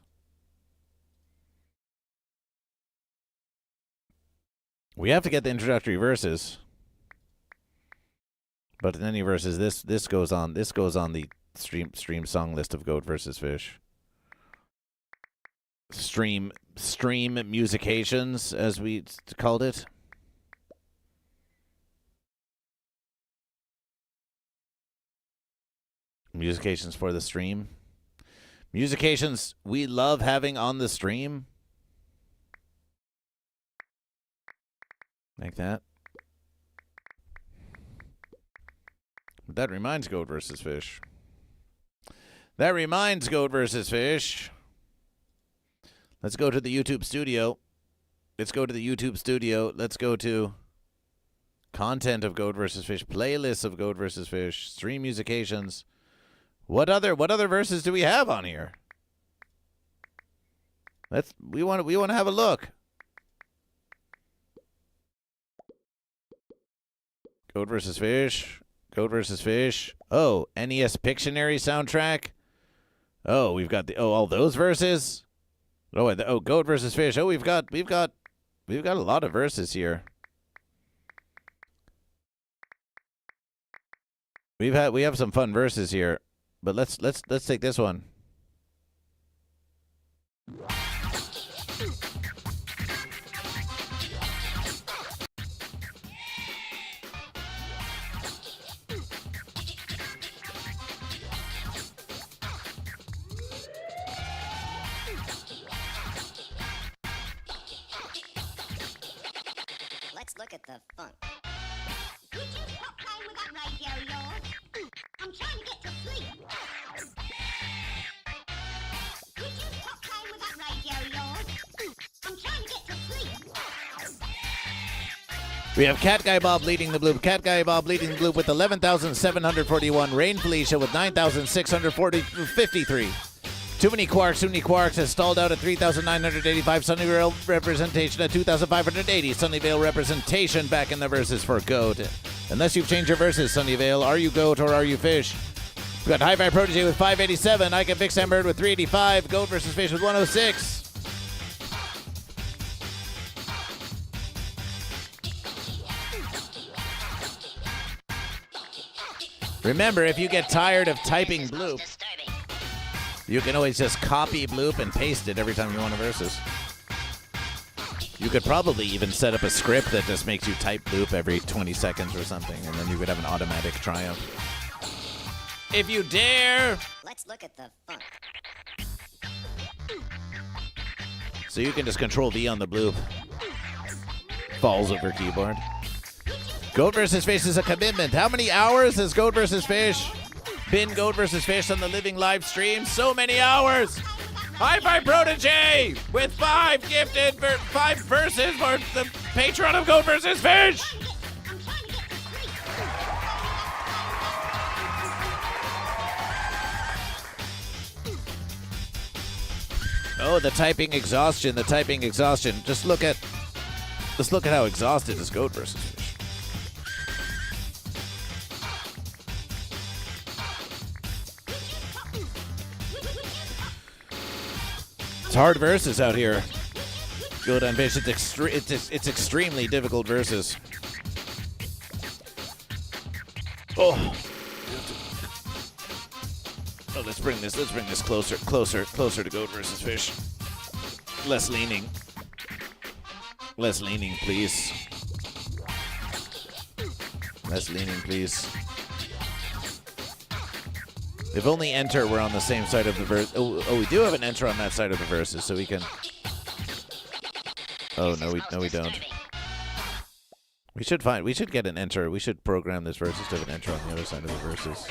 [SPEAKER 5] We have to get the introductory verses. But in any verses, this goes on the stream song list of Goat versus Fish. Stream musications, as we called it. Musications for the stream. Musications we love having on the stream. Like that. But that reminds Goat versus Fish. That reminds Goat vs. Fish. Let's go to the YouTube studio. Let's go to content of Goat vs. Fish, playlists of Goat vs. Fish, stream musications. What other verses do we have on here? We want to have a look. Goat vs. Fish. Goat vs. Fish. Oh, NES Pictionary soundtrack. Oh, we've got all those verses. Oh, Goat vs. Fish. Oh, we've got a lot of verses here. We have some fun verses here, but let's take this one.
[SPEAKER 16] Let's look at the funk. Would you stop playing with that radio of yours? I'm trying to get to sleep. Would you stop playing with that radio of yours? I'm trying to get to sleep.
[SPEAKER 5] We have Cat Guy Bob leading the bloop. Cat Guy Bob leading the bloop with 11,741. Rain Felicia with 9,653. Too Many Quarks has stalled out at 3,985. Sunnyvale representation at 2,580. Sunnyvale representation back in the verses for Goat. Unless you've changed your verses, Sunnyvale. Are you Goat or are you Fish? We've got Hi-Fi Protege with 587. I Can Fix Bird with 385. Goat versus Fish with 106. Remember, if you get tired of typing bloop, you can always just copy bloop and paste it every time you want a versus. You could probably even set up a script that just makes you type bloop every 20 seconds or something, and then you could have an automatic triumph. If you dare!
[SPEAKER 16] Let's look at the funk.
[SPEAKER 5] So you can just Control V on the bloop. Falls over keyboard. Goat vs. Fish is a commitment. How many hours has Goat vs. Fish been Goat vs. Fish on the living live stream? So many hours! Hi-Fi Protege with 5 gifted 5 verses for the patron of Goat vs. Fish! Oh, the typing exhaustion. Just look at how exhausted is Goat vs. Fish. It's hard verses out here. Goat on Fish. It's extremely difficult verses. Oh, let's bring this closer to Goat versus Fish. Less leaning, please. Less leaning, please. If only Enter were on the same side of the verse. Oh, we do have an Enter on that side of the verses, so we can. Oh no, we don't. We should get an Enter. We should program this verses to have an Enter on the other side of the verses.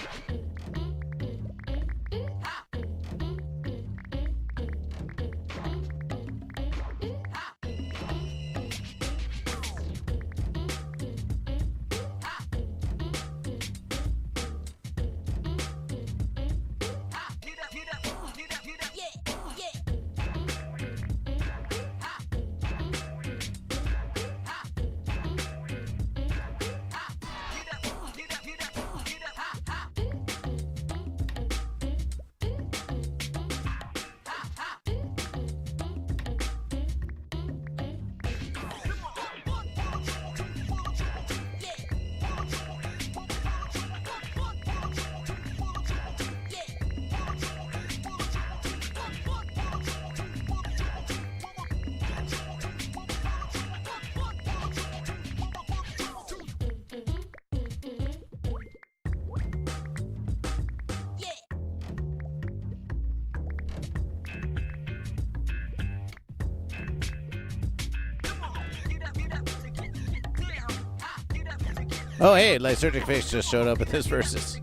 [SPEAKER 5] Oh, hey, Lysergic Fish just showed up with his verses.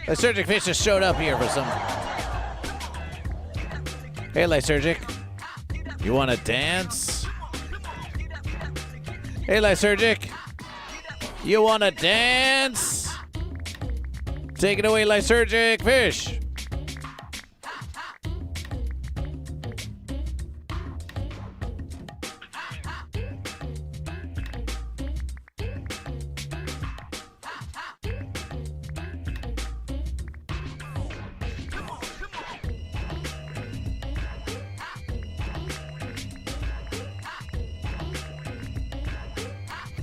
[SPEAKER 5] Lysergic Fish just showed up here for some Hey, Lysergic. You want to dance? Hey, Lysergic. You want to dance? Take it away, Lysergic Fish.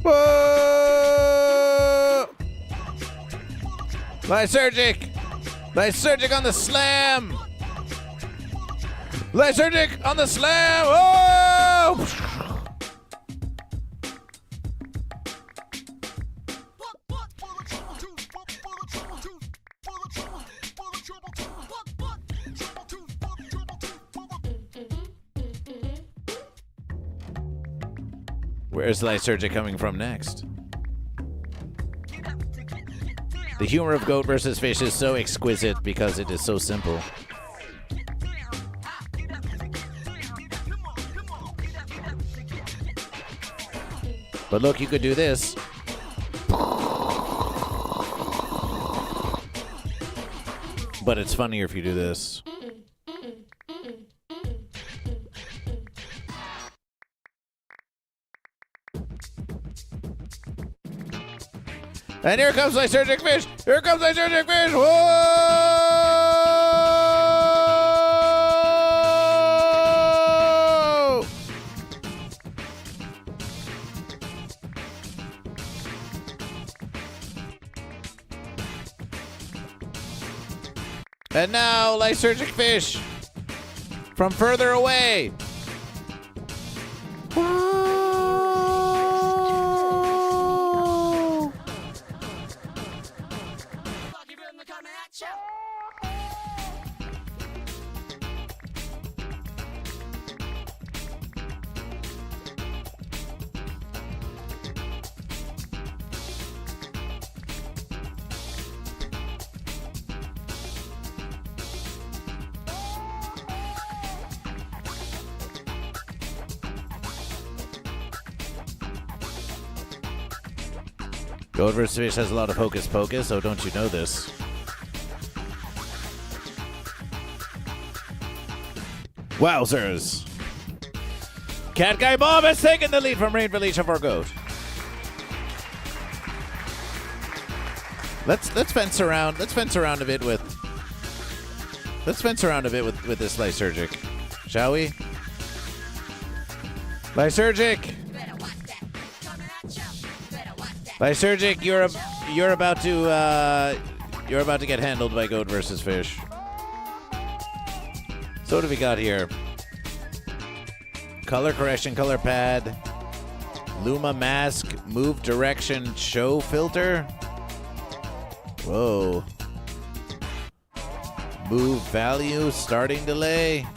[SPEAKER 5] Whoa! Lysergic! Lysergic on the slam! Lysergic on the slam! Whoa! Where's Lysergic coming from next? The humor of Goat versus Fish is so exquisite because it is so simple. But look, you could do this. But it's funnier if you do this. And here comes Lysergic Fish! Here comes Lysergic Fish! Whoa! And now Lysergic Fish from further away. Goat vs. Fish has a lot of hocus pocus, so don't you know this? Wowzers! Cat Guy Bob has taken the lead from Rainbow Leash of our goat. Let's fence around. Let's fence around a bit with. Let's fence around a bit with this Lysergic, shall we? Lysergic. Lysergic, you're about to get handled by Goat versus Fish. So what have we got here? Color correction, color pad, Luma mask, move direction, show filter. Whoa. Move value, starting delay,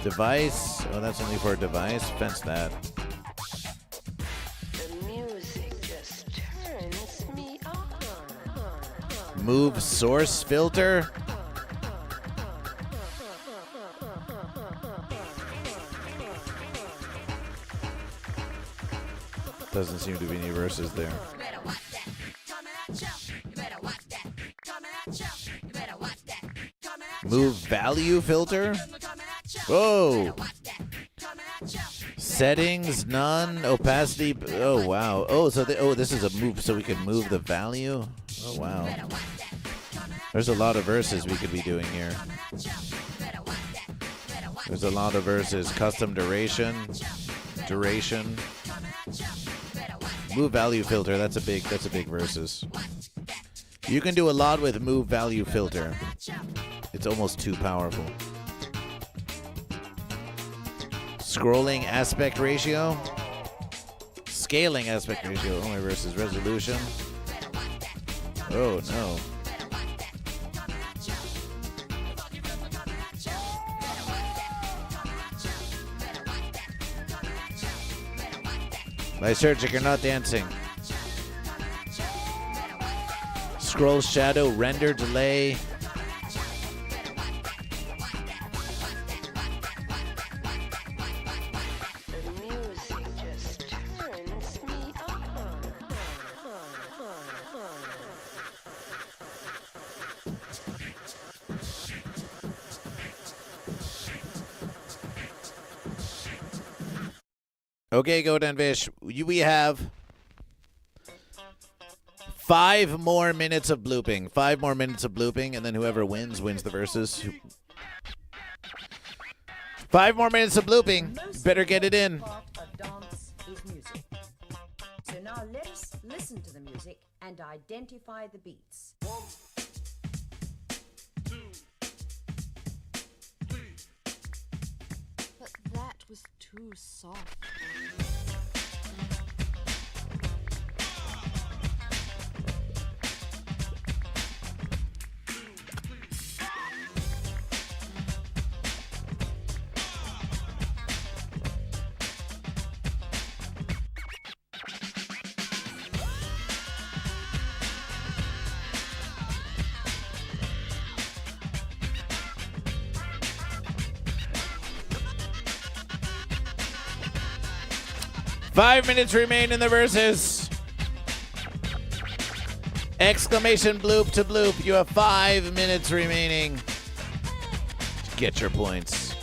[SPEAKER 5] device. Oh, that's only for a device. Fence that. Move source filter. Doesn't seem to be any verses there. Move value filter. Whoa. Settings none. Opacity. Oh wow. Oh, so this is a move, so we can move the value. Oh wow. There's a lot of verses we could be doing here. There's a lot of verses. Custom duration. Move value filter. That's a big verses. You can do a lot with move value filter. It's almost too powerful. Scrolling aspect ratio. Scaling aspect ratio. Only versus resolution. Oh no. Lysergic, you're not dancing. Scroll shadow, render delay. Okay, Goat and Fish. We have 5 more minutes of blooping. 5 more minutes of blooping, and then whoever wins the verses. 5 more minutes of blooping. Better get it in.
[SPEAKER 17] Part of dance is music. So now let us listen to the music and identify the beats.
[SPEAKER 12] 1, 2, 3.
[SPEAKER 18] But that was too soft.
[SPEAKER 5] 5 minutes remain in the verses. Exclamation bloop to bloop. You have 5 minutes remaining. Get your points.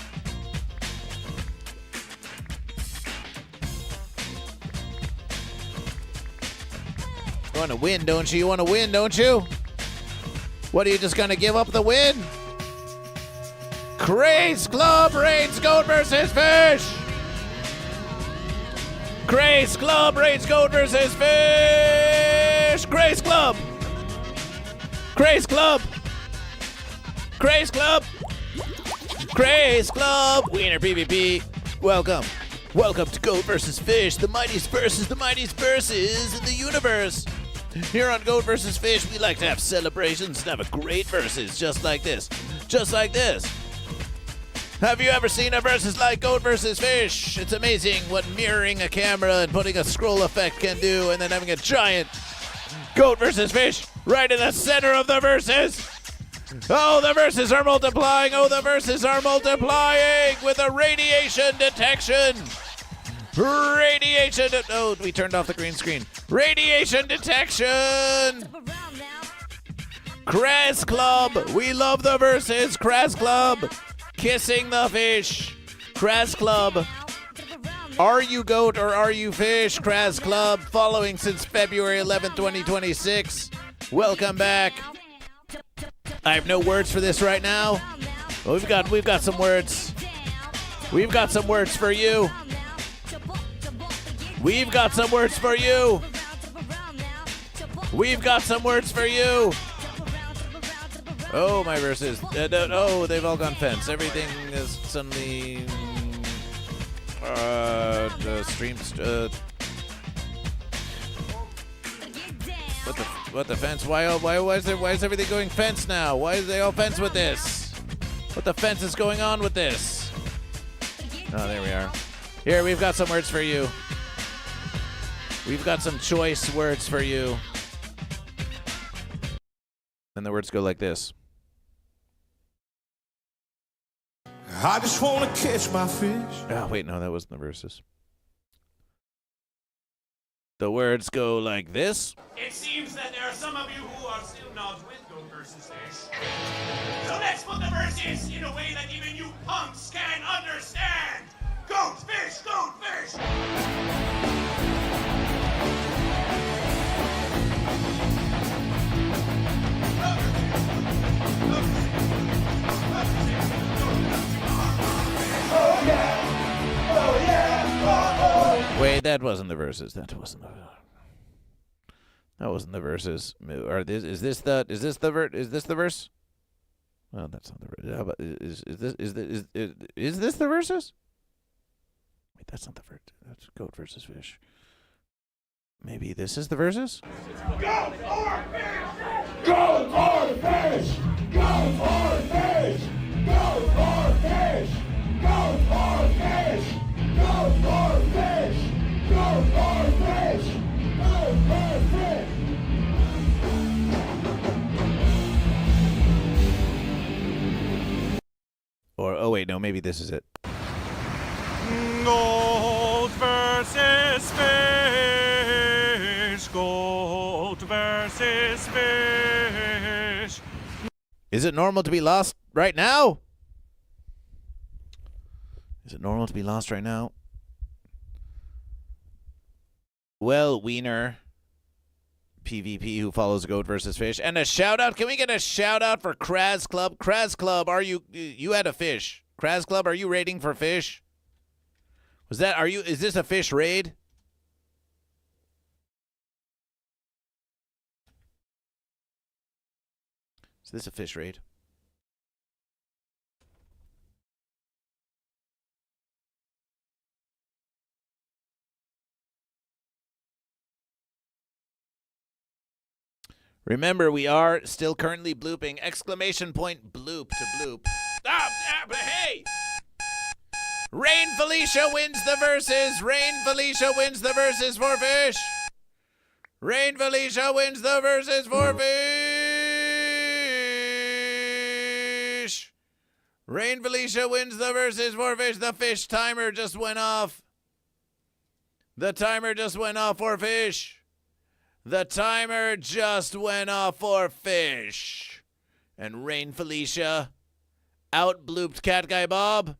[SPEAKER 5] You want to win, don't you? You want to win, don't you? What, are you just going to give up the win? Craze Club rates Goat versus Fish. Craze Club rates Goat versus Fish. Craze Club. Craze Club. Craze Club. Craze Club. Wiener PvP. Welcome. Welcome to Goat versus Fish, the mightiest versus in the universe. Here on Goat versus Fish, we like to have celebrations and have a great versus just like this. Just like this. Have you ever seen a versus like Goat versus Fish? It's amazing what mirroring a camera and putting a scroll effect can do, and then having a giant Goat versus Fish right in the center of the verses. Oh, the verses are multiplying. Oh, the verses are multiplying with a radiation detection. Radiation. Oh, we turned off the green screen. Radiation detection. Crass Club. We love the verses. Crass Club. Kissing the Fish. Crass Club. Are you Goat or are you Fish? Crass Club. Following since February 11th, 2026. Welcome back. I have no words for this right now. But we've got some words. We've got some words for you. We've got some words for you. We've got some words for you. Oh, my verses. Oh, they've all gone fence. Everything is suddenly streams. What the fence? Why is everything going fence now? Why is they all fence with this? What the fence is going on with this? Oh, there we are. Here, we've got some words for you. We've got some choice words for you. And the words go like this.
[SPEAKER 9] I just want to catch my fish.
[SPEAKER 5] Oh, wait, no, that wasn't the verses. The words go like this.
[SPEAKER 12] It seems that there are some of you who are still not with Goat versus Fish. So let's put the verses in a way that even you punks can understand. Goat, fish, goat, fish.
[SPEAKER 9] Oh yeah! Oh yeah! Oh, oh.
[SPEAKER 5] Wait, that wasn't the verses. That wasn't the verses. Is this the verse? Well, that's not the verse. How about, is this the verses? Wait, that's not the verse. That's Goat versus Fish. Maybe this is the verses?
[SPEAKER 9] Goat or fish! Goat or fish! Goat or fish! Goat or fish! Goat or fish! Goat or fish! Goat or fish! Goat or fish!
[SPEAKER 5] Or, oh wait, no, maybe this is it.
[SPEAKER 4] Goat versus Fish. Goat versus Fish.
[SPEAKER 5] Is it normal to be lost right now? Is it normal to be lost right now? Well, Wiener PvP, who follows Goat versus Fish. And a shout out. Can we get a shout out for Kraz Club? Kraz Club, you had a fish. Kraz Club, are you raiding for fish? Is this a fish raid? Is this a fish raid? Remember, we are still currently blooping. Exclamation point bloop to bloop. Hey! Rain Felicia wins the verses. Rain Felicia wins the verses for fish. Rain Felicia wins the verses for fish. Rain Felicia wins the verses for fish. The fish timer just went off. The timer just went off for fish. The timer just went off for fish. And Rain Felicia out-blooped Cat Guy Bob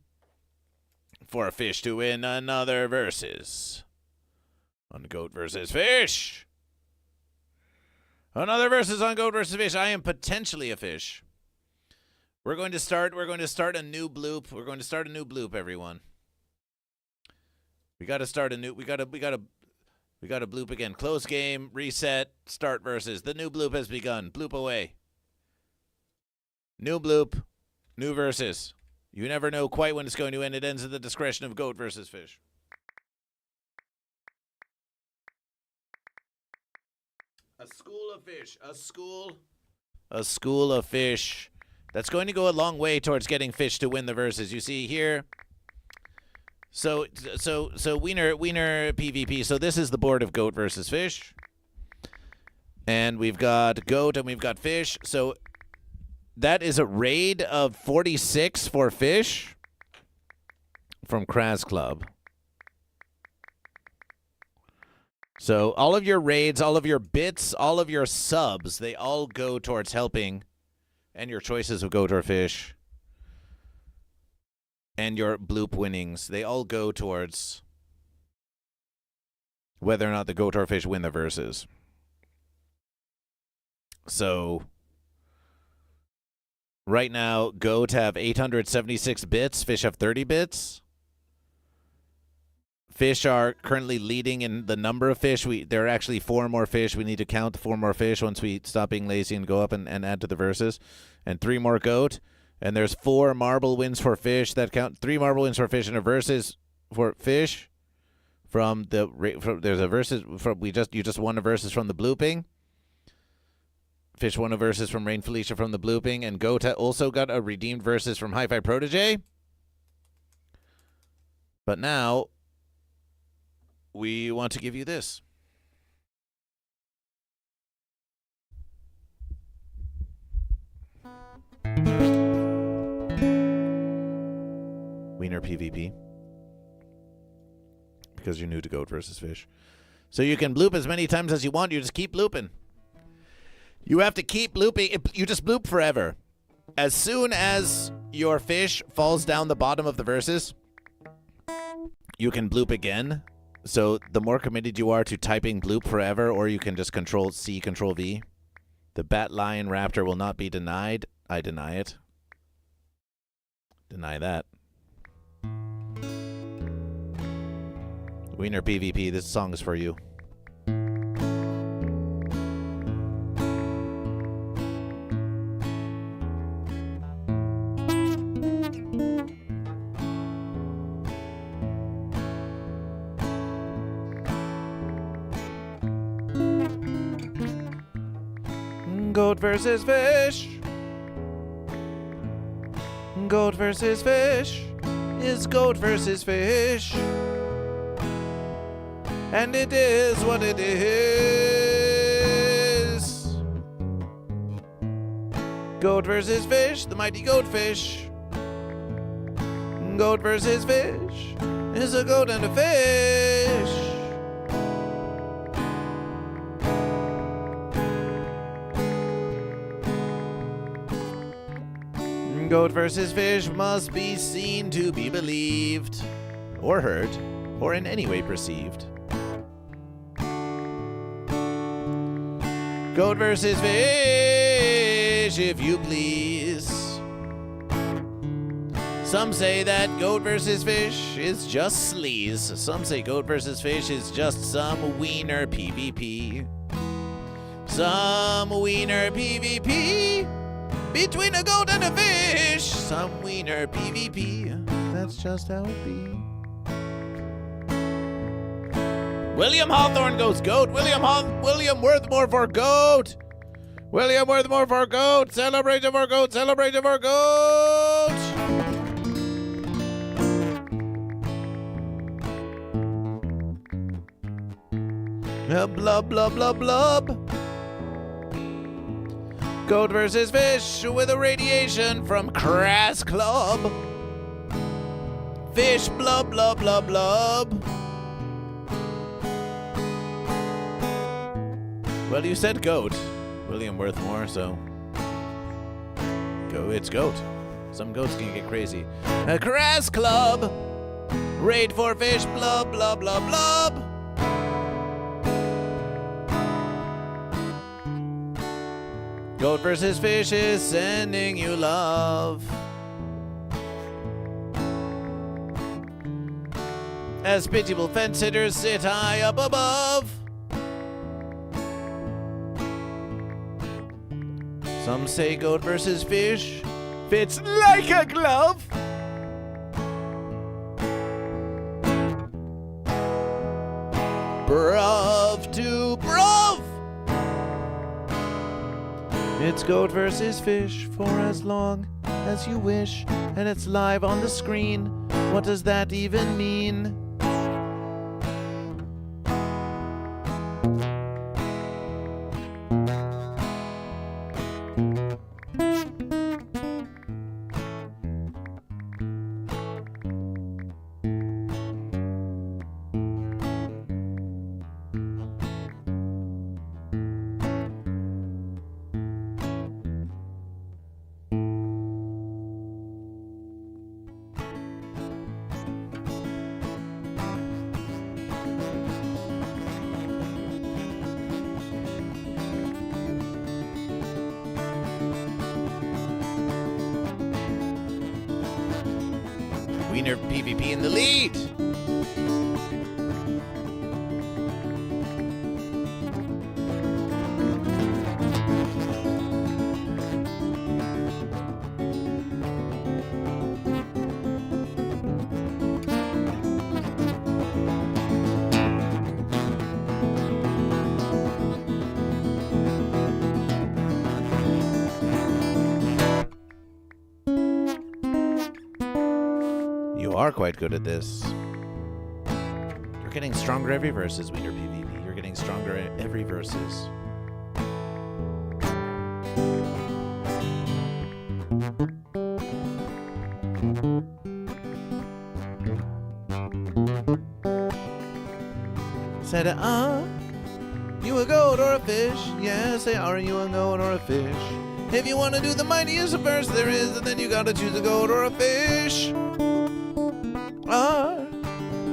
[SPEAKER 5] for a fish to win another versus on Goat versus Fish. Another versus on Goat versus Fish. I am potentially a fish. We're going to start a new bloop. We're going to start a new bloop, everyone. We got to start a new we got to bloop again. Close game, reset, start versus. The new bloop has begun. Bloop away. New bloop, new versus. You never know quite when it's going to end. It ends at the discretion of Goat versus Fish. A school of fish. A school of fish. That's going to go a long way towards getting fish to win the verses. You see here. So Wiener PvP. So this is the board of Goat versus Fish. And we've got Goat and we've got Fish. So that is a raid of 46 for Fish from Kraz Club. So all of your raids, all of your bits, all of your subs, they all go towards helping. And your choices of Goat or Fish. And your bloop winnings, they all go towards whether or not the Goat or Fish win the verses. So right now, Goat have 876 bits. Fish have 30 bits. Fish are currently leading in the number of fish. There are actually 4 more fish. We need to count 4 more fish once we stop being lazy and go up and add to the verses. And 3 more Goat. And there's 4 marble wins for Fish that count. 3 marble wins for Fish and a versus for Fish. There's a versus from you just won a versus from the blooping. Fish won a versus from Rain Felicia from the blooping, and Goat also got a redeemed versus from Hi-Fi Protege. But now we want to give you this. Wiener PvP. Because you're new to Goat versus Fish. So you can bloop as many times as you want. You just keep blooping. You have to keep blooping. You just bloop forever. As soon as your fish falls down the bottom of the verses, you can bloop again. So the more committed you are to typing bloop forever, or you can just Control-C, Control-V. The bat, lion, raptor will not be denied. I deny it. Deny that. Wiener PvP, this song is for you. Goat versus Fish. Goat versus Fish is Goat versus Fish. And it is what it is. Goat versus Fish, the mighty Goat Fish. Goat versus Fish is a goat and a fish. Goat versus Fish must be seen to be believed, or heard, or in any way perceived. Goat versus fish, if you please. Some say that goat versus fish is just sleaze. Some say goat versus fish is just some wiener PvP. Some wiener PvP between a goat and a fish. Some wiener PvP. That's just how it be. William Hawthorne goes goat. William Worthmore for goat. William Worthmore for goat. Celebration for goat. Celebration for goat. Blub, blub, blub, blub. Goat versus fish with a radiation from Crass Club. Fish, blub, blub, blub, blub. Well, you said goat, William Worthmore, so it's goat. Some goats can get crazy. A Crass Club. Raid for fish, blub, blub, blub, blub. Goat versus fish is sending you love. As pitiable fence sitters sit high up above. Some say goat versus fish fits like a glove. Bruv to bruv. It's goat versus fish for as long as you wish, and it's live on the screen. What does that even mean? Wiener PvP in the lead. You are quite good at this. You're getting stronger every versus, Wiener PvP. You're getting stronger at every versus. Said, you a goat or a fish? Yeah, say, are you a goat or a fish? If you want to do the mightiest verse there is, then you gotta choose a goat or a fish. Are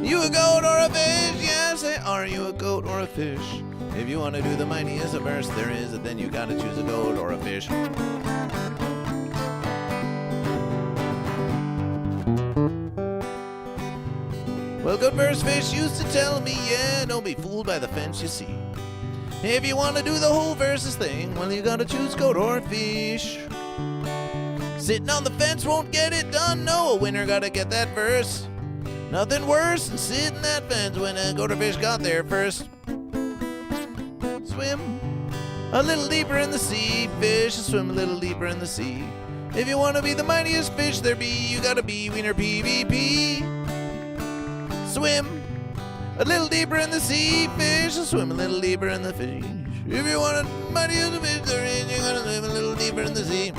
[SPEAKER 5] you a goat or a fish? Yeah, say, are you a goat or a fish? If you want to do the mightiest verse there is, then you gotta choose a goat or a fish. Well, goat versus fish used to tell me, yeah, don't be fooled by the fence you see. If you want to do the whole versus thing, well, you gotta choose goat or fish. Sitting on the fence won't get it done, no, a winner gotta get that verse. Nothing worse than sitting that fence when a goat or fish got there first. Swim a little deeper in the sea, fish, swim a little deeper in the sea. If you want to be the mightiest fish there be, you gotta be Wiener PvP. Swim a little deeper in the sea, fish, swim a little deeper in the fish. If you want to mightiest fish there is, you gotta swim a little deeper in the sea.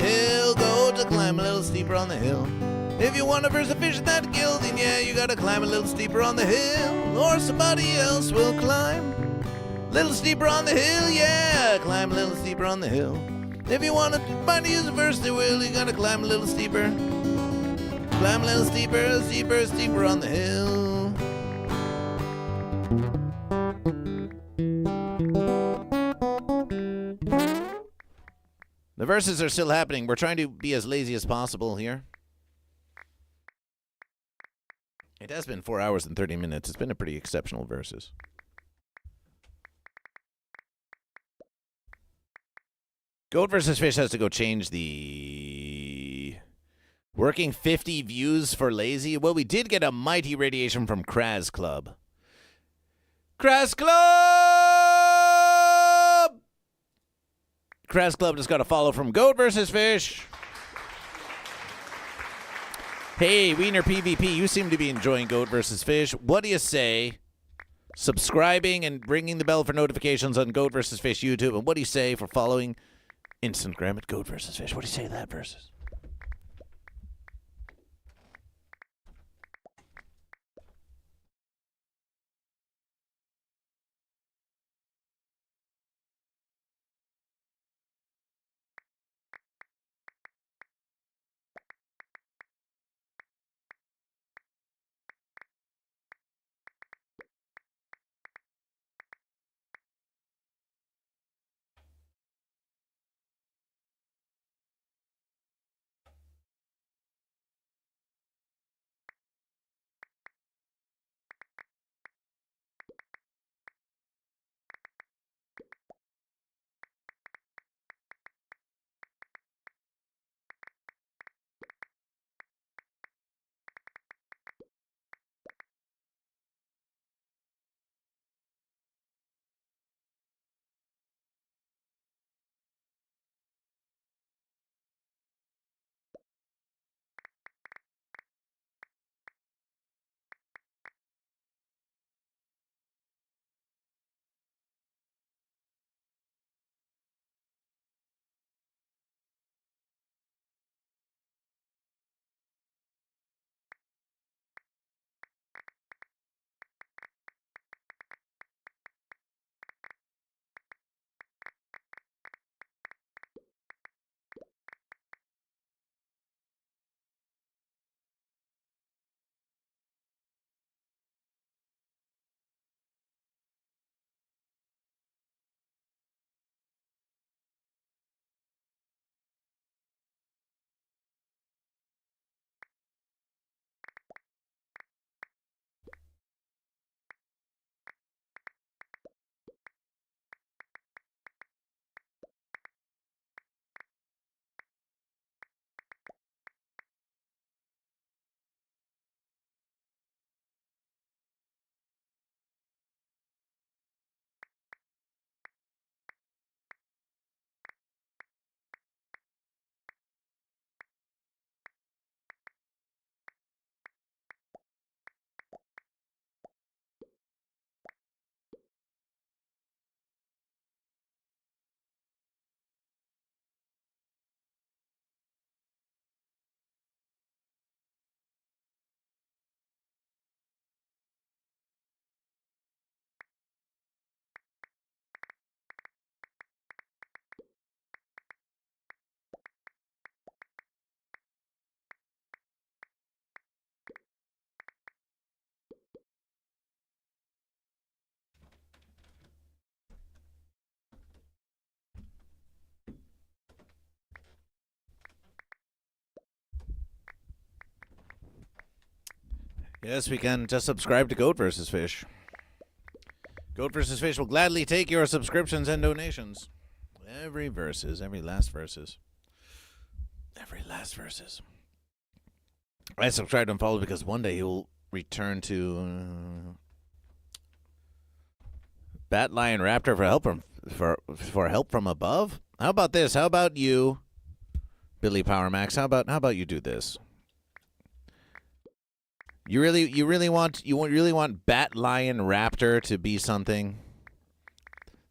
[SPEAKER 5] hill. Go to climb a little steeper on the hill. If you want to verse a fish in that gill, then yeah, you gotta climb a little steeper on the hill, or somebody else will climb. Little steeper on the hill, yeah, climb a little steeper on the hill. If you want to find use a verse, they will. You gotta climb a little steeper. Climb a little steeper, steeper, steeper on the hill. The verses are still happening. We're trying to be as lazy as possible here. It has been 4 hours and 30 minutes. It's been a pretty exceptional verses. Goat versus Fish has to go change the working 50 views for lazy. Well, we did get a mighty radiation from Kraz Club. Kraz Club! Kraz Club just got a follow from Goat versus Fish. Hey, Wiener PvP, you seem to be enjoying Goat versus Fish. What do you say subscribing and ringing the bell for notifications on Goat versus Fish YouTube? And what do you say for following Instagram at Goat versus Fish? What do you say to that versus? Yes, we can. Just subscribe to Goat versus Fish. Goat versus Fish will gladly take your subscriptions and donations. Every verses, every last verses. Every last verses. I subscribed and followed because one day he will return to Bat Lion Raptor for help from above. How about this? How about you, Billy Power Max? How about you do this? You really want Bat Lion Raptor to be something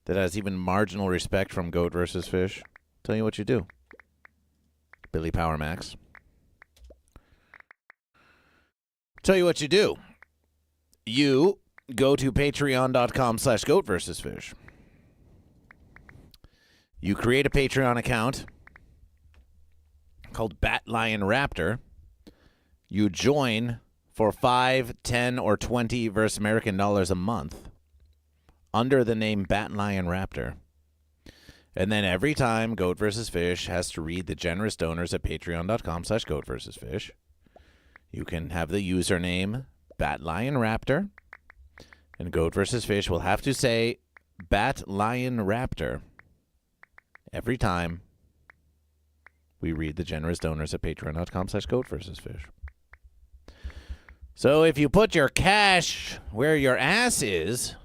[SPEAKER 5] that has even marginal respect from Goat versus Fish? Tell you what you do. Billy Power Max. Tell you what you do. You go to patreon.com/GoatVsFish. You create a Patreon account called Bat Lion Raptor. You join for $5, $10, or $20 versus American dollars a month under the name Bat Lion Raptor. And then every time Goat vs. Fish has to read the generous donors at patreon.com/GoatVsFish, you can have the username Bat Lion Raptor, and Goat vs. Fish will have to say Bat Lion Raptor every time we read the generous donors at patreon.com/GoatVsFish. So if you put your cash where your ass is,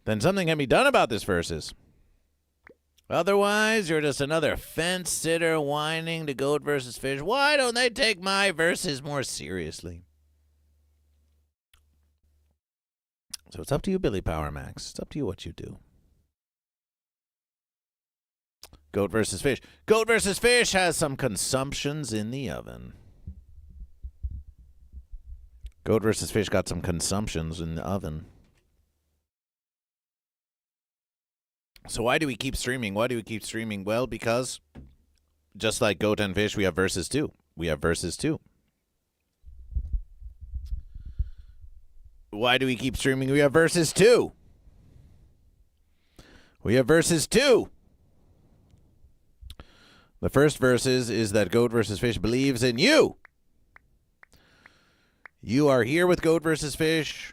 [SPEAKER 5] then something can be done about this versus. Otherwise, you're just another fence sitter whining to Goat vs. Fish. Why don't they take my verses more seriously? So it's up to you, Billy Power Max. It's up to you what you do. Goat vs. Fish. Goat vs. Fish has some consumptions in the oven. Goat vs. Fish got some consumptions in the oven. So why do we keep streaming? Why do we keep streaming? Well, because just like Goat and Fish, we have verses too. We have verses too. Why do we keep streaming? We have verses too. We have verses too. The first verses is that Goat vs. Fish believes in you. You are here with Goat vs. Fish.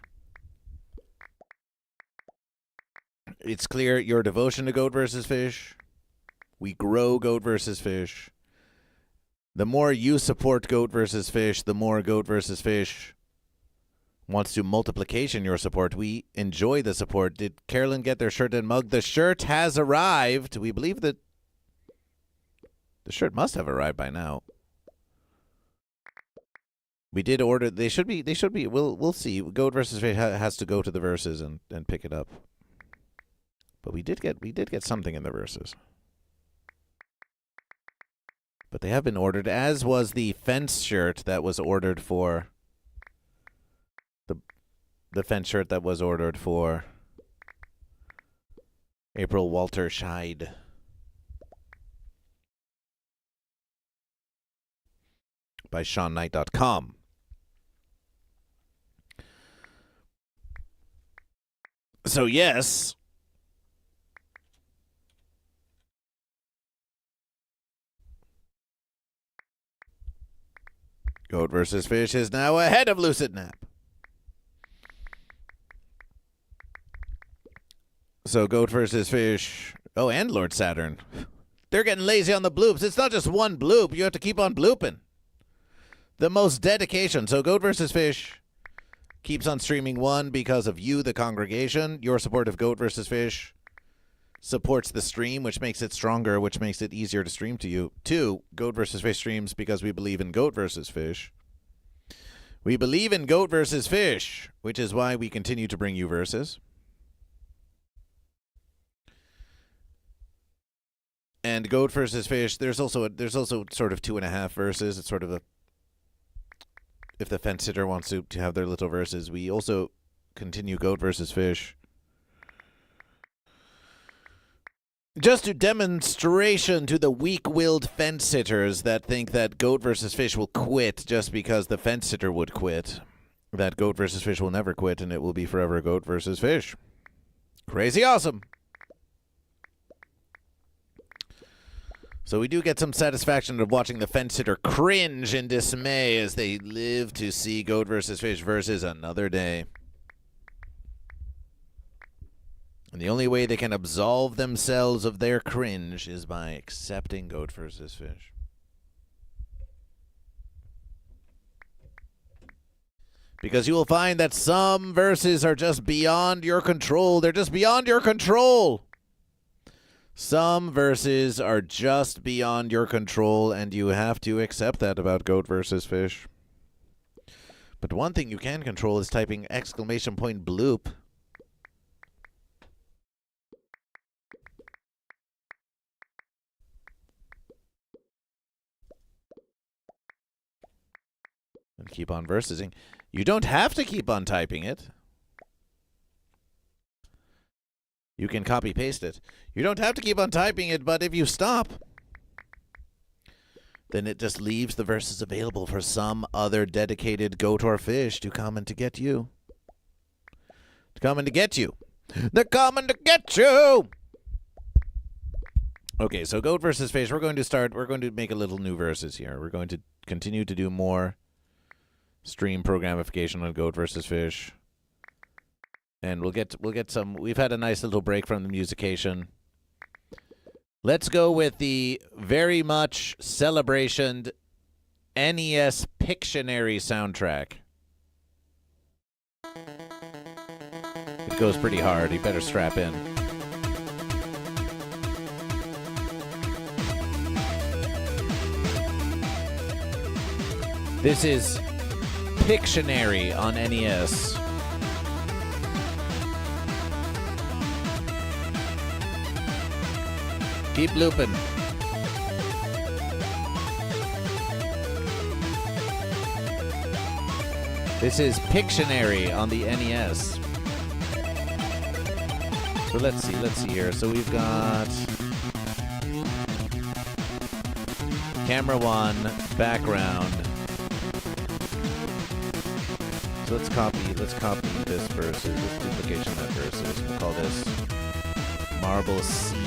[SPEAKER 5] It's clear your devotion to Goat vs. Fish. We grow Goat vs. Fish. The more you support Goat vs. Fish, the more Goat vs. Fish wants to multiplication your support. We enjoy the support. Did Carolyn get their shirt and mug? The shirt has arrived. We believe that the shirt must have arrived by now. We did order. They should be. We'll see. Goat vs. Fish has to go to the verses and pick it up. But we did get something in the verses. But they have been ordered, as was the fence shirt that was ordered for the fence shirt that was ordered for April Walter Scheid. By SeanKnight.com. So yes, Goat vs. Fish is now ahead of Lucid Nap. So Goat vs. Fish, oh, and Lord Saturn, they're getting lazy on the bloops. It's not just one bloop. You have to keep on blooping. The most dedication. So Goat vs. Fish keeps on streaming, one, because of you, the congregation. Your support of Goat vs. Fish supports the stream, which makes it stronger, which makes it easier to stream to you. Two, Goat vs. Fish streams because we believe in Goat vs. Fish. We believe in Goat vs. Fish, which is why we continue to bring you verses. And Goat vs. Fish, there's also sort of 2.5 verses. It's sort of a, if the fence sitter wants to have their little verses, we also continue Goat vs. Fish. Just to demonstration to the weak-willed fence sitters that think that Goat vs. Fish will quit just because the fence sitter would quit, that Goat vs. Fish will never quit and it will be forever Goat vs. Fish. Crazy awesome. So we do get some satisfaction of watching the fence sitter cringe in dismay as they live to see Goat vs. Fish versus another day. And the only way they can absolve themselves of their cringe is by accepting Goat vs. Fish. Because you will find that some verses are just beyond your control. They're just beyond your control. Some verses are just beyond your control, and you have to accept that about Goat vs. Fish. But one thing you can control is typing !bloop. And keep on versing. You don't have to keep on typing it. You can copy paste it. You don't have to keep on typing it, but if you stop, then it just leaves the verses available for some other dedicated goat or fish to come and to get you. To come and to get you. They're coming to get you! Okay, so goat versus fish. We're going to make a little new verses here. We're going to continue to do more stream programification on goat versus fish. And we'll get some. We've had a nice little break from the musication. Let's go with the very much celebrationed NES Pictionary soundtrack. It goes pretty hard. You better strap in. This is Pictionary on NES. Keep looping. This is Pictionary on the NES. So let's see here. So we've got camera 1, background. So let's copy this versus this duplication of that versus. We'll call this marble scene.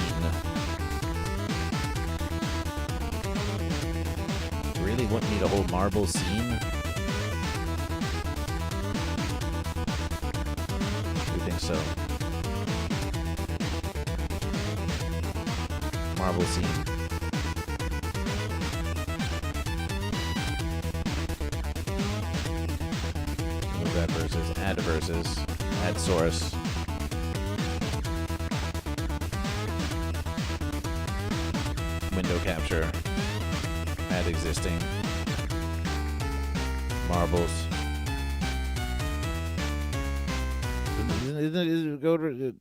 [SPEAKER 5] Really wouldn't need a whole marble scene. We think so. Marble scene. Move that versus. Add versus. Add source. Window capture. Add existing. Marbles. Go to.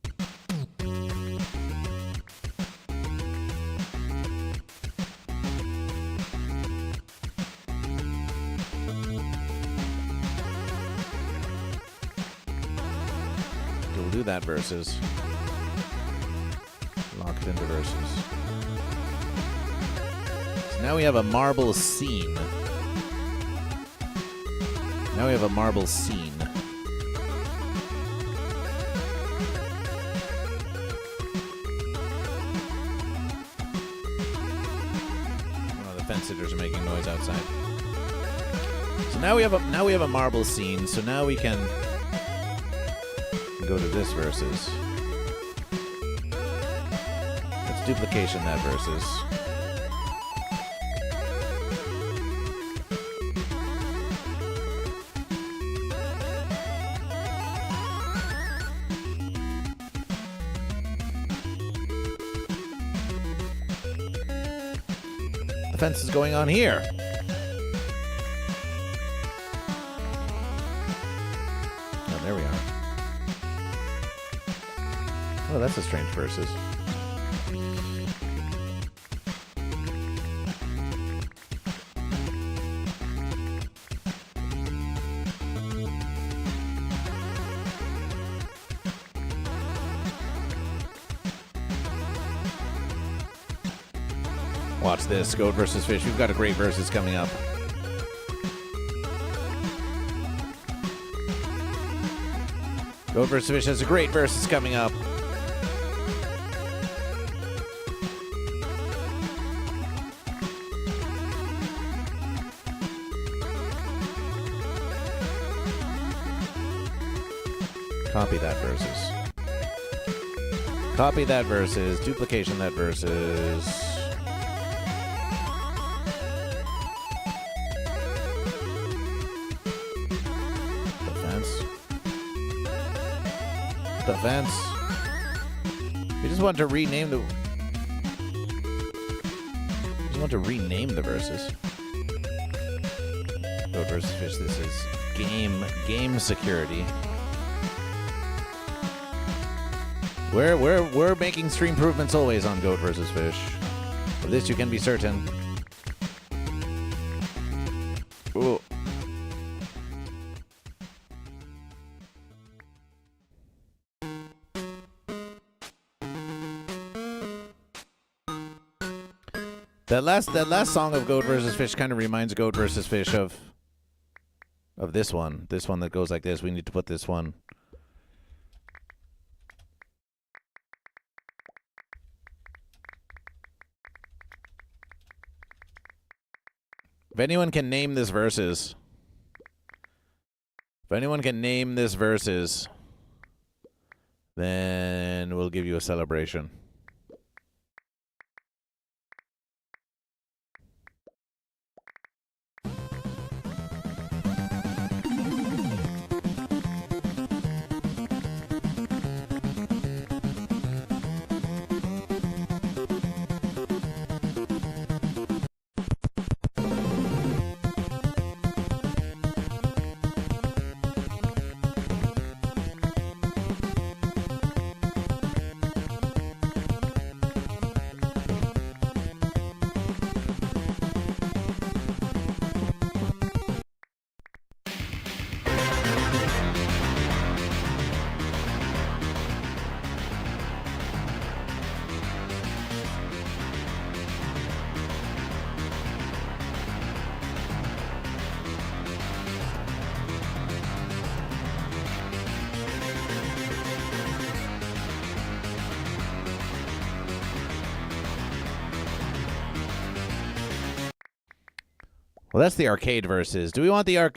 [SPEAKER 5] We'll do that versus. Lock it into versus. So now we have a marble scene. Now we have a marble scene. Oh, the fence sitters are making noise outside. So now we have a marble scene. So now we can go to this versus. Let's duplication that versus. The fence is going on here. Oh, there we are. Oh, that's a strange versus. Watch this, goat versus fish. We've got a great versus coming up. Goat versus fish has a great versus coming up. Copy that versus. Copy that versus. Duplication that versus. The fence. We just want to rename the. Just want to rename the verses. Goat versus fish. This is game security. We're making stream improvements always on goat versus fish. Of this you can be certain. Ooh. That last song of Goat vs. Fish kind of reminds Goat vs. Fish of this one. This one that goes like this. We need to put this one. If anyone can name this verses, then we'll give you a celebration. Well, that's the arcade verses. Do we want the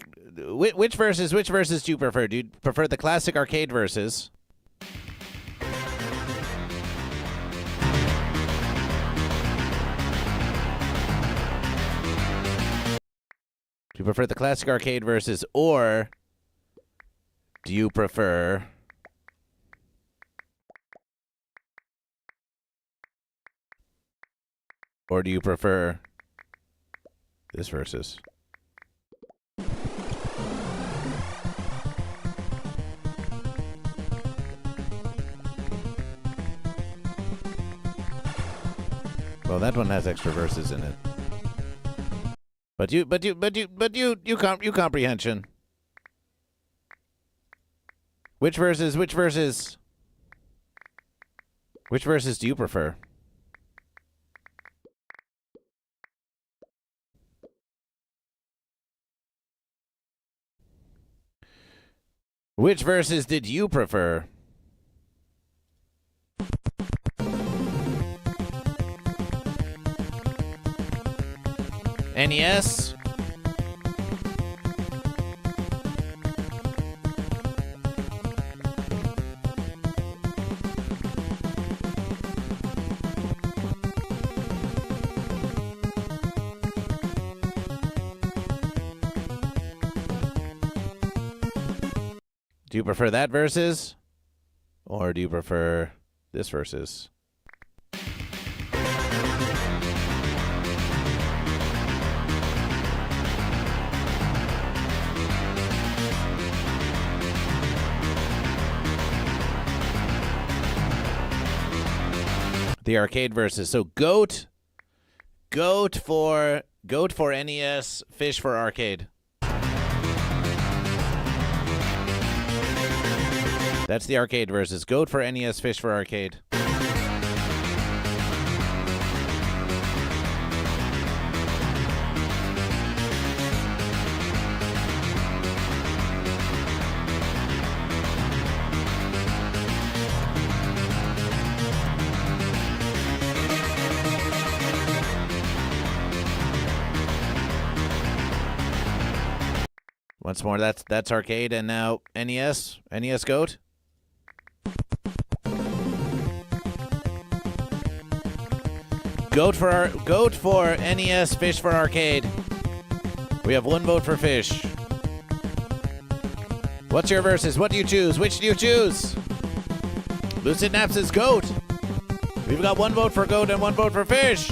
[SPEAKER 5] which verses do you prefer? Do you prefer the classic arcade verses? Do you prefer the classic arcade verses, or do you prefer this versus? Well, that one has extra verses in it. But you comprehension. Which verses do you prefer? Which verses did you prefer? NES? Do you prefer that versus? Or do you prefer this versus? The arcade versus. So goat for NES, fish for arcade. That's the arcade versus. Goat for NES, fish for arcade. Once more, that's arcade, and now NES goat. Goat for NES, fish for arcade. We have one vote for fish. What's your versus? What do you choose? Which do you choose? Lucid Naps is goat. We've got one vote for goat and one vote for fish.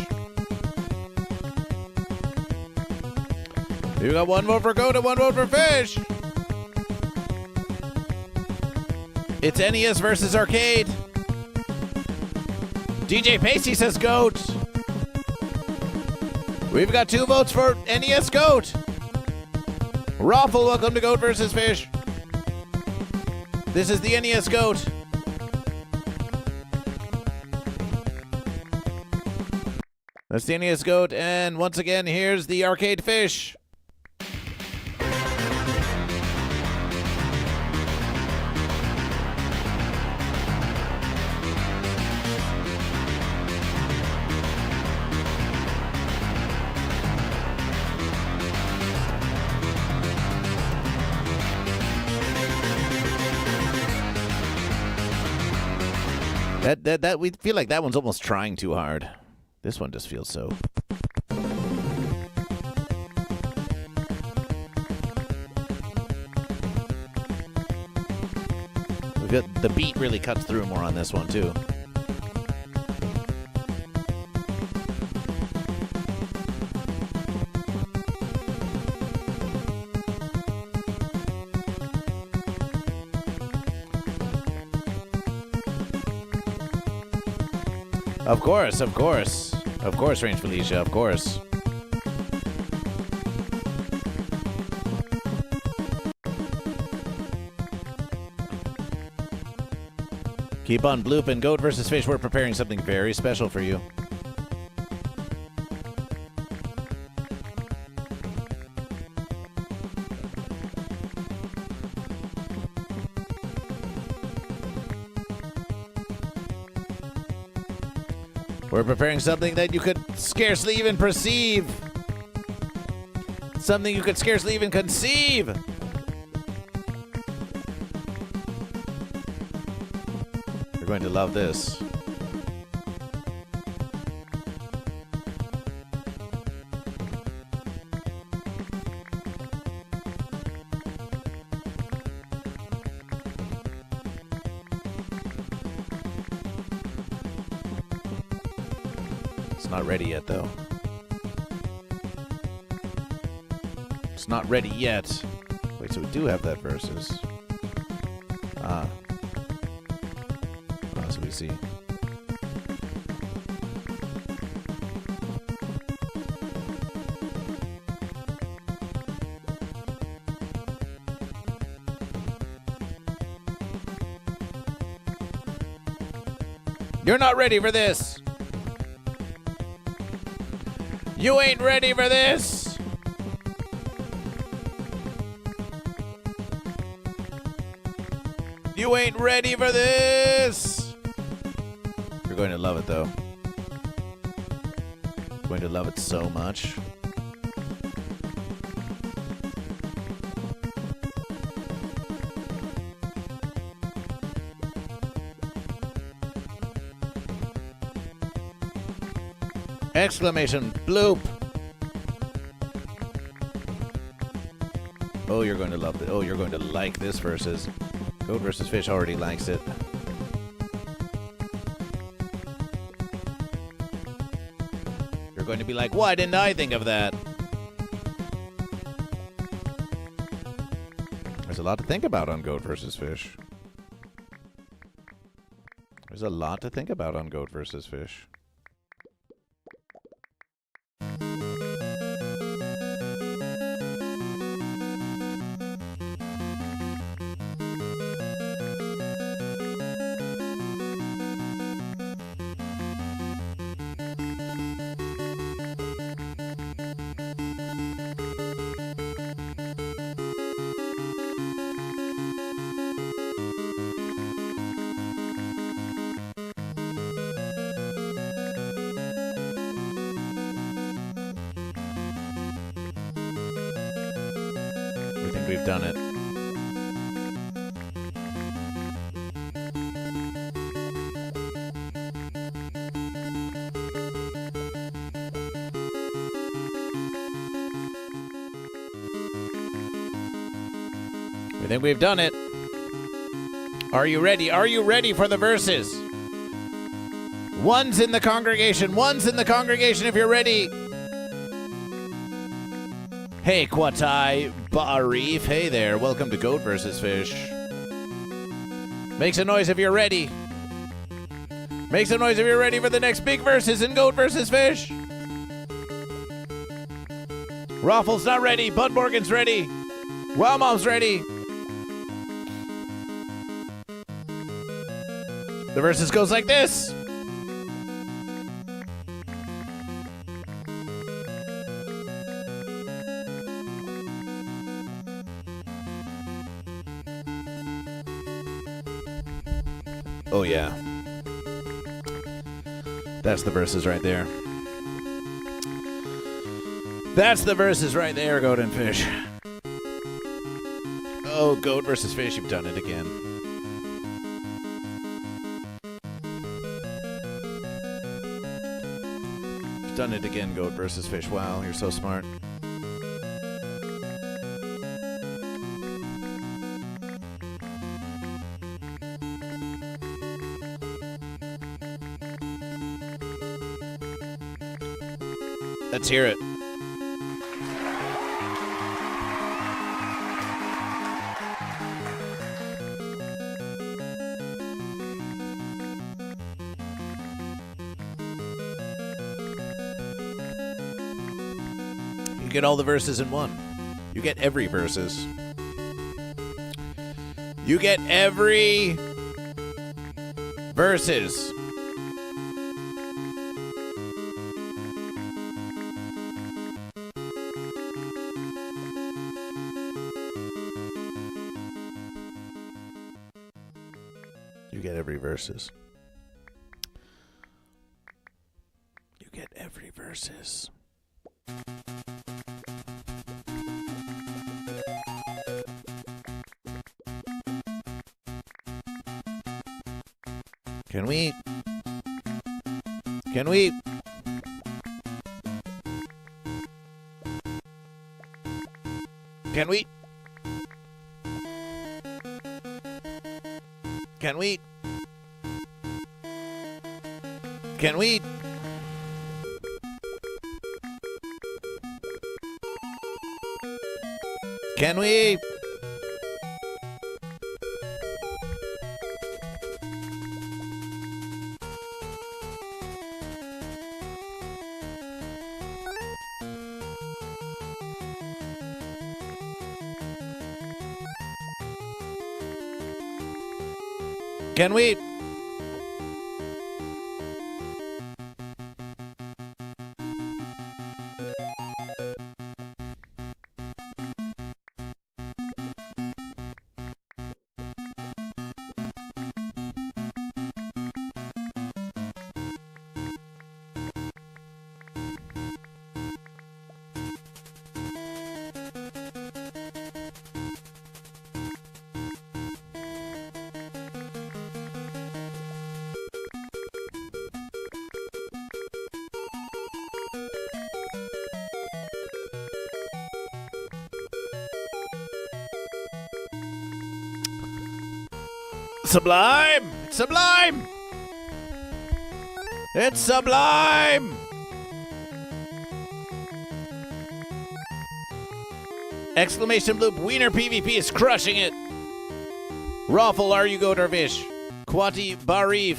[SPEAKER 5] We've got one vote for goat and one vote for fish. It's NES versus arcade. DJ Pacey says goat. We've got 2 votes for NES goat. Raffle, welcome to Goat versus Fish. This is the NES goat. That's the NES Goat, and once again, here's the arcade fish. That we feel like that one's almost trying too hard. This one just feels so. The beat really cuts through more on this one too. Of course, of course. Of course, Range Felicia, of course. Keep on blooping. Goat versus Fish, we're preparing something very special for you. We're preparing something that you could scarcely even perceive. Something you could scarcely even conceive. You're going to love this. Not ready yet, though. It's not ready yet. Wait, so we do have that versus. So we see. You're not ready for this. You ain't ready for this! You ain't ready for this! You're going to love it, though. You're going to love it so much. Exclamation bloop. Oh, you're going to love it. Oh, you're going to like this versus. Goat versus Fish already likes it. You're going to be like, why didn't I think of that? There's a lot to think about on Goat versus Fish. There's a lot to think about on Goat versus Fish. We've done it. We think we've done it. Are you ready? Are you ready for the verses? One's in the congregation. One's in the congregation if you're ready. Hey, Kwatai Ba'arif. Hey there. Welcome to Goat versus Fish. Make some noise if you're ready. Make some noise if you're ready for the next big verses in Goat versus Fish. Raffle's not ready. Bud Morgan's ready. Wow Mom's ready. The verses goes like this. Oh, yeah. That's the verses right there. That's the verses right there, Goat and Fish. Oh, Goat versus Fish, you've done it again. You've done it again, Goat versus Fish. Wow, you're so smart. Let's hear it. You get all the verses in one. You get every verses. You get every verses. You get every verses. You get every verses. Can we? Can we? Can we? Can we? Can we? Can we? Can we? Sublime! Sublime! It's sublime! Exclamation loop, Wiener PvP is crushing it. Raffle, are you Goat or Fish? Quati Barif.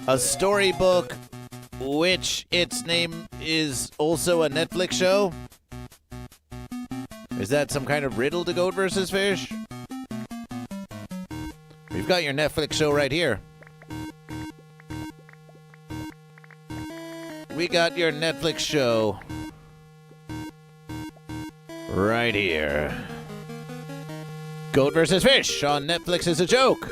[SPEAKER 5] A storybook, which its name is also a Netflix show? Is that some kind of riddle to Goat versus Fish? We've got your Netflix show right here. We got your Netflix show right here. Goat versus Fish on Netflix is a joke.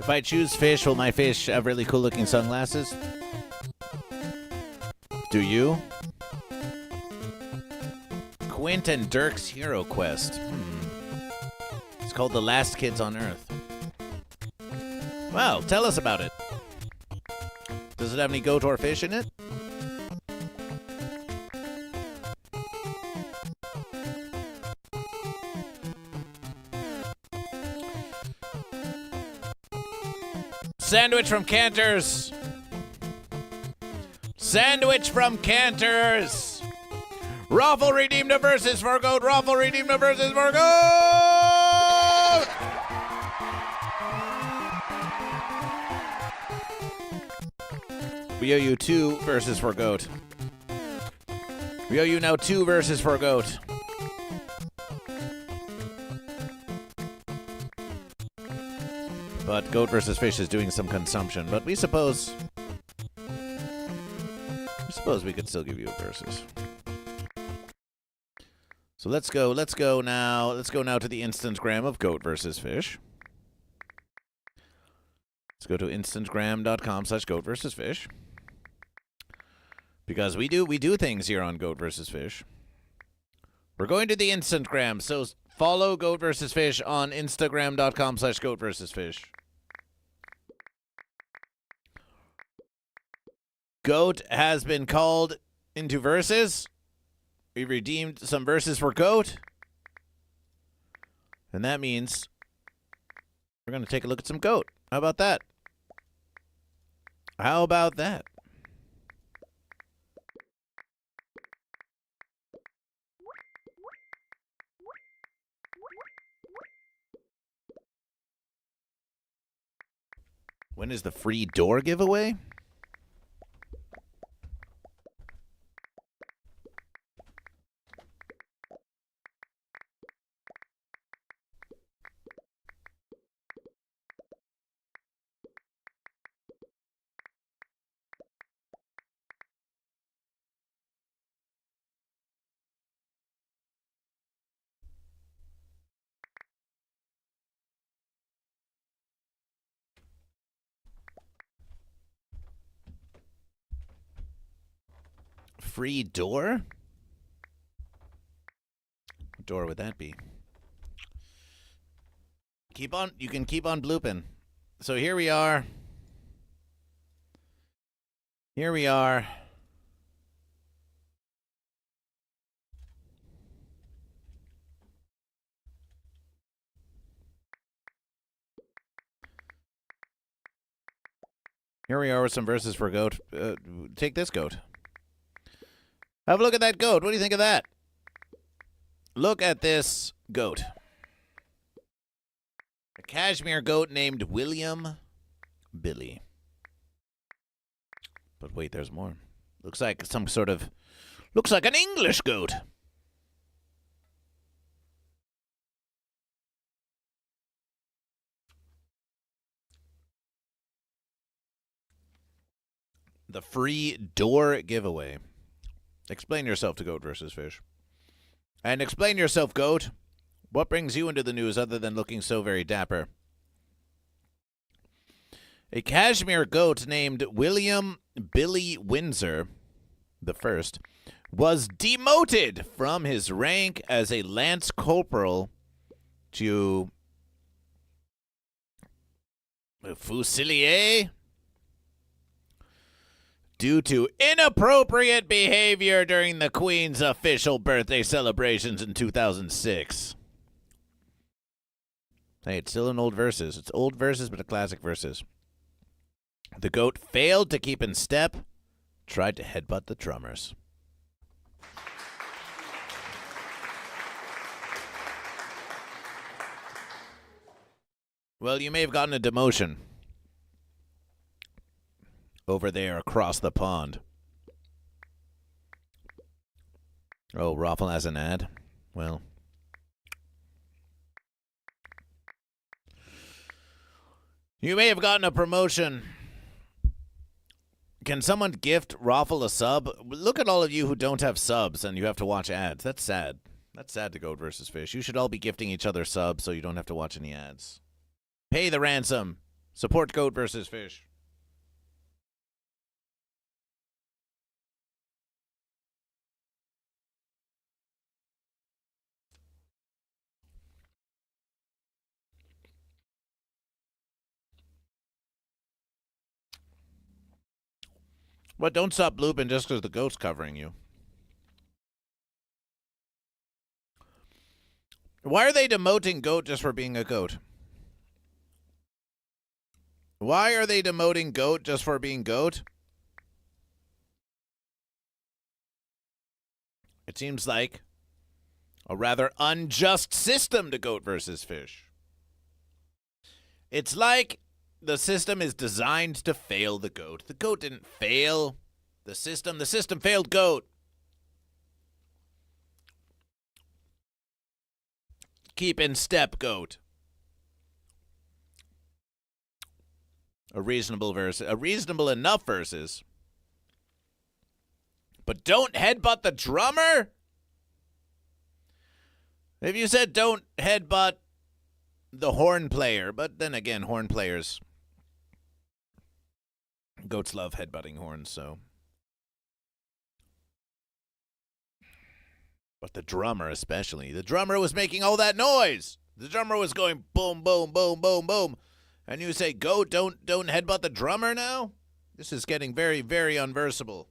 [SPEAKER 5] If I choose fish, will my fish have really cool-looking sunglasses? Do you? Quint and Dirk's Hero Quest. It's called The Last Kids on Earth. Well, tell us about it. Does it have any goat or fish in it? Sandwich from Cantor's. Sandwich from Cantor's. Raffle redeemed a versus for goat. Raffle redeemed a versus for goat. We owe you 2 verses for goat. We owe you now 2 verses for goat. But goat versus fish is doing some consumption. But we suppose we could still give you a versus. So let's go now to the Instagram of goat versus fish. Let's go to instantgram.com/goat versus fish. Because we do things here on Goat versus Fish. We're going to the Instagram, so follow Goat versus Fish on instagram.com/Goat versus Fish. Goat has been called into verses. We've redeemed some verses for Goat. And that means we're going to take a look at some Goat. How about that? How about that? When is the free door giveaway? Free door? What door would that be? You can keep on blooping. So here we are. Here we are. Here we are with some verses for Goat. Take this Goat. Have a look at that goat. What do you think of that? Look at this goat. A cashmere goat named William Billy. But wait, there's more. Looks like an English goat. The free door giveaway. Explain yourself to Goat versus Fish. And explain yourself, Goat. What brings you into the news other than looking so very dapper? A cashmere goat named William Billy Windsor I was demoted from his rank as a lance corporal to fusilier due to inappropriate behavior during the Queen's official birthday celebrations in 2006. Hey, it's still an old verses. It's old verses, but a classic verses. The goat failed to keep in step, tried to headbutt the drummers. Well, you may have gotten a demotion over there across the pond. Oh, Raffle has an ad? Well. You may have gotten a promotion. Can someone gift Raffle a sub? Look at all of you who don't have subs and you have to watch ads. That's sad. That's sad to Goat versus Fish. You should all be gifting each other subs so you don't have to watch any ads. Pay the ransom. Support Goat versus Fish. But don't stop blooping just because the goat's covering you. Why are they demoting goat just for being a goat? Why are they demoting goat just for being goat? It seems like a rather unjust system to goat versus fish. It's like the system is designed to fail the goat. The goat didn't fail the system. The system failed goat. Keep in step, goat. A reasonable enough versus. But don't headbutt the drummer? If you said don't headbutt the horn player, but then again, horn players, goats love headbutting horns, so. But the drummer especially. The drummer was making all that noise. The drummer was going boom, boom, boom, boom, boom. And you say, goat, don't headbutt the drummer now? This is getting very, very unversable.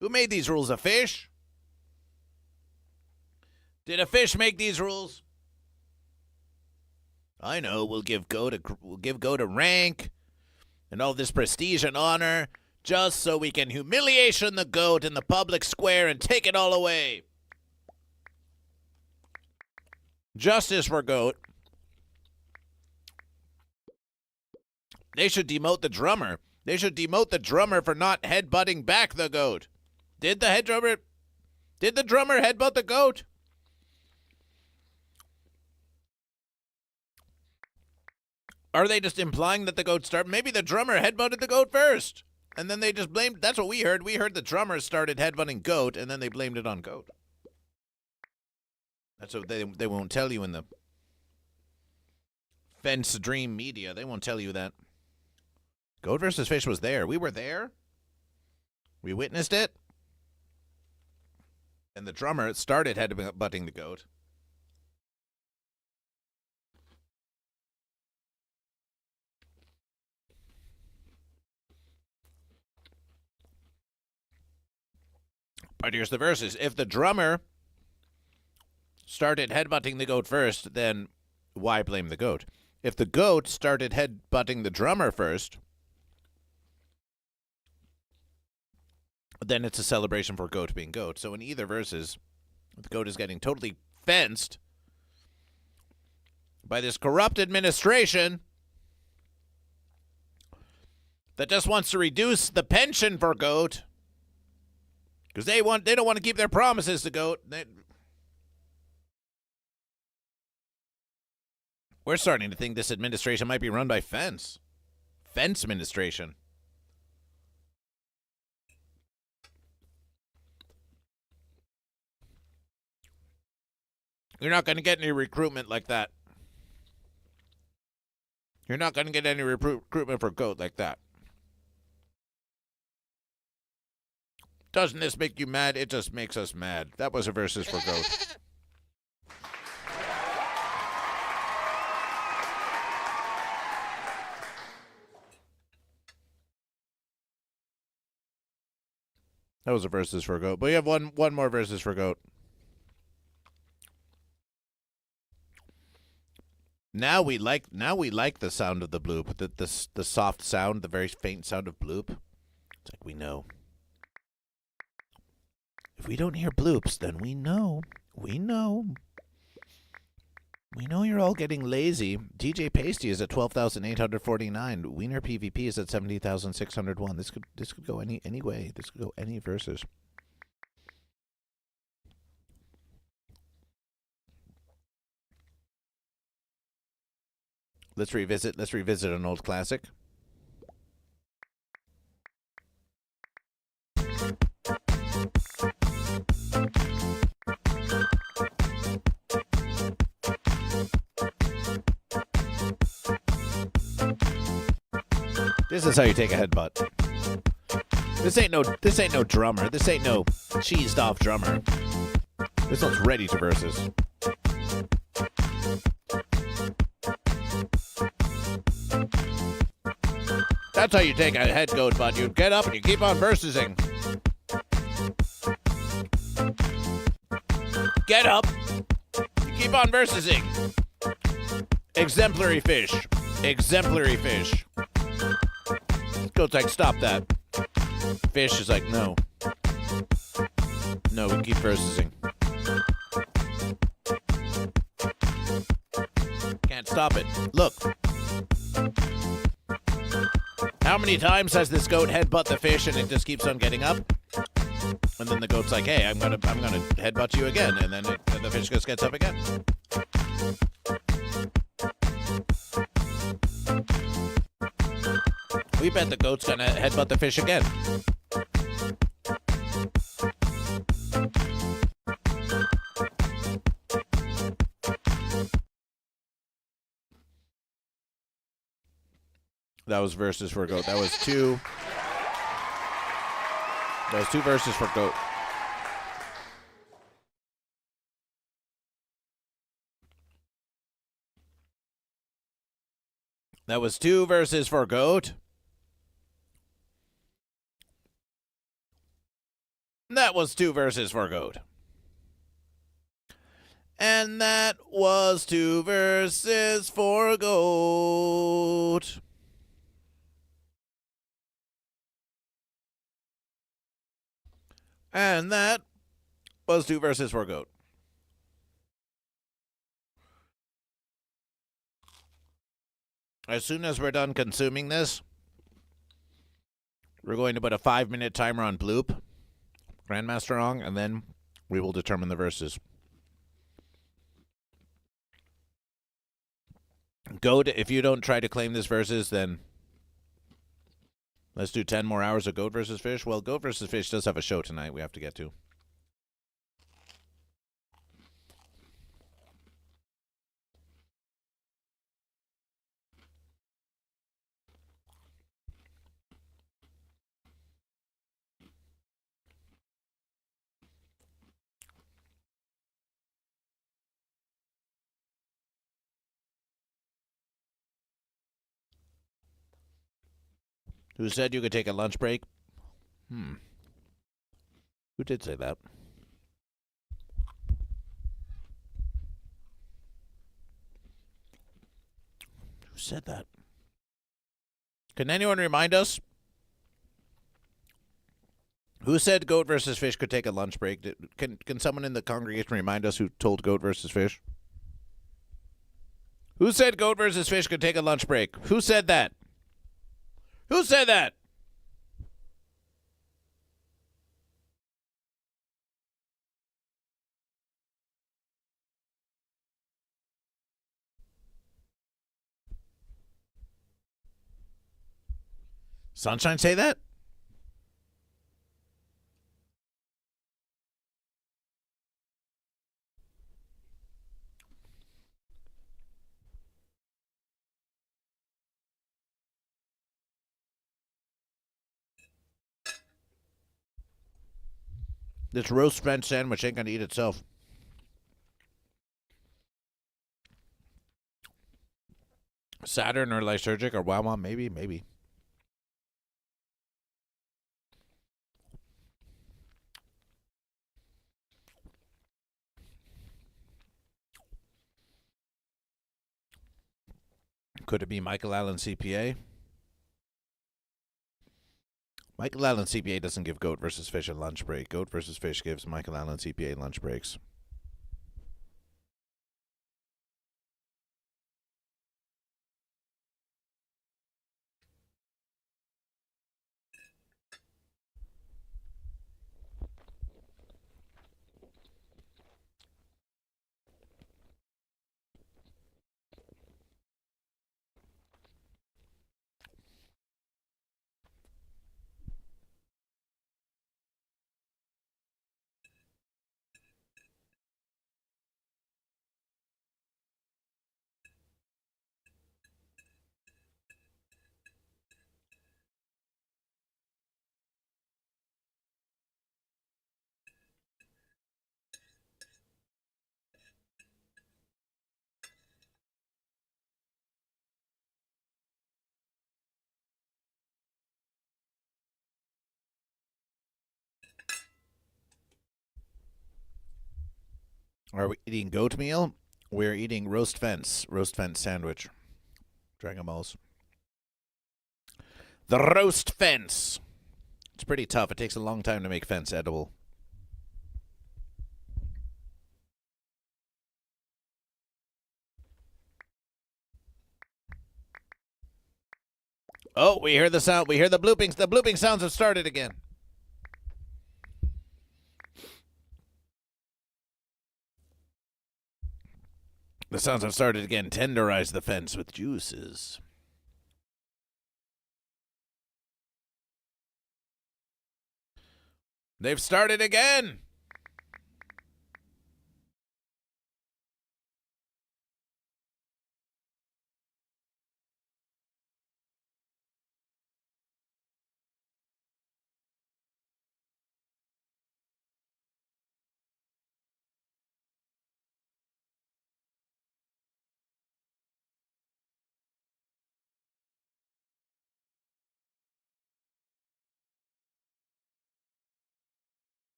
[SPEAKER 5] Who made these rules? A fish? Did a fish make these rules? I know, we'll give goat a rank and all this prestige and honor just so we can humiliation the goat in the public square and take it all away. Justice for goat. They should demote the drummer. They should demote the drummer for not headbutting back the goat. Did the drummer headbutt the goat? Are they just implying that the goat started? Maybe the drummer headbutted the goat first. And then they just blamed. That's what we heard. We heard the drummer started headbutting goat, and then they blamed it on goat. That's what they won't tell you in the Fence Dream media. They won't tell you that. Goat versus fish was there. We were there. We witnessed it. And the drummer started headbutting the goat. But here's the verses. If the drummer started headbutting the goat first, then why blame the goat? If the goat started headbutting the drummer first, then it's a celebration for goat being goat. So in either verses, the goat is getting totally fenced by this corrupt administration that just wants to reduce the pension for goat. Because they don't want to keep their promises to goat. We're starting to think this administration might be run by Fence. Fence administration. You're not going to get any recruitment like that. You're not going to get any recruitment for goat like that. Doesn't this make you mad? It just makes us mad. That was a versus for goat. That was a versus for goat. But we have one more versus for goat. Now we like the sound of the bloop, the soft sound, the very faint sound of bloop. It's like we know. If we don't hear bloops, then we know. We know you're all getting lazy. DJ Pasty is at 12,849. Wiener PvP is at 70,601. This could go any way. This could go any verses. Let's revisit an old classic. This is how you take a headbutt. This ain't no drummer. This ain't no cheesed off drummer. This one's ready to versus. That's how you take a head goat butt. You get up and you keep on versing. Get up. You keep on versing. Exemplary fish. Exemplary fish. Goat's like, stop that. Fish is like, no. No, we keep versing. Can't stop it. Look. How many times has this goat headbutt the fish and it just keeps on getting up? And then the goat's like, hey, I'm gonna headbutt you again, and then the fish just gets up again. We bet the goat's gonna headbutt the fish again. That was verses for goat. That was two verses for goat. That was two verses for goat. That was two verses for goat. And that was two verses for goat. And that was two verses for goat. As soon as we're done consuming this, we're going to put a 5-minute timer on Bloop, Grandmaster Ong, and then we will determine the verses. Goat, if you don't try to claim this verses, then let's do 10 more hours of Goat versus Fish. Well, Goat versus Fish does have a show tonight we have to get to. Who said you could take a lunch break? Who did say that? Who said that? Can anyone remind us? Who said Goat versus Fish could take a lunch break? Can someone in the congregation remind us who told Goat versus Fish? Who said Goat versus Fish could take a lunch break? Who said that? Who said that? Sunshine say that? This roast French sandwich ain't gonna eat itself. Saturn or Lysergic or Wawa, maybe. Could it be Michael Allen CPA? Michael Allen CPA doesn't give Goat versus Fish a lunch break. Goat versus Fish gives Michael Allen CPA lunch breaks. Are we eating goat meal? We're eating roast fence sandwich. Dragon Balls. The roast fence. It's pretty tough. It takes a long time to make fence edible. Oh, we hear the sound. We hear the blooping. The blooping sounds have started again. The sounds have started again. Tenderize the fence with juices. They've started again.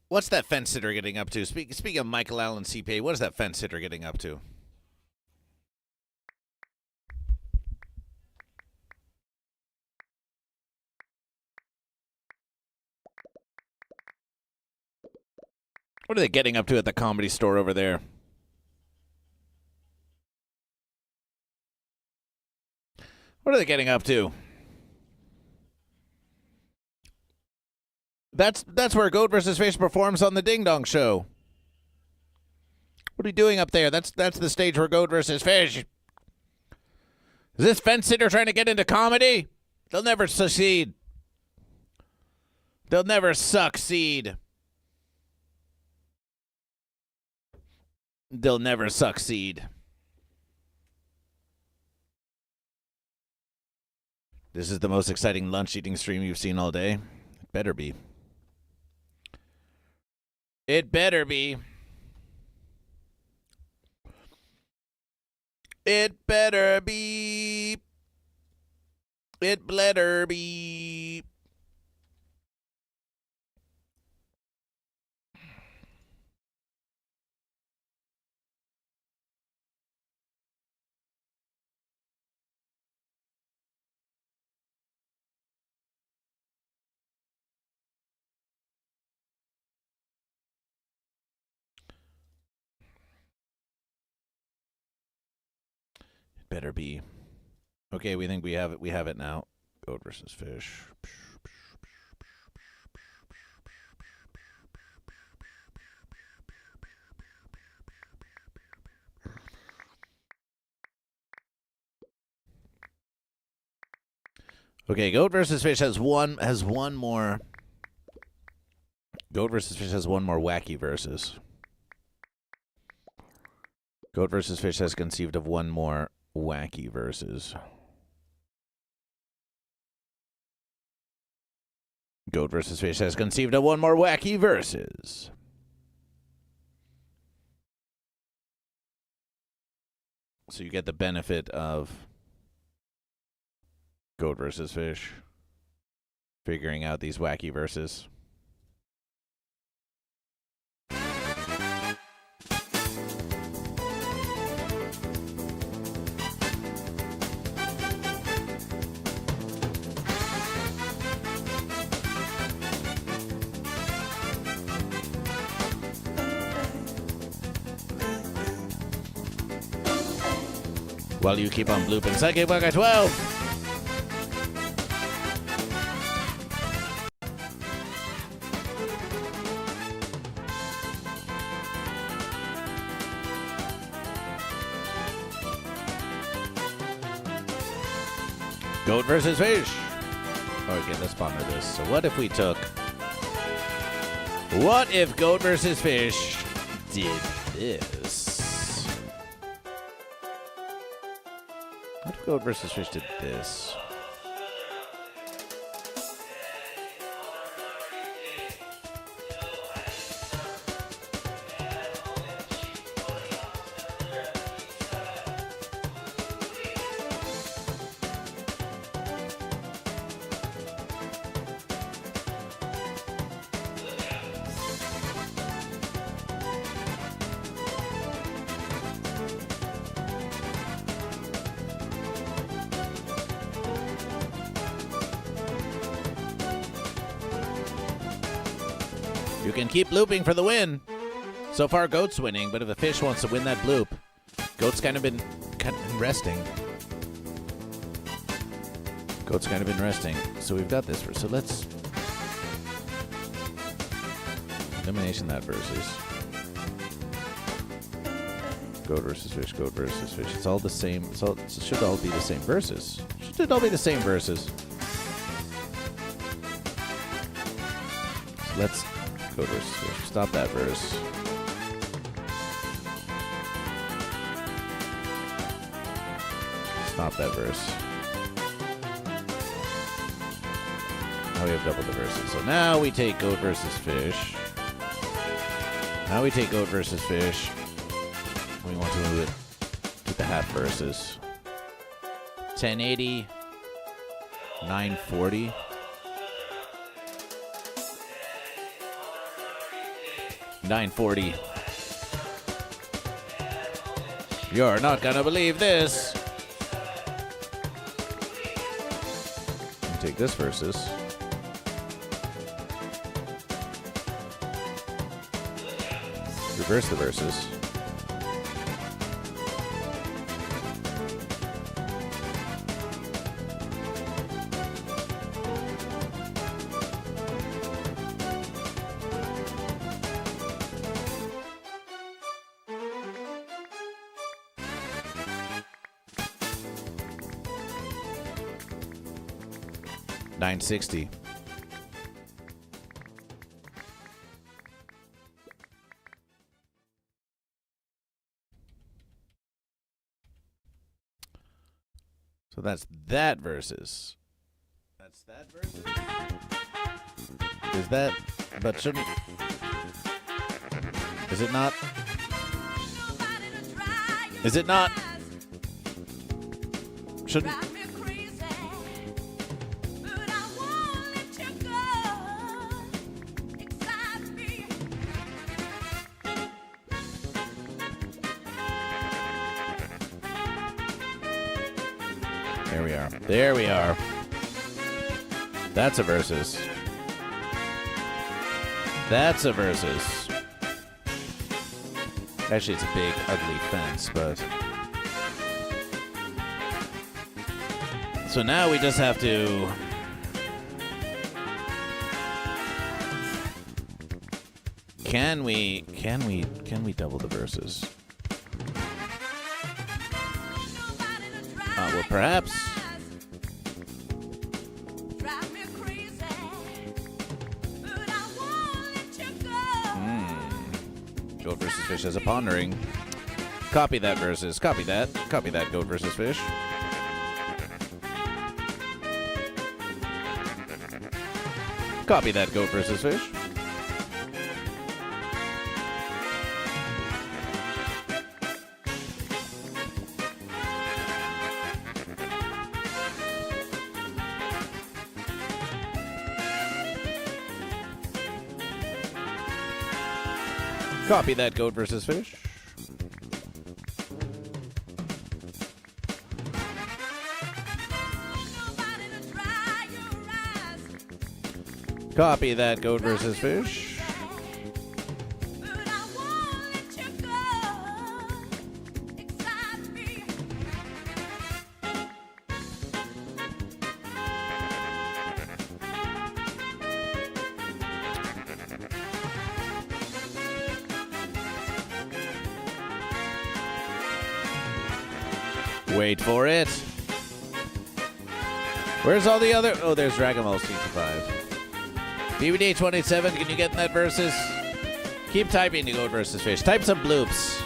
[SPEAKER 5] What's that fence sitter getting up to? Speaking of Michael Allen CPA, what is that fence sitter getting up to? What are they getting up to at the Comedy Store over there? What are they getting up to? That's where Goat vs. Fish performs on the Ding Dong Show. What are you doing up there? That's the stage where Goat vs. Fish. Is this fence sitter trying to get into comedy? They'll never succeed. They'll never succeed. They'll never succeed. This is the most exciting lunch eating stream you've seen all day. It better be. It better be. It better be. It better be. Better be. Okay, we think we have it. We have it now. Goat versus Fish. Okay, Goat versus Fish has one more. Goat versus Fish has one more wacky versus. Goat versus Fish has conceived of one more wacky verses. Goat versus Fish has conceived of one more wacky verses. So you get the benefit of Goat versus Fish figuring out these wacky verses. While you keep on blooping, Psychic Buck at 12. Goat versus Fish. Okay, let's ponder this. So what if we took... What if Goat versus Fish did this? What if Goat versus Fish did this? You can keep looping for the win. So far, Goat's winning, but if a fish wants to win that bloop, Goat's kind of been resting. Goat's kind of been resting. So we've got this. So let's... Elimination that versus. Goat versus fish, goat versus fish. It's all the same. It should all be the same verses. Should all be the same verses. So let's goat versus fish. Stop that verse. Stop that verse. Now we have double the verses. So now we take goat versus fish. Now we take goat versus fish. We want to move it to the half verses. 1080, 940. 940. You're not gonna believe this. Take this versus. Reverse the verses. $9.60. So that's that versus. That's that versus. Is that? But shouldn't? Is it not? Is it not? Shouldn't? There we are. There we are. That's a versus. That's a versus. Actually, it's a big, ugly fence, but... So now we just have to... Can we double the verses? Well, perhaps. Goat versus fish as a pondering. Copy that versus. Copy that. Copy that, goat versus fish. Copy that, goat versus fish. Copy that, goat versus fish. Copy that, goat versus fish. Wait for it. Where's all the other... Oh, there's Dragon Ball C5. BBD 27, can you get in that versus? Keep typing to goat versus fish. Type some bloops.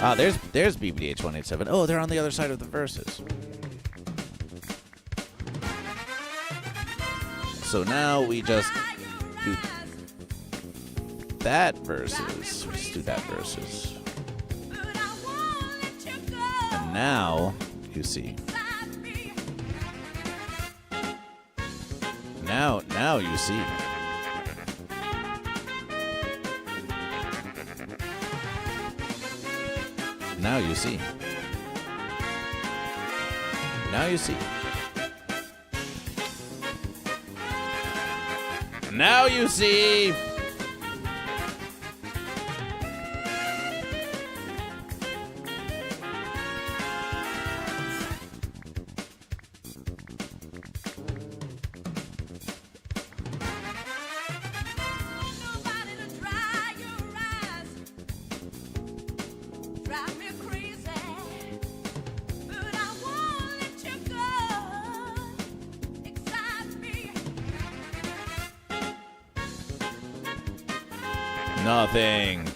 [SPEAKER 5] Ah, there's BBD 27. Oh, they're on the other side of the verses. So now we just do that versus. Let's do that versus. And now you see. Now you see. Now you see. Now you see. Now you see.
[SPEAKER 9] drive me crazy, but I won't let you go. Excite me.
[SPEAKER 5] Nothing.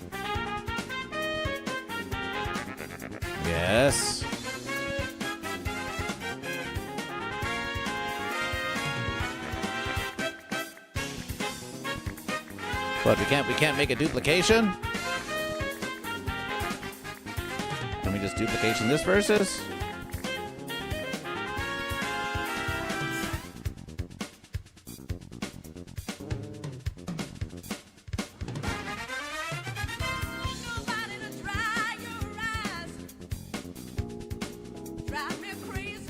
[SPEAKER 5] Yes. What, we can't make a duplication? Can we just duplication this versus?
[SPEAKER 9] Drive me crazy,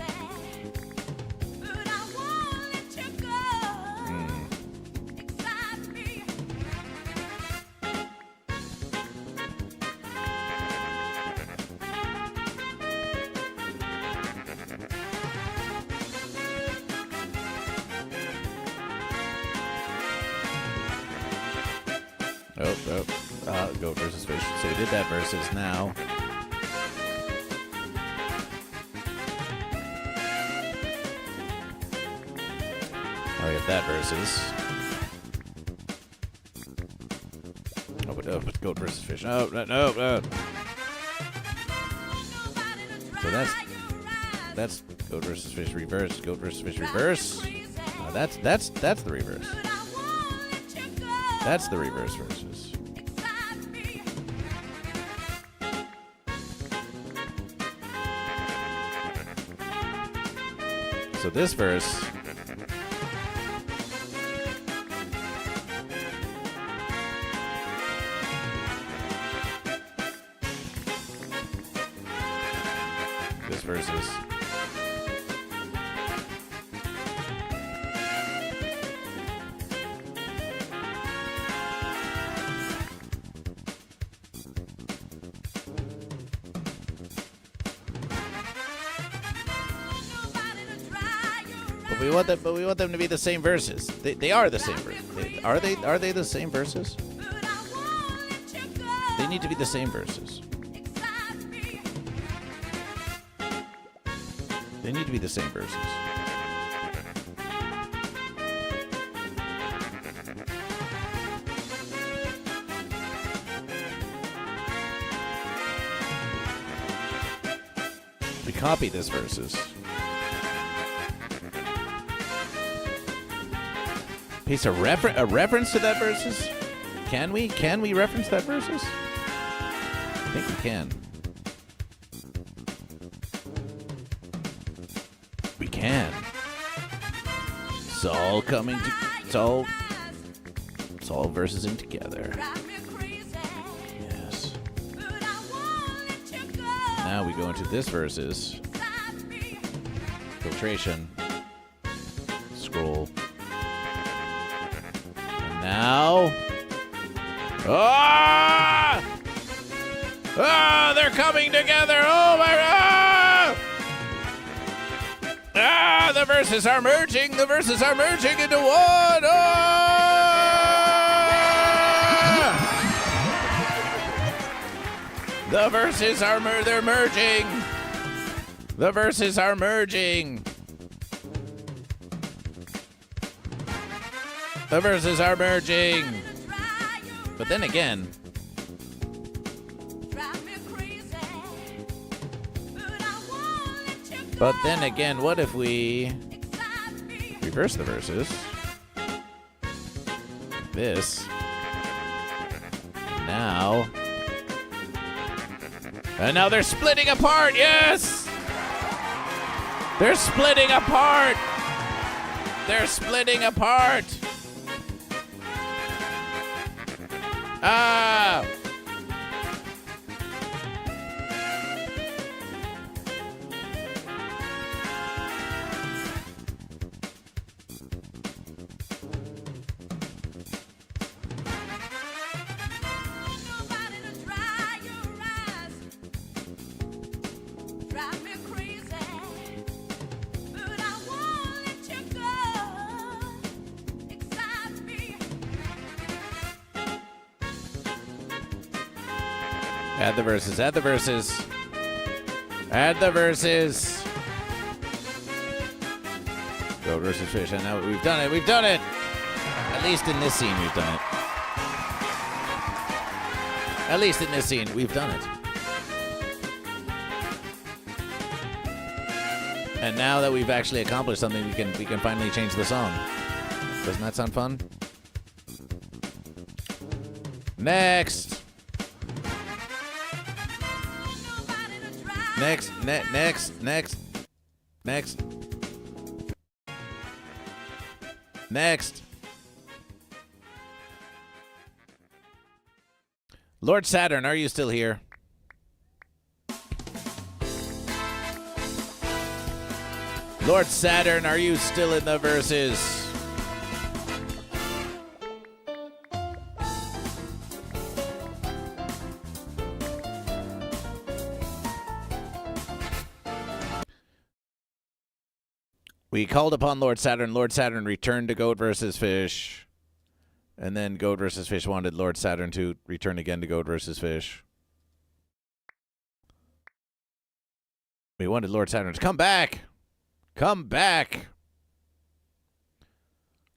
[SPEAKER 9] but I won't let you go. Excite me.
[SPEAKER 5] Goat versus fish. So we did that versus now. Oh, we have that versus. Oh, but goat versus fish. No. So that's goat versus fish reverse. Goat versus fish reverse. That's the reverse. That's the reverse versus. So this verse. This versus. But we want them to be the same verses. They are the same verses. Are they the same verses? They need to be the same verses. They need to be the same verses. We copy this verses. Piece of a reference to that verses? Can we reference that verses? I think we can. We can. It's all coming to. It's all versing together. Yes. Now we go into this verses. Filtration. Scroll. Now. They're coming together. Oh my God. The verses are merging. The verses are merging into one. The verses are they're merging. The verses are merging. The verses are merging. But then again. But then again, what if we reverse the verses? This. Now. And now they're splitting apart. Yes! They're splitting apart. They're splitting apart. Add the verses. Add the verses. Add the verses. Goat versus fish. And now we've done it. We've done it. At least in this scene, we've done it. At least in this scene, we've done it. And now that we've actually accomplished something, we can finally change the song. Doesn't that sound fun? Next. Next. Lord Saturn, are you still here? Lord Saturn, are you still in the verses? We called upon Lord Saturn. Lord Saturn returned to Goat versus Fish. And then Goat versus Fish wanted Lord Saturn to return again to Goat versus Fish. We wanted Lord Saturn to come back. Come back.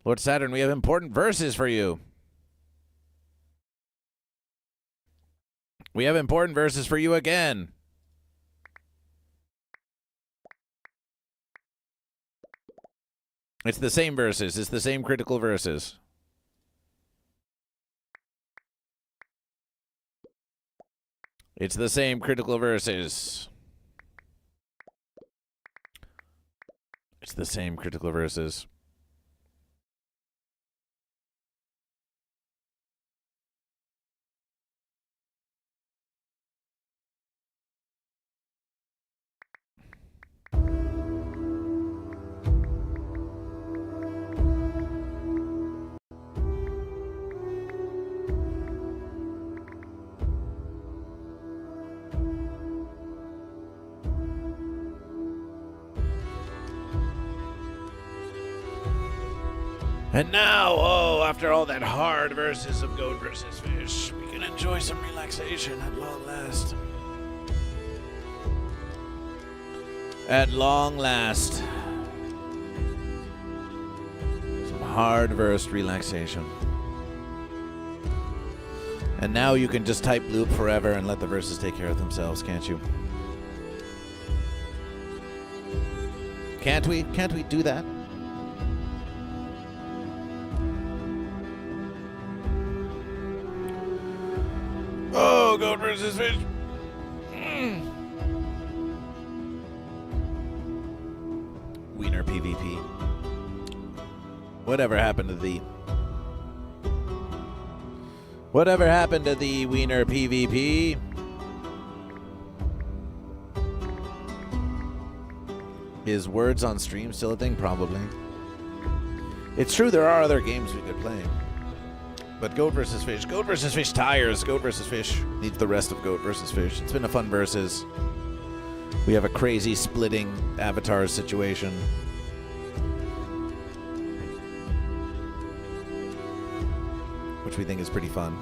[SPEAKER 5] Lord Saturn, we have important verses for you. We have important verses for you again. It's the same verses. It's the same critical verses. It's the same critical verses. It's the same critical verses. And now, after all that hard verses of Goat versus Fish, we can enjoy some relaxation at long last. At long last. Some hard verse relaxation. And now you can just type loop forever and let the verses take care of themselves, can't you? Can't we? Can't we do that? Oh, Goat versus Fish. Wiener PvP. Whatever happened to the... Whatever happened to the Wiener PvP? Is words on stream still a thing? Probably. It's true there are other games we could play. But Goat versus Fish. Goat versus Fish tires. Goat versus Fish needs the rest of Goat versus Fish. It's been a fun versus. We have a crazy splitting avatars situation. Which we think is pretty fun.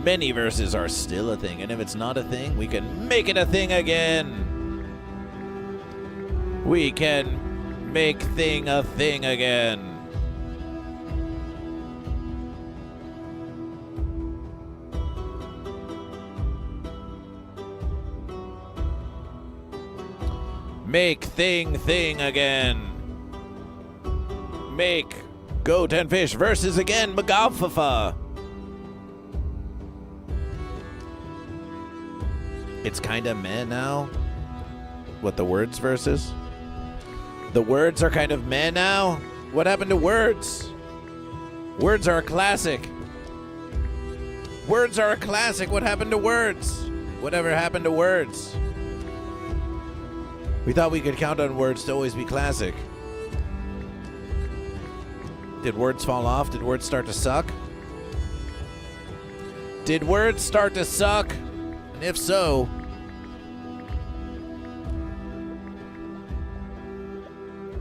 [SPEAKER 5] Many verses are still a thing, and if it's not a thing, we can make it a thing again. We can make thing a thing again. Make thing again. Make Goat and Fish versus again, Magafafa. It's kind of meh now. What, the words versus? The words are kind of meh now? What happened to words? Words are a classic. Words are a classic. What happened to words? Whatever happened to words? We thought we could count on words to always be classic. Did words fall off? Did words start to suck? Did words start to suck? And if so,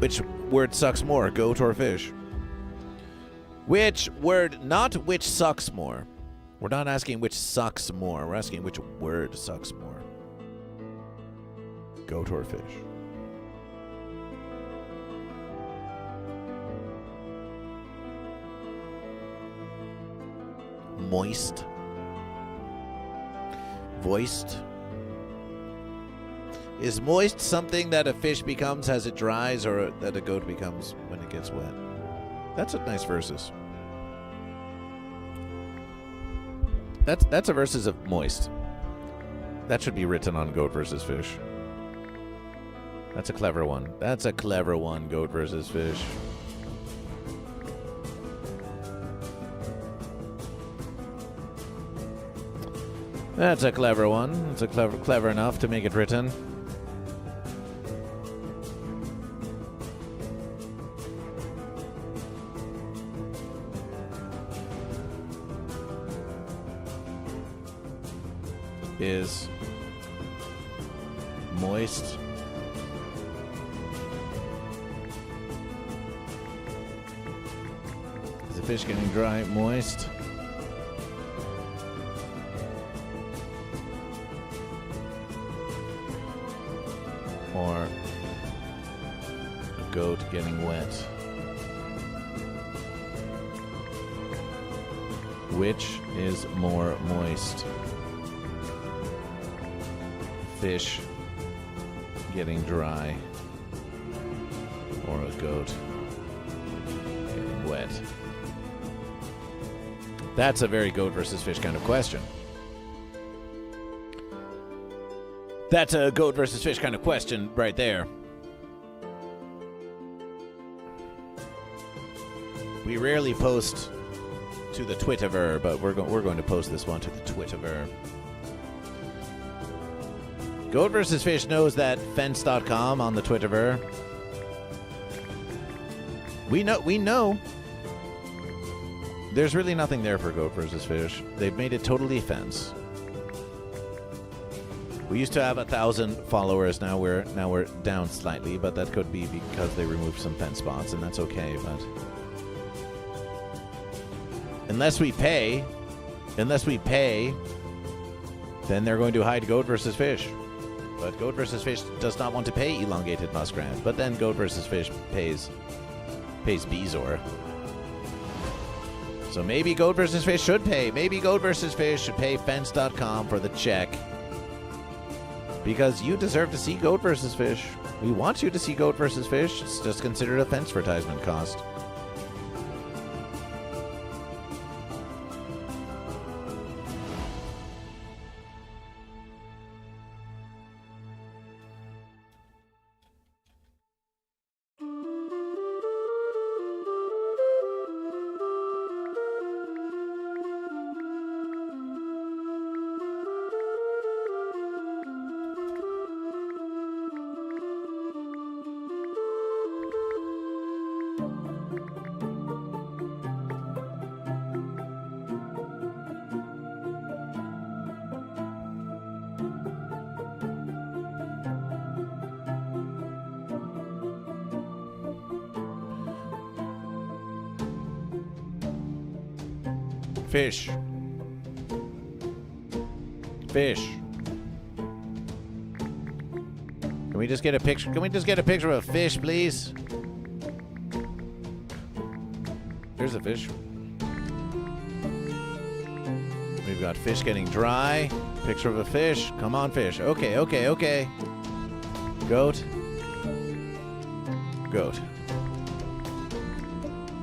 [SPEAKER 5] Which word sucks more, goat or fish? Which word, not which sucks more. We're not asking which sucks more. We're asking which word sucks more. Goat or fish? Moist. Voiced. Is moist something that a fish becomes as it dries, or that a goat becomes when it gets wet? That's a nice versus. That's a versus of moist. That should be written on goat versus fish. That's a clever one. That's a clever one, goat versus fish. That's a clever one. It's a clever enough to make it written. Is moist. Is the fish getting dry, moist? Or a goat getting wet? Which is more moist? Fish getting dry, or a goat getting wet? That's a very goat versus fish kind of question. That's a goat versus fish kind of question right there. We rarely post to the Twitterver, but we're going to post this one to the Twitterver. Goat vs. Fish knows that fence.com on the Twitterver. We know. There's really nothing there for Goat vs. Fish. They've made it totally fence. We used to have 1,000 followers. Now we're down slightly, but that could be because they removed some fence spots, and that's okay. But unless we pay, then they're going to hide Goat vs. Fish. But Goat vs. Fish does not want to pay elongated muskrat. But then Goat vs. Fish pays Beezor. So maybe Goat vs. Fish should pay. Maybe Goat vs. Fish should pay fence.com for the check. Because you deserve to see Goat vs. Fish. We want you to see Goat vs. Fish. It's just considered a fence advertisement cost. Fish. Can we just get a picture? Can we just get a picture of a fish, please? There's a fish. We've got fish getting dry. Picture of a fish. Come on, fish. Okay. Goat.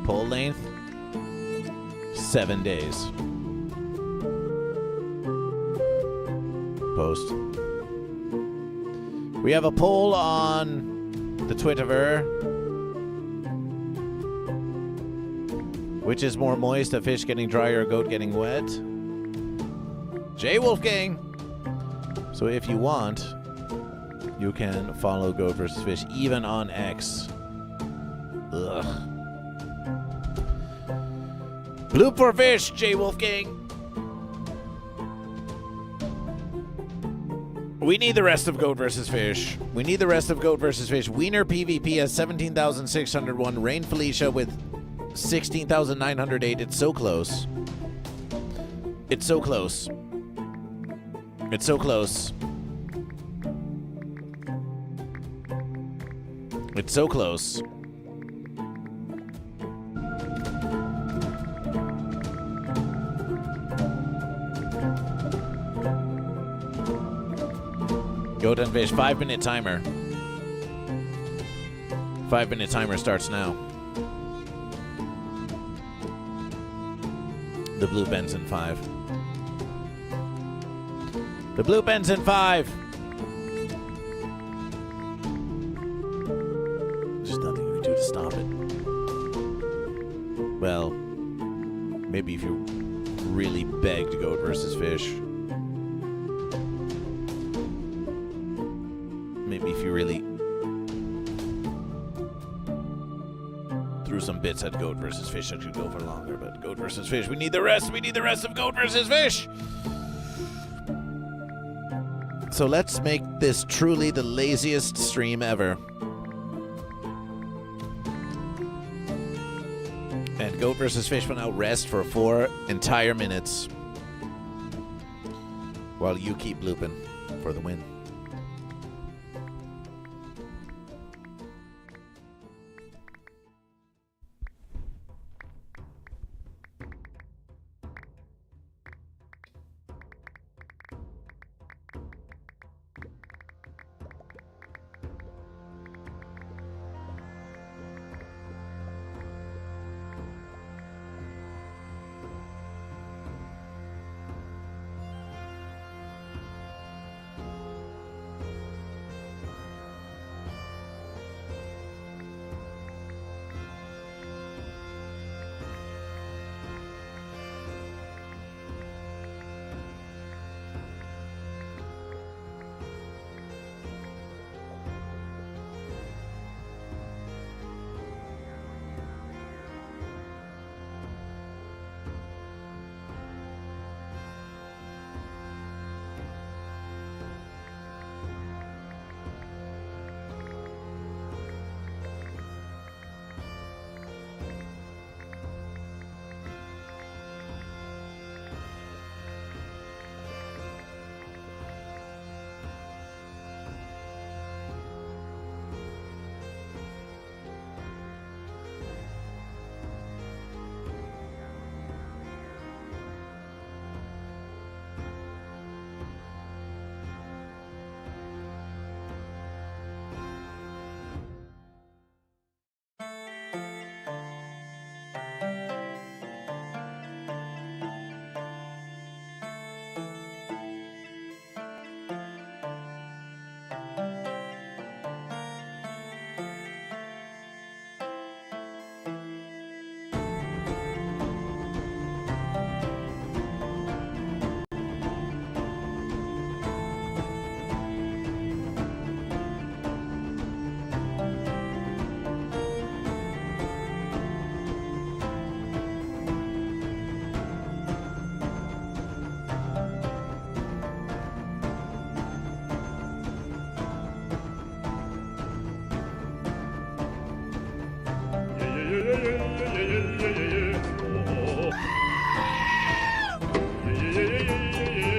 [SPEAKER 5] Pole length. 7 days. Post. We have a poll on the Twitterver. Which is more moist, a fish getting dry or a goat getting wet? J Wolfgang. So if you want, you can follow Goat vs. Fish even on X. Ugh. Bloop for fish, J Wolfgang. We need the rest of Goat vs. Fish. We need the rest of Goat vs. Fish. Wiener PvP has 17,601. Rain Felicia with 16,908. It's so close. It's so close. It's so close. It's so close. Goat and Fish, 5-minute timer. 5-minute timer starts now. The blue pen's in 5. The blue pen's in 5. There's nothing you can do to stop it. Well, maybe if you really begged Goat vs. Fish. Maybe if you really threw some bits at Goat vs. Fish, that could go for longer. But Goat vs. Fish, we need the rest. We need the rest of Goat vs. Fish. So let's make this truly the laziest stream ever. And Goat vs. Fish will now rest for 4 entire minutes while you keep looping for the win.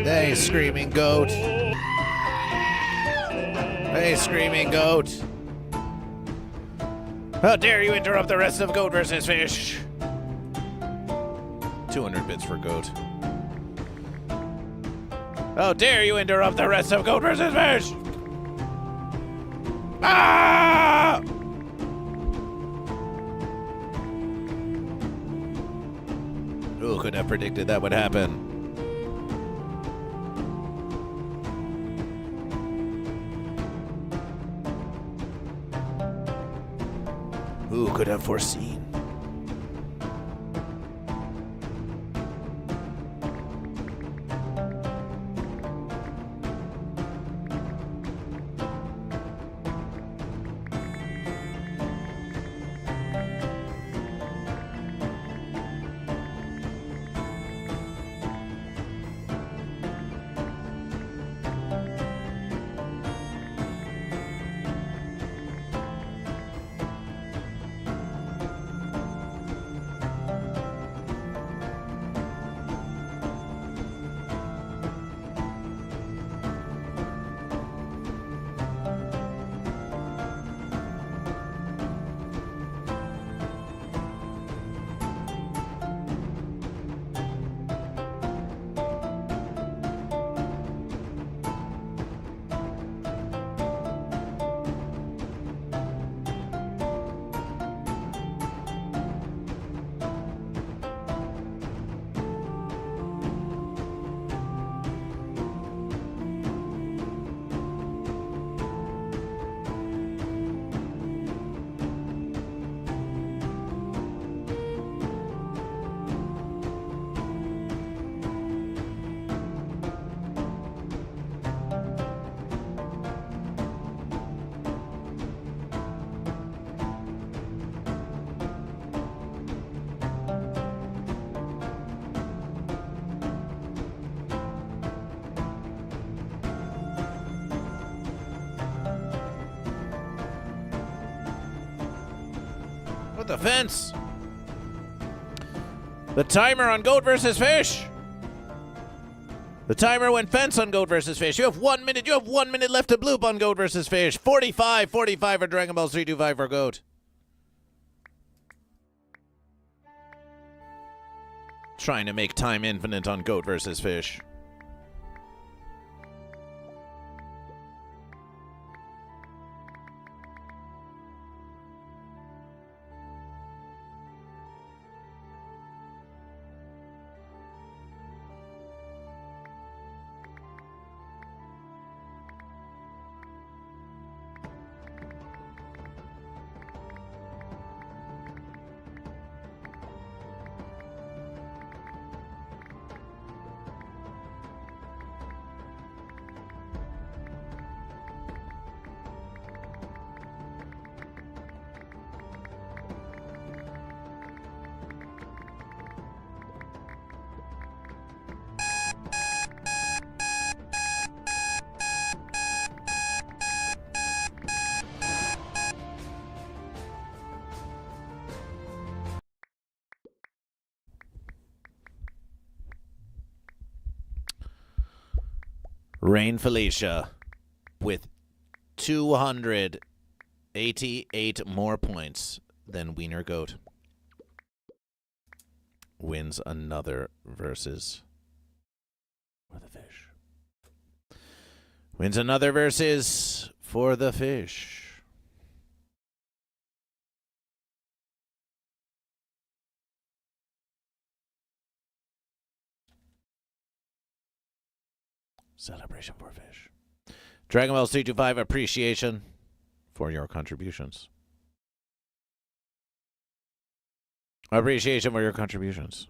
[SPEAKER 5] Hey, screaming goat. Hey, screaming goat. How dare you interrupt the rest of Goat vs. Fish? 200 bits for goat. How dare you interrupt the rest of Goat vs. Fish? Ah! Who could have predicted that would happen? Who could have foreseen? With the fence. The timer on Goat versus Fish. The timer went fence on Goat versus Fish. You have 1 minute. You have 1 minute left to bloop on Goat versus Fish. 45 for Dragon Balls, 325 for Goat. Trying to make time infinite on Goat versus Fish. Rain Felicia with 288 more points than Wiener Goat wins another versus for the fish. Wins another versus for the fish. Celebration for fish. Dragon Balls 325, appreciation for your contributions. Appreciation for your contributions.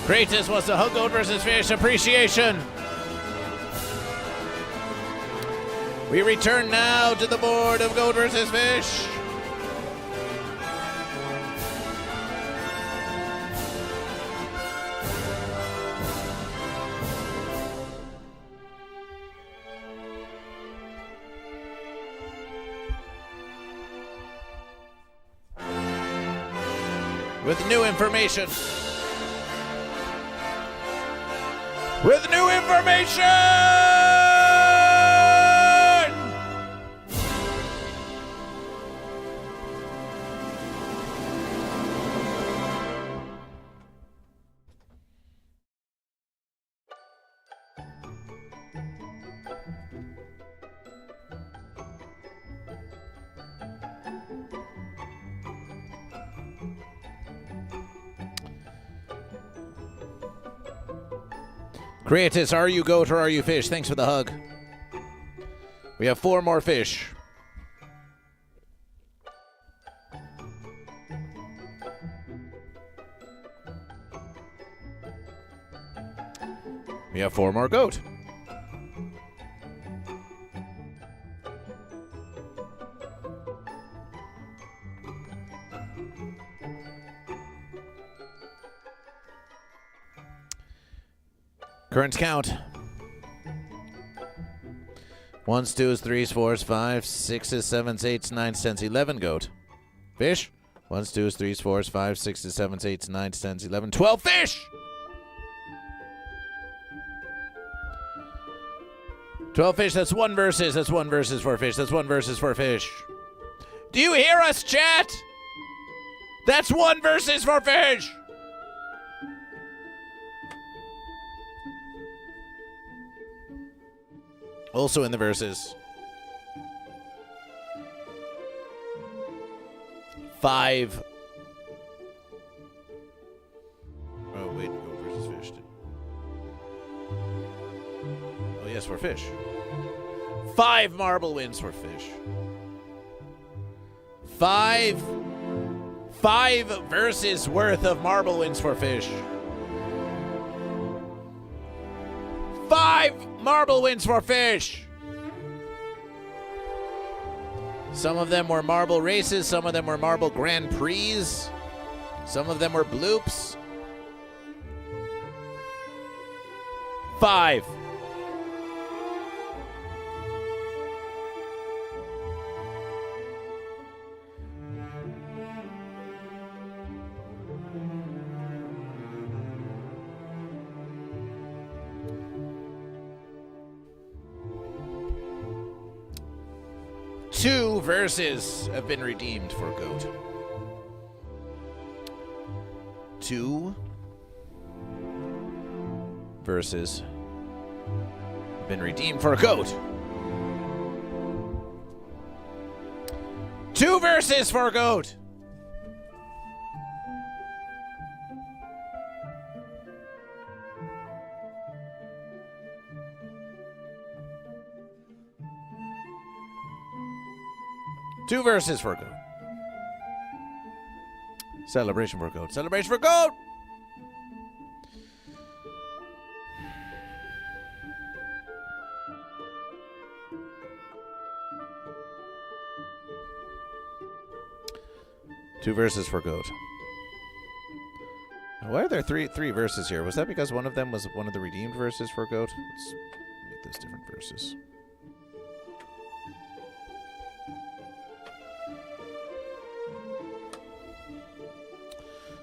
[SPEAKER 5] Kratos wants to hug Goat versus Fish. Appreciation. We return now to the board of Goat versus Fish. With new information. With new information! Creatus, are you goat or are you fish? Thanks for the hug. We have 4 more fish. We have 4 more goat. Current count. 1s, 2s, 3s, 4s, 5s, 6s, 7s, 8s, 9s, 10s, 11, goat. Fish. 1s, 2s, 3s, 4s, 5s, 6s, 7s, 8s, 9s, 10s, 11, 12, fish! 12 fish, that's 1 versus. That's 1 versus for fish. That's 1 versus for fish. Do you hear us, chat? That's 1 versus for fish! Also in the verses. 5. Oh, wait, go versus fish. Oh, yes, for fish. 5 marble wins for fish. 5 verses worth of marble wins for fish. 5 marble wins for fish. Some of them were marble races. Some of them were marble Grand Prix. Some of them were bloops. 5. Two verses have been redeemed for GOAT. 2 verses have been redeemed for GOAT. 2 verses for GOAT. Two verses for GOAT. Celebration for GOAT. Celebration for GOAT! Two verses for GOAT. Why are there three verses here? Was that because one of them was one of the redeemed verses for GOAT? Let's make those different verses.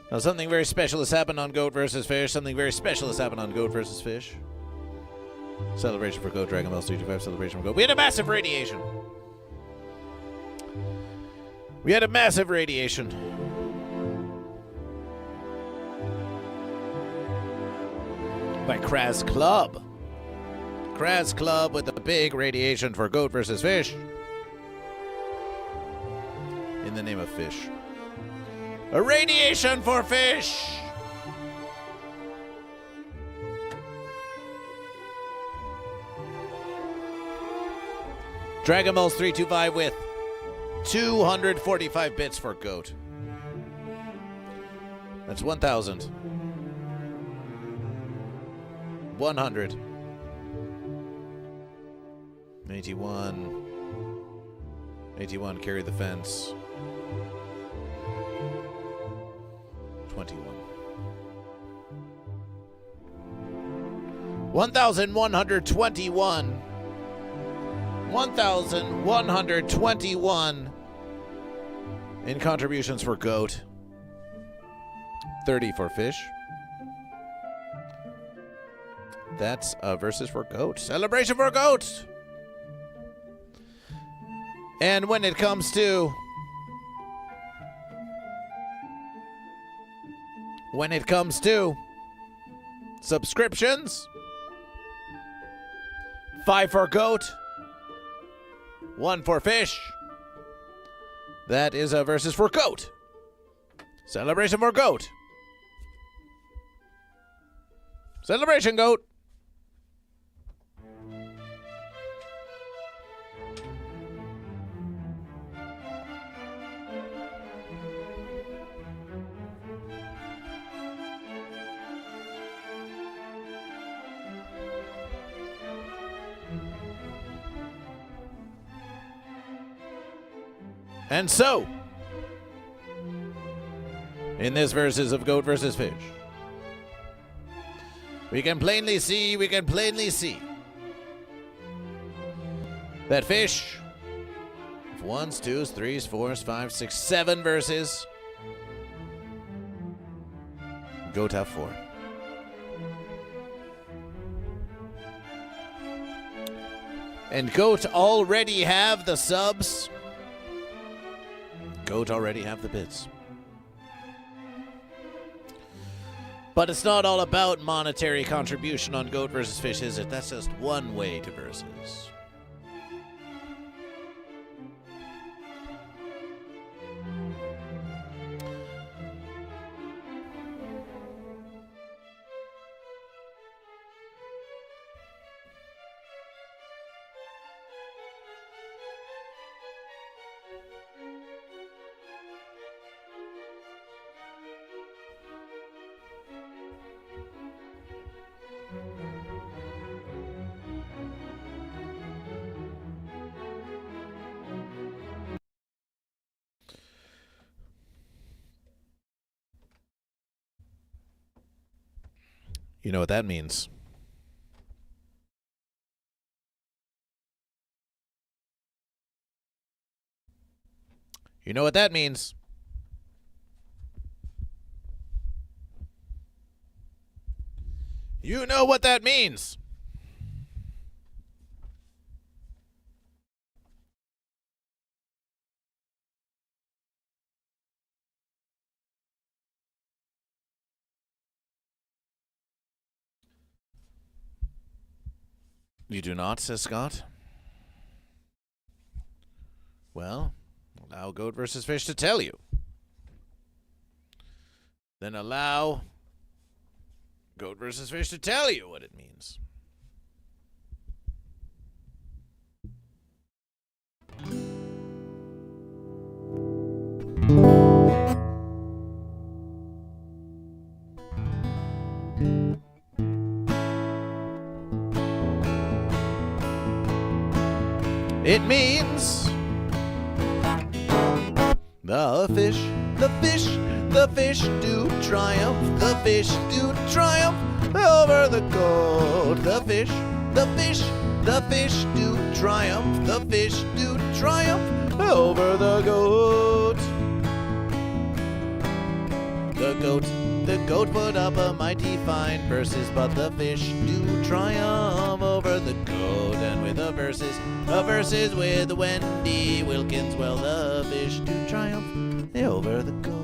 [SPEAKER 5] Now, something very special has happened on GOAT vs. Fish. Something very special has happened on GOAT vs. Fish. Celebration for GOAT, Dragon Ball 325, celebration for GOAT. We had a massive radiation. We had a massive radiation. By Kraz Club. Kraz Club with a big radiation for GOAT vs. Fish. In the name of fish. A radiation for fish! Dragon Balls 325 with 245 bits for GOAT. That's 1,000. 100. 81. 81, carry the fence. 21. 1,121. 1,121 in contributions for GOAT. 30 for fish. That's verses for GOAT. Celebration for GOAT. And when it comes to subscriptions, 5 for GOAT, 1 for fish. That is a versus for GOAT. Celebration for GOAT. Celebration, GOAT. And so, in this versus of GOAT versus Fish, We can plainly see, that fish, ones, twos, threes, fours, 5, 6, 7 verses. Goat have 4. And Goat already have the subs. Goat already have the bits. But it's not all about monetary contribution on Goat versus Fish, is it? That's just one way to versus. You know what that means? You know what that means? You know what that means? You do not, says Scott. Well, allow Goat versus Fish to tell you. Then allow Goat versus Fish to tell you what it means. It means the fish do triumph, the fish do triumph over the goat. The fish do triumph, the fish do triumph over the goat. The goat put up a mighty fine verses, but the fish do triumph over the goat. And with the verses with Wendy Wilkins, well, the fish do triumph over the goat.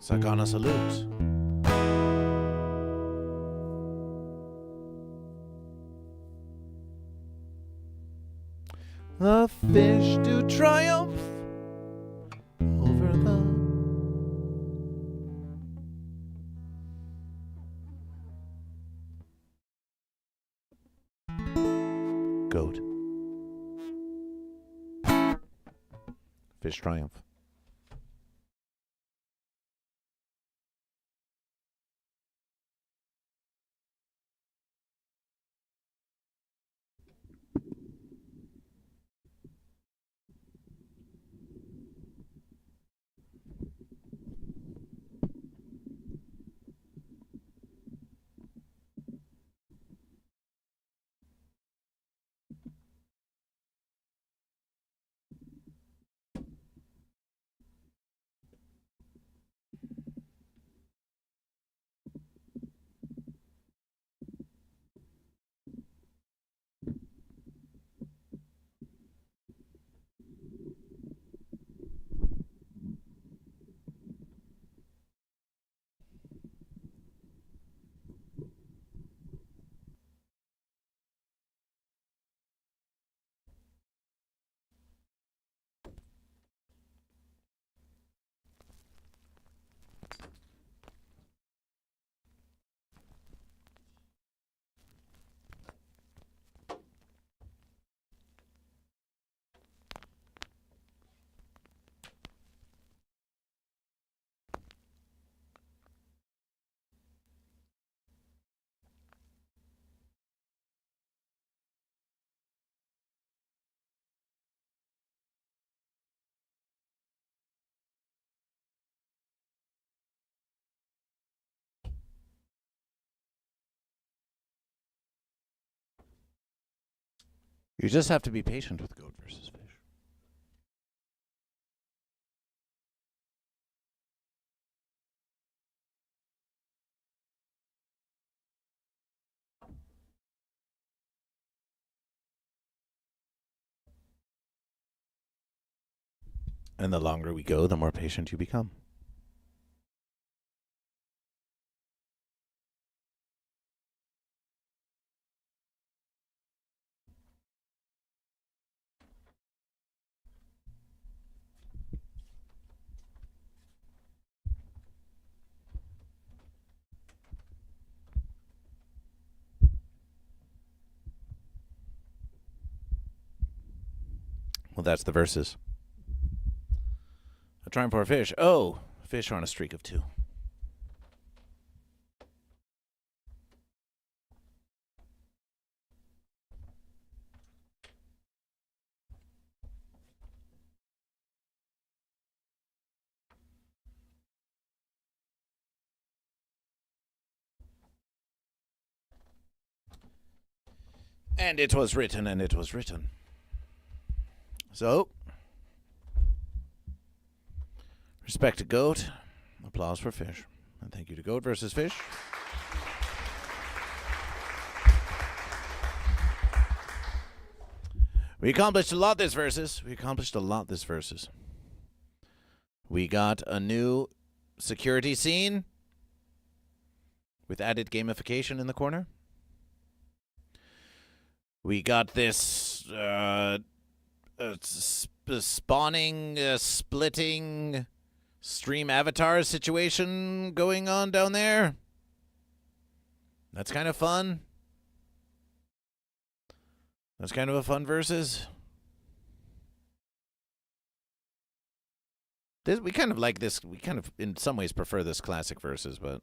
[SPEAKER 5] Sakana salute. the fish do triumph over the goat. Fish triumph. You just have to be patient with goat versus fish. And the longer we go, the more patient you become. Well, that's the verses. A triumph for a fish. Oh, fish are on a streak of 2. And it was written, and it was written. So, respect to goat, applause for fish. And thank you to goat versus fish. We accomplished a lot this versus. We got a new security scene with added gamification in the corner. We got this spawning, splitting stream avatar situation going on down there. That's kind of fun. That's kind of a fun versus. We kind of like this. We kind of, in some ways, prefer this classic versus, but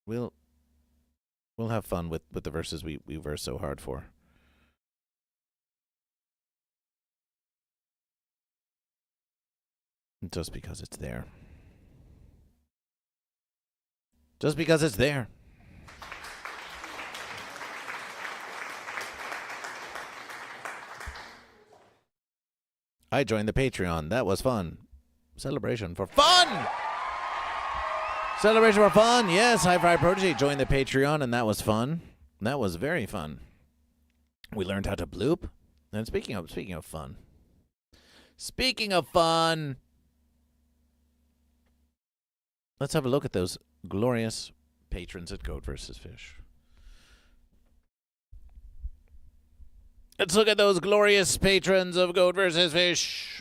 [SPEAKER 5] we'll have fun with the verses we verse so hard for. Just because it's there. Just because it's there. I joined the Patreon. That was fun. Celebration for fun! Celebration for fun. Yes, Hi-Fi Prodigy joined the Patreon, and that was fun. That was very fun. We learned how to bloop. And speaking of fun. Speaking of fun, let's have a look at those glorious patrons at Goat vs. Fish. Let's look at those glorious patrons of Goat vs. Fish.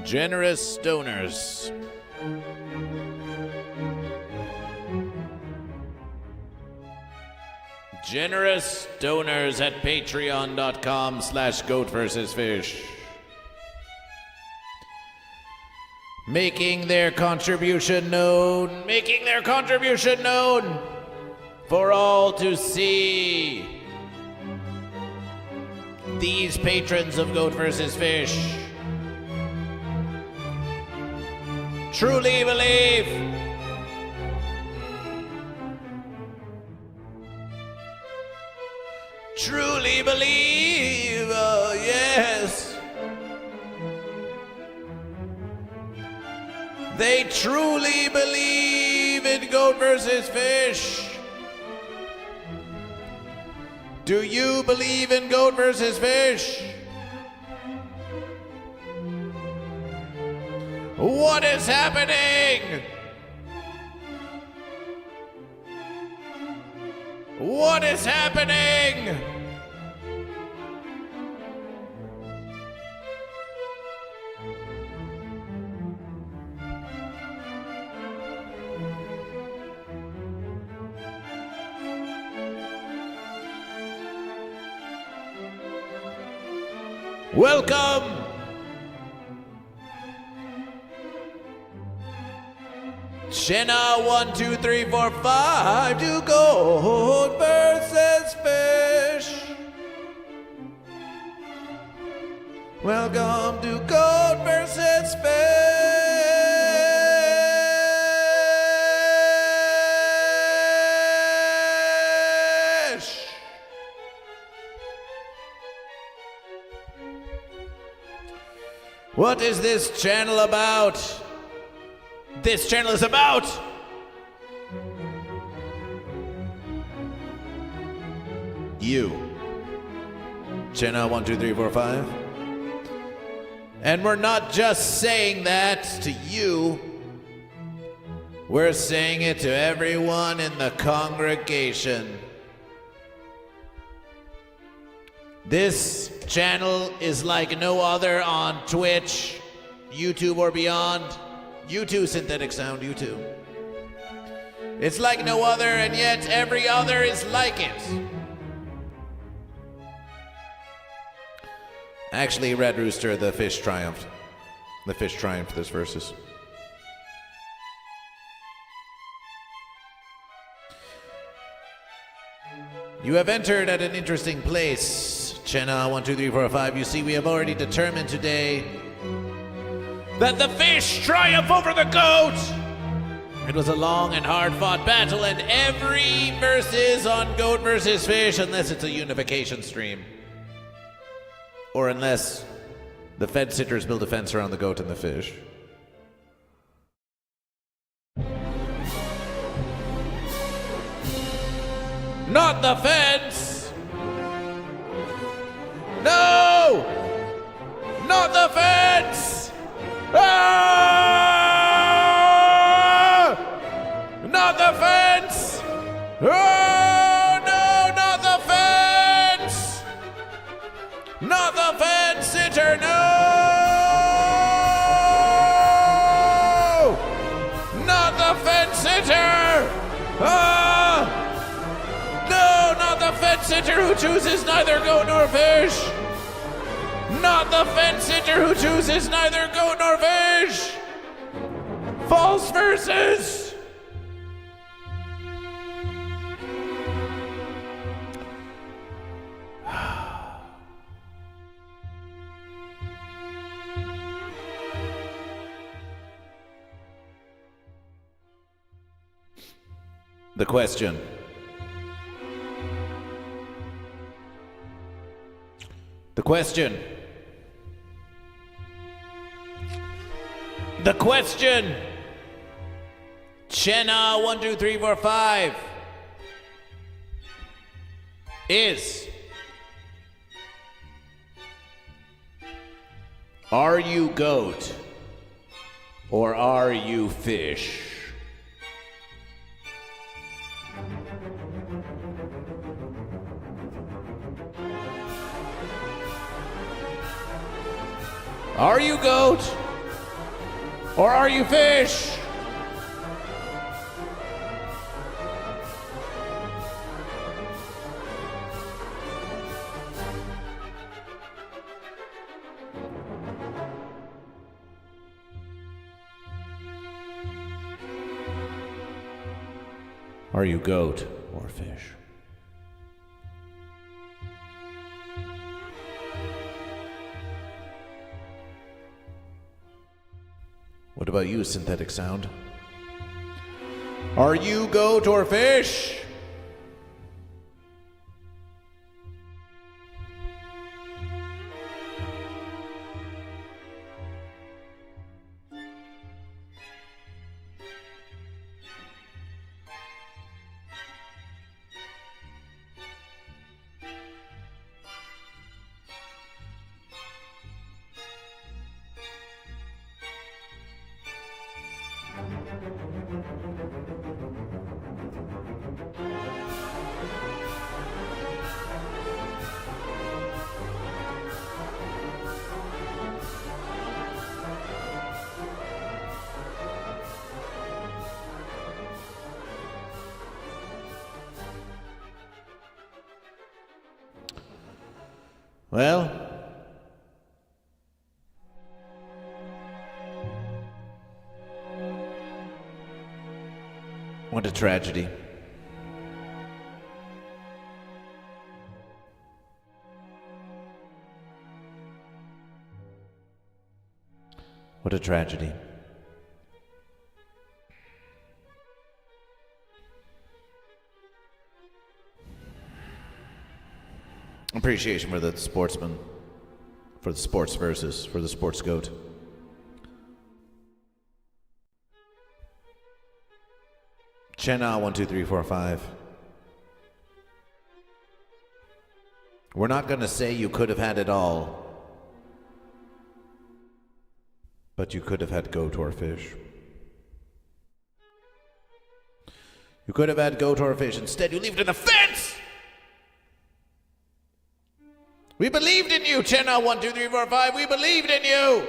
[SPEAKER 5] Generous donors. Generous donors at patreon.com/goatvsfish. Making their contribution known. Making their contribution known for all to see. These patrons of Goat vs. Fish truly believe yes, they truly believe in Goat vs. Fish. Do you believe in Goat vs. Fish? What is happening? What is happening? Welcome. Jenna 1, 2, 3, 4, 5 to Goat vs. Fish. Welcome to Goat vs. Fish. What is this channel about? This channel is about you. Jenna 1, 2, 3, 4, 5. And we're not just saying that to you. We're saying it to everyone in the congregation. This channel is like no other on Twitch, YouTube, or beyond. U2 synthetic sound, U2. It's like no other, and yet every other is like it. Actually, Red Rooster, the fish triumphed. The fish triumphed this versus. You have entered at an interesting place, Chenna 1, 2, 3, 4, 5. You see, we have already determined today that the fish triumph over the goat. It was a long and hard-fought battle, and every versus on Goat vs. Fish, unless it's a unification stream, or unless the fence sitters build a fence around the goat and the fish. Not the fence! No! Not the fence! Ah! Not the fence! Oh, no, not the fence! Not the fence sitter, no! Not the fence sitter! Ah! No, not the fence sitter who chooses neither goat nor fish! Not the fence sitter who chooses neither goat nor fish! False verses! The question. The question. The question, Chenna 1, 2, 3, 4, 5, is: are you goat or are you fish? Are you goat or are you fish? Are you goat or fish? What about you, synthetic sound? Are you goat or fish? Well, what a tragedy. What a tragedy. Appreciation for the sportsman, for the sports versus, for the sports goat. Chenna 1, 2, 3, 4, 5. We're not going to say you could have had it all, but you could have had goat or fish. You could have had goat or fish. Instead, you leave it in a fence! We believed in you, Chenna 1, 2, 3, 4, 5. We believed in you!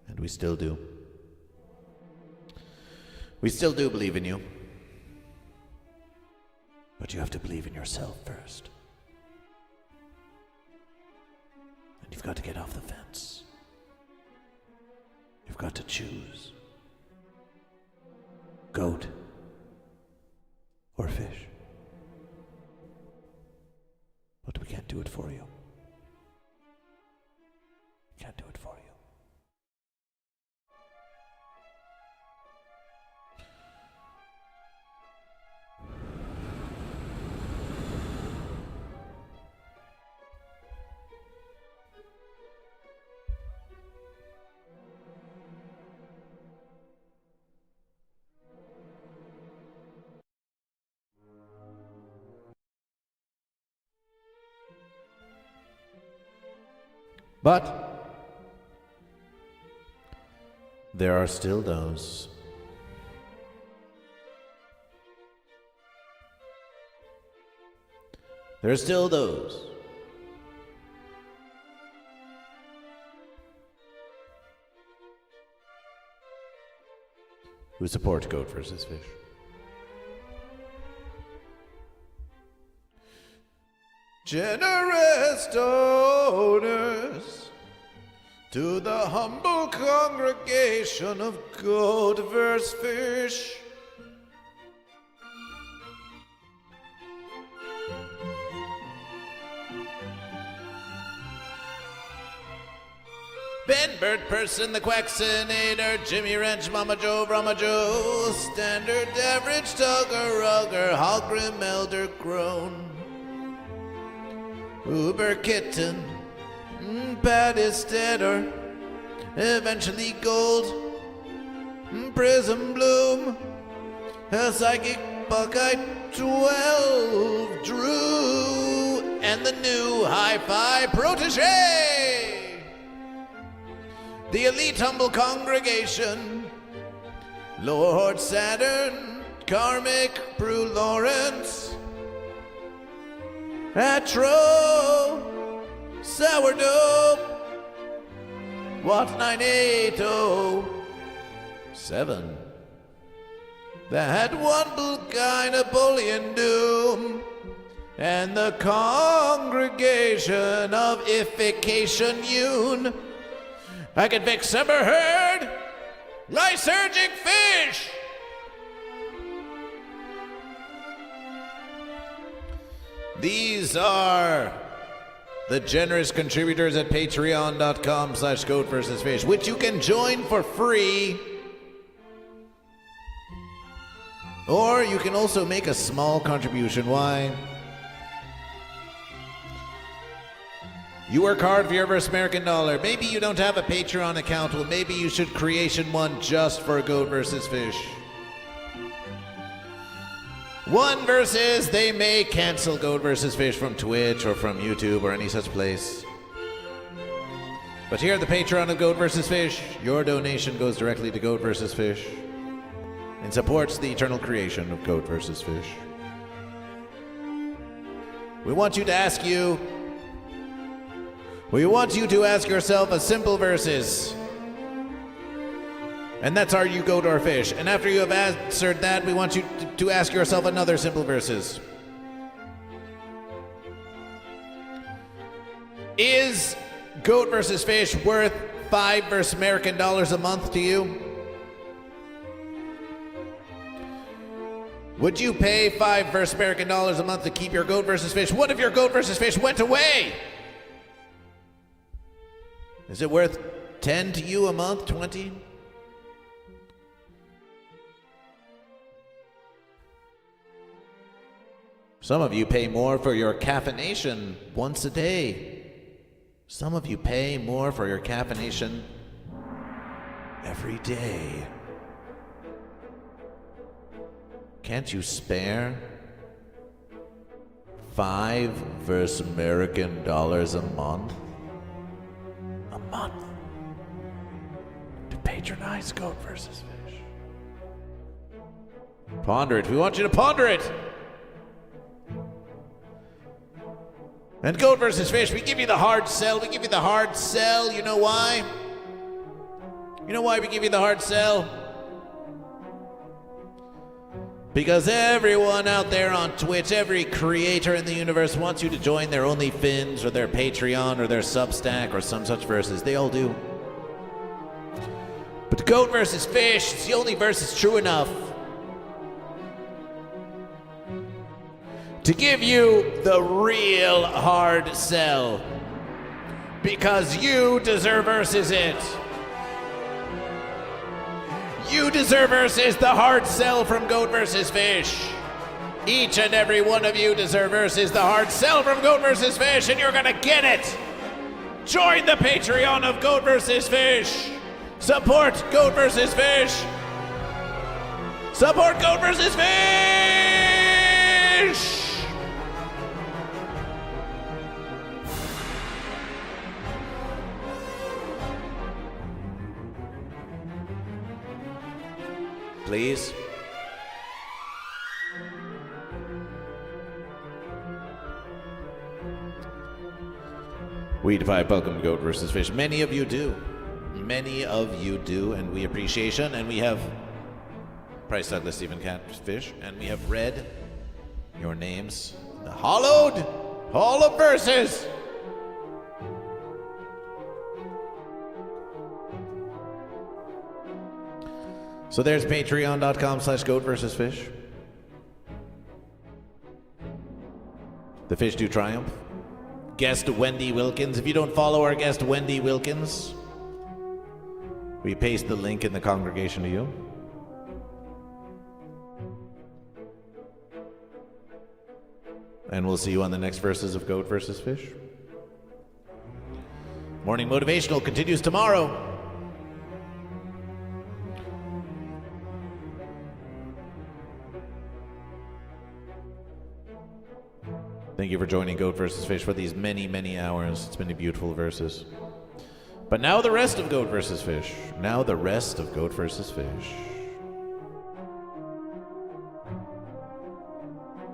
[SPEAKER 5] And we still do. We still do believe in you. But you have to believe in yourself first. And you've got to get off the fence. You've got to choose. Goat or fish. But we can't do it for you. Can't do it for you. But there are still those who support Goat versus Fish. Generous donors to the humble congregation of Goat vs. Fish. Ben, Bird, Person, the Quaxinator, Jimmy Wrench, Mama Joe, Brahma Joe, Standard, Average, Tugger, Rugger, Hallgrim, Elder, Crone, Uber Kitten, Pat Steader, Eventually Gold, Prism Bloom, a Psychic Buckeye 12, Drew, and the new Hi-Fi Protege. The Elite Humble Congregation, Lord Saturn, Karmic, Brew Lawrence, Atro, Sourdough, Watt 9807, that one blue guy, Napoleon Doom, and the Congregation of Ification Yoon, I can fix Summer Herd, Lysergic Fish. These are the generous contributors at patreon.com/GoatVsFish, which you can join for free. Or you can also make a small contribution. Why? You work hard for your first American dollar. Maybe you don't have a Patreon account. Well, maybe you should creation one just for Goat vs. Fish. One versus they may cancel Goat vs. Fish from Twitch or from YouTube or any such place. But here at the Patreon of Goat vs. Fish, your donation goes directly to Goat vs. Fish and supports the eternal creation of Goat vs. Fish. We want you to ask yourself a simple verses. And that's Are You Goat or Fish? And after you have answered that, we want you to ask yourself another simple verses. Is Goat vs. Fish worth $5 versus American dollars a month to you? Would you pay $5 versus American dollars a month to keep your Goat vs. Fish? What if your Goat vs. Fish went away? Is it worth 10 to you a month, 20? Some of you pay more for your caffeination once a day. Some of you pay more for your caffeination every day. Can't you spare $5 versus American dollars a month? A month to patronize Goat vs. Fish. Ponder it. We want you to ponder it. And Goat vs. Fish, we give you the hard sell. We give you the hard sell. You know why? You know why we give you the hard sell? Because everyone out there on Twitch, every creator in the universe wants you to join their OnlyFins or their Patreon or their Substack or some such verses. They all do. But Goat vs. Fish is the only verse that's true enough to give you the real hard sell. Because you deserve versus it. You deserve versus the hard sell from Goat vs. Fish. Each and every one of you deserve versus the hard sell from Goat vs. Fish, and you're gonna get it. Join the Patreon of Goat vs. Fish. Support Goat vs. Fish. Support Goat vs. Fish. Please. We defy welcome Goat vs. Fish. Many of you do. Many of you do, and we appreciation. And we have Price Douglas, Stephen Catfish, and we have read your names. The Hollowed Hall of Verses. So there's patreon.com/GoatVsFish. The fish do triumph. Guest Wendy Wilkins. If you don't follow our guest Wendy Wilkins, We paste the link in the congregation to you. And we'll see you on the next verses of Goat vs. Fish. Morning Motivational continues tomorrow. Thank you for joining Goat vs. Fish for these many, many hours. It's been a beautiful verses. But now the rest of Goat vs. Fish. Now the rest of Goat vs. Fish.